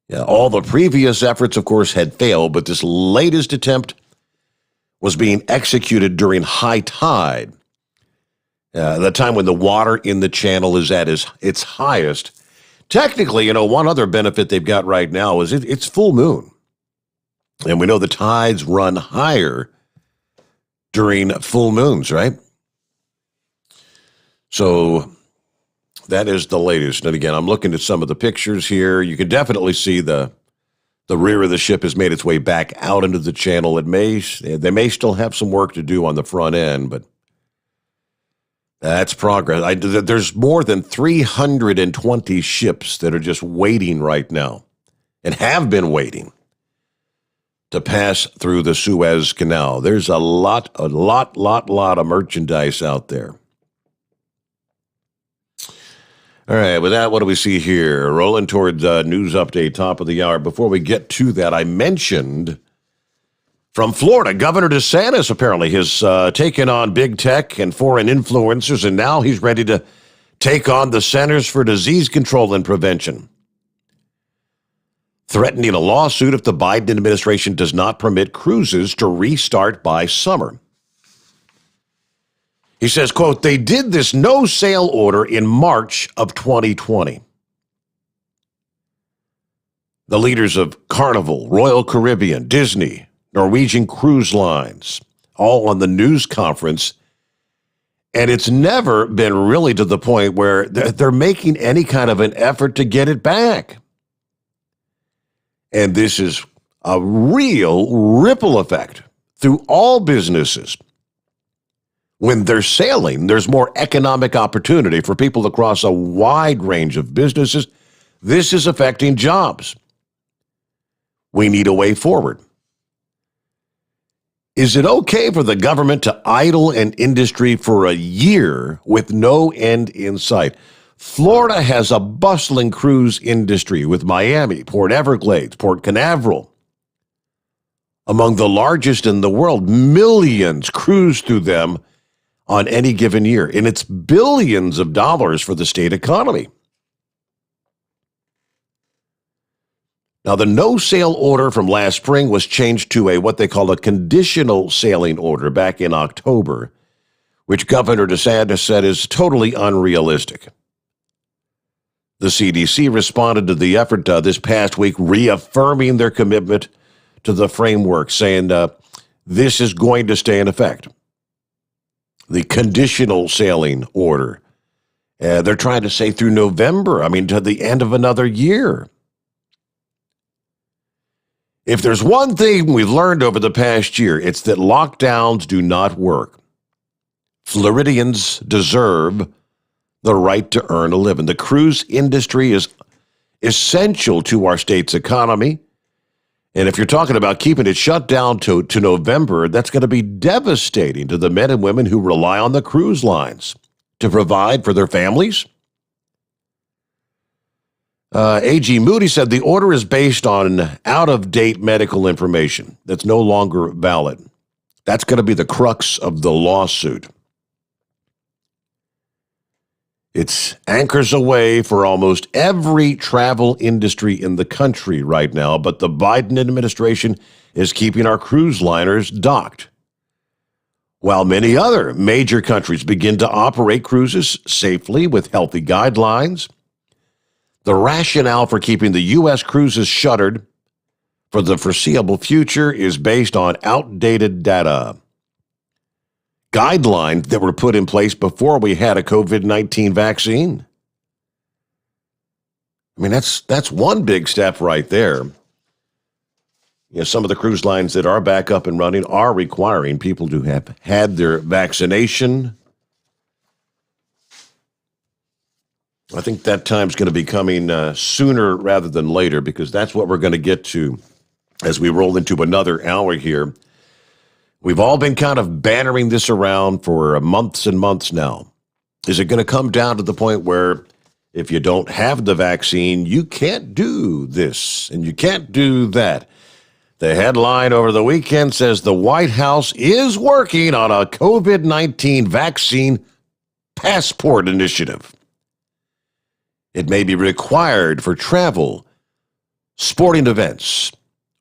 Yeah, all the previous efforts, of course, had failed, but this latest attempt was being executed during high tide. The time when the water in the channel is at its highest. Technically, one other benefit they've got right now is it's full moon. And we know the tides run higher during full moons, right? So that is the latest. And again, I'm looking at some of the pictures here. You can definitely see the rear of the ship has made its way back out into the channel. They may still have some work to do on the front end, but that's progress. There's more than 320 ships that are just waiting right now and have been waiting to pass through the Suez Canal. There's a lot of merchandise out there. All right, with that, what do we see here? Rolling towards news update, top of the hour. Before we get to that, I mentioned from Florida, Governor DeSantis apparently has taken on big tech and foreign influencers, and now he's ready to take on the Centers for Disease Control and Prevention, threatening a lawsuit if the Biden administration does not permit cruises to restart by summer. He says, quote, they did this no-sail order in March of 2020. The leaders of Carnival, Royal Caribbean, Disney, Norwegian Cruise Lines, all on the news conference, and it's never been really to the point where they're making any kind of an effort to get it back. And this is a real ripple effect through all businesses. When they're sailing, there's more economic opportunity for people across a wide range of businesses. This is affecting jobs. We need a way forward. Is it okay for the government to idle an industry for a year with no end in sight? Florida has a bustling cruise industry with Miami, Port Everglades, Port Canaveral, among the largest in the world. Millions cruise through them on any given year, and it's billions of dollars for the state economy. Now, the no-sail order from last spring was changed to what they call a conditional sailing order back in October, which Governor DeSantis said is totally unrealistic. The CDC responded to the effort this past week, reaffirming their commitment to the framework, saying this is going to stay in effect. The conditional sailing order. They're trying to say through November, to the end of another year. If there's one thing we've learned over the past year, it's that lockdowns do not work. Floridians deserve the right to earn a living. The cruise industry is essential to our state's economy. And if you're talking about keeping it shut down to November, that's going to be devastating to the men and women who rely on the cruise lines to provide for their families. A.G. Moody said the order is based on out-of-date medical information that's no longer valid. That's going to be the crux of the lawsuit. It's anchors away for almost every travel industry in the country right now, but the Biden administration is keeping our cruise liners docked, while many other major countries begin to operate cruises safely with healthy guidelines. The rationale for keeping the U.S. cruises shuttered for the foreseeable future is based on outdated data. Guidelines that were put in place before we had a COVID-19 vaccine. That's one big step right there. Some of the cruise lines that are back up and running are requiring people to have had their vaccination. I think that time's going to be coming sooner rather than later, because that's what we're going to get to as we roll into another hour here. We've all been kind of bannering this around for months and months now. Is it going to come down to the point where if you don't have the vaccine, you can't do this and you can't do that? The headline over the weekend says the White House is working on a COVID-19 vaccine passport initiative. It may be required for travel, sporting events,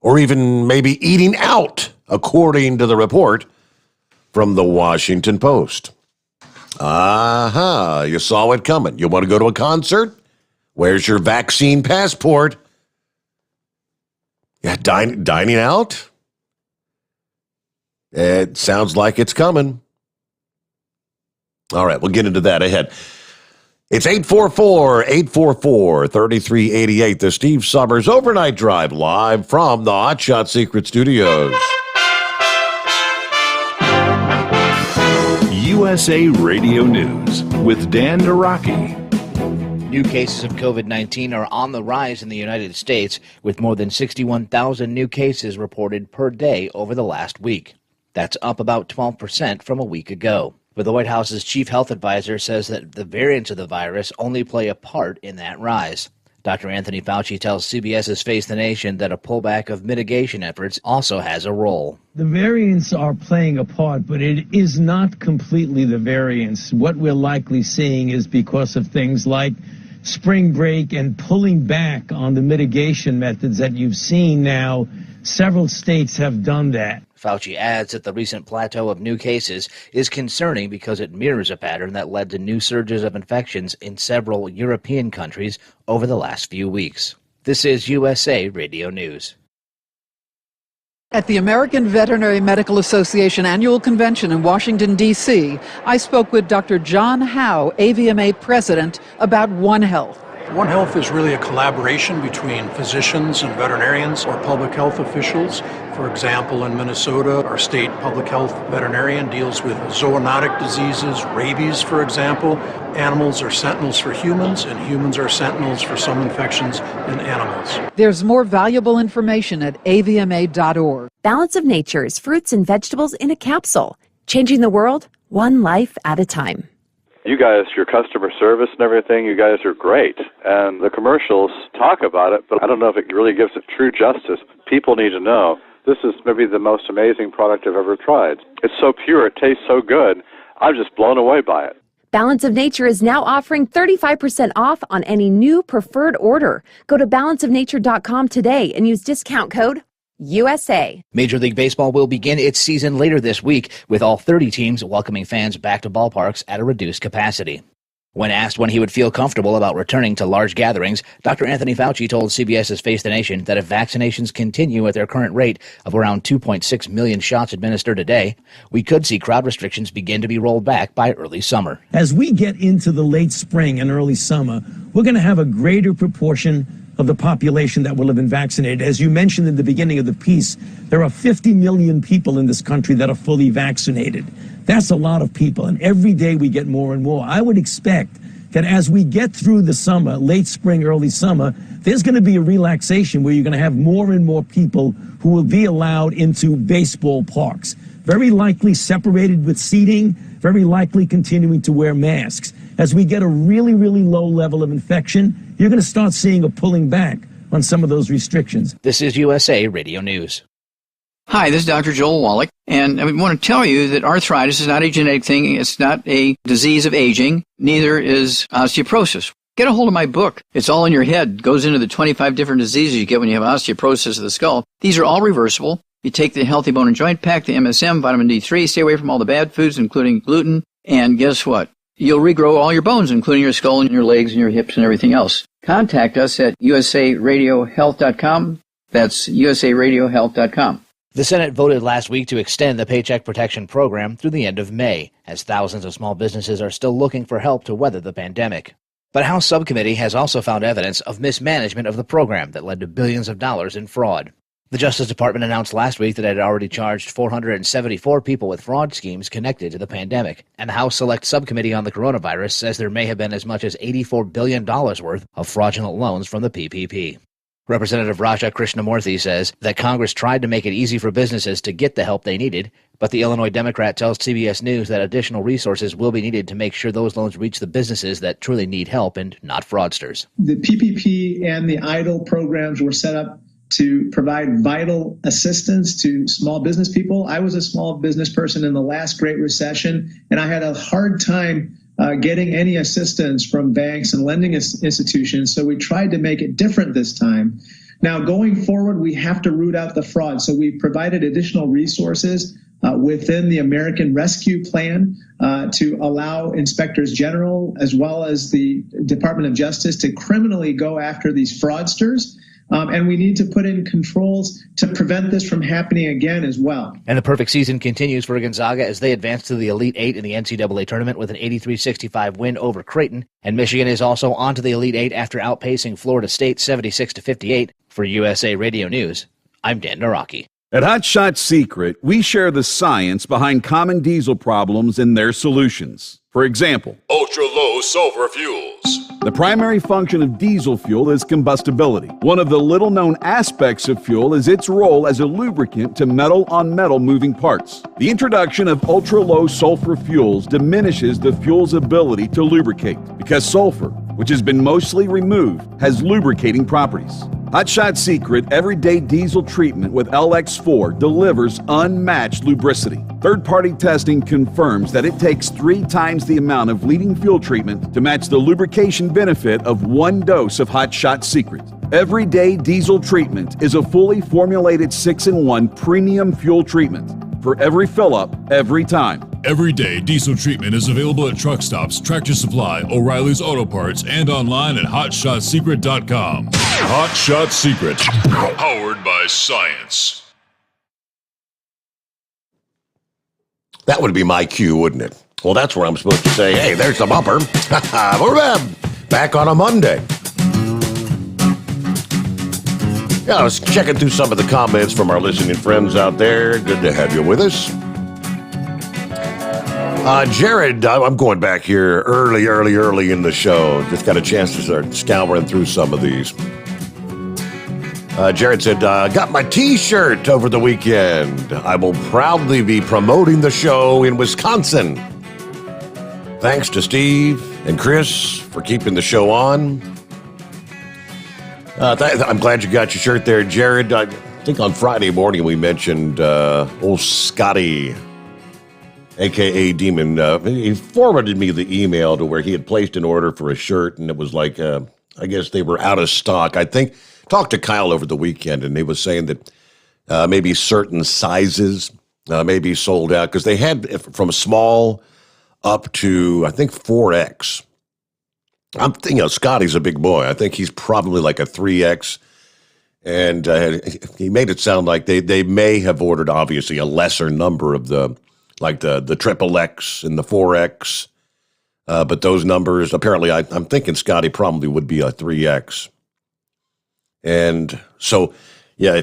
or even maybe eating out, according to the report from the Washington Post. You saw it coming. You want to go to a concert? Where's your vaccine passport? Yeah, dining out? It sounds like it's coming. All right, we'll get into that ahead. It's 844-844-3388, the Steve Sommers Overnight Drive, live from the Hot Shot Secret Studios. USA Radio News with Dan Naraki. New cases of COVID-19 are on the rise in the United States, with more than 61,000 new cases reported per day over the last week. That's up about 12% from a week ago. But the White House's chief health advisor says that the variants of the virus only play a part in that rise. Dr. Anthony Fauci tells CBS's Face the Nation that a pullback of mitigation efforts also has a role. The variants are playing a part, but it is not completely the variants. What we're likely seeing is because of things like spring break and pulling back on the mitigation methods that you've seen now. Several states have done that. Fauci adds that the recent plateau of new cases is concerning because it mirrors a pattern that led to new surges of infections in several European countries over the last few weeks. This is USA Radio News. At the American Veterinary Medical Association annual convention in Washington, D.C., I spoke with Dr. John Howe, AVMA president, about One Health. One Health is really a collaboration between physicians and veterinarians or public health officials. For example, in Minnesota, our state public health veterinarian deals with zoonotic diseases, rabies, for example. Animals are sentinels for humans, and humans are sentinels for some infections in animals. There's more valuable information at avma.org. Balance of Nature's fruits and vegetables in a capsule, changing the world one life at a time. You guys, your customer service and everything, you guys are great. And the commercials talk about it, but I don't know if it really gives it true justice. People need to know this is maybe the most amazing product I've ever tried. It's so pure, it tastes so good. I'm just blown away by it. Balance of Nature is now offering 35% off on any new preferred order. Go to balanceofnature.com today and use discount code USA. Major League Baseball will begin its season later this week, with all 30 teams welcoming fans back to ballparks at a reduced capacity. When asked when he would feel comfortable about returning to large gatherings, Dr. Anthony Fauci told CBS's Face the Nation that if vaccinations continue at their current rate of around 2.6 million shots administered a day, we could see crowd restrictions begin to be rolled back by early summer. As we get into the late spring and early summer, we're going to have a greater proportion of the population that will have been vaccinated. As you mentioned in the beginning of the piece, there are 50 million people in this country that are fully vaccinated. That's a lot of people, and every day we get more and more. I would expect that as we get through the summer, late spring, early summer, there's going to be a relaxation where you're going to have more and more people who will be allowed into baseball parks. Very likely separated with seating, very likely continuing to wear masks. As we get a really, really low level of infection, you're going to start seeing a pulling back on some of those restrictions. This is USA Radio News. Hi, this is Dr. Joel Wallach, and I want to tell you that arthritis is not a genetic thing. It's not a disease of aging. Neither is osteoporosis. Get a hold of my book. It's all in your head. It goes into the 25 different diseases you get when you have osteoporosis of the skull. These are all reversible. You take the Healthy Bone and Joint Pack, the MSM, vitamin D3, stay away from all the bad foods, including gluten, and guess what? You'll regrow all your bones, including your skull and your legs and your hips and everything else. Contact us at usaradiohealth.com. That's usaradiohealth.com. The Senate voted last week to extend the Paycheck Protection Program through the end of May, as thousands of small businesses are still looking for help to weather the pandemic. But House Subcommittee has also found evidence of mismanagement of the program that led to billions of dollars in fraud. The Justice Department announced last week that it had already charged 474 people with fraud schemes connected to the pandemic, and the House Select Subcommittee on the Coronavirus says there may have been as much as $84 billion worth of fraudulent loans from the PPP. Representative Raja Krishnamurthy says that Congress tried to make it easy for businesses to get the help they needed, but the Illinois Democrat tells CBS News that additional resources will be needed to make sure those loans reach the businesses that truly need help and not fraudsters. The PPP and the EIDL programs were set up to provide vital assistance to small business people. I was a small business person in the last Great Recession, and I had a hard time getting any assistance from banks and lending institutions, so we tried to make it different this time. Now, going forward, we have to root out the fraud, so we provided additional resources within the American Rescue Plan to allow inspectors general as well as the Department of Justice to criminally go after these fraudsters. And we need to put in controls to prevent this from happening again as well. And the perfect season continues for Gonzaga as they advance to the Elite Eight in the NCAA tournament with an 83-65 win over Creighton. And Michigan is also on to the Elite Eight after outpacing Florida State 76-58. For USA Radio News, I'm Dan Naraki. At Hot Shot Secret, we share the science behind common diesel problems and their solutions. For example, ultra-low sulfur fuels. The primary function of diesel fuel is combustibility. One of the little-known aspects of fuel is its role as a lubricant to metal-on-metal moving parts. The introduction of ultra-low sulfur fuels diminishes the fuel's ability to lubricate because sulfur, which has been mostly removed, has lubricating properties. Hot Shot Secret Everyday Diesel Treatment with LX4 delivers unmatched lubricity. Third-party testing confirms that it takes 3 times the amount of leading fuel treatment to match the lubrication benefit of 1 dose of Hot Shot Secret. Everyday Diesel Treatment is a fully formulated 6-in-1 premium fuel treatment for every fill-up, every time. Everyday Diesel Treatment is available at truck stops, Tractor Supply, O'Reilly's Auto Parts, and online at HotShotSecret.com. Hot Shot Secret, powered by science. That would be my cue, wouldn't it? Well, that's where I'm supposed to say, hey, there's the bumper. We're back on a Monday. Yeah, I was checking through some of the comments from our listening friends out there. Good to have you with us. Jared, I'm going back here early in the show. Just got a chance to start scouring through some of these. Jared said, got my T-shirt over the weekend. I will proudly be promoting the show in Wisconsin. Thanks to Steve and Chris for keeping the show on. I'm glad you got your shirt there, Jared. I think on Friday morning we mentioned old Scotty, a.k.a. Demon. He forwarded me the email to where he had placed an order for a shirt, and it was like, I guess they were out of stock. I think, talked to Kyle over the weekend, and he was saying that maybe certain sizes may be sold out, because they had from small up to, I think, 4X. I'm thinking, Scotty's a big boy. I think he's probably like a 3X. And he made it sound like they may have ordered, obviously, a lesser number of the triple X and the 4X. But those numbers, apparently, I'm thinking Scotty probably would be a 3X. And so, yeah,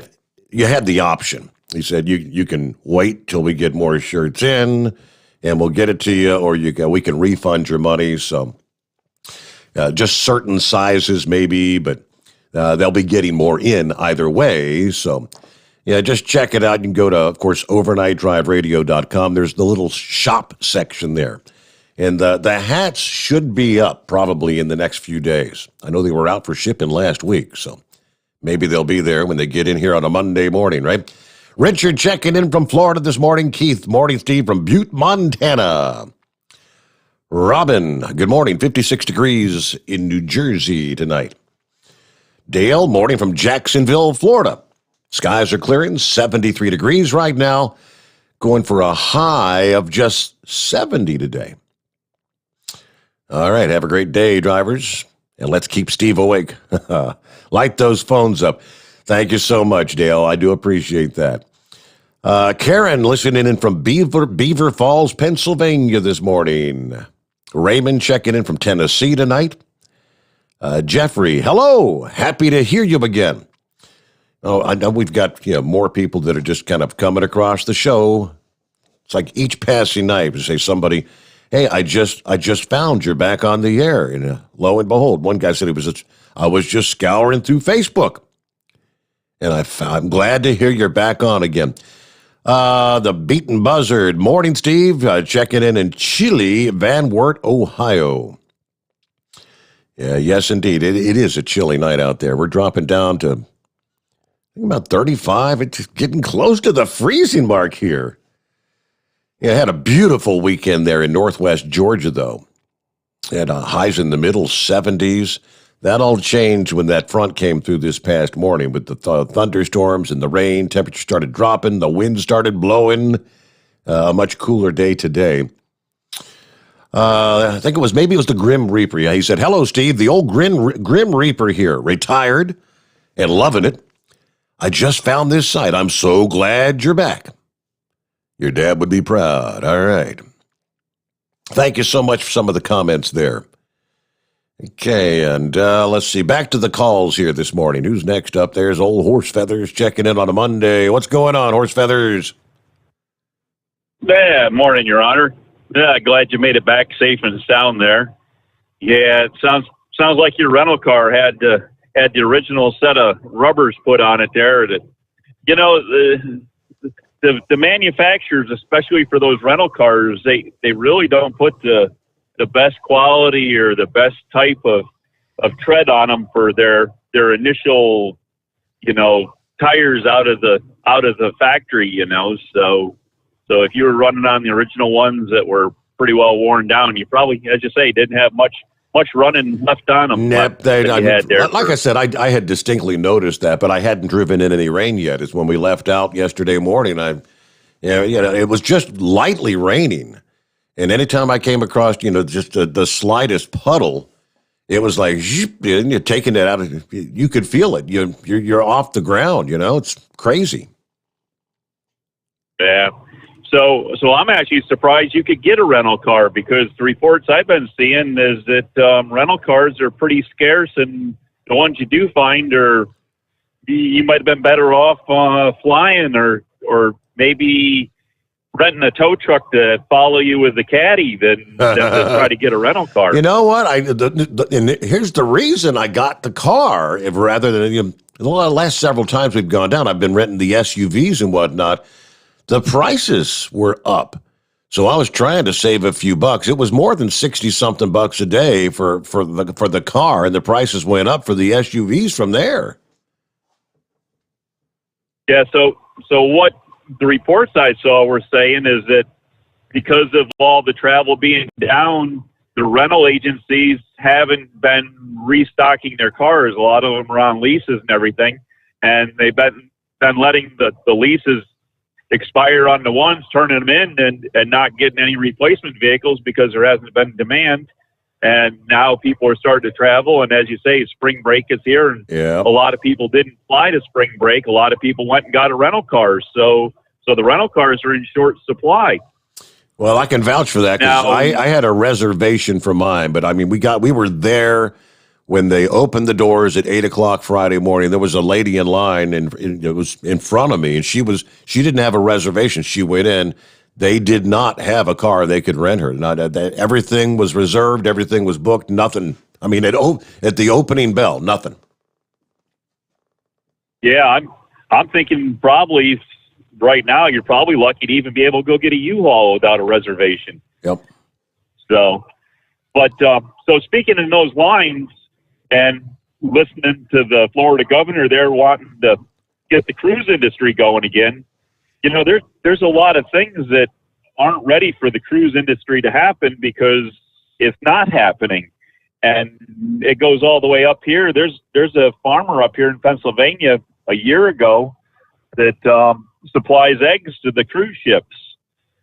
you had the option. He said, you can wait till we get more shirts in, and we'll get it to you, or we can refund your money. So just certain sizes maybe, but they'll be getting more in either way. So, yeah, just check it out. You can go to, of course, overnightdriveradio.com. There's the little shop section there. And the hats should be up probably in the next few days. I know they were out for shipping last week, so maybe they'll be there when they get in here on a Monday morning, right? Richard checking in from Florida this morning. Keith, morning, Steve from Butte, Montana. Robin, good morning. 56 degrees in New Jersey tonight. Dale, morning from Jacksonville, Florida. Skies are clearing, 73 degrees right now, going for a high of just 70 today. All right, have a great day, drivers, and let's keep Steve awake. Light those phones up. Thank you so much, Dale. I do appreciate that. Karen, listening in from Beaver Falls, Pennsylvania this morning. Raymond checking in from Tennessee tonight. Jeffrey, hello. Happy to hear you again. Oh, I know we've got more people that are just kind of coming across the show. It's like each passing night, we say somebody, hey, I just found you're back on the air. And lo and behold, one guy said I was just scouring through Facebook. And I'm glad to hear you're back on again. The Beaten Buzzard. Morning, Steve. Checking in Chile, Van Wert, Ohio. Yeah, yes, indeed. It is a chilly night out there. We're dropping down to about 35. It's getting close to the freezing mark here. Yeah, I had a beautiful weekend there in northwest Georgia, though. Had highs in the middle 70s. That all changed when that front came through this past morning with the thunderstorms and the rain. Temperature started dropping. The wind started blowing. A much cooler day today. I think it was the Grim Reaper. Yeah, he said, hello, Steve. The old Grim Reaper here. Retired and loving it. I just found this site. I'm so glad you're back. Your dad would be proud. All right. Thank you so much for some of the comments there. Okay, and let's see. Back to the calls here this morning. Who's next up? There's old Horse Feathers checking in on a Monday. What's going on, Horse Feathers? Yeah, morning, Your Honor. Yeah, glad you made it back safe and sound there. Yeah, it sounds like your rental car had the original set of rubbers put on it there. That, you know, the manufacturers, especially for those rental cars, they really don't put the best quality or the best type of tread on them for their initial, you know, tires out of the factory, you know. So if you were running on the original ones that were pretty well worn down, you probably, as you say, didn't have much running left on them. Like I said, I had distinctly noticed that, but I hadn't driven in any rain yet. It's when we left out yesterday morning. It was just lightly raining, and anytime I came across, you know, just the slightest puddle, it was like you're taking it out. You could feel it. You're off the ground. You know, it's crazy. Yeah. So I'm actually surprised you could get a rental car, because the reports I've been seeing is that rental cars are pretty scarce, and the ones you do find you might have been better off flying or maybe renting a tow truck to follow you with the caddy than to try to get a rental car. You know what? And here's the reason I got the car, rather than the last several times we've gone down, I've been renting the SUVs and whatnot. The prices were up. So I was trying to save a few bucks. It was more than 60-something bucks a day for the car, and the prices went up for the SUVs from there. Yeah, so what the reports I saw were saying is that because of all the travel being down, the rental agencies haven't been restocking their cars. A lot of them are on leases and everything, and they've been letting the leases expire on the ones, turning them in and not getting any replacement vehicles because there hasn't been demand. And now people are starting to travel, and as you say, spring break is here, and a lot of people didn't fly to spring break. A lot of people went and got a rental car, so the rental cars are in short supply. Well, I can vouch for that, because I had a reservation for mine, but I mean, we were there when they opened the doors at 8:00 Friday morning. There was a lady in line, and it was in front of me, and she didn't have a reservation. She went in. They did not have a car they could rent her. Everything was reserved. Everything was booked. Nothing. I mean, at the opening bell, nothing. Yeah, I'm thinking probably right now you're probably lucky to even be able to go get a U-Haul without a reservation. Yep. So speaking in those lines, and listening to the Florida governor there wanting to get the cruise industry going again, you know, there's a lot of things that aren't ready for the cruise industry to happen because it's not happening. And it goes all the way up here. There's a farmer up here in Pennsylvania a year ago that supplies eggs to the cruise ships.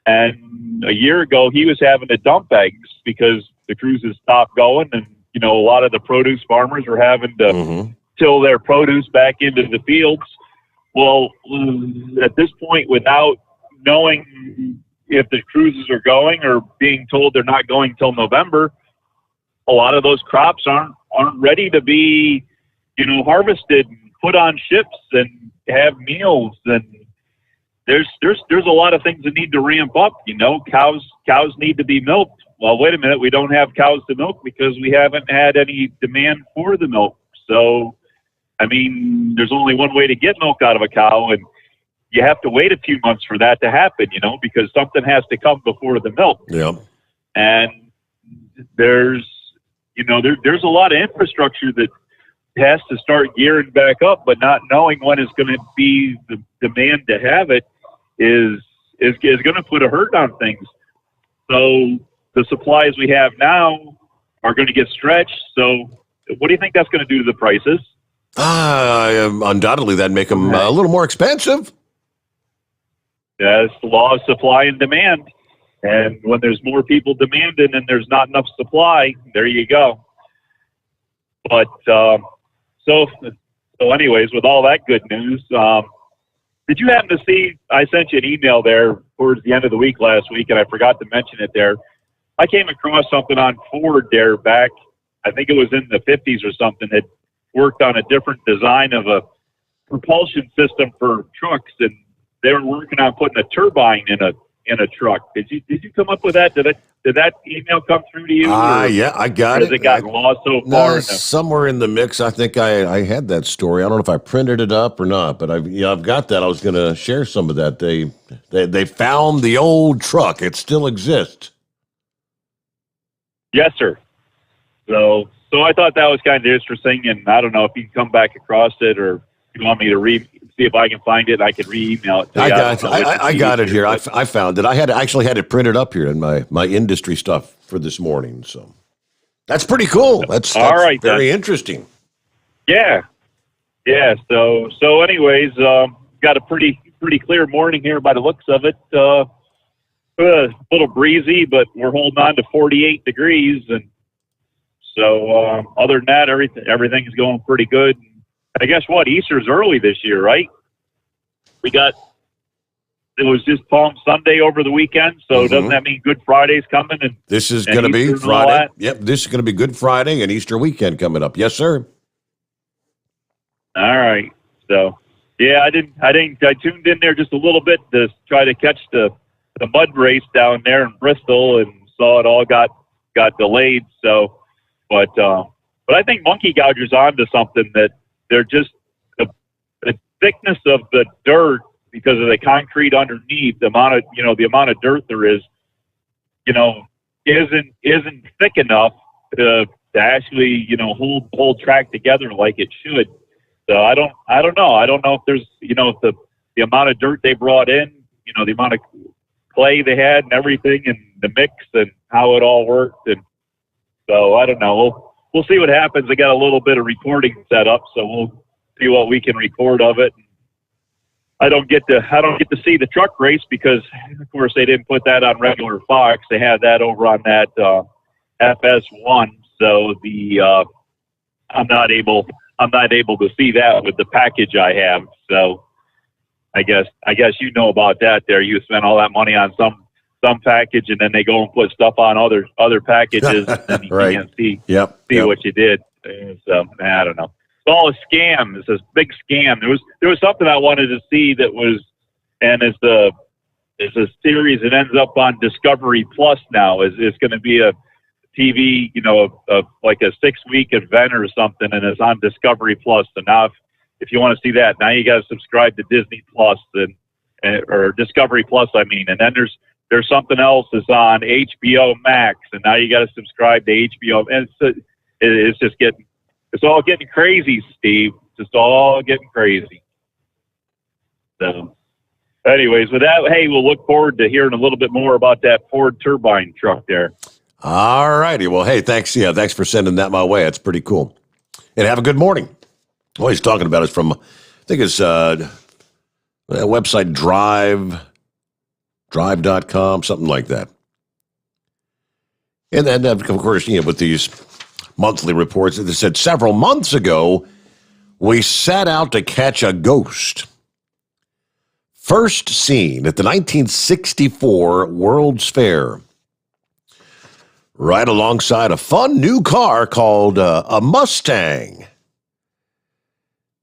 And a year ago, he was having to dump eggs because the cruises stopped going, and you know, a lot of the produce farmers were having to till their produce back into the fields. Well, at this point, without knowing if the cruises are going or being told they're not going till November, a lot of those crops aren't ready to be, you know, harvested and put on ships and have meals. And there's a lot of things that need to ramp up. You know, cows need to be milked. Well, wait a minute, we don't have cows to milk because we haven't had any demand for the milk. So, I mean, there's only one way to get milk out of a cow, and you have to wait a few months for that to happen, you know, because something has to come before the milk. Yeah. And there's a lot of infrastructure that has to start gearing back up, but not knowing when it's going to be the demand to have it is going to put a hurt on things. So the supplies we have now are going to get stretched. So what do you think that's going to do to the prices? Undoubtedly, that'd make them a little more expensive. Yeah, it's the law of supply and demand. And when there's more people demanding and there's not enough supply, there you go. But so anyways, with all that good news, did you happen to see, I sent you an email there towards the end of the week last week, and I forgot to mention it there. I came across something on Ford there back, I think it was in the 50s or something, that worked on a different design of a propulsion system for trucks, and they were working on putting a turbine in a truck. Did you come up with that? Did that email come through to you? Yeah, I got it. Has it gotten lost so far? Somewhere in the mix. I think I had that story. I don't know if I printed it up or not, but I've got that. I was going to share some of that. They found the old truck. It still exists. Yes, sir. So I thought that was kind of interesting, and I don't know if you can come back across it, or if you want me to see if I can find it. I can re-email it to you. I got it here. I found it. I actually had it printed up here in my industry stuff for this morning. So that's pretty cool. That's all right. Very interesting. Yeah. So anyways, got a pretty clear morning here by the looks of it. A little breezy, but we're holding on to 48 degrees, and so other than that, everything is going pretty good. I guess Easter's early this year, right? It was just Palm Sunday over the weekend, so doesn't that mean Good Friday's coming? And this is going to be Friday. Yep, this is going to be Good Friday and Easter weekend coming up. Yes, sir. All right. So yeah, I tuned in there just a little bit to try to catch the mud race down there in Bristol, and saw it all got delayed. So, but I think Monkey Gouger's onto something, that they're just the thickness of the dirt, because of the concrete underneath, the amount of dirt there is, isn't thick enough to actually, hold track together like it should. So I don't know. I don't know if there's, if the amount of dirt they brought in, the amount of clay they had and everything, and the mix and how it all worked. And so I don't know. We'll see what happens. I got a little bit of recording set up, so we'll see what we can record of it. I don't get to see the truck race because, of course, they didn't put that on regular Fox. They had that over on that FS1. So I'm not able to see that with the package I have. So I guess you know about that. There, you spend all that money on some package, and then they go and put stuff on other packages, and you right. can't see Yep. what you did. So I don't know. It's all a scam. It's this big scam. There was something I wanted to see that was, and it's a series that ends up on Discovery Plus now. It's going to be a TV, like a 6-week event or something, and it's on Discovery Plus. So now, if you want to see that, now you got to subscribe to Disney Plus or Discovery Plus, I mean. And then there's something else that's on HBO Max, and now you got to subscribe to HBO. And it's all getting crazy, Steve. It's just all getting crazy. So, anyways, with that, hey, we'll look forward to hearing a little bit more about that Ford turbine truck there. All righty. Well, hey, thanks. Yeah, thanks for sending that my way. That's pretty cool. And have a good morning. What he's talking about is from, I think it's website drive.com, something like that. And then, of course, with these monthly reports, it said several months ago, we set out to catch a ghost. First seen at the 1964 World's Fair, right alongside a fun new car called a Mustang.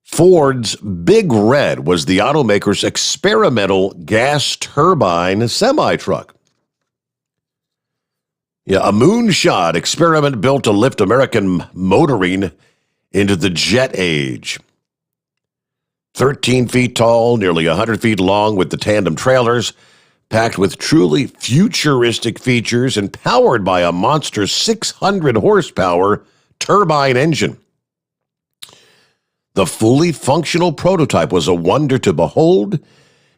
Ford's Big Red was the automaker's experimental gas turbine semi-truck. Yeah, a moonshot experiment built to lift American motoring into the jet age. 13 feet tall, nearly 100 feet long, with the tandem trailers, packed with truly futuristic features and powered by a monster 600 horsepower turbine engine. The fully functional prototype was a wonder to behold.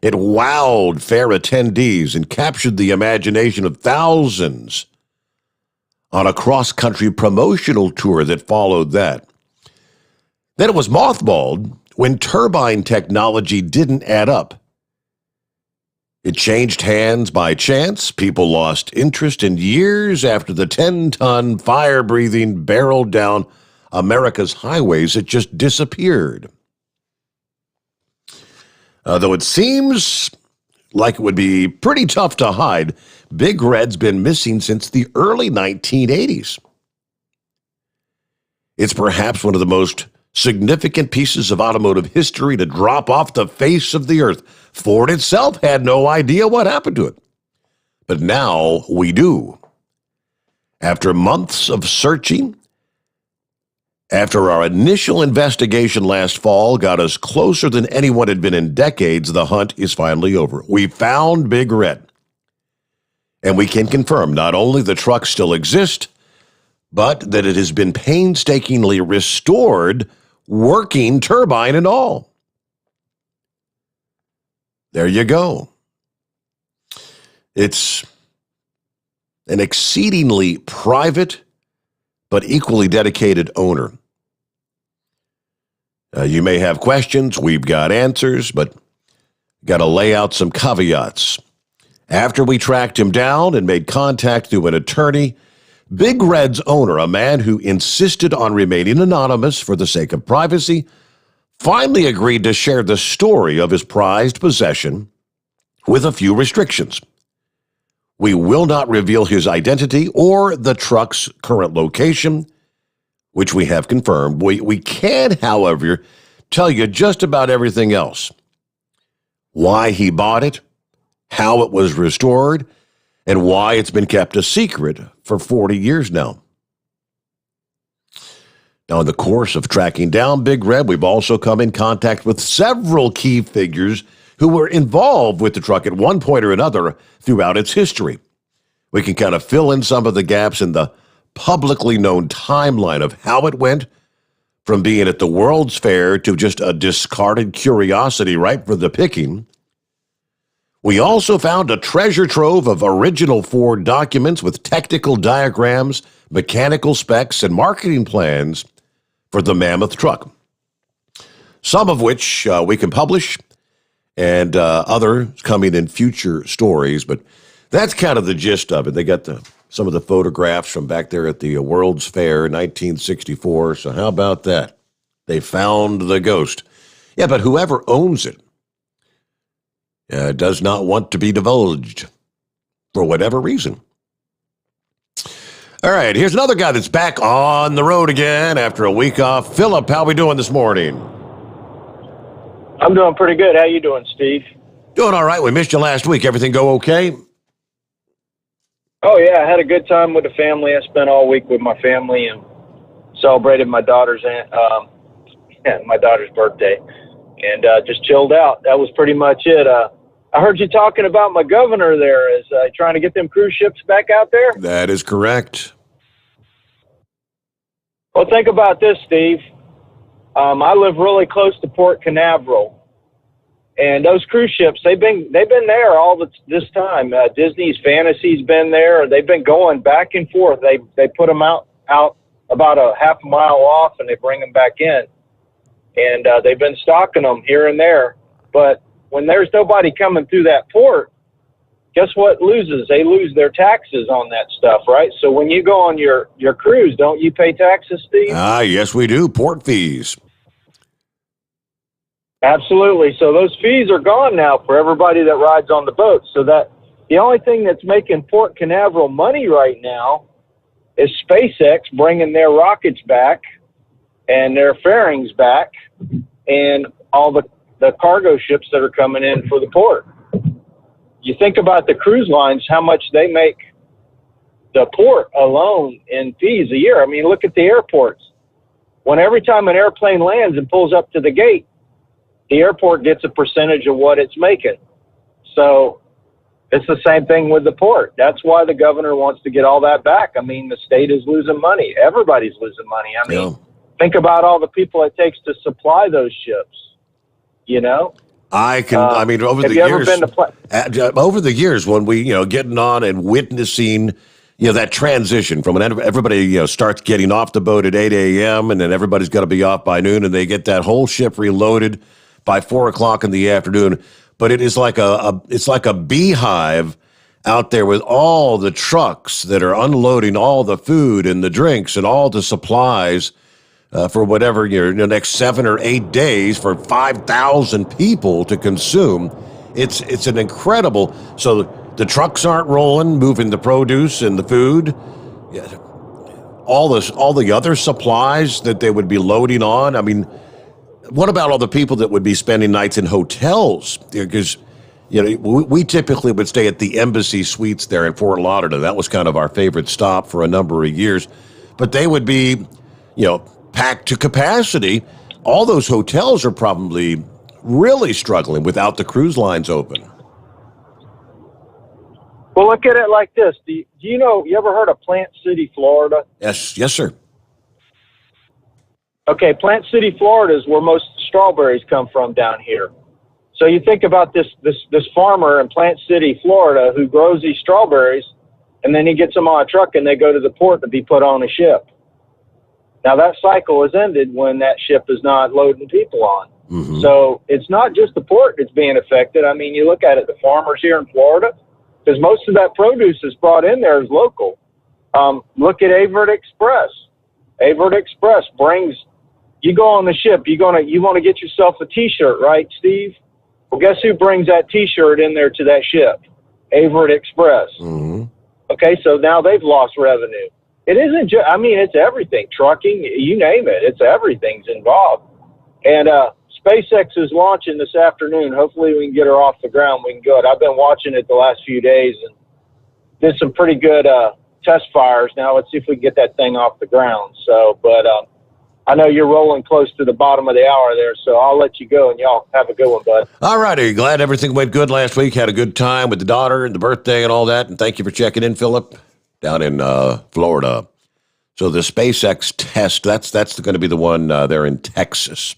It wowed fair attendees and captured the imagination of thousands on a cross-country promotional tour that followed that. Then it was mothballed when turbine technology didn't add up. It changed hands by chance. People lost interest, and years after the 10-ton, fire-breathing barreled down America's highways, it just disappeared. Though it seems like it would be pretty tough to hide, Big Red's been missing since the early 1980s. It's perhaps one of the most significant pieces of automotive history to drop off the face of the earth. Ford itself had no idea what happened to it. But now we do. After months of searching, after our initial investigation last fall got us closer than anyone had been in decades, the hunt is finally over. We found Big Red. And we can confirm not only the truck still exists, but that it has been painstakingly restored, working turbine and all. There you go. It's an exceedingly private but equally dedicated owner. You may have questions, we've got answers, but got to lay out some caveats. After we tracked him down and made contact through an attorney, Big Red's owner, a man who insisted on remaining anonymous for the sake of privacy, finally agreed to share the story of his prized possession with a few restrictions. We will not reveal his identity or the truck's current location, which we have confirmed. We can, however, tell you just about everything else. Why he bought it, how it was restored, and why it's been kept a secret for 40 years now. Now, in the course of tracking down Big Red, we've also come in contact with several key figures who were involved with the truck at one point or another throughout its history. We can kind of fill in some of the gaps in the publicly known timeline of how it went from being at the World's Fair to just a discarded curiosity ripe for the picking. We also found a treasure trove of original Ford documents with technical diagrams, mechanical specs, and marketing plans for the mammoth truck, some of which we can publish and others coming in future stories. But that's kind of the gist of it. They got some of the photographs from back there at the World's Fair, 1964. So how about that? They found the ghost. Yeah, but whoever owns it does not want to be divulged for whatever reason. All right, here's another guy that's back on the road again after a week off. Philip, how we doing this morning? I'm doing pretty good. How you doing, Steve? Doing all right. We missed you last week. Everything go okay? Oh, yeah. I had a good time with the family. I spent all week with my family and celebrated my daughter's birthday and just chilled out. That was pretty much it. I heard you talking about my governor there. Is trying to get them cruise ships back out there? That is correct. Well, think about this, Steve. I live really close to Port Canaveral, and those cruise ships, they've been there all this time. Disney's Fantasy's been there. They've been going back and forth. They put them out about a half a mile off, and they bring them back in. And they've been stocking them here and there. But when there's nobody coming through that port, guess what loses? They lose their taxes on that stuff, right? So when you go on your cruise, don't you pay taxes, Steve? Yes, we do. Port fees. Absolutely. So those fees are gone now for everybody that rides on the boat. So that the only thing that's making Port Canaveral money right now is SpaceX bringing their rockets back and their fairings back and all the cargo ships that are coming in for the port. You think about the cruise lines, how much they make the port alone in fees a year. I mean, look at the airports. When every time an airplane lands and pulls up to the gate, the airport gets a percentage of what it's making. So it's the same thing with the port. That's why the governor wants to get all that back. I mean, the state is losing money. Everybody's losing money. I mean, think about all the people it takes to supply those ships, you know? Over the years when we, getting on and witnessing, that transition from when everybody, starts getting off the boat at 8 a.m. and then everybody's got to be off by noon and they get that whole ship reloaded by 4 o'clock in the afternoon. But it is like it's like a beehive out there with all the trucks that are unloading all the food and the drinks and all the supplies for whatever, the next 7 or 8 days for 5,000 people to consume. It's an incredible. So the trucks aren't rolling, moving the produce and the food. All the other supplies that they would be loading on. I mean, what about all the people that would be spending nights in hotels? Because we typically would stay at the Embassy Suites there in Fort Lauderdale. That was kind of our favorite stop for a number of years. But they would be, packed to capacity. All those hotels are probably really struggling without the cruise lines open. Well, look at it like this. Do you ever heard of Plant City, Florida? Yes, sir. Okay, Plant City, Florida is where most strawberries come from down here. So you think about this farmer in Plant City, Florida, who grows these strawberries, and then he gets them on a truck and they go to the port to be put on a ship. Now that cycle is ended when that ship is not loading people on. Mm-hmm. So it's not just the port that's being affected. I mean, you look at it, the farmers here in Florida, because most of that produce is brought in there is local. Look at Avert Express. Avert Express brings, you go on the ship, you want to get yourself a T-shirt, right, Steve? Well, guess who brings that T-shirt in there to that ship? Avert Express. Mm-hmm. Okay, so now they've lost revenue. It isn't just, it's everything. Trucking, you name it. It's everything's involved. And SpaceX is launching this afternoon. Hopefully we can get her off the ground. We can go. I've been watching it the last few days and did some pretty good test fires. Now let's see if we can get that thing off the ground. So, but I know you're rolling close to the bottom of the hour there, so I'll let you go, and y'all have a good one, bud. All righty. Glad everything went good last week. Had a good time with the daughter and the birthday and all that. And thank you for checking in, Philip, down in Florida. So the SpaceX test, that's going to be the one there in Texas.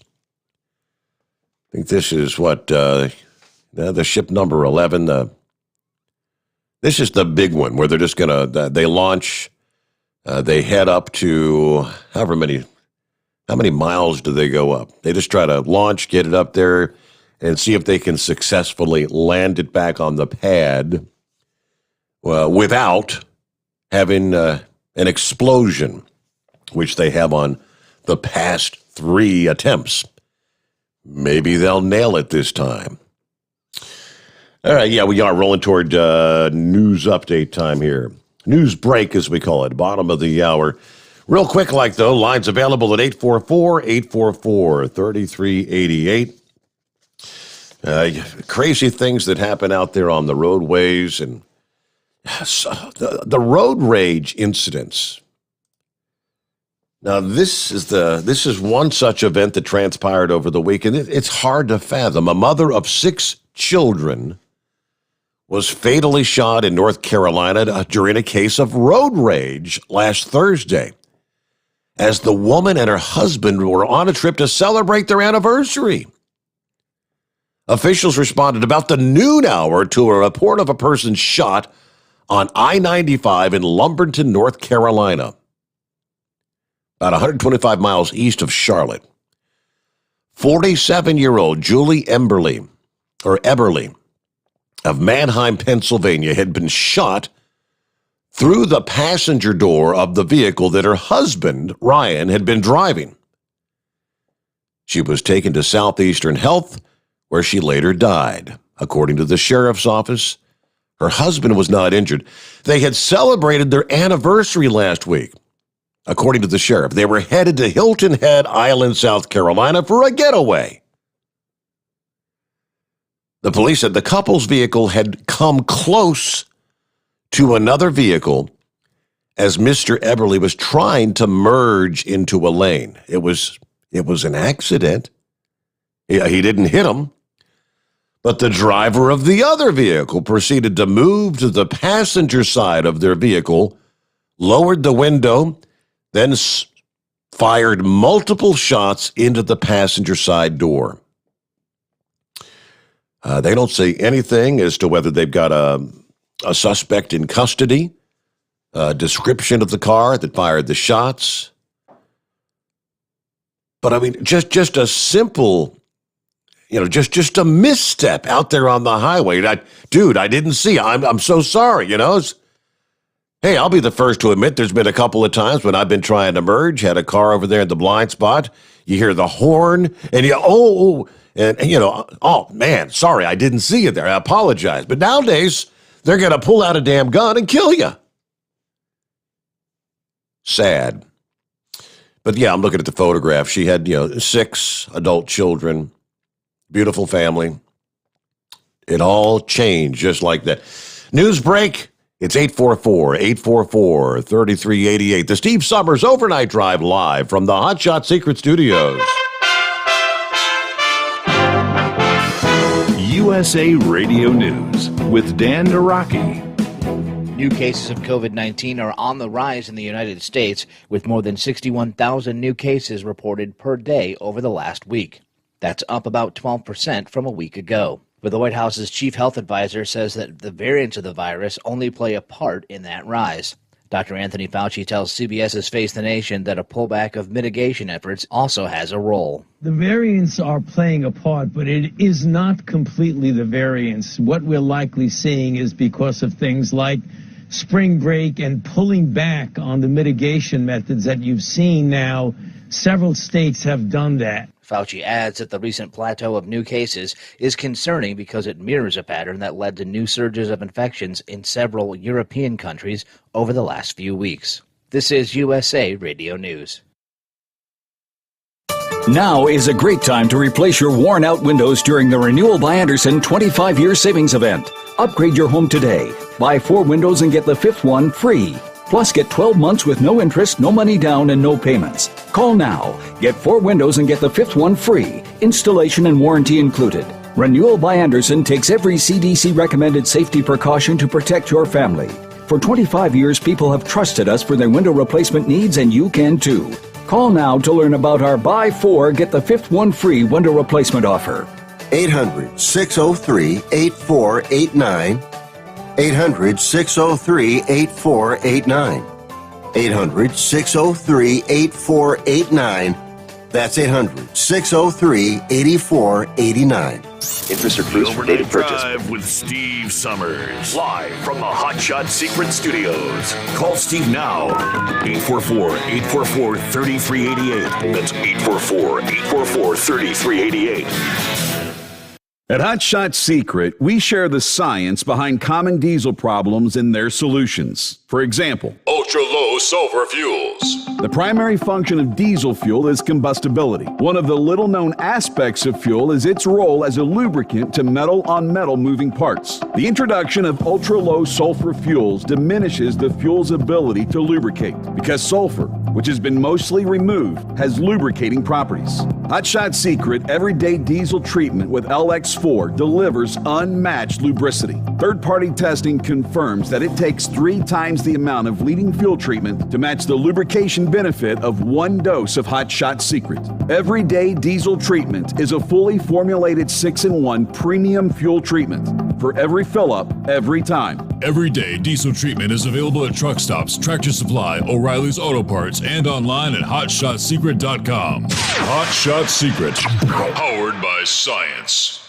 I think this is what, the ship number 11. This is the big one where they're just going to, they launch, they head up to how many miles do they go up? They just try to launch, get it up there, and see if they can successfully land it back on the pad without having an explosion, which they have on the past 3 attempts. Maybe they'll nail it this time. All right, yeah, we are rolling toward news update time here. News break, as we call it, bottom of the hour. Real quick, though, lines available at 844-844-3388. Crazy things that happen out there on the roadways and the road rage incidents. Now, this is one such event that transpired over the weekend. It's hard to fathom. A mother of 6 children was fatally shot in North Carolina during a case of road rage last Thursday, as the woman and her husband were on a trip to celebrate their anniversary. Officials responded about the noon hour to a report of a person shot on I-95 in Lumberton, North Carolina, about 125 miles east of Charlotte. 47-year-old Julie Eberly of Manheim, Pennsylvania, had been shot through the passenger door of the vehicle that her husband, Ryan, had been driving. She was taken to Southeastern Health, where she later died. According to the sheriff's office, her husband was not injured. They had celebrated their anniversary last week. According to the sheriff, they were headed to Hilton Head Island, South Carolina for a getaway. The police said the couple's vehicle had come close to another vehicle as Mr. Eberly was trying to merge into a lane. It was an accident. He didn't hit him, but the driver of the other vehicle proceeded to move to the passenger side of their vehicle, lowered the window, then fired multiple shots into the passenger side door. They don't say anything as to whether they've got a suspect in custody, a description of the car that fired the shots. But I mean, just a simple, just a misstep out there on the highway. I didn't see. I'm so sorry. Hey, Hey, I'll be the first to admit there's been a couple of times when I've been trying to merge, had a car over there in the blind spot. You hear the horn, and oh, man, sorry, I didn't see you there. I apologize. But nowadays, they're going to pull out a damn gun and kill you. Sad. But yeah, I'm looking at the photograph. She had, 6 adult children, beautiful family. It all changed just like that. News break. It's 844-844-3388. The Steve Sommers Overnight Drive live from the Hot Shot Secret Studios. USA Radio News with Dan Naraki. New cases of COVID-19 are on the rise in the United States, with more than 61,000 new cases reported per day over the last week. That's up about 12% from a week ago. But the White House's chief health advisor says that the variants of the virus only play a part in that rise. Dr. Anthony Fauci tells CBS's Face the Nation that a pullback of mitigation efforts also has a role. The variants are playing a part, but it is not completely the variants. What we're likely seeing is because of things like spring break and pulling back on the mitigation methods that you've seen now. Several states have done that. Fauci adds that the recent plateau of new cases is concerning because it mirrors a pattern that led to new surges of infections in several European countries over the last few weeks. This is USA Radio News. Now is a great time to replace your worn-out windows during the Renewal by Andersen 25-year savings event. Upgrade your home today. Buy 4 windows and get the 5th one free. Plus, get 12 months with no interest, no money down, and no payments. Call now. Get 4 windows and get the 5th one free. Installation and warranty included. Renewal by Andersen takes every CDC-recommended safety precaution to protect your family. For 25 years, people have trusted us for their window replacement needs, and you can too. Call now to learn about our Buy 4, Get the 5th one free window replacement offer. 800-603-8489. 800-603-8489. 800-603-8489. That's 800-603-8489. Interest accrues for date of purchase. Drive with Steve Sommers. Live from the Hot Shot Secret Studios. Call Steve now. 844-844-3388. That's 844-844-3388. At Hot Shot Secret, we share the science behind common diesel problems and their solutions. For example, ultra-low sulfur fuels. The primary function of diesel fuel is combustibility. One of the little-known aspects of fuel is its role as a lubricant to metal-on-metal moving parts. The introduction of ultra-low sulfur fuels diminishes the fuel's ability to lubricate because sulfur, which has been mostly removed, has lubricating properties. Hot Shot Secret Everyday Diesel Treatment with LX4 delivers unmatched lubricity. Third-party testing confirms that it takes 3 times the amount of leading fuel treatment to match the lubrication benefit of 1 dose of Hot Shot Secret. Everyday Diesel Treatment is a fully formulated 6-in-1 premium fuel treatment for every fill-up, every time. Everyday Diesel Treatment is available at truck stops, Tractor Supply, O'Reilly's Auto Parts, and online at HotShotSecret.com. Hot Shot Secret, powered by science.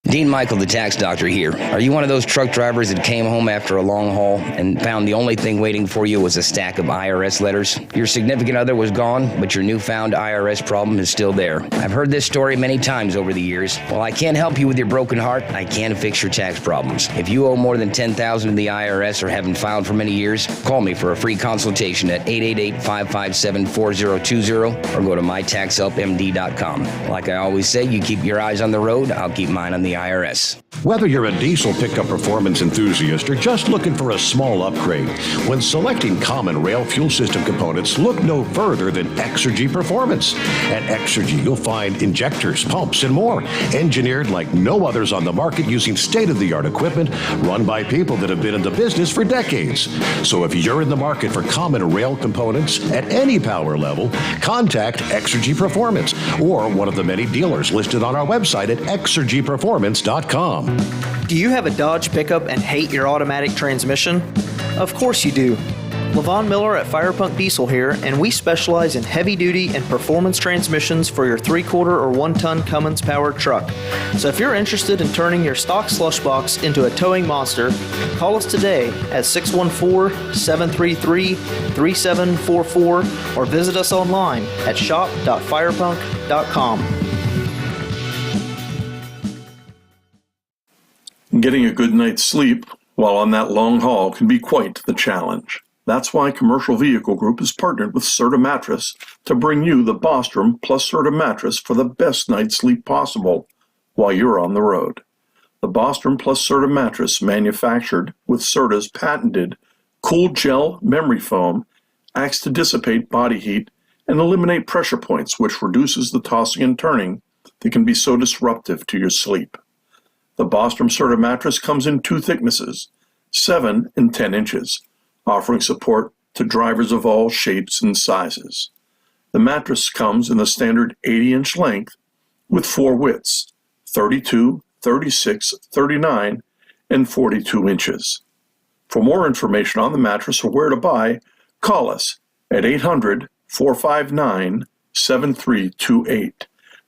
Dean Michael, the tax doctor here. Are you one of those truck drivers that came home after a long haul and found the only thing waiting for you was a stack of IRS letters? Your significant other was gone, but your newfound IRS problem is still there. I've heard this story many times over the years. While I can't help you with your broken heart, I can fix your tax problems. If you owe more than $10,000 to the IRS or haven't filed for many years, call me for a free consultation at 888-557-4020 or go to mytaxhelpmd.com. Like I always say, you keep your eyes on the road, I'll keep mine on the IRS. Whether you're a diesel pickup performance enthusiast or just looking for a small upgrade, when selecting common rail fuel system components, look no further than Exergy Performance. At Exergy, you'll find injectors, pumps, and more, engineered like no others on the market using state-of-the-art equipment run by people that have been in the business for decades. So if you're in the market for common rail components at any power level, contact Exergy Performance or one of the many dealers listed on our website at exergyperformance.com. Do you have a Dodge pickup and hate your automatic transmission? Of course you do. LaVon Miller at Firepunk Diesel here, and we specialize in heavy-duty and performance transmissions for your 3-quarter or 1-ton Cummins-powered truck. So if you're interested in turning your stock slush box into a towing monster, call us today at 614-733-3744 or visit us online at shop.firepunk.com. Getting a good night's sleep while on that long haul can be quite the challenge. That's why Commercial Vehicle Group has partnered with Serta Mattress to bring you the Bostrom plus Serta mattress for the best night's sleep possible while you're on the road. The Bostrom plus Serta mattress, manufactured with Serta's patented Cool Gel memory foam, acts to dissipate body heat and eliminate pressure points, which reduces the tossing and turning that can be so disruptive to your sleep. The Bostrom Serta mattress comes in 2 thicknesses, 7 and 10 inches, offering support to drivers of all shapes and sizes. The mattress comes in the standard 80-inch length with 4 widths, 32, 36, 39, and 42 inches. For more information on the mattress or where to buy, call us at 800-459-7328.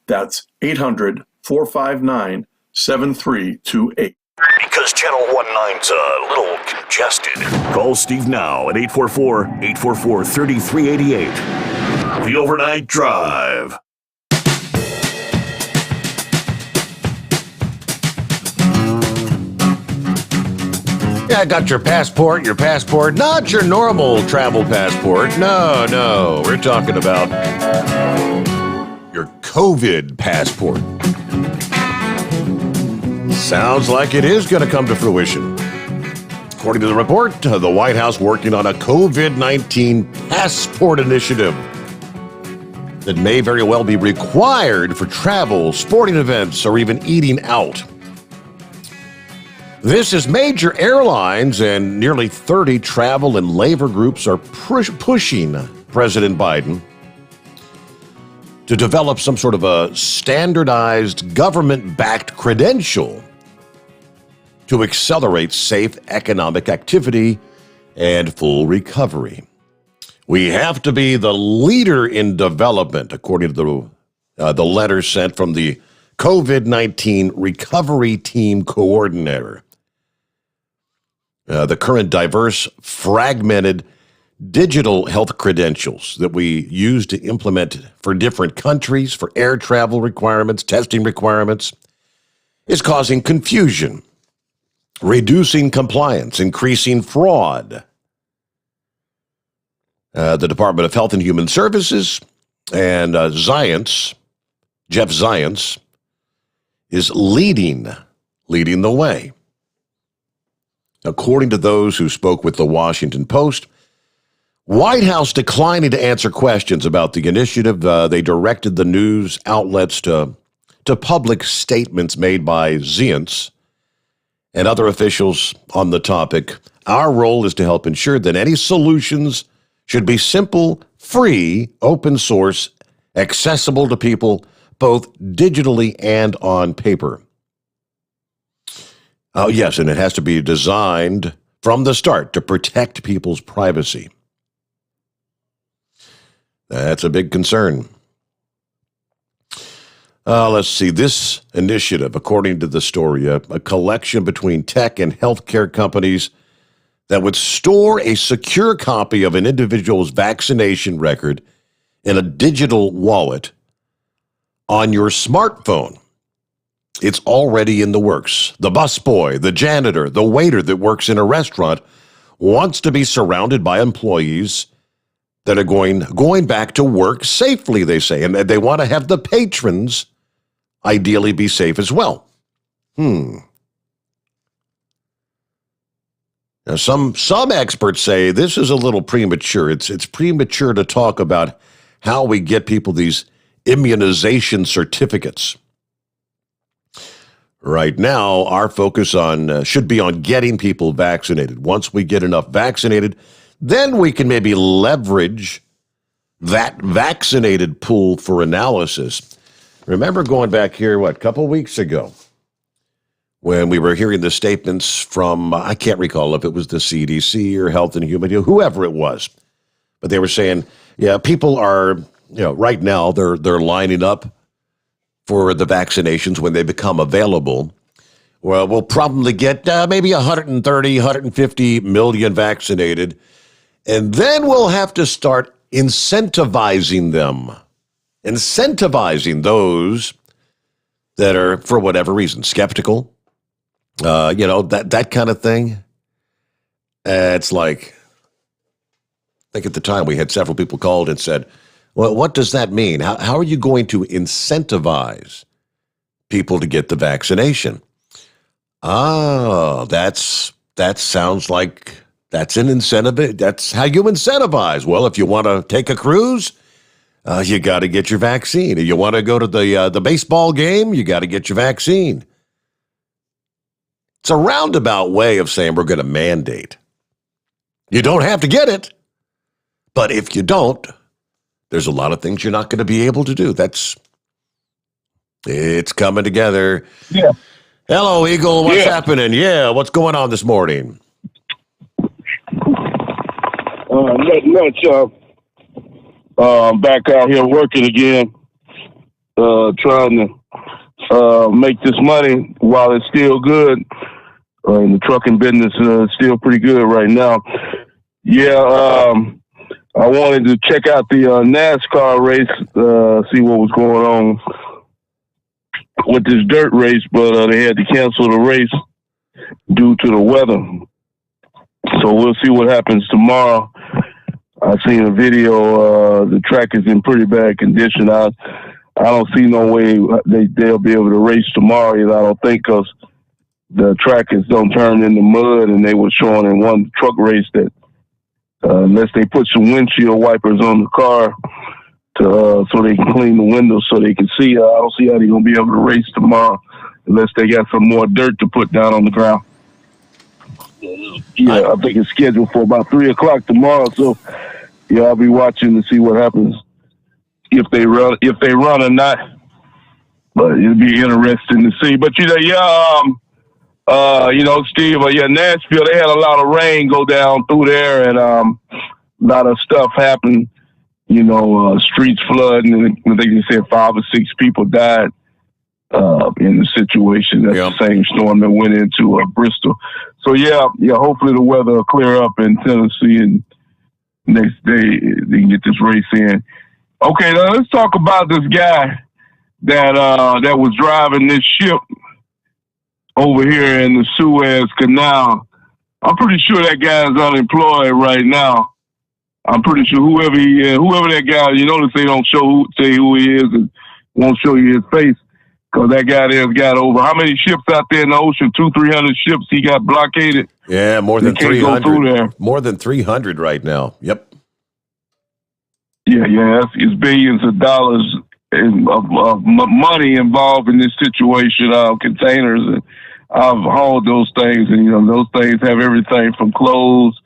That's 800-459-7328. Because Channel 19's a little congested. Call Steve now at 844-844-3388. The Overnight Drive. Yeah, I got your passport, not your normal travel passport. No, we're talking about your COVID passport. Sounds like it is going to come to fruition. According to the report, the White House working on a COVID-19 passport initiative that may very well be required for travel, sporting events, or even eating out. This is major airlines and nearly 30 travel and labor groups are pushing President Biden to develop some sort of a standardized government-backed credential to accelerate safe economic activity and full recovery. We have to be the leader in development, according to the letter sent from the COVID-19 Recovery Team Coordinator. The current diverse, fragmented digital health credentials that we use to implement for different countries, for air travel requirements, testing requirements, is causing confusion, reducing compliance, increasing fraud. The Department of Health and Human Services and Zients, Jeff Zients, is leading the way. According to those who spoke with the Washington Post, White House declining to answer questions about the initiative. They directed the news outlets to public statements made by Zients and other officials on the topic. Our role is to help ensure that any solutions should be simple, free, open source, accessible to people both digitally and on paper. Oh, yes, and it has to be designed from the start to protect people's privacy. That's a big concern. Let's see. This initiative, according to the story, a collection between tech and healthcare companies that would store a secure copy of an individual's vaccination record in a digital wallet on your smartphone. It's already in the works. The busboy, the janitor, the waiter that works in a restaurant wants to be surrounded by employees that are going back to work safely, they say, and they want to have the patrons ideally be safe as well. Now, some experts say this is a little premature. It's premature to talk about how we get people these immunization certificates. Right now, our focus should be on getting people vaccinated. Once we get enough vaccinated, then we can maybe leverage that vaccinated pool for analysis. Remember going back here, a couple weeks ago, when we were hearing the statements from, I can't recall if it was the CDC or Health and Human, whoever it was, but they were saying, yeah, people are, right now they're lining up for the vaccinations when they become available. Well, we'll probably get maybe 130, 150 million vaccinated, and then we'll have to start incentivizing those that are, for whatever reason, skeptical, that kind of thing. It's like, I think at the time we had several people called and said, well, what does that mean? How are you going to incentivize people to get the vaccination? That sounds like that's an incentive. That's how you incentivize. Well, if you want to take a cruise, you got to get your vaccine. If you want to go to the baseball game, you got to get your vaccine. It's a roundabout way of saying we're going to mandate. You don't have to get it, but if you don't, there's a lot of things you're not going to be able to do. It's coming together. Yeah. Hello, Eagle. What's happening? Yeah, what's going on this morning? Not much. Back out here working again, trying to make this money while it's still good. And the trucking business is still pretty good right now. Yeah, I wanted to check out the NASCAR race, see what was going on with this dirt race, but they had to cancel the race due to the weather. So we'll see what happens tomorrow. I seen a video. The track is in pretty bad condition. I don't see no way they'll be able to race tomorrow either, I don't think, because the track is don't turn into mud, and they were showing in one truck race that unless they put some windshield wipers on the car so they can clean the windows so they can see, I don't see how they're going to be able to race tomorrow unless they got some more dirt to put down on the ground. Yeah, I think it's scheduled for about 3 o'clock tomorrow. So, yeah, I'll be watching to see what happens if they run or not. But it'll be interesting to see. But Steve, Nashville, they had a lot of rain go down through there, and a lot of stuff happened. Streets flooding, and I think they said 5 or 6 people died in the situation. That's the same storm that went into Bristol. So hopefully the weather will clear up in Tennessee, and next day they can get this race in. Okay, now let's talk about this guy that was driving this ship over here in the Suez Canal. I'm pretty sure that guy is unemployed right now. I'm pretty sure whoever that guy, you notice they don't say who he is and won't show you his face, because that guy there's got over how many ships out there in the ocean? 200-300 ships. He got blockaded. Yeah, more than 300. Go through there. More than 300 right now. Yep. Yeah, it's billions of dollars of money involved in this situation. Containers and I've hauled those things, and those things have everything from clothes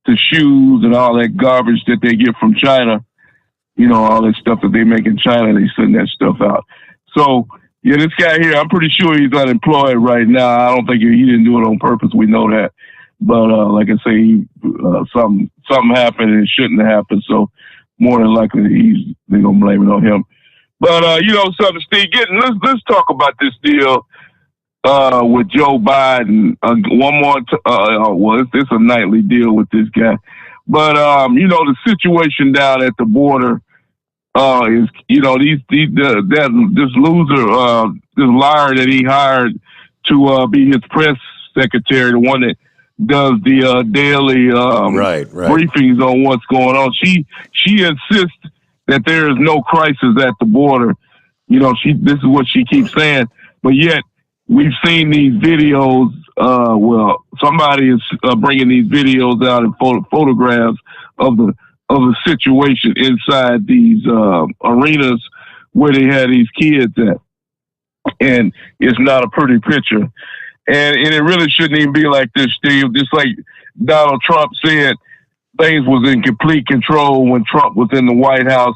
to shoes and all that garbage that they get from China. All that stuff that they make in China, they send that stuff out. So, this guy here, I'm pretty sure he's unemployed right now. I don't think he didn't do it on purpose. We know that. But like I say, something happened and it shouldn't have happened. So more than likely they're going to blame it on him. But, something, Steve, let's talk about this deal with Joe Biden. One more, it's a nightly deal with this guy. But, the situation down at the border is, this loser, this liar that he hired to be his press secretary, the one that does the daily briefings on what's going on. She insists that there is no crisis at the border. This is what she keeps saying, but yet we've seen these videos. Somebody is bringing these videos out and photographs of the situation inside these arenas where they had these kids at, and it's not a pretty picture. And it really shouldn't even be like this, Steve. Just like Donald Trump said, things was in complete control when Trump was in the White House.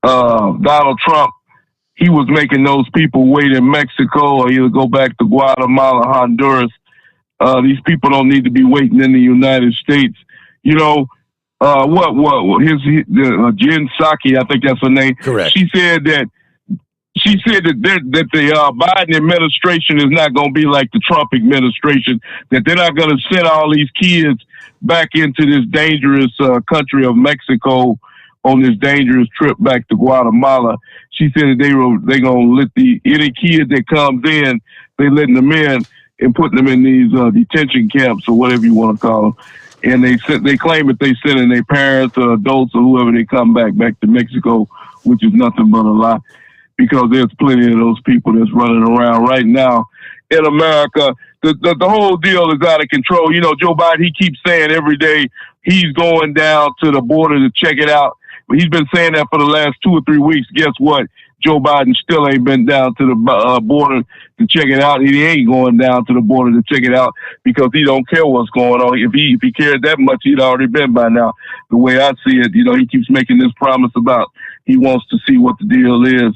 Donald Trump, he was making those people wait in Mexico or either go back to Guatemala, Honduras. These people don't need to be waiting in the United States. You know, Jen Psaki, I think that's her name. Correct. She said that the Biden administration is not going to be like the Trump administration, that they're not going to send all these kids back into this dangerous country of Mexico on this dangerous trip back to Guatemala. She said that they're going to let any kid that comes in, they letting them in and putting them in these detention camps or whatever you want to call them. And they claim that they sending their parents or adults or whoever they come back to Mexico, which is nothing but a lie, because there's plenty of those people that's running around right now in America. The whole deal is out of control. You know, Joe Biden, he keeps saying every day he's going down to the border to check it out. But he's been saying that for the last 2 or 3 weeks. Guess what? Joe Biden still ain't been down to the border to check it out. He ain't going down to the border to check it out because he don't care what's going on. If he cared that much, he'd already been by now. The way I see it, you know, he keeps making this promise about he wants to see what the deal is.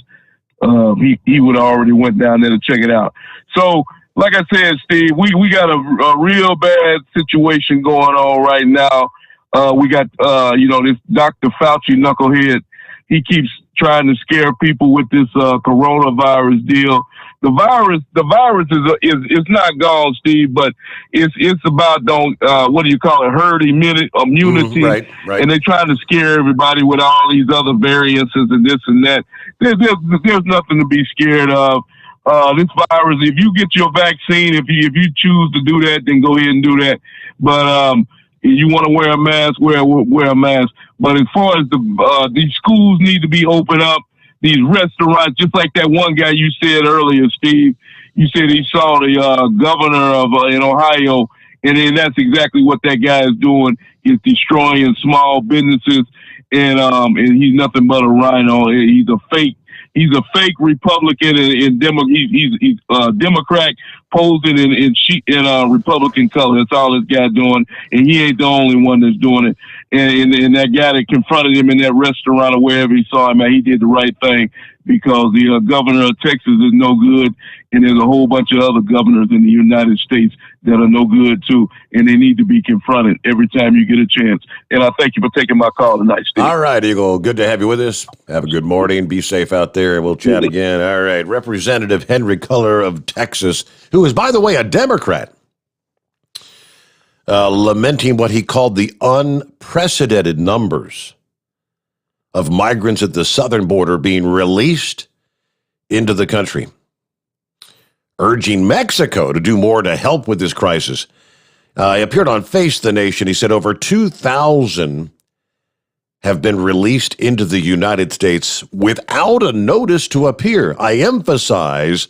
He would have already went down there to check it out. So, like I said, Steve, we got a real bad situation going on right now. We got, this Dr. Fauci knucklehead. He keeps trying to scare people with this coronavirus deal. The virus is not gone, Steve, but it's about herd immunity, right. And they're trying to scare everybody with all these other variances and this and that. There's nothing to be scared of. This virus, if you get your vaccine, if you choose to do that, then go ahead and do that. But if you want to wear a mask, wear a mask. But as far as these schools need to be opened up, these restaurants, just like that one guy you said earlier, Steve, you said he saw the governor of in Ohio, and then that's exactly what that guy is doing. He's destroying small businesses, and he's nothing but a rhino. He's a fake Republican and he's Democrat posing in Republican color. That's all this guy doing, and he ain't the only one that's doing it. And that guy that confronted him in that restaurant or wherever he saw him, man, he did the right thing, because the governor of Texas is no good, and there's a whole bunch of other governors in the United States that are no good too, and they need to be confronted every time you get a chance. And I thank you for taking my call tonight, Steve. All right, Eagle. Good to have you with us. Have a good morning. Be safe out there, and we'll chat again. All right. Representative Henry Culler of Texas, who is, by the way, a Democrat, lamenting what he called the unprecedented numbers of migrants at the southern border being released into the country, urging Mexico to do more to help with this crisis. He appeared on Face the Nation. He said over 2,000 have been released into the United States without a notice to appear. I emphasize,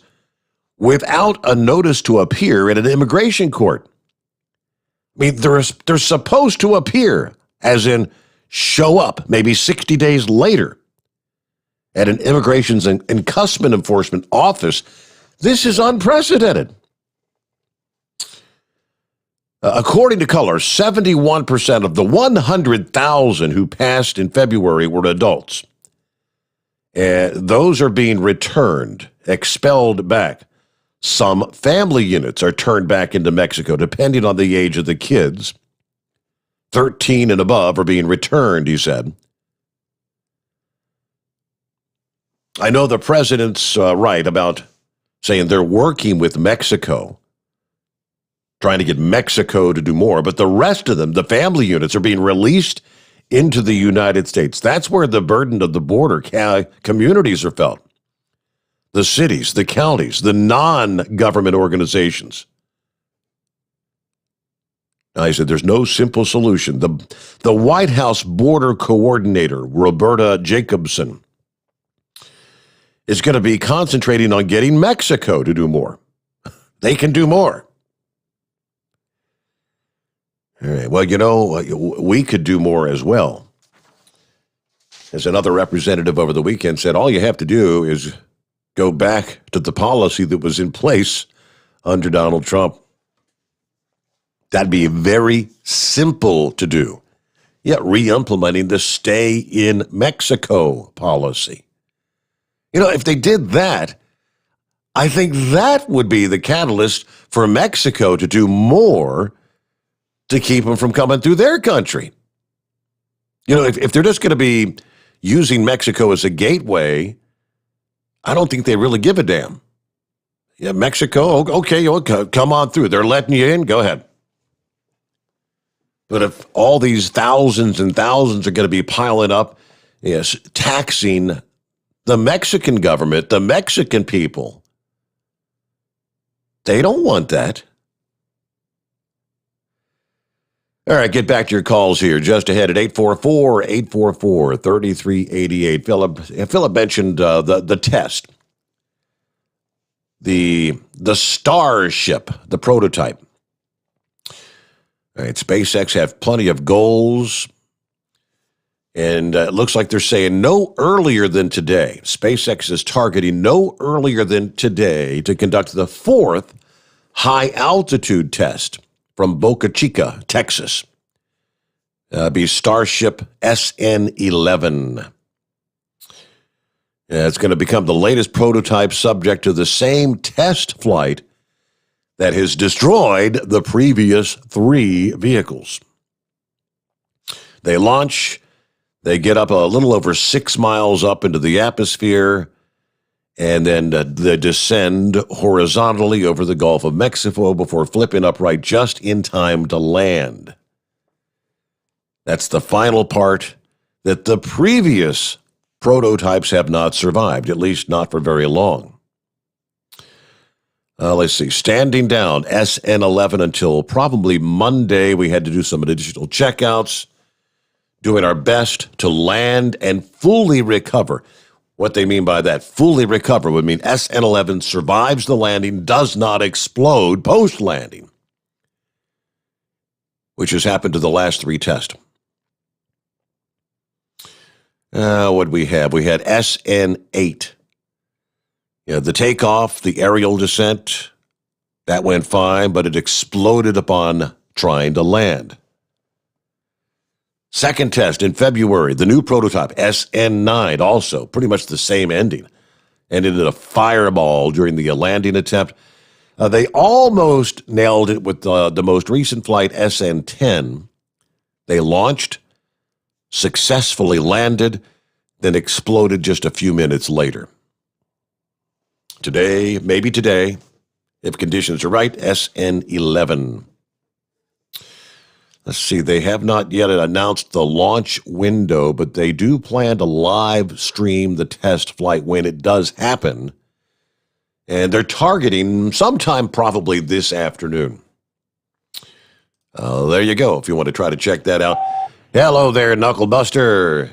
without a notice to appear in an immigration court. I mean, they're supposed to appear, as in show up maybe 60 days later at an Immigrations and Customs Enforcement office. This is unprecedented. According to Culler, 71% of the 100,000 who passed in February were adults. Those are being returned, expelled back. Some family units are turned back into Mexico, depending on the age of the kids. 13 and above are being returned, he said. I know the president's right about saying they're working with Mexico, trying to get Mexico to do more, but the rest of them, the family units, are being released into the United States. That's where the burden of the border communities are felt. The cities, the counties, the non-government organizations. I said there's no simple solution. The White House border coordinator, Roberta Jacobson, is going to be concentrating on getting Mexico to do more. They can do more. All right. Well, you know, we could do more as well. As another representative over the weekend said, all you have to do is go back to the policy that was in place under Donald Trump. That'd be very simple to do. Yet re-implementing the stay in Mexico policy. If they did that, I think that would be the catalyst for Mexico to do more to keep them from coming through their country. If they're just going to be using Mexico as a gateway, I don't think they really give a damn. Yeah, Mexico, okay, come on through. They're letting you in, go ahead. But if all these thousands and thousands are going to be piling up, yes, taxing the Mexican government, the Mexican people, they don't want that. All right, get back to your calls here. Just ahead at 844-844-3388. Philip mentioned the test. The Starship, the prototype. All right, SpaceX have plenty of goals, and it looks like they're saying no earlier than today. SpaceX is targeting no earlier than today to conduct the 4th high-altitude test from Boca Chica, Texas. Be Starship SN-11. It's going to become the latest prototype subject to the same test flight that has destroyed the previous 3 vehicles. They launch, they get up a little over 6 miles up into the atmosphere, and then they descend horizontally over the Gulf of Mexico before flipping upright just in time to land. That's the final part that the previous prototypes have not survived, at least not for very long. Let's see, standing down SN-11 until probably Monday. We had to do some additional checkouts, doing our best to land and fully recover. What they mean by that, fully recover, would mean SN-11 survives the landing, does not explode post-landing, which has happened to the last 3 tests. What did we have? We had SN-8. The takeoff, the aerial descent, that went fine, but it exploded upon trying to land. Second test in February, the new prototype, SN-9, also pretty much the same ending. Ended in a fireball during the landing attempt. They almost nailed it with the most recent flight, SN-10. They launched, successfully landed, then exploded just a few minutes later. Today, maybe today, if conditions are right, SN-11. Let's see, they have not yet announced the launch window, but they do plan to live stream the test flight when it does happen. And they're targeting sometime probably this afternoon. There you go, if you want to try to check that out. Hello there, Knucklebuster.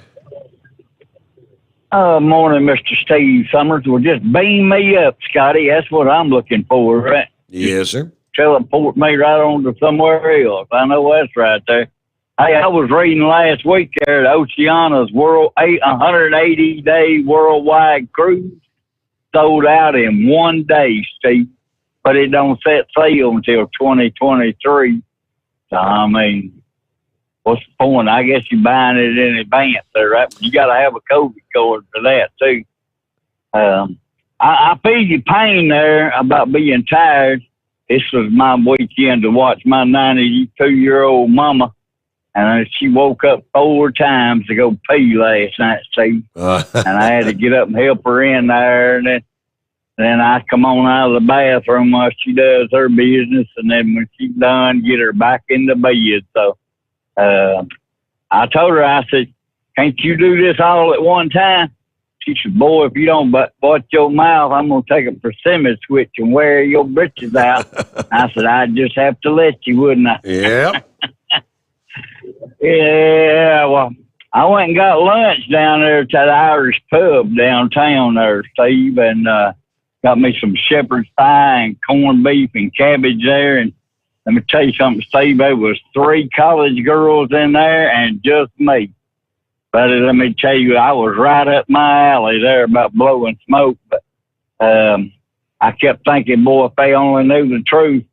Morning, Mr. Steve Summers. Well, just beam me up, Scotty. That's what I'm looking for, right? Yes, sir. Teleport me right on to somewhere else. I know that's right there. Hey, I was reading last week there that Oceania's 180-day worldwide cruise sold out in 1 day, Steve. But it don't set sail until 2023. So, I mean, what's the point? I guess you're buying it in advance there, right? You got to have a COVID card for that, too. I feel your pain there about being tired. This was my weekend to watch my 92-year-old mama, and she woke up 4 times to go pee last night, Steve. And I had to get up and help her in there, and then I come on out of the bathroom while she does her business, and then when she's done, get her back in the bed. So I told her, I said, can't you do this all at one time? She said, boy, if you don't watch your mouth, I'm going to take a persimmon switch and wear your britches out. I said, I'd just have to let you, wouldn't I? Yeah. Yeah, well, I went and got lunch down there to the Irish pub downtown there, Steve, and got me some shepherd's pie and corned beef and cabbage there. And let me tell you something, Steve, there was 3 college girls in there and just me. But let me tell you, I was right up my alley there about blowing smoke. But I kept thinking, boy, if they only knew the truth,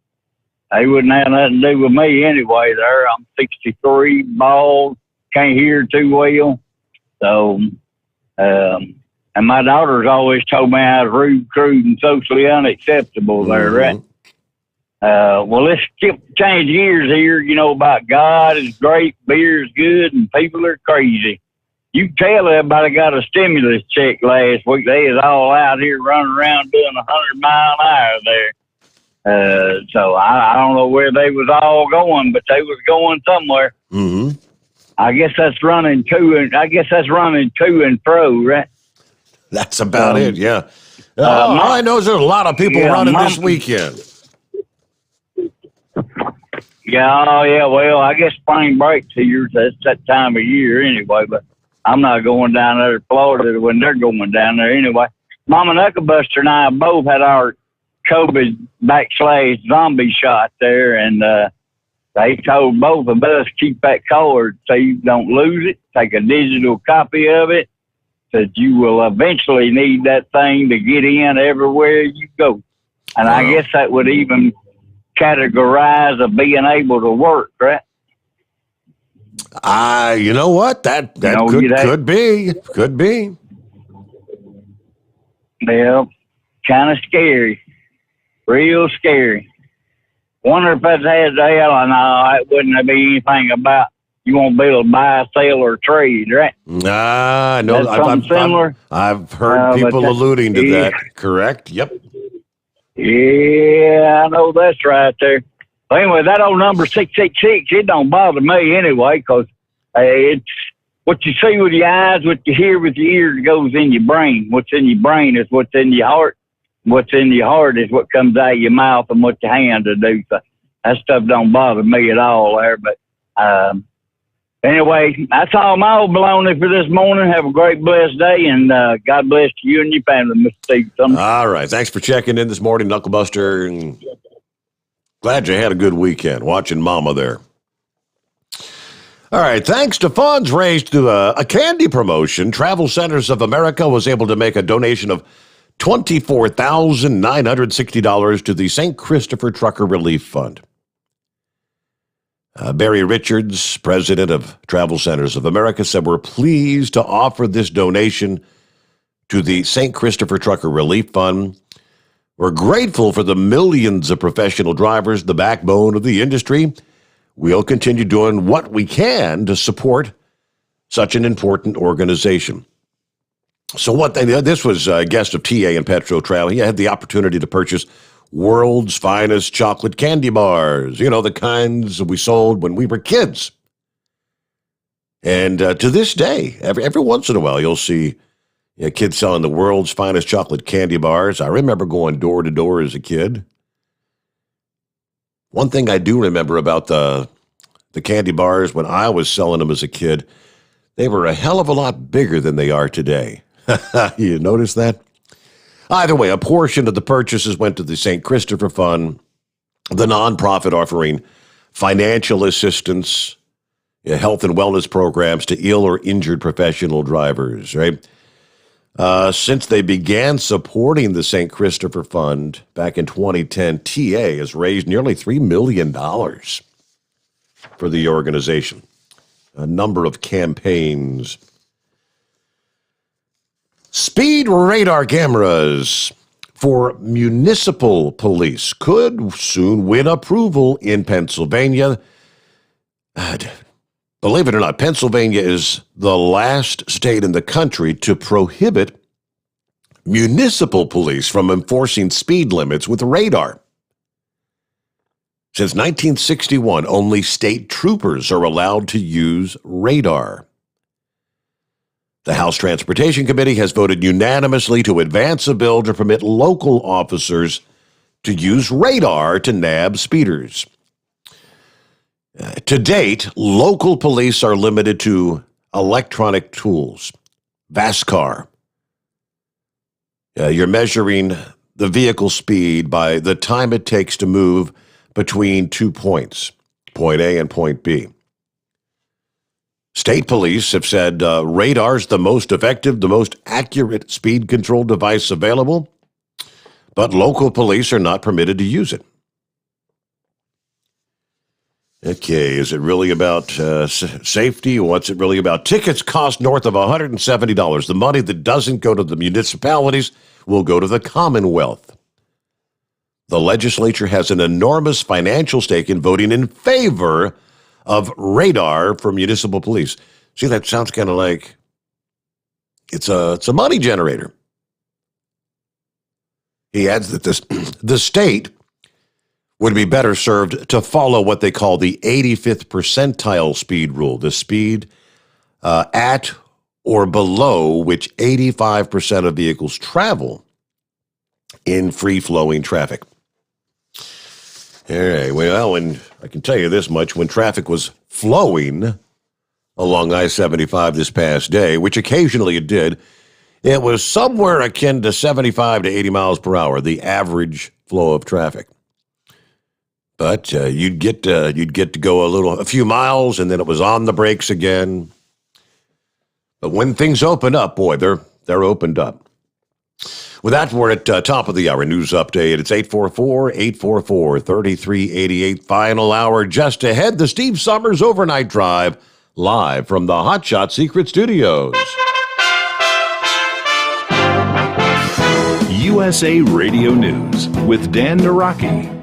they wouldn't have nothing to do with me anyway there. I'm 63, bald, can't hear too well. So, hey, And my daughter's always told me I was rude, crude, and socially unacceptable there, right? Well, let's change gears here. You know, about God is great, beer is good, and people are crazy. You tell everybody got a stimulus check last week. They is all out here running around doing 100 mile an hour there. So I don't know where they was all going, but they was going somewhere. Mm-hmm. I guess that's running to and fro, right? That's about it, yeah. All I know is there's a lot of people running this weekend. Yeah, oh yeah, well, I guess spring break's here. That's that time of year anyway, but I'm not going down there to Florida when they're going down there anyway. Mama Knucklebuster and I both had our COVID/zombie shot there, and they told both of us keep that card so you don't lose it. Take a digital copy of it, that you will eventually need that thing to get in everywhere you go. And I guess that would even categorize of being able to work, right? You know what? That could be. Yeah, kind of scary. Real scary. Wonder if that's had the hell. No, it wouldn't be anything about you won't be able to buy, sell, or trade, right? I know. Similar. I've heard people alluding to that. Correct? Yep. Yeah, I know that's right there. But anyway, that old number 666, it don't bother me anyway, because it's what you see with your eyes, what you hear with your ears goes in your brain. What's in your brain is what's in your heart. What's in your heart is what comes out of your mouth and what your hands do. So that stuff don't bother me at all there. But anyway, that's all my old baloney for this morning. Have a great, blessed day, and God bless you and your family, Mr. Steve. All right. Thanks for checking in this morning, Knucklebuster. And glad you had a good weekend watching Mama there. All right. Thanks to funds raised through a candy promotion, Travel Centers of America was able to make a donation of $24,960 to the St. Christopher Trucker Relief Fund. Barry Richards, president of Travel Centers of America, said, "We're pleased to offer this donation to the St. Christopher Trucker Relief Fund. We're grateful for the millions of professional drivers, the backbone of the industry. We'll continue doing what we can to support such an important organization." So this was a guest of TA and Petro Travel. He had the opportunity to purchase world's finest chocolate candy bars, you know, the kinds we sold when we were kids. And to this day, every once in a while, you'll see kids selling the world's finest chocolate candy bars. I remember going door to door as a kid. One thing I do remember about the candy bars when I was selling them as a kid, they were a hell of a lot bigger than they are today. You notice that? Either way, a portion of the purchases went to the St. Christopher Fund, the nonprofit offering financial assistance, health and wellness programs to ill or injured professional drivers, right? Since they began supporting the St. Christopher Fund back in 2010, TA has raised nearly $3 million for the organization. A number of campaigns. Speed radar cameras for municipal police could soon win approval in Pennsylvania. Believe it or not, Pennsylvania is the last state in the country to prohibit municipal police from enforcing speed limits with radar. Since 1961, only state troopers are allowed to use radar. The House Transportation Committee has voted unanimously to advance a bill to permit local officers to use radar to nab speeders. To date, local police are limited to electronic tools, VASCAR. You're measuring the vehicle speed by the time it takes to move between 2 points, point A and point B. State police have said radar's the most effective, the most accurate speed control device available, but local police are not permitted to use it. Okay, is it really about safety? What's it really about? Tickets cost north of $170. The money that doesn't go to the municipalities will go to the Commonwealth. The legislature has an enormous financial stake in voting in favor of radar for municipal police. See, that sounds kind of like it's a money generator. He adds that the state would be better served to follow what they call the 85th percentile speed rule, the speed at or below which 85% of vehicles travel in free-flowing traffic. All right, well, and I can tell you this much, when traffic was flowing along I-75 this past day, which occasionally it did, it was somewhere akin to 75 to 80 miles per hour, the average flow of traffic. But you'd get to go a few miles, and then it was on the brakes again. But when things open up, boy, they're opened up. With that, we're at top of the hour news update. It's 844-844-3388. Final hour just ahead. The Steve Sommers Overnight Drive, live from the Hot Shot Secret Studios. USA Radio News with Dan Naraki.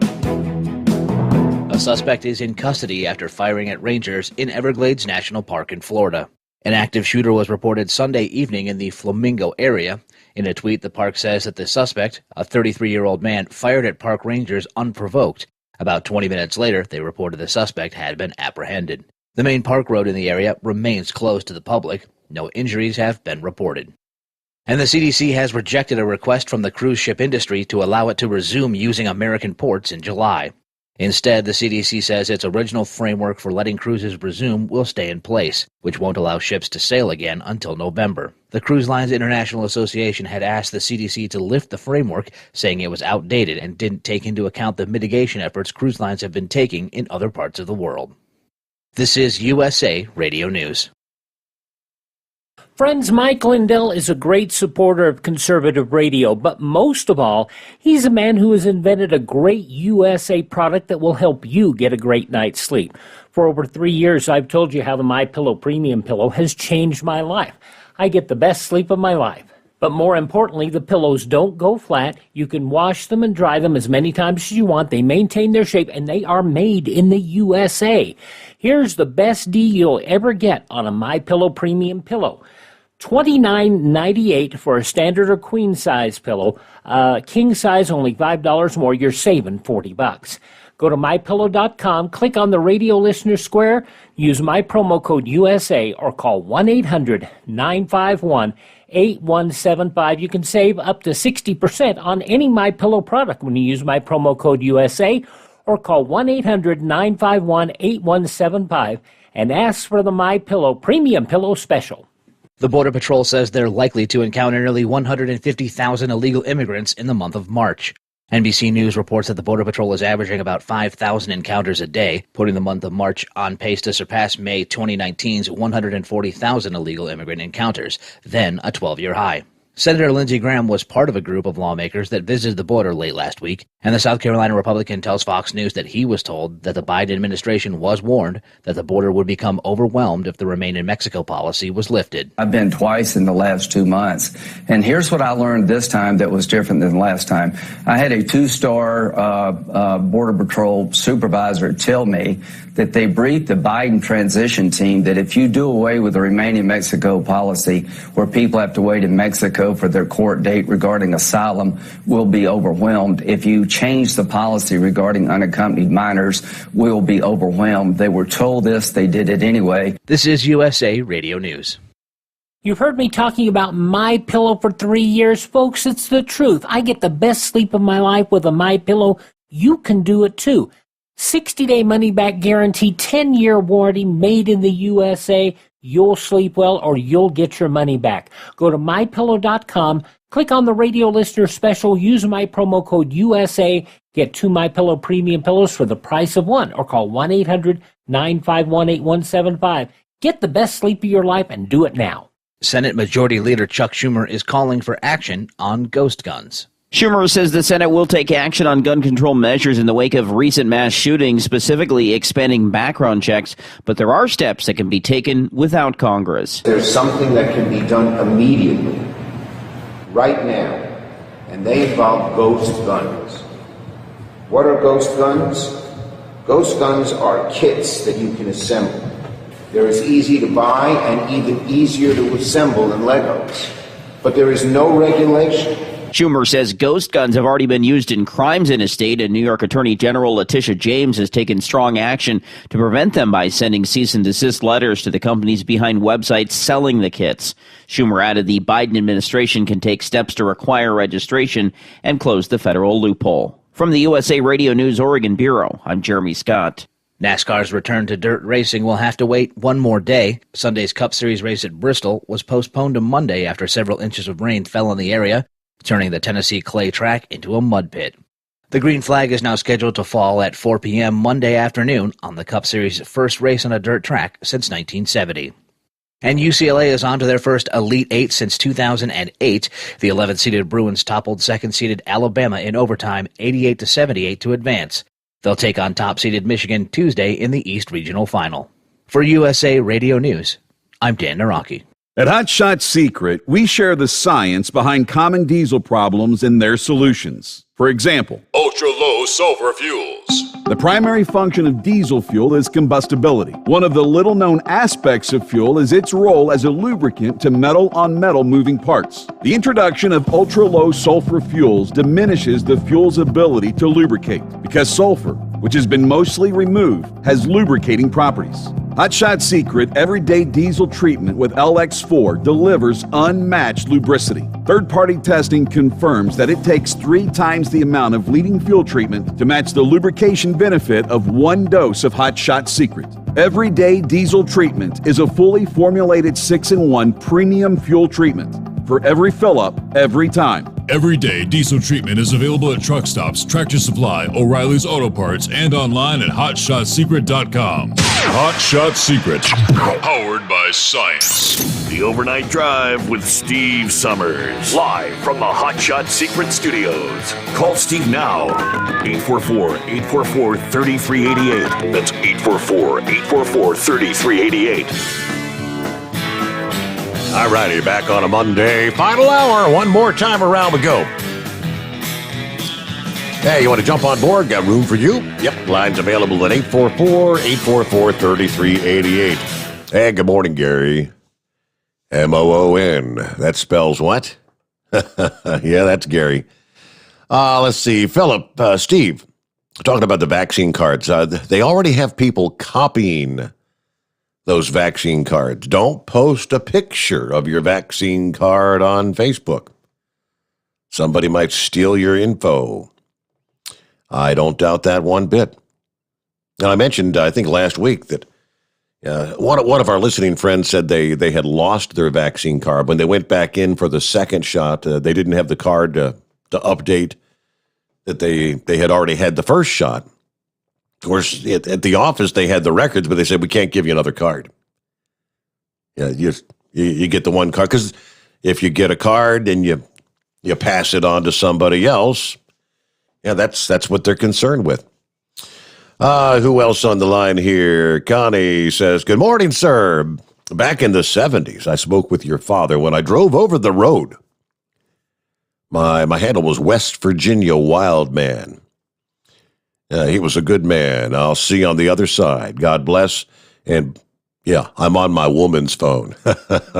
A suspect is in custody after firing at rangers in Everglades National Park in Florida. An active shooter was reported Sunday evening in the Flamingo area. In a tweet, the park says that the suspect, a 33-year-old man, fired at park rangers unprovoked. About 20 minutes later, they reported the suspect had been apprehended. The main park road in the area remains closed to the public. No injuries have been reported. And the CDC has rejected a request from the cruise ship industry to allow it to resume using American ports in July. Instead, the CDC says its original framework for letting cruises resume will stay in place, which won't allow ships to sail again until November. The Cruise Lines International Association had asked the CDC to lift the framework, saying it was outdated and didn't take into account the mitigation efforts cruise lines have been taking in other parts of the world. This is USA Radio News. Friends, Mike Lindell is a great supporter of conservative radio, but most of all, he's a man who has invented a great USA product that will help you get a great night's sleep. For over 3 years, I've told you how the MyPillow Premium Pillow has changed my life. I get the best sleep of my life. But more importantly, the pillows don't go flat. You can wash them and dry them as many times as you want. They maintain their shape, and they are made in the USA. Here's the best deal you'll ever get on a MyPillow Premium Pillow. $29.98 for a standard or queen size pillow. King size only $5 more. You're saving $40. Go to mypillow.com, click on the radio listener square, use my promo code USA, or call 1-800-951-8175. You can save up to 60% on any MyPillow product when you use my promo code USA, or call 1-800-951-8175 and ask for the MyPillow Premium Pillow Special. The Border Patrol says they're likely to encounter nearly 150,000 illegal immigrants in the month of March. NBC News reports that the Border Patrol is averaging about 5,000 encounters a day, putting the month of March on pace to surpass May 2019's 140,000 illegal immigrant encounters, then a 12-year high. Senator Lindsey Graham was part of a group of lawmakers that visited the border late last week, and the South Carolina Republican tells Fox News that he was told that the Biden administration was warned that the border would become overwhelmed if the Remain in Mexico policy was lifted. I've been twice in the last 2 months, and here's what I learned this time that was different than last time. I had a 2-star Border Patrol supervisor tell me that they briefed the Biden transition team that if you do away with the Remain in Mexico policy, where people have to wait in Mexico for their court date regarding asylum, we'll be overwhelmed. If you change the policy regarding unaccompanied minors, we'll be overwhelmed. They were told this, they did it anyway. This is USA Radio News. You've heard me talking about MyPillow for 3 years, folks. It's the truth. I get the best sleep of my life with a MyPillow. You can do it too. 60-day money-back guarantee, 10-year warranty, made in the USA. You'll sleep well or you'll get your money back. Go to MyPillow.com, click on the radio listener special, use my promo code USA, get 2 MyPillow premium pillows for the price of one, or call 1-800-951-8175. Get the best sleep of your life and do it now. Senate Majority Leader Chuck Schumer is calling for action on ghost guns. Schumer says the Senate will take action on gun control measures in the wake of recent mass shootings, specifically expanding background checks, but there are steps that can be taken without Congress. There's something that can be done immediately, right now, and they involve ghost guns. What are ghost guns? Ghost guns are kits that you can assemble. They're as easy to buy and even easier to assemble than Legos, but there is no regulation. Schumer says ghost guns have already been used in crimes in his state, and New York Attorney General Letitia James has taken strong action to prevent them by sending cease and desist letters to the companies behind websites selling the kits. Schumer added the Biden administration can take steps to require registration and close the federal loophole. From the USA Radio News Oregon Bureau, I'm Jeremy Scott. NASCAR's return to dirt racing will have to wait one more day. Sunday's Cup Series race at Bristol was postponed to Monday after several inches of rain fell in the area, turning the Tennessee clay track into a mud pit. The green flag is now scheduled to fall at 4 p.m. Monday afternoon on the Cup Series' first race on a dirt track since 1970. And UCLA is on to their first Elite Eight since 2008. The 11th-seeded Bruins toppled second-seeded Alabama in overtime 88-78 to advance. They'll take on top-seeded Michigan Tuesday in the East Regional Final. For USA Radio News, I'm Dan Naraki. At Hot Shot Secret, we share the science behind common diesel problems and their solutions. For example, ultra-low sulfur fuels. The primary function of diesel fuel is combustibility. One of the little-known aspects of fuel is its role as a lubricant to metal-on-metal moving parts. The introduction of ultra-low sulfur fuels diminishes the fuel's ability to lubricate because sulfur, which has been mostly removed, has lubricating properties. Hot Shot Secret Everyday Diesel Treatment with LX4 delivers unmatched lubricity. Third-party testing confirms that it takes 3 times the amount of leading fuel treatment to match the lubrication benefit of 1 dose of Hot Shot Secret. Everyday Diesel Treatment is a fully formulated 6-in-1 premium fuel treatment for every fill-up, every time. Everyday Diesel Treatment is available at truck stops, Tractor Supply, O'Reilly's Auto Parts, and online at HotShotSecret.com. Hot Shot Secret, powered by science. The Overnight Drive with Steve Summers. Live from the Hot Shot Secret Studios. Call Steve now. 844-844-3388. That's 844-844-3388. All righty, back on a Monday. Final hour. One more time around we go. Hey, you want to jump on board? Got room for you? Yep, lines available at 844-844-3388. Hey, good morning, Gary. M-O-O-N. That spells what? Yeah, that's Gary. Let's see. Philip, Steve, talking about the vaccine cards. They already have people copying those vaccine cards. Don't post a picture of your vaccine card on Facebook. Somebody might steal your info. I don't doubt that one bit. And I mentioned, I think last week, that one of our listening friends said they had lost their vaccine card. When they went back in for the second shot, they didn't have the card to update that they had already had the first shot. Of course, at the office, they had the records, but they said, we can't give you another card. Yeah, you get the one card. Because if you get a card and you pass it on to somebody else, yeah, that's what they're concerned with. Who else on the line here? Connie says, good morning, sir. Back in the 70s, I spoke with your father when I drove over the road. My handle was West Virginia Wildman. He was a good man. I'll see you on the other side. God bless. And yeah, I'm on my woman's phone.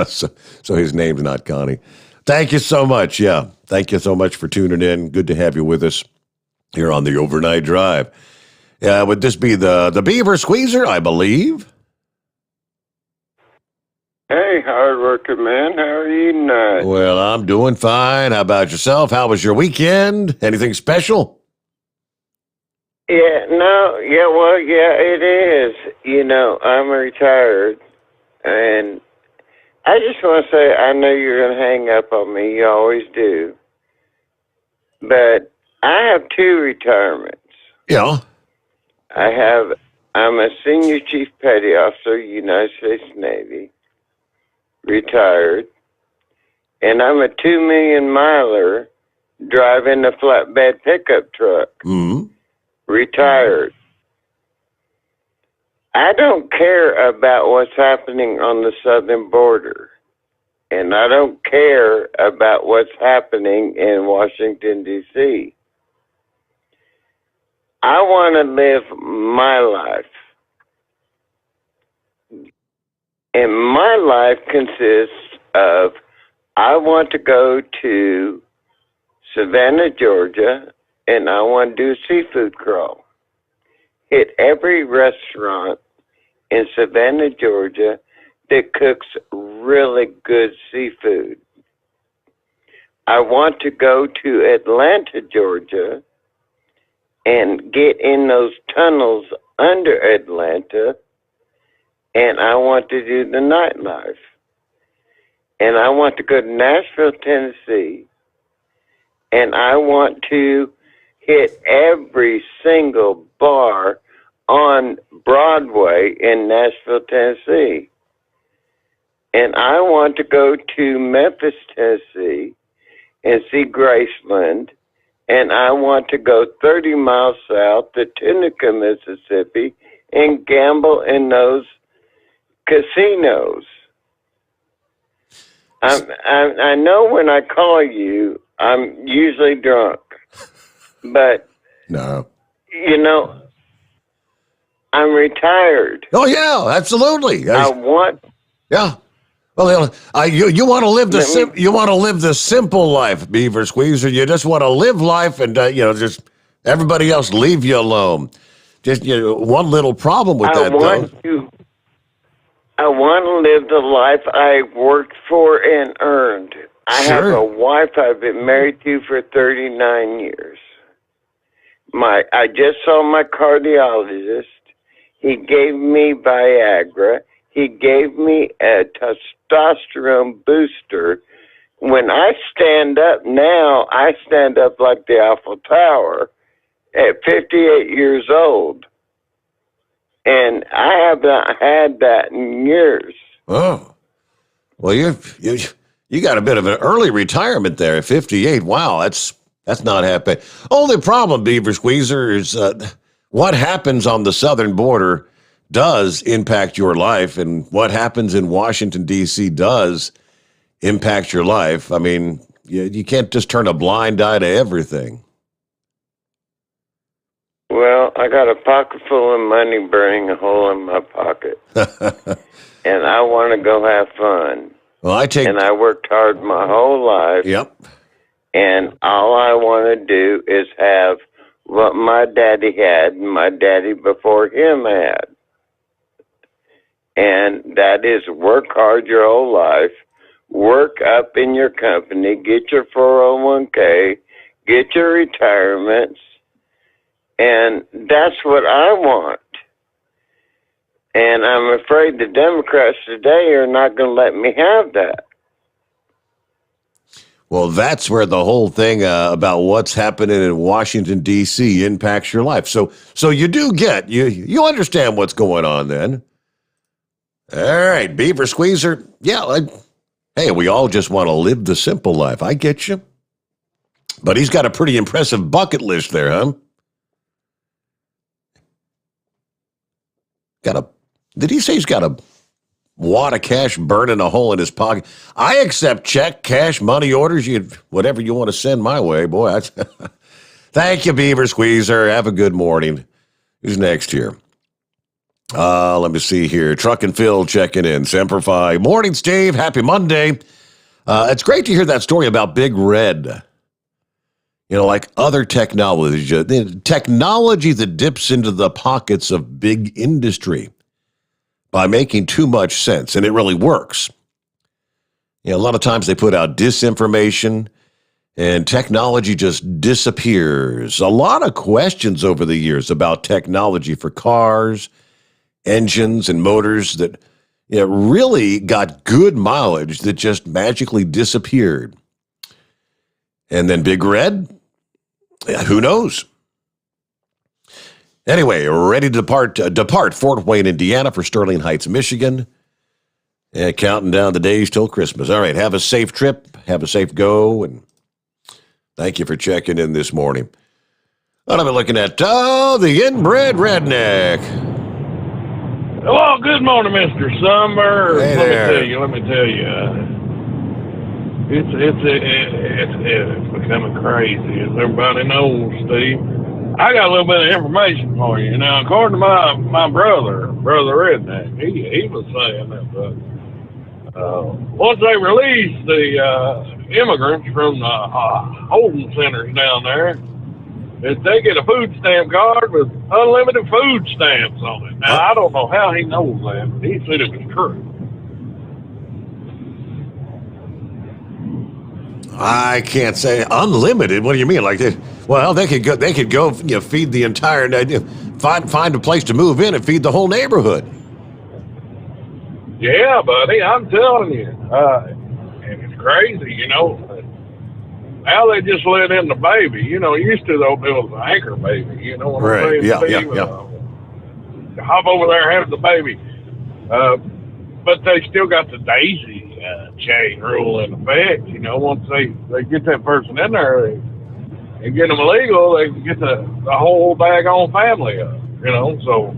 so his name's not Connie. Thank you so much. Yeah, thank you so much for tuning in. Good to have you with us here on the Overnight Drive. Would this be the Beaver Squeezer, I believe? Hey, hard-working man. How are you tonight? Well, I'm doing fine. How about yourself? How was your weekend? Anything special? Yeah, it is. You know, I'm retired, and I just want to say, I know you're going to hang up on me. You always do. But I have 2 retirements. Yeah. I'm a senior chief petty officer, United States Navy, retired, and I'm a 2 million miler driving a flatbed pickup truck. Mm-hmm. Retired. I don't care about what's happening on the southern border. And I don't care about what's happening in Washington, D.C. I want to live my life. And my life consists of, I want to go to Savannah, Georgia, and I want to do a seafood crawl. Hit every restaurant in Savannah, Georgia that cooks really good seafood. I want to go to Atlanta, Georgia, and get in those tunnels under Atlanta, and I want to do the nightlife. And I want to go to Nashville, Tennessee, and I want to hit every single bar on Broadway in Nashville, Tennessee. And I want to go to Memphis, Tennessee, and see Graceland. And I want to go 30 miles south to Tunica, Mississippi, and gamble in those casinos. I know when I call you, I'm usually drunk. But, no, you know, I'm retired. Oh, yeah, absolutely. I want... Yeah. Well, you want to live the simple life, Beaver Squeezer. You just want to live life, and just everybody else leave you alone. Just one little problem with that, though. I want to live the life I worked for and earned. I have a wife I've been married to for 39 years. I just saw my cardiologist. He gave me Viagra. He gave me a testosterone booster. When I stand up now, I stand up like the Eiffel Tower at 58 years old. And I have not had that in years. Oh. Well, you got a bit of an early retirement there at 58. Wow, that's not happening. Only problem, Beaver Squeezer, is what happens on the southern border does impact your life, and what happens in Washington, D.C. does impact your life. I mean, you can't just turn a blind eye to everything. Well, I got a pocket full of money burning a hole in my pocket. And I want to go have fun. Well, and I worked hard my whole life. Yep. And all I want to do is have what my daddy had and my daddy before him had. And that is work hard your whole life, work up in your company, get your 401k, get your retirements, and that's what I want. And I'm afraid the Democrats today are not going to let me have that. Well, that's where the whole thing about what's happening in Washington, D.C. impacts your life. So you do get, you understand what's going on then. All right, Beaver Squeezer. Yeah, hey, we all just want to live the simple life. I get you. But he's got a pretty impressive bucket list there, huh? Did he say he's got a wad of cash burning a hole in his pocket? I accept check, cash, money orders, whatever you want to send my way, boy. Thank you, Beaver Squeezer. Have a good morning. Who's next here? Let me see here. Truck and Phil checking in. Semper Fi. Morning, Steve. Happy Monday. It's great to hear that story about Big Red. Like other technology, the technology that dips into the pockets of big industry by making too much sense, and it really works. A lot of times they put out disinformation, and technology just disappears. A lot of questions over the years about technology for cars, engines, and motors that really got good mileage that just magically disappeared. And then Big Red, who knows? Anyway, ready to depart Fort Wayne, Indiana for Sterling Heights, Michigan. Counting down the days till Christmas. All right, have a safe trip, have a safe go, and Thank you for checking in this morning. What am I looking at? Oh, the inbred redneck. Well, good morning, Mr. Sommers. Hey Let there. me tell you. It's becoming crazy, as everybody knows, Steve. I got a little bit of information for you. Now, according to my brother Redneck, he was saying that once they release the immigrants from the holding centers down there, that they get a food stamp card with unlimited food stamps on it. Now, I don't know how he knows that, but he said it was true. I can't say unlimited. What do you mean? Like, they could go, feed the entire, find a place to move in and feed the whole neighborhood. Yeah, buddy, I'm telling you, and it's crazy, Now they just let in the baby. Used to, though, there was an anchor baby. You know what I'm saying? Yeah. Hop over there and have the baby. But they still got the daisy chain rule in effect. Once they get that person in there and get them legal, they can get the whole daggone family up. So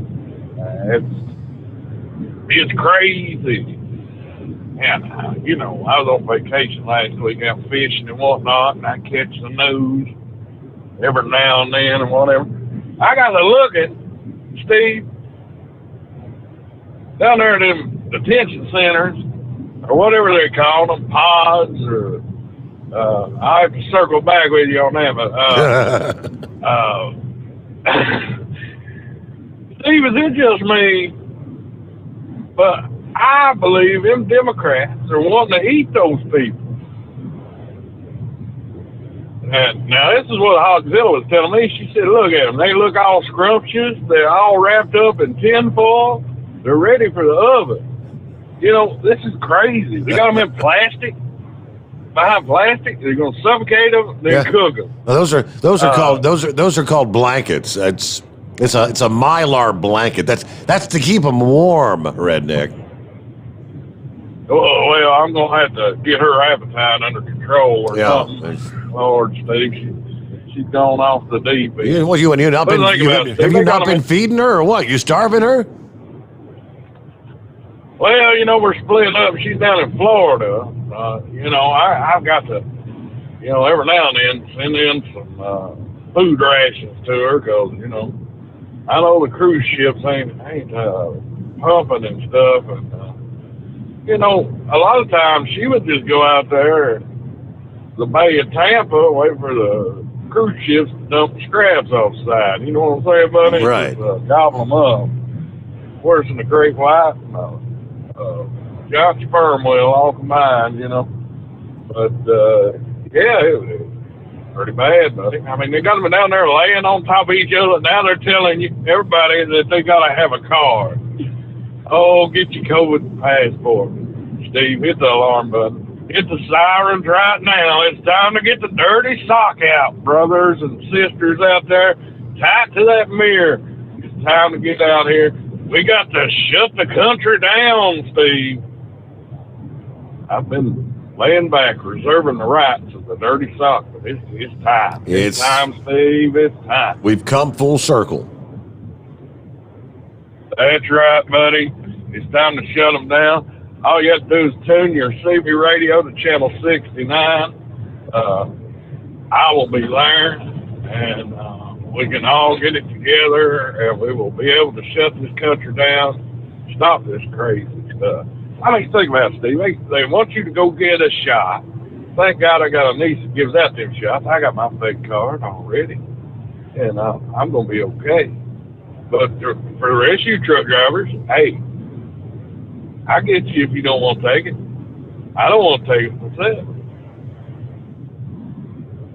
it's crazy. And, I was on vacation last week out fishing and whatnot, and I catch the news every now and then and whatever. I got to looking, Steve, down there at them detention centers, or whatever they call them, pods, or I have to circle back with you on that, but Steve, is it just me? But I believe them Democrats are wanting to eat those people. And now this is what Hogzilla was telling me. She said, look at them. They look all scrumptious. They're all wrapped up in tinfoil. They're ready for the oven. This is crazy. They got them in plastic. Behind plastic, they're going to suffocate them, then cook them. Well, those are called blankets. It's a Mylar blanket. That's to keep them warm, Redneck. Well, I'm going to have to get her appetite under control or something. Lord, Steve, she's gone off the deep end. Have you not been feeding her or what? You starving her? Well, we're splitting up. She's down in Florida. I've got to, every now and then send in some food rations to her because, I know the cruise ships ain't pumping and stuff. And, a lot of times she would just go out there the Bay of Tampa, wait for the cruise ships to dump the scraps off the side. You know what I'm saying, buddy? Right. Just, gobble them up. Worse than the Great White. Got your firm well, all combined, But, it was pretty bad, buddy. I mean, they got them down there laying on top of each other. Now they're telling everybody that they got to have a card. Oh, get your COVID passport. Steve, hit the alarm button. Hit the sirens right now. It's time to get the dirty sock out, brothers and sisters out there. Tight to that mirror. It's time to get out here. We got to shut the country down, Steve. I've been laying back, reserving the rights of the dirty sock, but it's time. It's time, Steve. It's time. We've come full circle. That's right, buddy. It's time to shut them down. All you have to do is tune your CB radio to channel 69. I will be there, and we can all get it together, and we will be able to shut this country down, stop this crazy stuff. I mean, think about it, Steve. They want you to go get a shot. Thank God I got a niece that gives out them shots. I got my fake card already, and I'm going to be okay. But for the rest of you truck drivers, hey, I get you if you don't want to take it. I don't want to take it myself.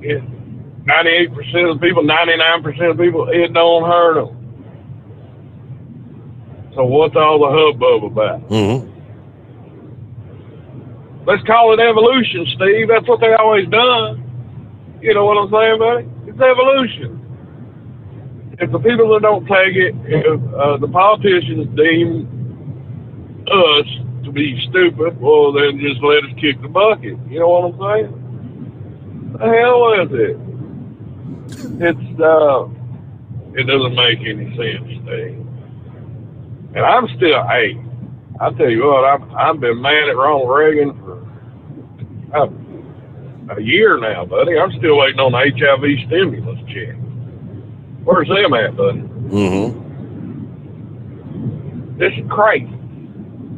Yeah. 98% of the people, 99% of the people, it don't hurt them. So what's all the hubbub about? Mm-hmm. Let's call it evolution, Steve. That's what they always done. You know what I'm saying, buddy? It's evolution. If the people that don't take it, if the politicians deem us to be stupid, well, then just let us kick the bucket. You know what I'm saying? The hell is it? It doesn't make any sense, Steve. And I'm still, hey, I'll tell you what, I've been mad at Ronald Reagan for a year now, buddy. I'm still waiting on the HIV stimulus check. Where's them at, buddy? Mm-hmm. This is crazy.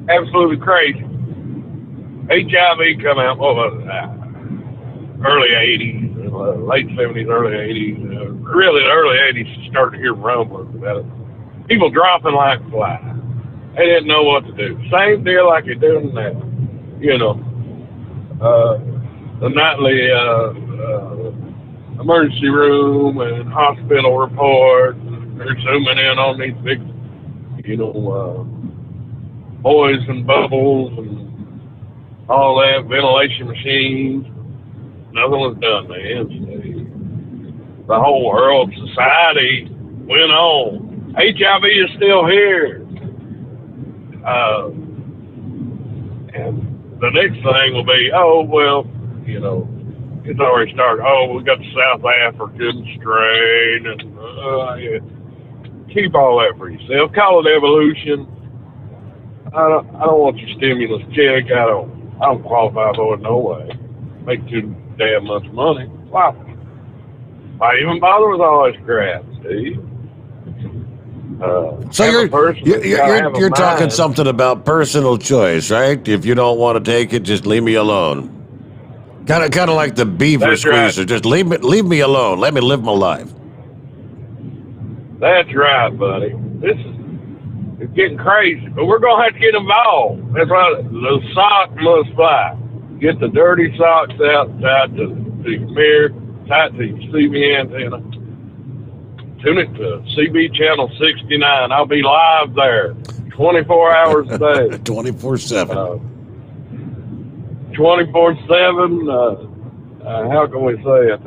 Absolutely crazy. HIV come out, what was it? Early 80s, late 70s, early 80s. Really, the early 80s, you started to hear rumblings about it. People dropping like flies. They didn't know what to do. Same deal like you're doing now. You know, the nightly emergency room and hospital report. They're zooming in on these big, boys and bubbles and all that, ventilation machines. Nothing was done, man. The whole world, society went on. HIV is still here. And the next thing will be, it's already started. Oh, we got the South African strain, and keep all that for yourself. Call it evolution. I don't want your stimulus check. I don't qualify for it no way. Make too damn much money. Why even bother with all this crap, Steve? So you're talking something about personal choice, right? If you don't want to take it, just leave me alone. Kind of like the beaver squeezer. Right. Just leave me alone. Let me live my life. That's right, buddy. It's getting crazy, but we're gonna have to get involved. That's right. The sock must fly. Get the dirty socks out, tied to your mirror, tied to your CB antenna. Tune it to CB channel 69. I'll be live there 24 hours a day. 24/7. 24/7. How can we say it?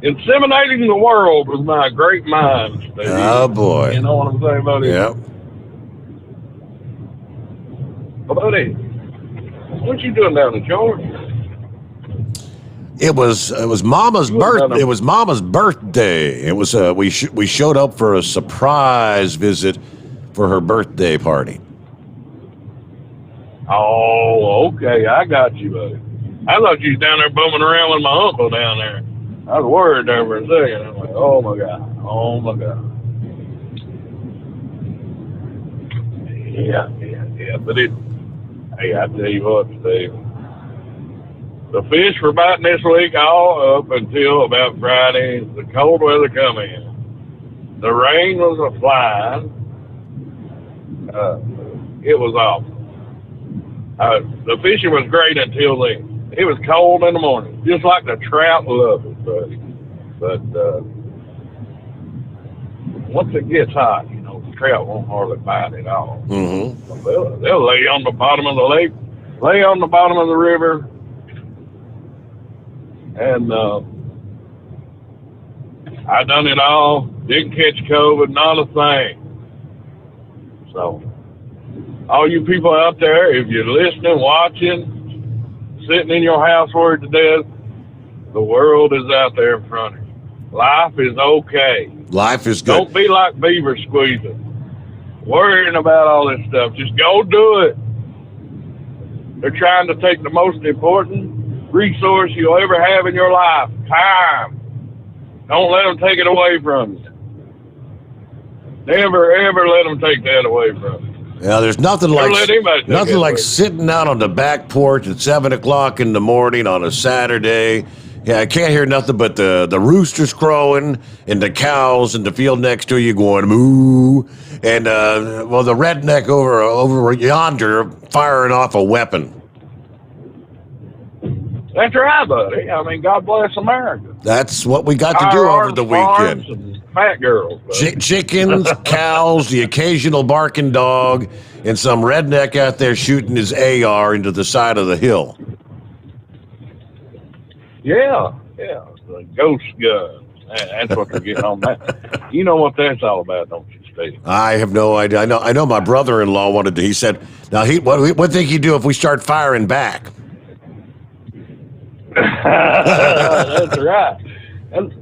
Inseminating the world with my great mind, Steve. Oh, boy. You know what I'm saying, buddy? Yep. Buddy, what you doing down in Georgia? It was Mama's birthday. It was Mama's birthday. It was we showed up for a surprise visit for her birthday party. Oh, okay, I got you, buddy. I thought you was down there bumming around with my uncle down there. I was worried there for a second. I'm like, oh my god. Yeah. But hey, I tell you what, Steve. The fish were biting this week all up until about Friday. The cold weather come in. The rain was a flying. It was awful. The fishing was great until then. It was cold in the morning, just like the trout love it, buddy. But once it gets hot, the trout won't hardly bite at all. Mm-hmm. They'll lay on the bottom of the lake, lay on the bottom of the river, and I done it all. Didn't catch COVID, not a thing. So, all you people out there, if you're listening, watching, sitting in your house worried to death, the world is out there in front of you. Life is okay. Life is good. Don't be like beaver squeezing, worrying about all this stuff. Just go do it. They're trying to take the most important resource you'll ever have in your life, time. Don't let them take it away from you. Never, ever let them take that away from you. Yeah, there's nothing like sitting out on the back porch at 7 o'clock in the morning on a Saturday. Yeah, I can't hear nothing but the roosters crowing and the cows in the field next to you going moo, and the redneck over yonder firing off a weapon. That's right, buddy. I mean, God bless America. That's what we got to do over the weekend. And fat girls. Chickens, cows, the occasional barking dog, and some redneck out there shooting his AR into the side of the hill. Yeah, the ghost gun. That's what they're getting on that. You know what that's all about, don't you, Steve? I have no idea. I know my brother-in-law wanted to. He said, now, what think he'd do if we start firing back? That's right. And,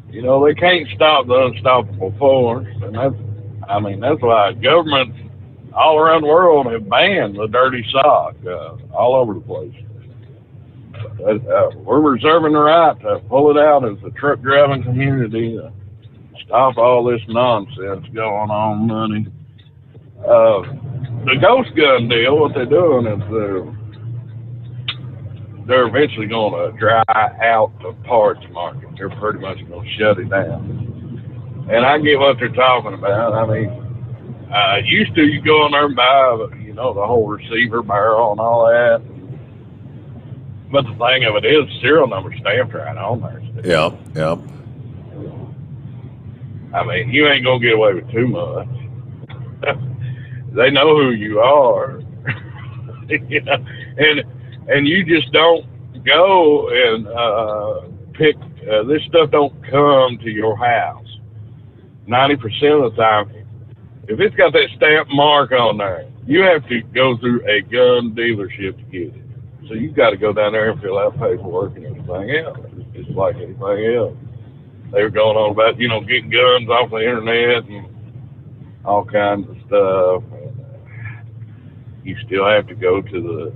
you know, they can't stop the unstoppable force. And that's why governments all around the world have banned the dirty sock all over the place. We're reserving the right to pull it out as a truck driving community to stop all this nonsense going on, money. The ghost gun deal, what they're doing is they're eventually going to dry out the parts market. They're pretty much going to shut it down. And I get what they're talking about. I mean, used to you go in there and buy, you know, the whole receiver barrel and all that. But the thing of it is, serial number stamped right on there. Yeah, yeah. I mean, you ain't going to get away with too much. They know who you are. You know? And you just don't go and pick, this stuff don't come to your house. 90% of the time, if it's got that stamp mark on there, you have to go through a gun dealership to get it. So you've got to go down there and fill out paperwork and everything else. It's just like anything else. They were going on about, you know, getting guns off the internet and all kinds of stuff. You still have to go to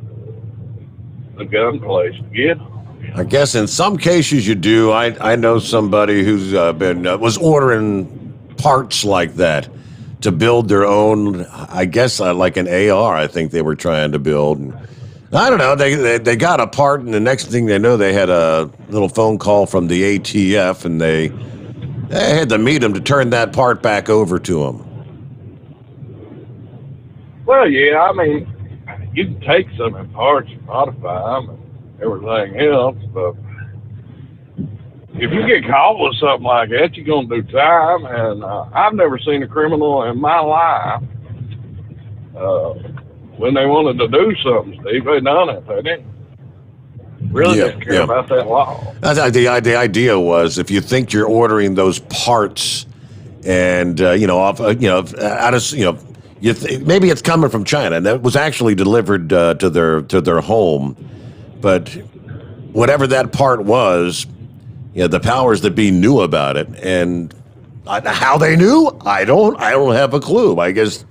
the gun place to get them. I guess in some cases you do. I know somebody who's was ordering parts like that to build their own, I guess like an AR, I think they were trying to build. And I don't know, they got a part, and the next thing they know, they had a little phone call from the ATF, and they had to meet them to turn that part back over to them. Well, yeah, I mean, you can take some in parts and modify them and everything else, but if you get caught with something like that, you're going to do time. And I've never seen a criminal in my life when they wanted to do something, Steve, they done it. They didn't really didn't care about that law. The idea was if you think you're ordering those parts and, maybe it's coming from China, and that was actually delivered to their home. But whatever that part was, the powers that be knew about it, and how they knew, I don't have a clue. I guess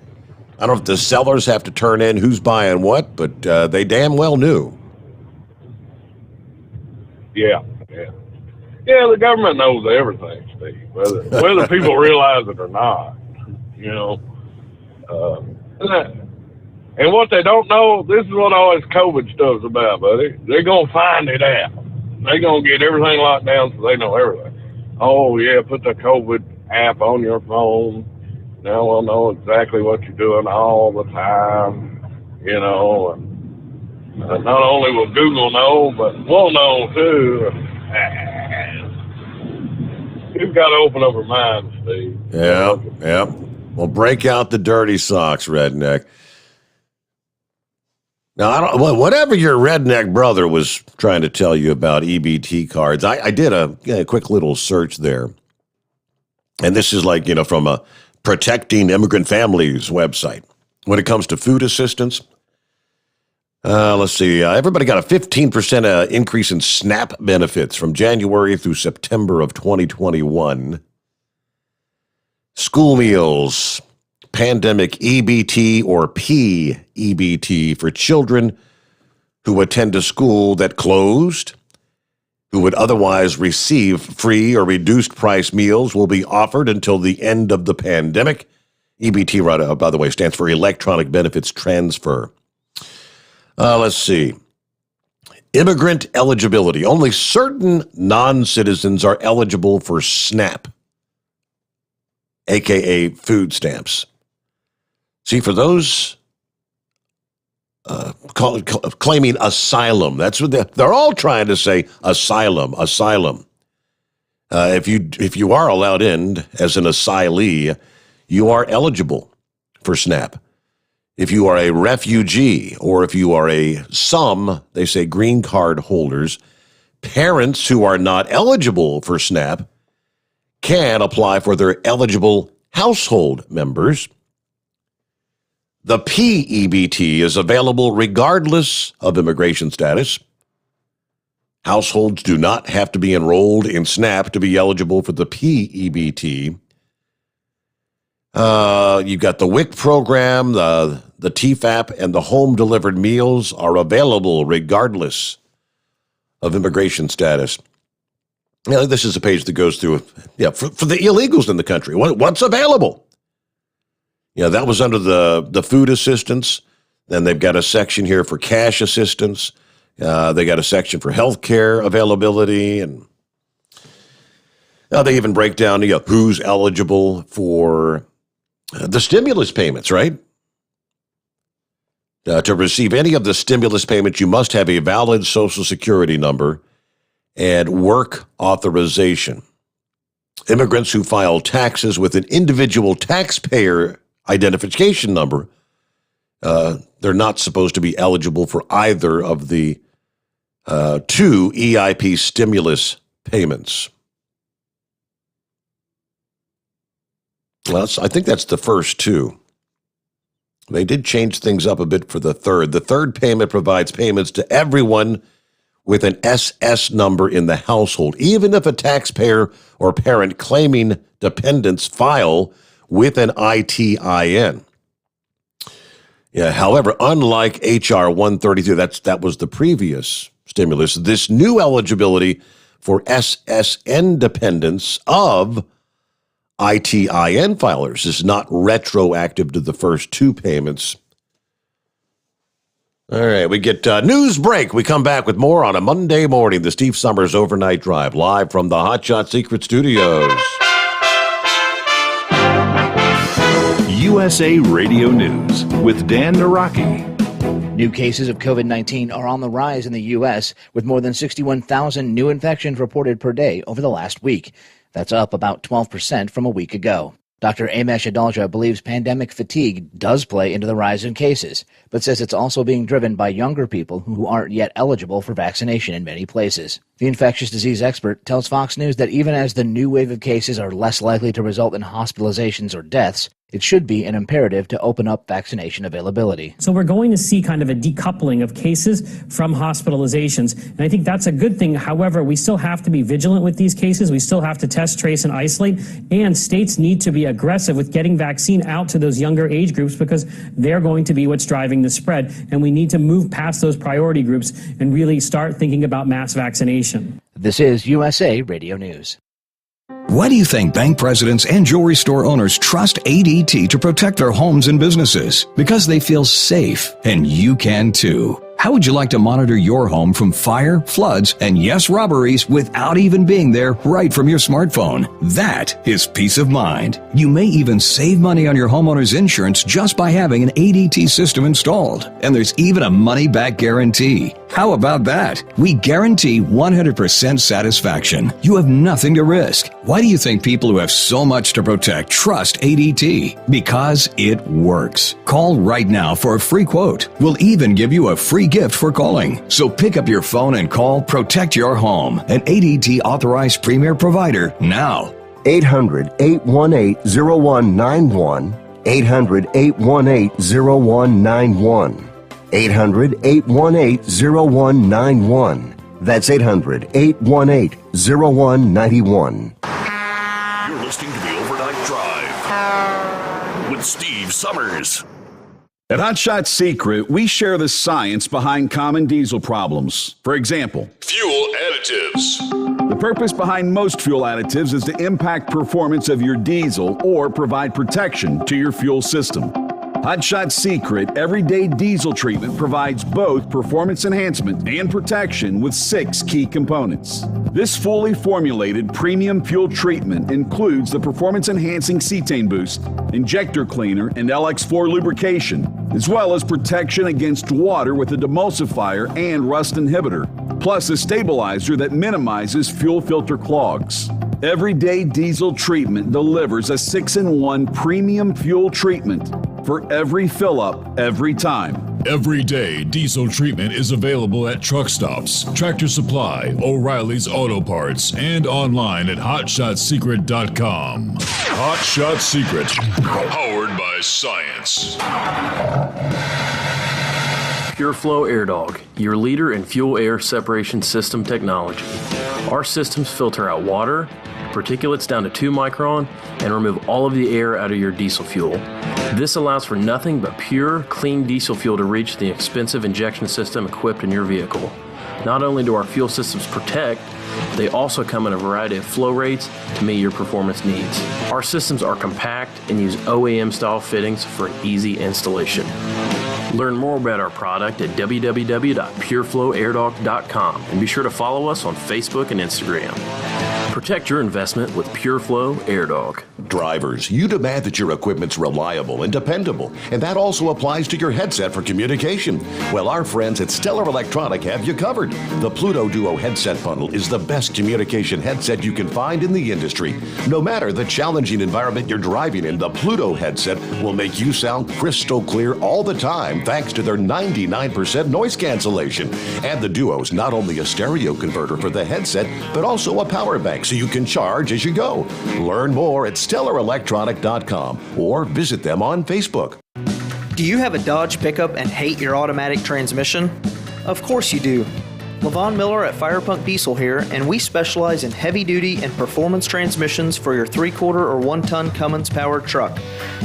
I don't know if the sellers have to turn in who's buying what, but they damn well knew. Yeah. The government knows everything, Steve, whether people realize it or not. And what they don't know, this is what all this COVID stuff's about, buddy. They're going to find it out. They're going to get everything locked down so they know everything. Oh, yeah, put the COVID app on your phone. Now we'll know exactly what you're doing all the time, And not only will Google know, but we'll know, too. You've got to open up our minds, Steve. Yeah. Well, break out the dirty socks, redneck. Now, whatever your redneck brother was trying to tell you about EBT cards, I did a quick little search there. And this is from a Protecting Immigrant Families website. When it comes to food assistance, let's see. Everybody got a 15% increase in SNAP benefits from January through September of 2021. School meals, pandemic EBT or PEBT for children who attend a school that closed, who would otherwise receive free or reduced price meals, will be offered until the end of the pandemic. EBT, by the way, stands for Electronic Benefits Transfer. Let's see. Immigrant eligibility. Only certain non-citizens are eligible for SNAP, a.k.a. food stamps. See, for those claiming asylum, that's what they're all trying to say, asylum. If you are allowed in as an asylee, you are eligible for SNAP. If you are a refugee, or if you are they say green card holders, parents who are not eligible for SNAP can apply for their eligible household members. The PEBT is available regardless of immigration status. Households do not have to be enrolled in SNAP to be eligible for the PEBT. You've got the WIC program, the TFAP, and the home-delivered meals are available regardless of immigration status. This is a page that goes through, for the illegals in the country. What's available? That was under the food assistance. Then they've got a section here for cash assistance. They got a section for health care availability. And they even break down who's eligible for the stimulus payments, right? To receive any of the stimulus payments, you must have a valid Social Security number and work authorization. Immigrants who file taxes with an individual taxpayer identification number, they're not supposed to be eligible for either of the two EIP stimulus payments. Well, I think that's the first two. They did change things up a bit for the third. The third payment provides payments to everyone with an SS number in the household, even if a taxpayer or parent claiming dependents file with an ITIN. However, unlike H.R. 132, that was the previous stimulus, this new eligibility for SSN dependents of ITIN filers is not retroactive to the first two payments. All right, we get news break. We come back with more on a Monday morning, the Steve Sommers Overnight Drive, live from the Hot Shot Secret Studios. USA Radio News with Dan Naraki. New cases of COVID-19 are on the rise in the U.S., with more than 61,000 new infections reported per day over the last week. That's up about 12% from a week ago. Dr. Amesh Adalja believes pandemic fatigue does play into the rise in cases, but says it's also being driven by younger people who aren't yet eligible for vaccination in many places. The infectious disease expert tells Fox News that even as the new wave of cases are less likely to result in hospitalizations or deaths, it should be an imperative to open up vaccination availability. So we're going to see kind of a decoupling of cases from hospitalizations, and I think that's a good thing. However, we still have to be vigilant with these cases. We still have to test, trace, and isolate, and states need to be aggressive with getting vaccine out to those younger age groups because they're going to be what's driving the spread, and we need to move past those priority groups and really start thinking about mass vaccination. This is USA Radio News. Why do you think bank presidents and jewelry store owners trust ADT to protect their homes and businesses? Because they feel safe, and you can too. How would you like to monitor your home from fire, floods, and yes, robberies without even being there right from your smartphone? That is peace of mind. You may even save money on your homeowner's insurance just by having an ADT system installed. And there's even a money-back guarantee. How about that? We guarantee 100% satisfaction. You have nothing to risk. Why do you think people who have so much to protect trust ADT? Because it works. Call right now for a free quote. We'll even give you a free gift for calling. So pick up your phone and call Protect Your Home, an ADT authorized premier provider now. 800-818-0191. 800-818-0191. 800-818-0191. That's 800-818-0191. You're listening to the Overnight Drive with Steve Sommers. At Hot Shot Secret, we share the science behind common diesel problems. For example, fuel additives. The purpose behind most fuel additives is to impact performance of your diesel or provide protection to your fuel system. Hot Shot Secret Everyday Diesel Treatment provides both performance enhancement and protection with 6 key components. This fully formulated premium fuel treatment includes the performance-enhancing cetane boost, injector cleaner, and LX4 lubrication, as well as protection against water with a demulsifier and rust inhibitor, plus a stabilizer that minimizes fuel filter clogs. Everyday Diesel Treatment delivers a 6-in-1 premium fuel treatment for every fill-up, every time. Everyday Diesel Treatment is available at truck stops, Tractor Supply, O'Reilly's Auto Parts, and online at HotShotSecret.com. Hot Shot Secret, powered by science. PureFlow Air Dog, your leader in fuel air separation system technology. Our systems filter out water, particulates down to 2 micron, and remove all of the air out of your diesel fuel. This allows for nothing but pure, clean diesel fuel to reach the expensive injection system equipped in your vehicle. Not only do our fuel systems protect, they also come in a variety of flow rates to meet your performance needs. Our systems are compact and use OEM-style fittings for an easy installation. Learn more about our product at www.pureflowairdog.com and be sure to follow us on Facebook and Instagram. Protect your investment with PureFlow Air Dog. Drivers, you demand that your equipment's reliable and dependable, and that also applies to your headset for communication. Well, our friends at Stellar Electronic have you covered. The Pluto Duo headset bundle is the best communication headset you can find in the industry. No matter the challenging environment you're driving in, the Pluto headset will make you sound crystal clear all the time thanks to their 99% noise cancellation. And the Duo's not only a stereo converter for the headset, but also a power bank so you can charge as you go. Learn more at StellarElectronic.com or visit them on Facebook. Do you have a Dodge pickup and hate your automatic transmission? Of course you do. Levon Miller at Firepunk Diesel here, and we specialize in heavy-duty and performance transmissions for your 3-quarter or 1-ton Cummins-powered truck.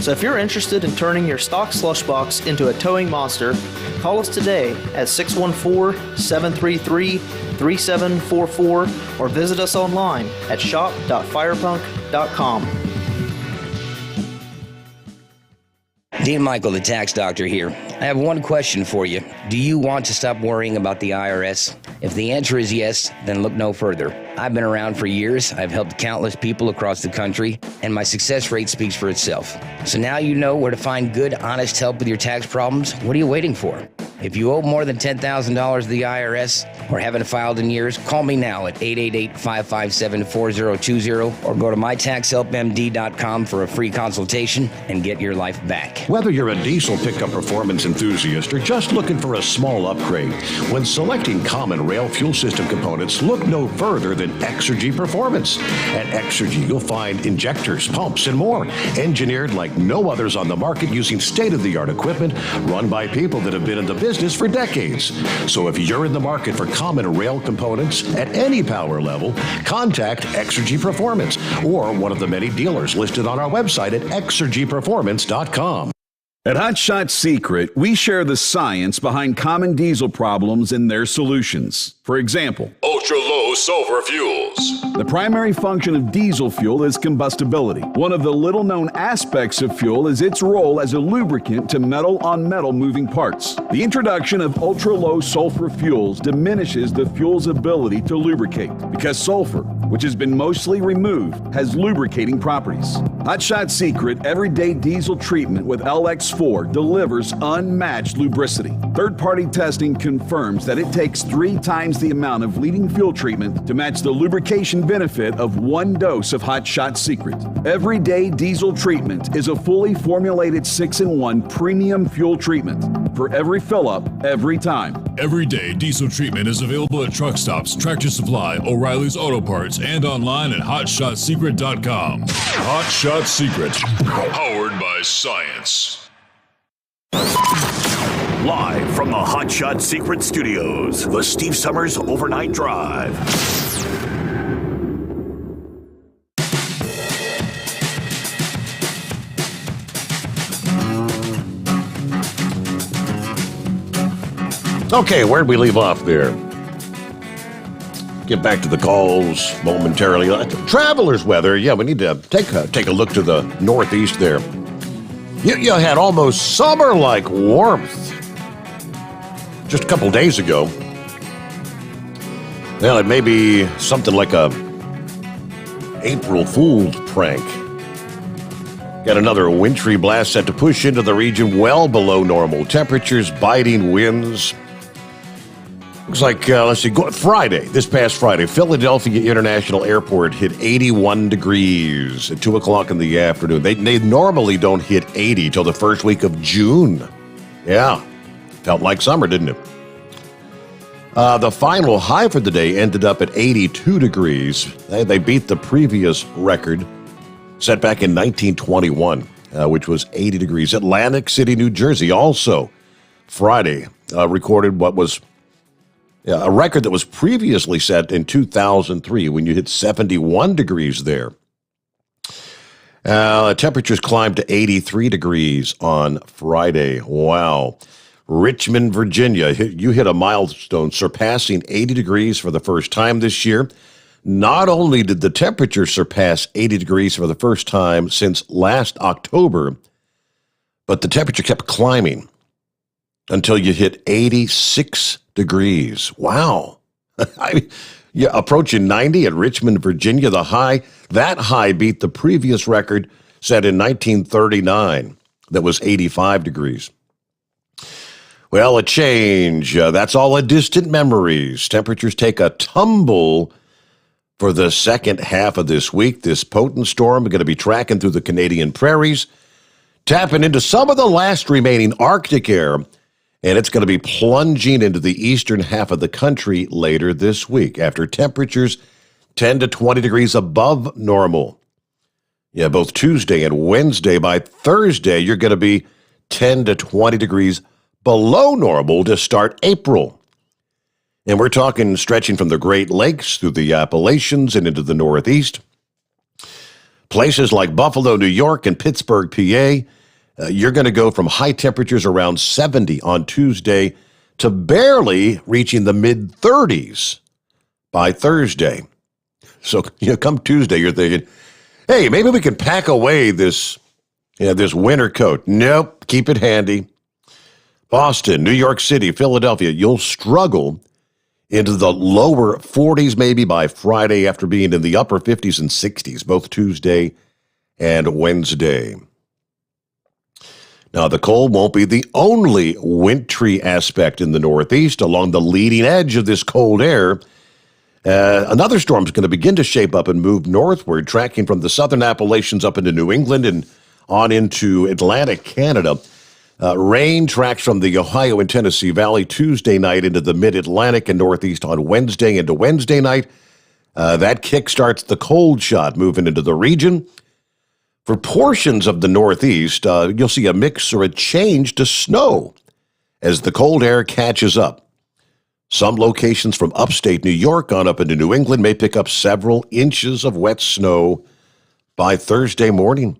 So if you're interested in turning your stock slush box into a towing monster, call us today at 614-733-3744 or visit us online at shop.firepunk.com. Dean Michael, the tax doctor here. I have one question for you. Do you want to stop worrying about the IRS? If the answer is yes, then look no further. I've been around for years. I've helped countless people across the country, and my success rate speaks for itself. So now you know where to find good, honest help with your tax problems. What are you waiting for? If you owe more than $10,000 to the IRS or haven't filed in years, call me now at 888-557-4020 or go to mytaxhelpmd.com for a free consultation and get your life back. Whether you're a diesel pickup performance enthusiast or just looking for a small upgrade, when selecting common rail fuel system components, look no further than Exergy Performance. At Exergy, you'll find injectors, pumps, and more, engineered like no others on the market using state-of-the-art equipment run by people that have been in the business for decades. So if you're in the market for common rail components at any power level, contact Exergy Performance or one of the many dealers listed on our website at exergyperformance.com. At Hot Shot Secret, we share the science behind common diesel problems and their solutions. For example, ultra-low sulfur fuels. The primary function of diesel fuel is combustibility. One of the little-known aspects of fuel is its role as a lubricant to metal-on-metal moving parts. The introduction of ultra-low sulfur fuels diminishes the fuel's ability to lubricate because sulfur, which has been mostly removed, has lubricating properties. Hot Shot Secret Everyday Diesel Treatment with LX4 delivers unmatched lubricity. Third-party testing confirms that it takes 3 times the amount of leading fuel treatment to match the lubrication benefit of 1 dose of Hot Shot Secret. Everyday Diesel Treatment is a fully formulated 6-in-1 premium fuel treatment for every fill-up, every time. Everyday Diesel Treatment is available at truck stops, Tractor Supply, O'Reilly's Auto Parts, and online at hotshotsecret.com. Hot Shot Secret, powered by science. Live from the Hot Shot Secret Studios, the Steve Summers Overnight Drive. Okay, where'd we leave off there? Get back to the calls momentarily. Traveler's weather. Yeah, we need to take a look to the northeast there. You had almost summer-like warmth just a couple days ago. Well, it may be something like a April Fool's prank. Got another wintry blast set to push into the region well below normal temperatures, biting winds. Looks like, this past Friday, Philadelphia International Airport hit 81 degrees at 2 o'clock in the afternoon. They normally don't hit 80 till the first week of June. Yeah, felt like summer, didn't it? The final high for the day ended up at 82 degrees. They beat the previous record set back in 1921, which was 80 degrees. Atlantic City, New Jersey, also Friday, recorded what was a record that was previously set in 2003 when you hit 71 degrees there. Temperatures climbed to 83 degrees on Friday. Wow. Richmond, Virginia, you hit a milestone surpassing 80 degrees for the first time this year. Not only did the temperature surpass 80 degrees for the first time since last October, but the temperature kept climbing until you hit 86 degrees. Wow. Approaching 90 at Richmond, Virginia, that high beat the previous record set in 1939 that was 85 degrees. Well, a change. That's all a distant memories. Temperatures take a tumble for the second half of this week. This potent storm is going to be tracking through the Canadian prairies, tapping into some of the last remaining Arctic air, and it's going to be plunging into the eastern half of the country later this week after temperatures 10 to 20 degrees above normal. Yeah, both Tuesday and Wednesday. By Thursday, you're going to be 10 to 20 degrees below normal to start April. And we're talking stretching from the Great Lakes through the Appalachians and into the Northeast. Places like Buffalo, New York, and Pittsburgh, PA, you're going to go from high temperatures around 70 on Tuesday to barely reaching the mid-30s by Thursday. So, come Tuesday, you're thinking, hey, maybe we can pack away this winter coat. Nope, keep it handy. Boston, New York City, Philadelphia, you'll struggle into the lower 40s maybe by Friday after being in the upper 50s and 60s, both Tuesday and Wednesday. Now, the cold won't be the only wintry aspect in the Northeast. Along the leading edge of this cold air, another storm is going to begin to shape up and move northward, tracking from the southern Appalachians up into New England and on into Atlantic Canada. Rain tracks from the Ohio and Tennessee Valley Tuesday night into the mid-Atlantic and Northeast on Wednesday into Wednesday night. That kickstarts the cold shot moving into the region. For portions of the Northeast, you'll see a mix or a change to snow as the cold air catches up. Some locations from upstate New York on up into New England may pick up several inches of wet snow by Thursday morning.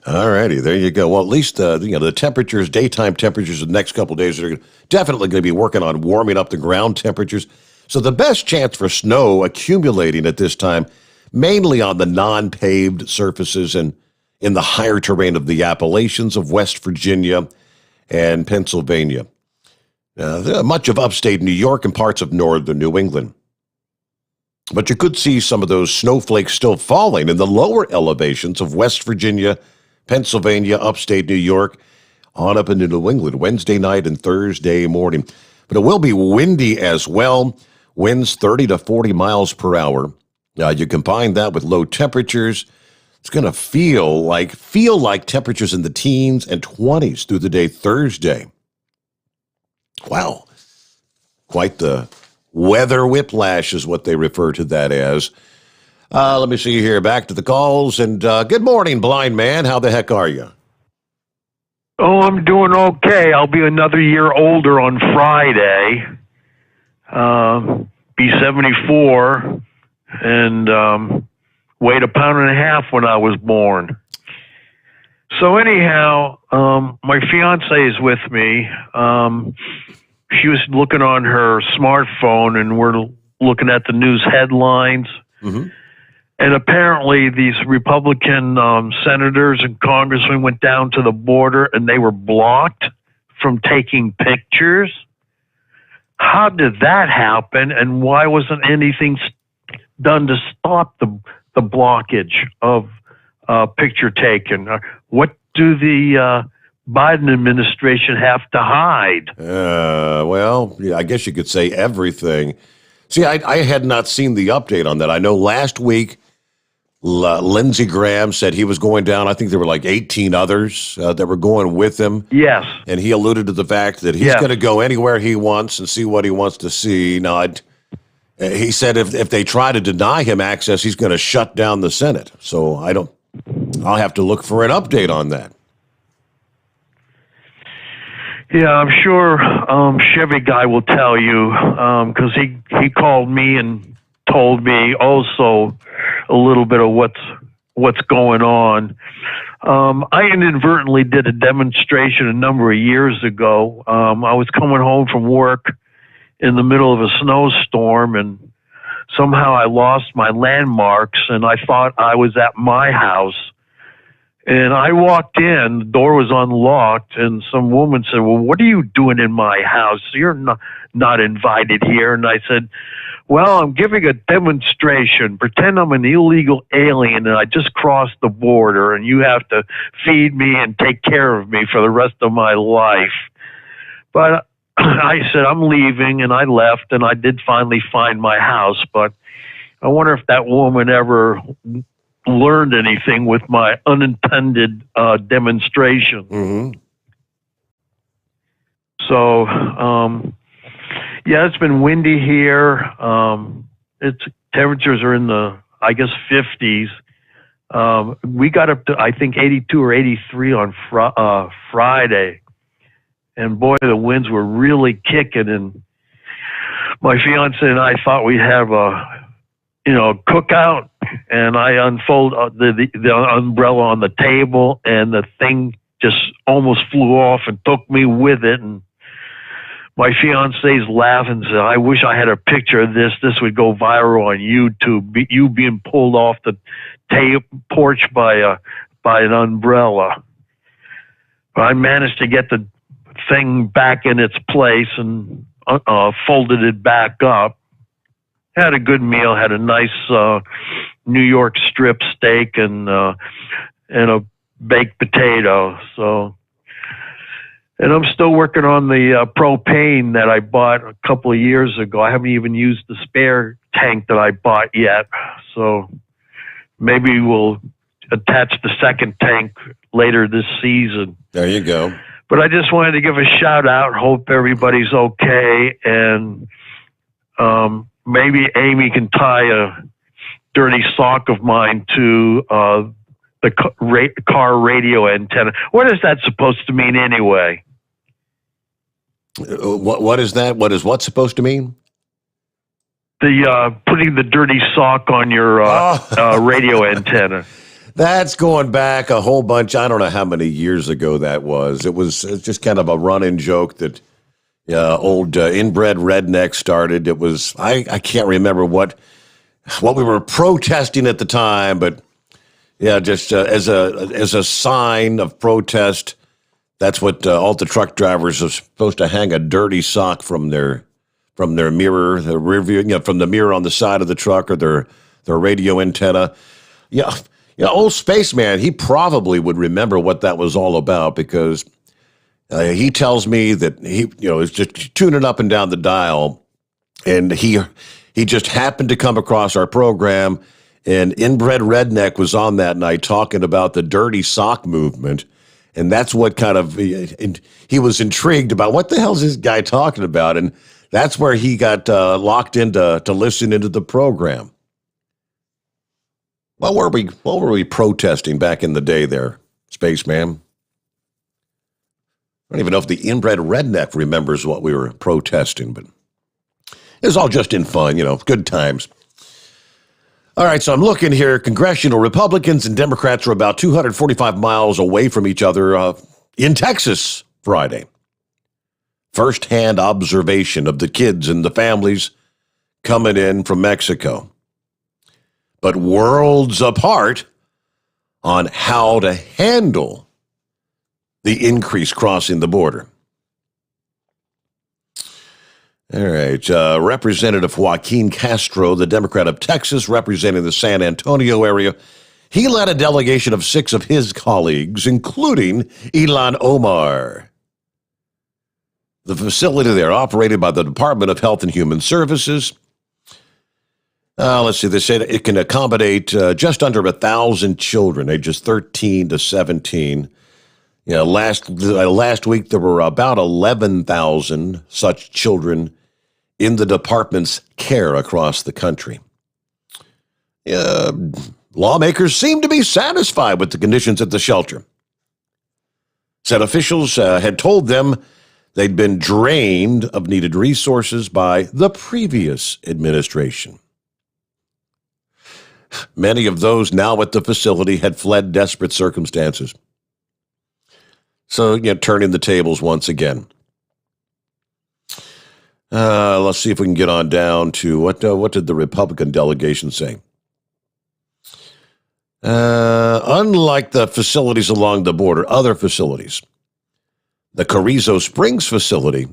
All righty, there you go. Well, at least the temperatures, daytime temperatures, the next couple of days are definitely going to be working on warming up the ground temperatures. So the best chance for snow accumulating at this time, mainly on the non-paved surfaces and in the higher terrain of the Appalachians of West Virginia and Pennsylvania. Much of upstate New York and parts of northern New England. But you could see some of those snowflakes still falling in the lower elevations of West Virginia, Pennsylvania, upstate New York, on up into New England Wednesday night and Thursday morning. But it will be windy as well. Winds 30 to 40 miles per hour. You combine that with low temperatures, it's going to feel like temperatures in the teens and 20s through the day Thursday. Wow. Quite the weather whiplash is what they refer to that as. Let me see here. Back to the calls. And good morning, blind man. How the heck are you? Oh, I'm doing okay. I'll be another year older on Friday. Be 74 and weighed 1.5 pounds when I was born. So anyhow, my fiance is with me. She was looking on her smartphone and we're looking at the news headlines. Mm-hmm. And apparently these Republican senators and congressmen went down to the border and they were blocked from taking pictures. How did that happen? And why wasn't anything done to stop the blockage of picture taken? What do the Biden administration have to hide? Well, yeah, I guess you could say everything. See, I had not seen the update on that. I know last week, Lindsey Graham said he was going down. I think there were like 18 others that were going with him. Yes. And he alluded to the fact that he's going to go anywhere he wants and see what he wants to see. Now, he said if they try to deny him access, he's going to shut down the Senate. So I'll have to look for an update on that. Yeah, I'm sure Chevy guy will tell you, because he called me and told me also a little bit of what's going on. I inadvertently did a demonstration a number of years ago. I was coming home from work in the middle of a snowstorm, and somehow I lost my landmarks, and I thought I was at my house. And I walked in, the door was unlocked, and some woman said, "Well, what are you doing in my house? You're not invited here." And I said, "Well, I'm giving a demonstration. Pretend I'm an illegal alien and I just crossed the border, and you have to feed me and take care of me for the rest of my life." But I said, "I'm leaving," and I left, and I did finally find my house. But I wonder if that woman ever learned anything with my unintended demonstration. Mm-hmm. So, yeah, it's been windy here. Temperatures are in the, I guess, 50s. We got up to, I think, 82 or 83 on Friday. And boy, the winds were really kicking. And my fiance and I thought we'd have a cookout. And I unfold the umbrella on the table, and the thing just almost flew off and took me with it. And my fiance's laughing and said, "I wish I had a picture of this. This would go viral on YouTube. You being pulled off the porch by an umbrella." But I managed to get the thing back in its place and folded it back up. Had a good meal. Had a nice New York strip steak and a baked potato. So. And I'm still working on the propane that I bought a couple of years ago. I haven't even used the spare tank that I bought yet. So maybe we'll attach the second tank later this season. There you go. But I just wanted to give a shout out. Hope everybody's okay. And maybe Amy can tie a dirty sock of mine to the car radio antenna. What is that supposed to mean anyway? What is that? What is what supposed to mean? The putting the dirty sock on your radio antenna. That's going back a whole bunch. I don't know how many years ago that was. It was just kind of a run-in joke that old inbred redneck started. It was I can't remember what we were protesting at the time, but yeah, just as a sign of protest. That's what all the truck drivers are supposed to hang a dirty sock from their mirror, the rear view, from the mirror on the side of the truck or their radio antenna. Yeah, old spaceman, he probably would remember what that was all about because he tells me that he is just tuning up and down the dial, and he just happened to come across our program, and Inbred Redneck was on that night talking about the dirty sock movement. And that's what kind of, he was intrigued about what the hell is this guy talking about? And that's where he got locked into listen into the program. What were we protesting back in the day there, Spaceman? I don't even know if the inbred redneck remembers what we were protesting, but it was all just in fun, good times. All right, so I'm looking here. Congressional Republicans and Democrats are about 245 miles away from each other in Texas Friday. First-hand observation of the kids and the families coming in from Mexico. But worlds apart on how to handle the increase crossing the border. All right. Representative Joaquin Castro, the Democrat of Texas, representing the San Antonio area, he led a delegation of 6 of his colleagues, including Ilan Omar. The facility there, operated by the Department of Health and Human Services. Let's see, they said it can accommodate just under 1,000 children, ages 13 to 17. Last week there were about 11,000 such children in the department's care across the country. Lawmakers seem to be satisfied with the conditions at the shelter. Said officials had told them They'd been drained of needed resources by the previous administration. Many of those now at the facility had fled desperate circumstances. So, turning the tables once again. Let's see if we can get on down to what did the Republican delegation say? Unlike the facilities along the border, other facilities, the Carrizo Springs facility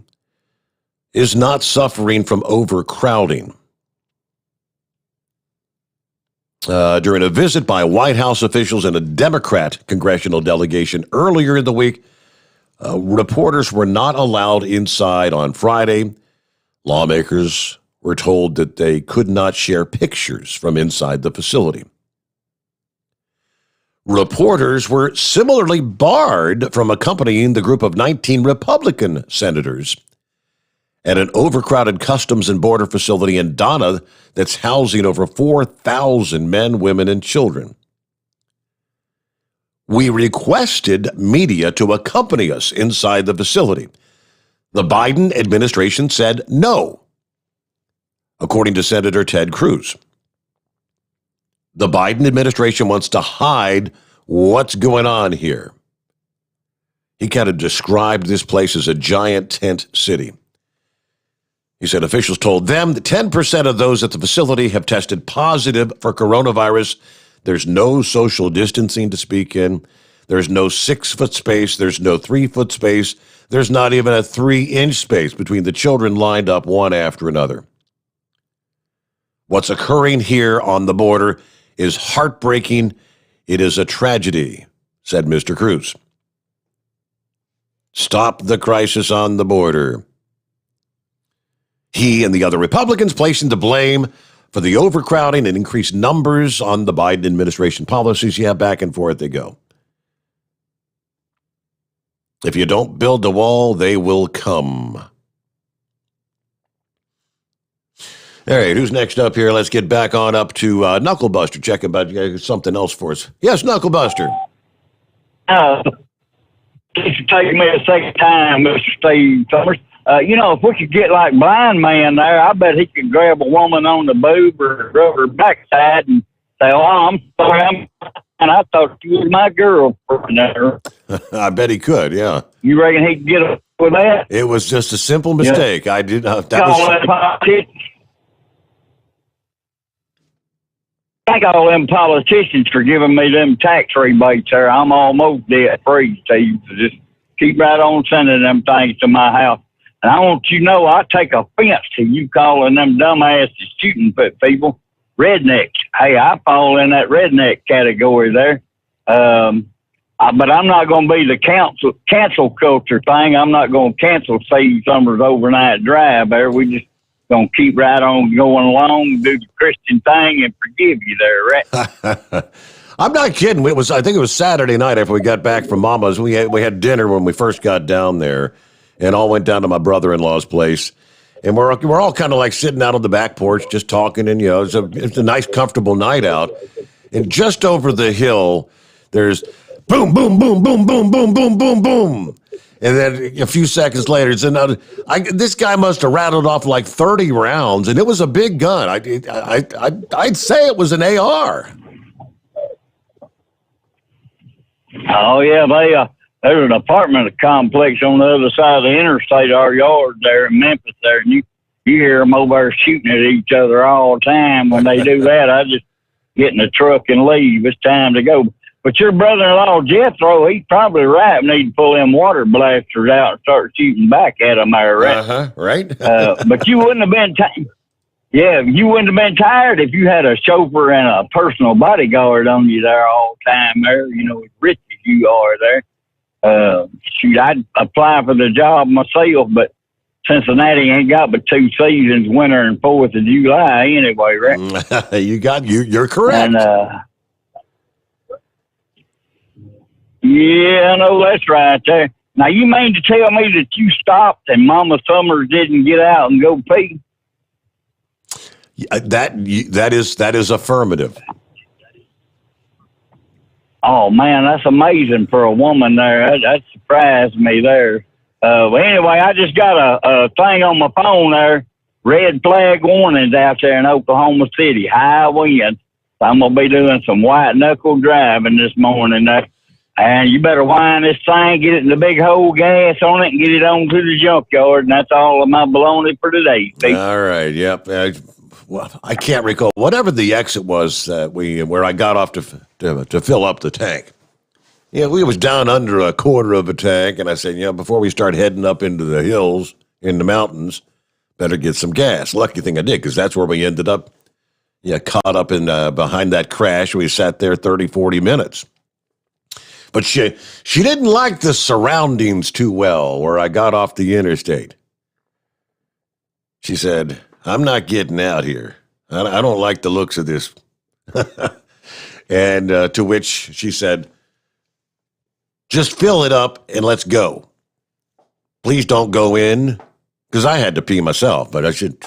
is not suffering from overcrowding. During a visit by White House officials and a Democrat congressional delegation earlier in the week, reporters were not allowed inside on Friday. Lawmakers were told that they could not share pictures from inside the facility. Reporters were similarly barred from accompanying the group of 19 Republican senators at an overcrowded Customs and Border facility in Donna that's housing over 4,000 men, women, and children. We requested media to accompany us inside the facility. The Biden administration said no, according to Senator Ted Cruz. The Biden administration wants to hide what's going on here. He kind of described this place as a giant tent city. He said officials told them that 10% of those at the facility have tested positive for coronavirus. There's no social distancing to speak in. There's no 6-foot space. There's no 3-foot space. There's not even a 3-inch space between the children lined up one after another. What's occurring here on the border is heartbreaking. It is a tragedy, said Mr. Cruz. Stop the crisis on the border. He and the other Republicans placing the blame for the overcrowding and increased numbers on the Biden administration policies. Yeah, back and forth they go. If you don't build the wall, they will come. All right, who's next up here? Let's get back on up to Knucklebuster. Check about something else for us. Yes, Knucklebuster. Thanks for taking me a second time, Mr. Steve Sommers. If we could get like Blind Man there, I bet he could grab a woman on the boob or rub her backside and say, "Oh, I'm sorry, and I thought you was my girlfriend there." I bet he could, yeah. You reckon he could get up with that? It was just a simple mistake. Yeah. I did not. Thank all them politicians for giving me them tax rebates there. I'm almost debt free, Steve. So just keep right on sending them things to my house. And I want you to know I take offense to you calling them dumbasses shooting people rednecks. Hey, I fall in that redneck category there. But I'm not going to be the cancel culture thing. I'm not going to cancel Steve Sommers' overnight drive there. We just going to keep right on going along, do the Christian thing, and forgive you there, right? I'm not kidding. I think it was Saturday night after we got back from Mama's. We had dinner when we first got down there, and all went down to my brother-in-law's place. And we're all kind of like sitting out on the back porch, just talking, and it's a nice, comfortable night out. And just over the hill, there's boom, boom, boom, boom, boom, boom, boom, boom, boom. And then a few seconds later, it's another. This guy must have rattled off like 30 rounds, and it was a big gun. I'd say it was an AR. Oh yeah, there's an apartment complex on the other side of the interstate, our yard there in Memphis there, and you hear them over there shooting at each other all the time. When they do that, I just get in the truck and leave. It's time to go. But your brother-in-law, Jethro, he's probably right. We need to pull them water blasters out and start shooting back at them there, right? Right. But you wouldn't have been, you wouldn't have been tired if you had a chauffeur and a personal bodyguard on you there all the time there, as rich as you are there. I'd apply for the job myself, but Cincinnati ain't got but 2 seasons, winter and 4th of July anyway, right? You're correct. And, yeah, I know that's right there. Now, you mean to tell me that you stopped and Mama Sommers didn't get out and go pee? That is affirmative. Oh, man, that's amazing for a woman there. That surprised me there. Well, anyway, I just got a thing on my phone there. Red flag warnings out there in Oklahoma City. High winds. So I'm going to be doing some white knuckle driving this morning there. And you better wind this thing, get it in the big hole gas on it, and get it on to the junkyard. And that's all of my baloney for today, Steve. All right, yep. Well, I can't recall. Whatever the exit was where I got off to fill up the tank. Yeah, we was down under a quarter of a tank, and I said, before we start heading up into the hills, in the mountains, better get some gas. Lucky thing I did, because that's where we ended up, caught up in behind that crash. We sat there 30, 40 minutes. But she didn't like the surroundings too well where I got off the interstate. She said, I'm not getting out here. I don't like the looks of this. And to which she said, just fill it up and let's go. Please don't go in, because I had to pee myself, but I should.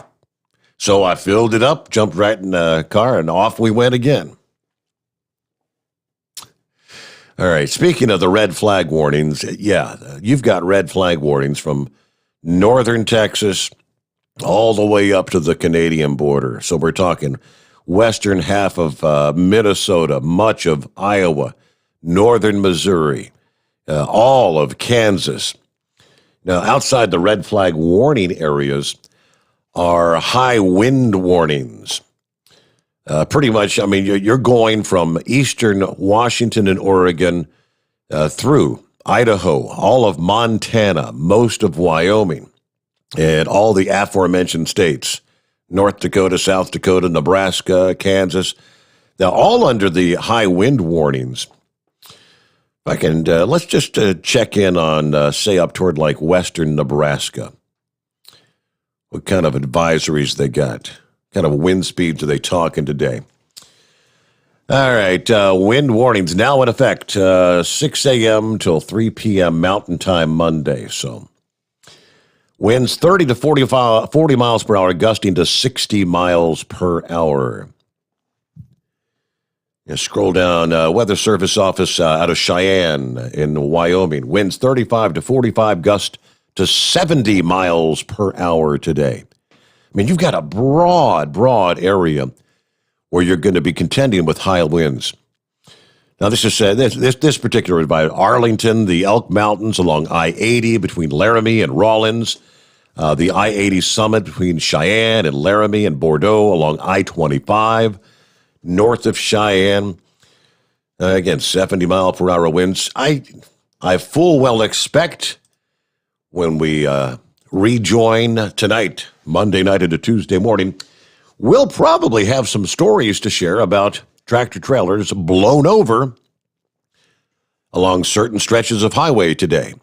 So I filled it up, jumped right in the car, and off we went again. All right, speaking of the red flag warnings, you've got red flag warnings from northern Texas all the way up to the Canadian border. So we're talking western half of Minnesota, much of Iowa, northern Missouri, all of Kansas. Now, outside the red flag warning areas are high wind warnings. Pretty much, you're going from eastern Washington and Oregon through Idaho, all of Montana, most of Wyoming, and all the aforementioned states, North Dakota, South Dakota, Nebraska, Kansas. Now, all under the high wind warnings. If I can, let's just check in on, say, up toward like western Nebraska. What kind of advisories they got? What kind of wind speeds are they talking today? All right, wind warnings now in effect, 6 a.m. till 3 p.m. Mountain Time Monday. So winds 30 to 40 miles per hour, gusting to 60 miles per hour. Scroll down, Weather Service Office out of Cheyenne in Wyoming. Winds 35 to 45, gust to 70 miles per hour today. You've got a broad area where you're going to be contending with high winds. Now, this is this particular advice: Arlington, the Elk Mountains along I-80 between Laramie and Rawlins, the I-80 summit between Cheyenne and Laramie and Bordeaux along I-25, north of Cheyenne. Again, 70 mile per hour winds. I full well expect when we rejoin tonight, Monday night into Tuesday morning, we'll probably have some stories to share about tractor trailers blown over along certain stretches of highway today.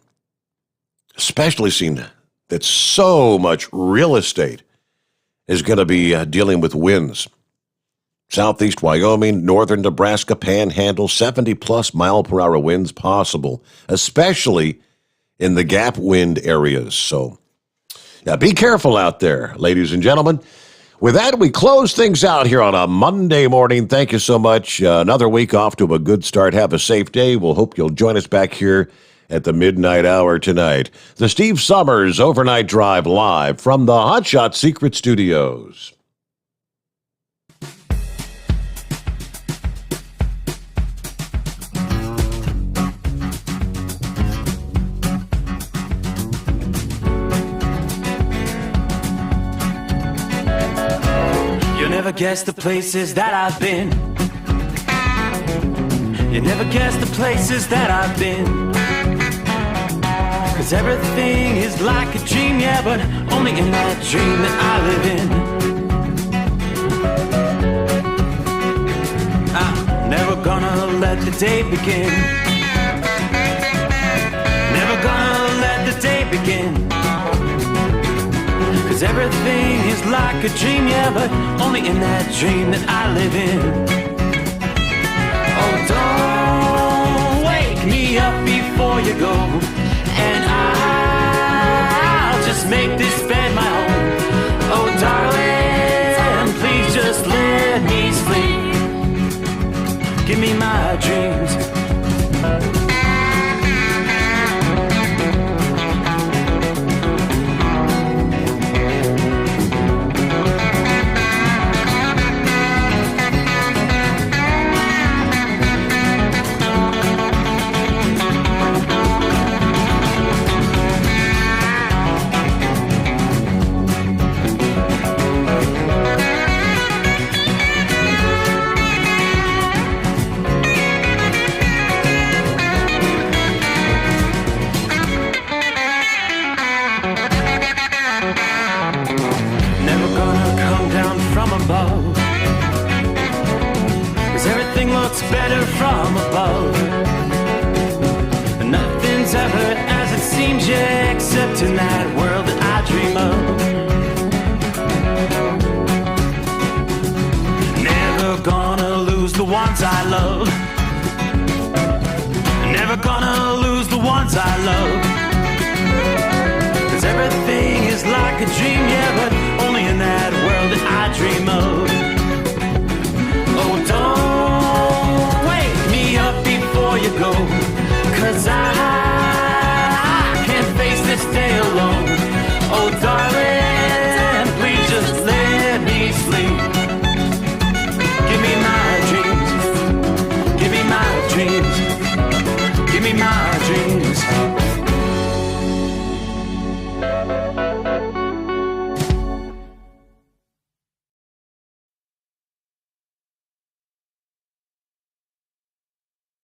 Especially seeing that so much real estate is going to be dealing with winds. Southeast Wyoming, northern Nebraska, Panhandle, 70-plus mile per hour winds possible, especially in the gap wind areas. So now be careful out there, ladies and gentlemen. With that, we close things out here on a Monday morning. Thank you so much. Another week off to a good start. Have a safe day. We'll hope you'll join us back here at the midnight hour tonight. The Steve Sommers Overnight Drive live from the Hot Shot Secret Studios. You never guess the places that I've been. You never guess the places that I've been. 'Cause everything is like a dream, yeah, but only in that dream that I live in. I'm never gonna let the day begin. Never gonna let the day begin. 'Cause everything is like a dream, yeah, but only in that dream that I live in. Oh, don't wake me up before you go, and I'll just make this bed my home. Oh, darling, please just let me sleep. Give me my dreams. above. 'Cause everything looks better from above. Nothing's ever as it seems, yeah, except in that world that I dream of. Never gonna lose the ones I love. Never gonna lose the ones I love.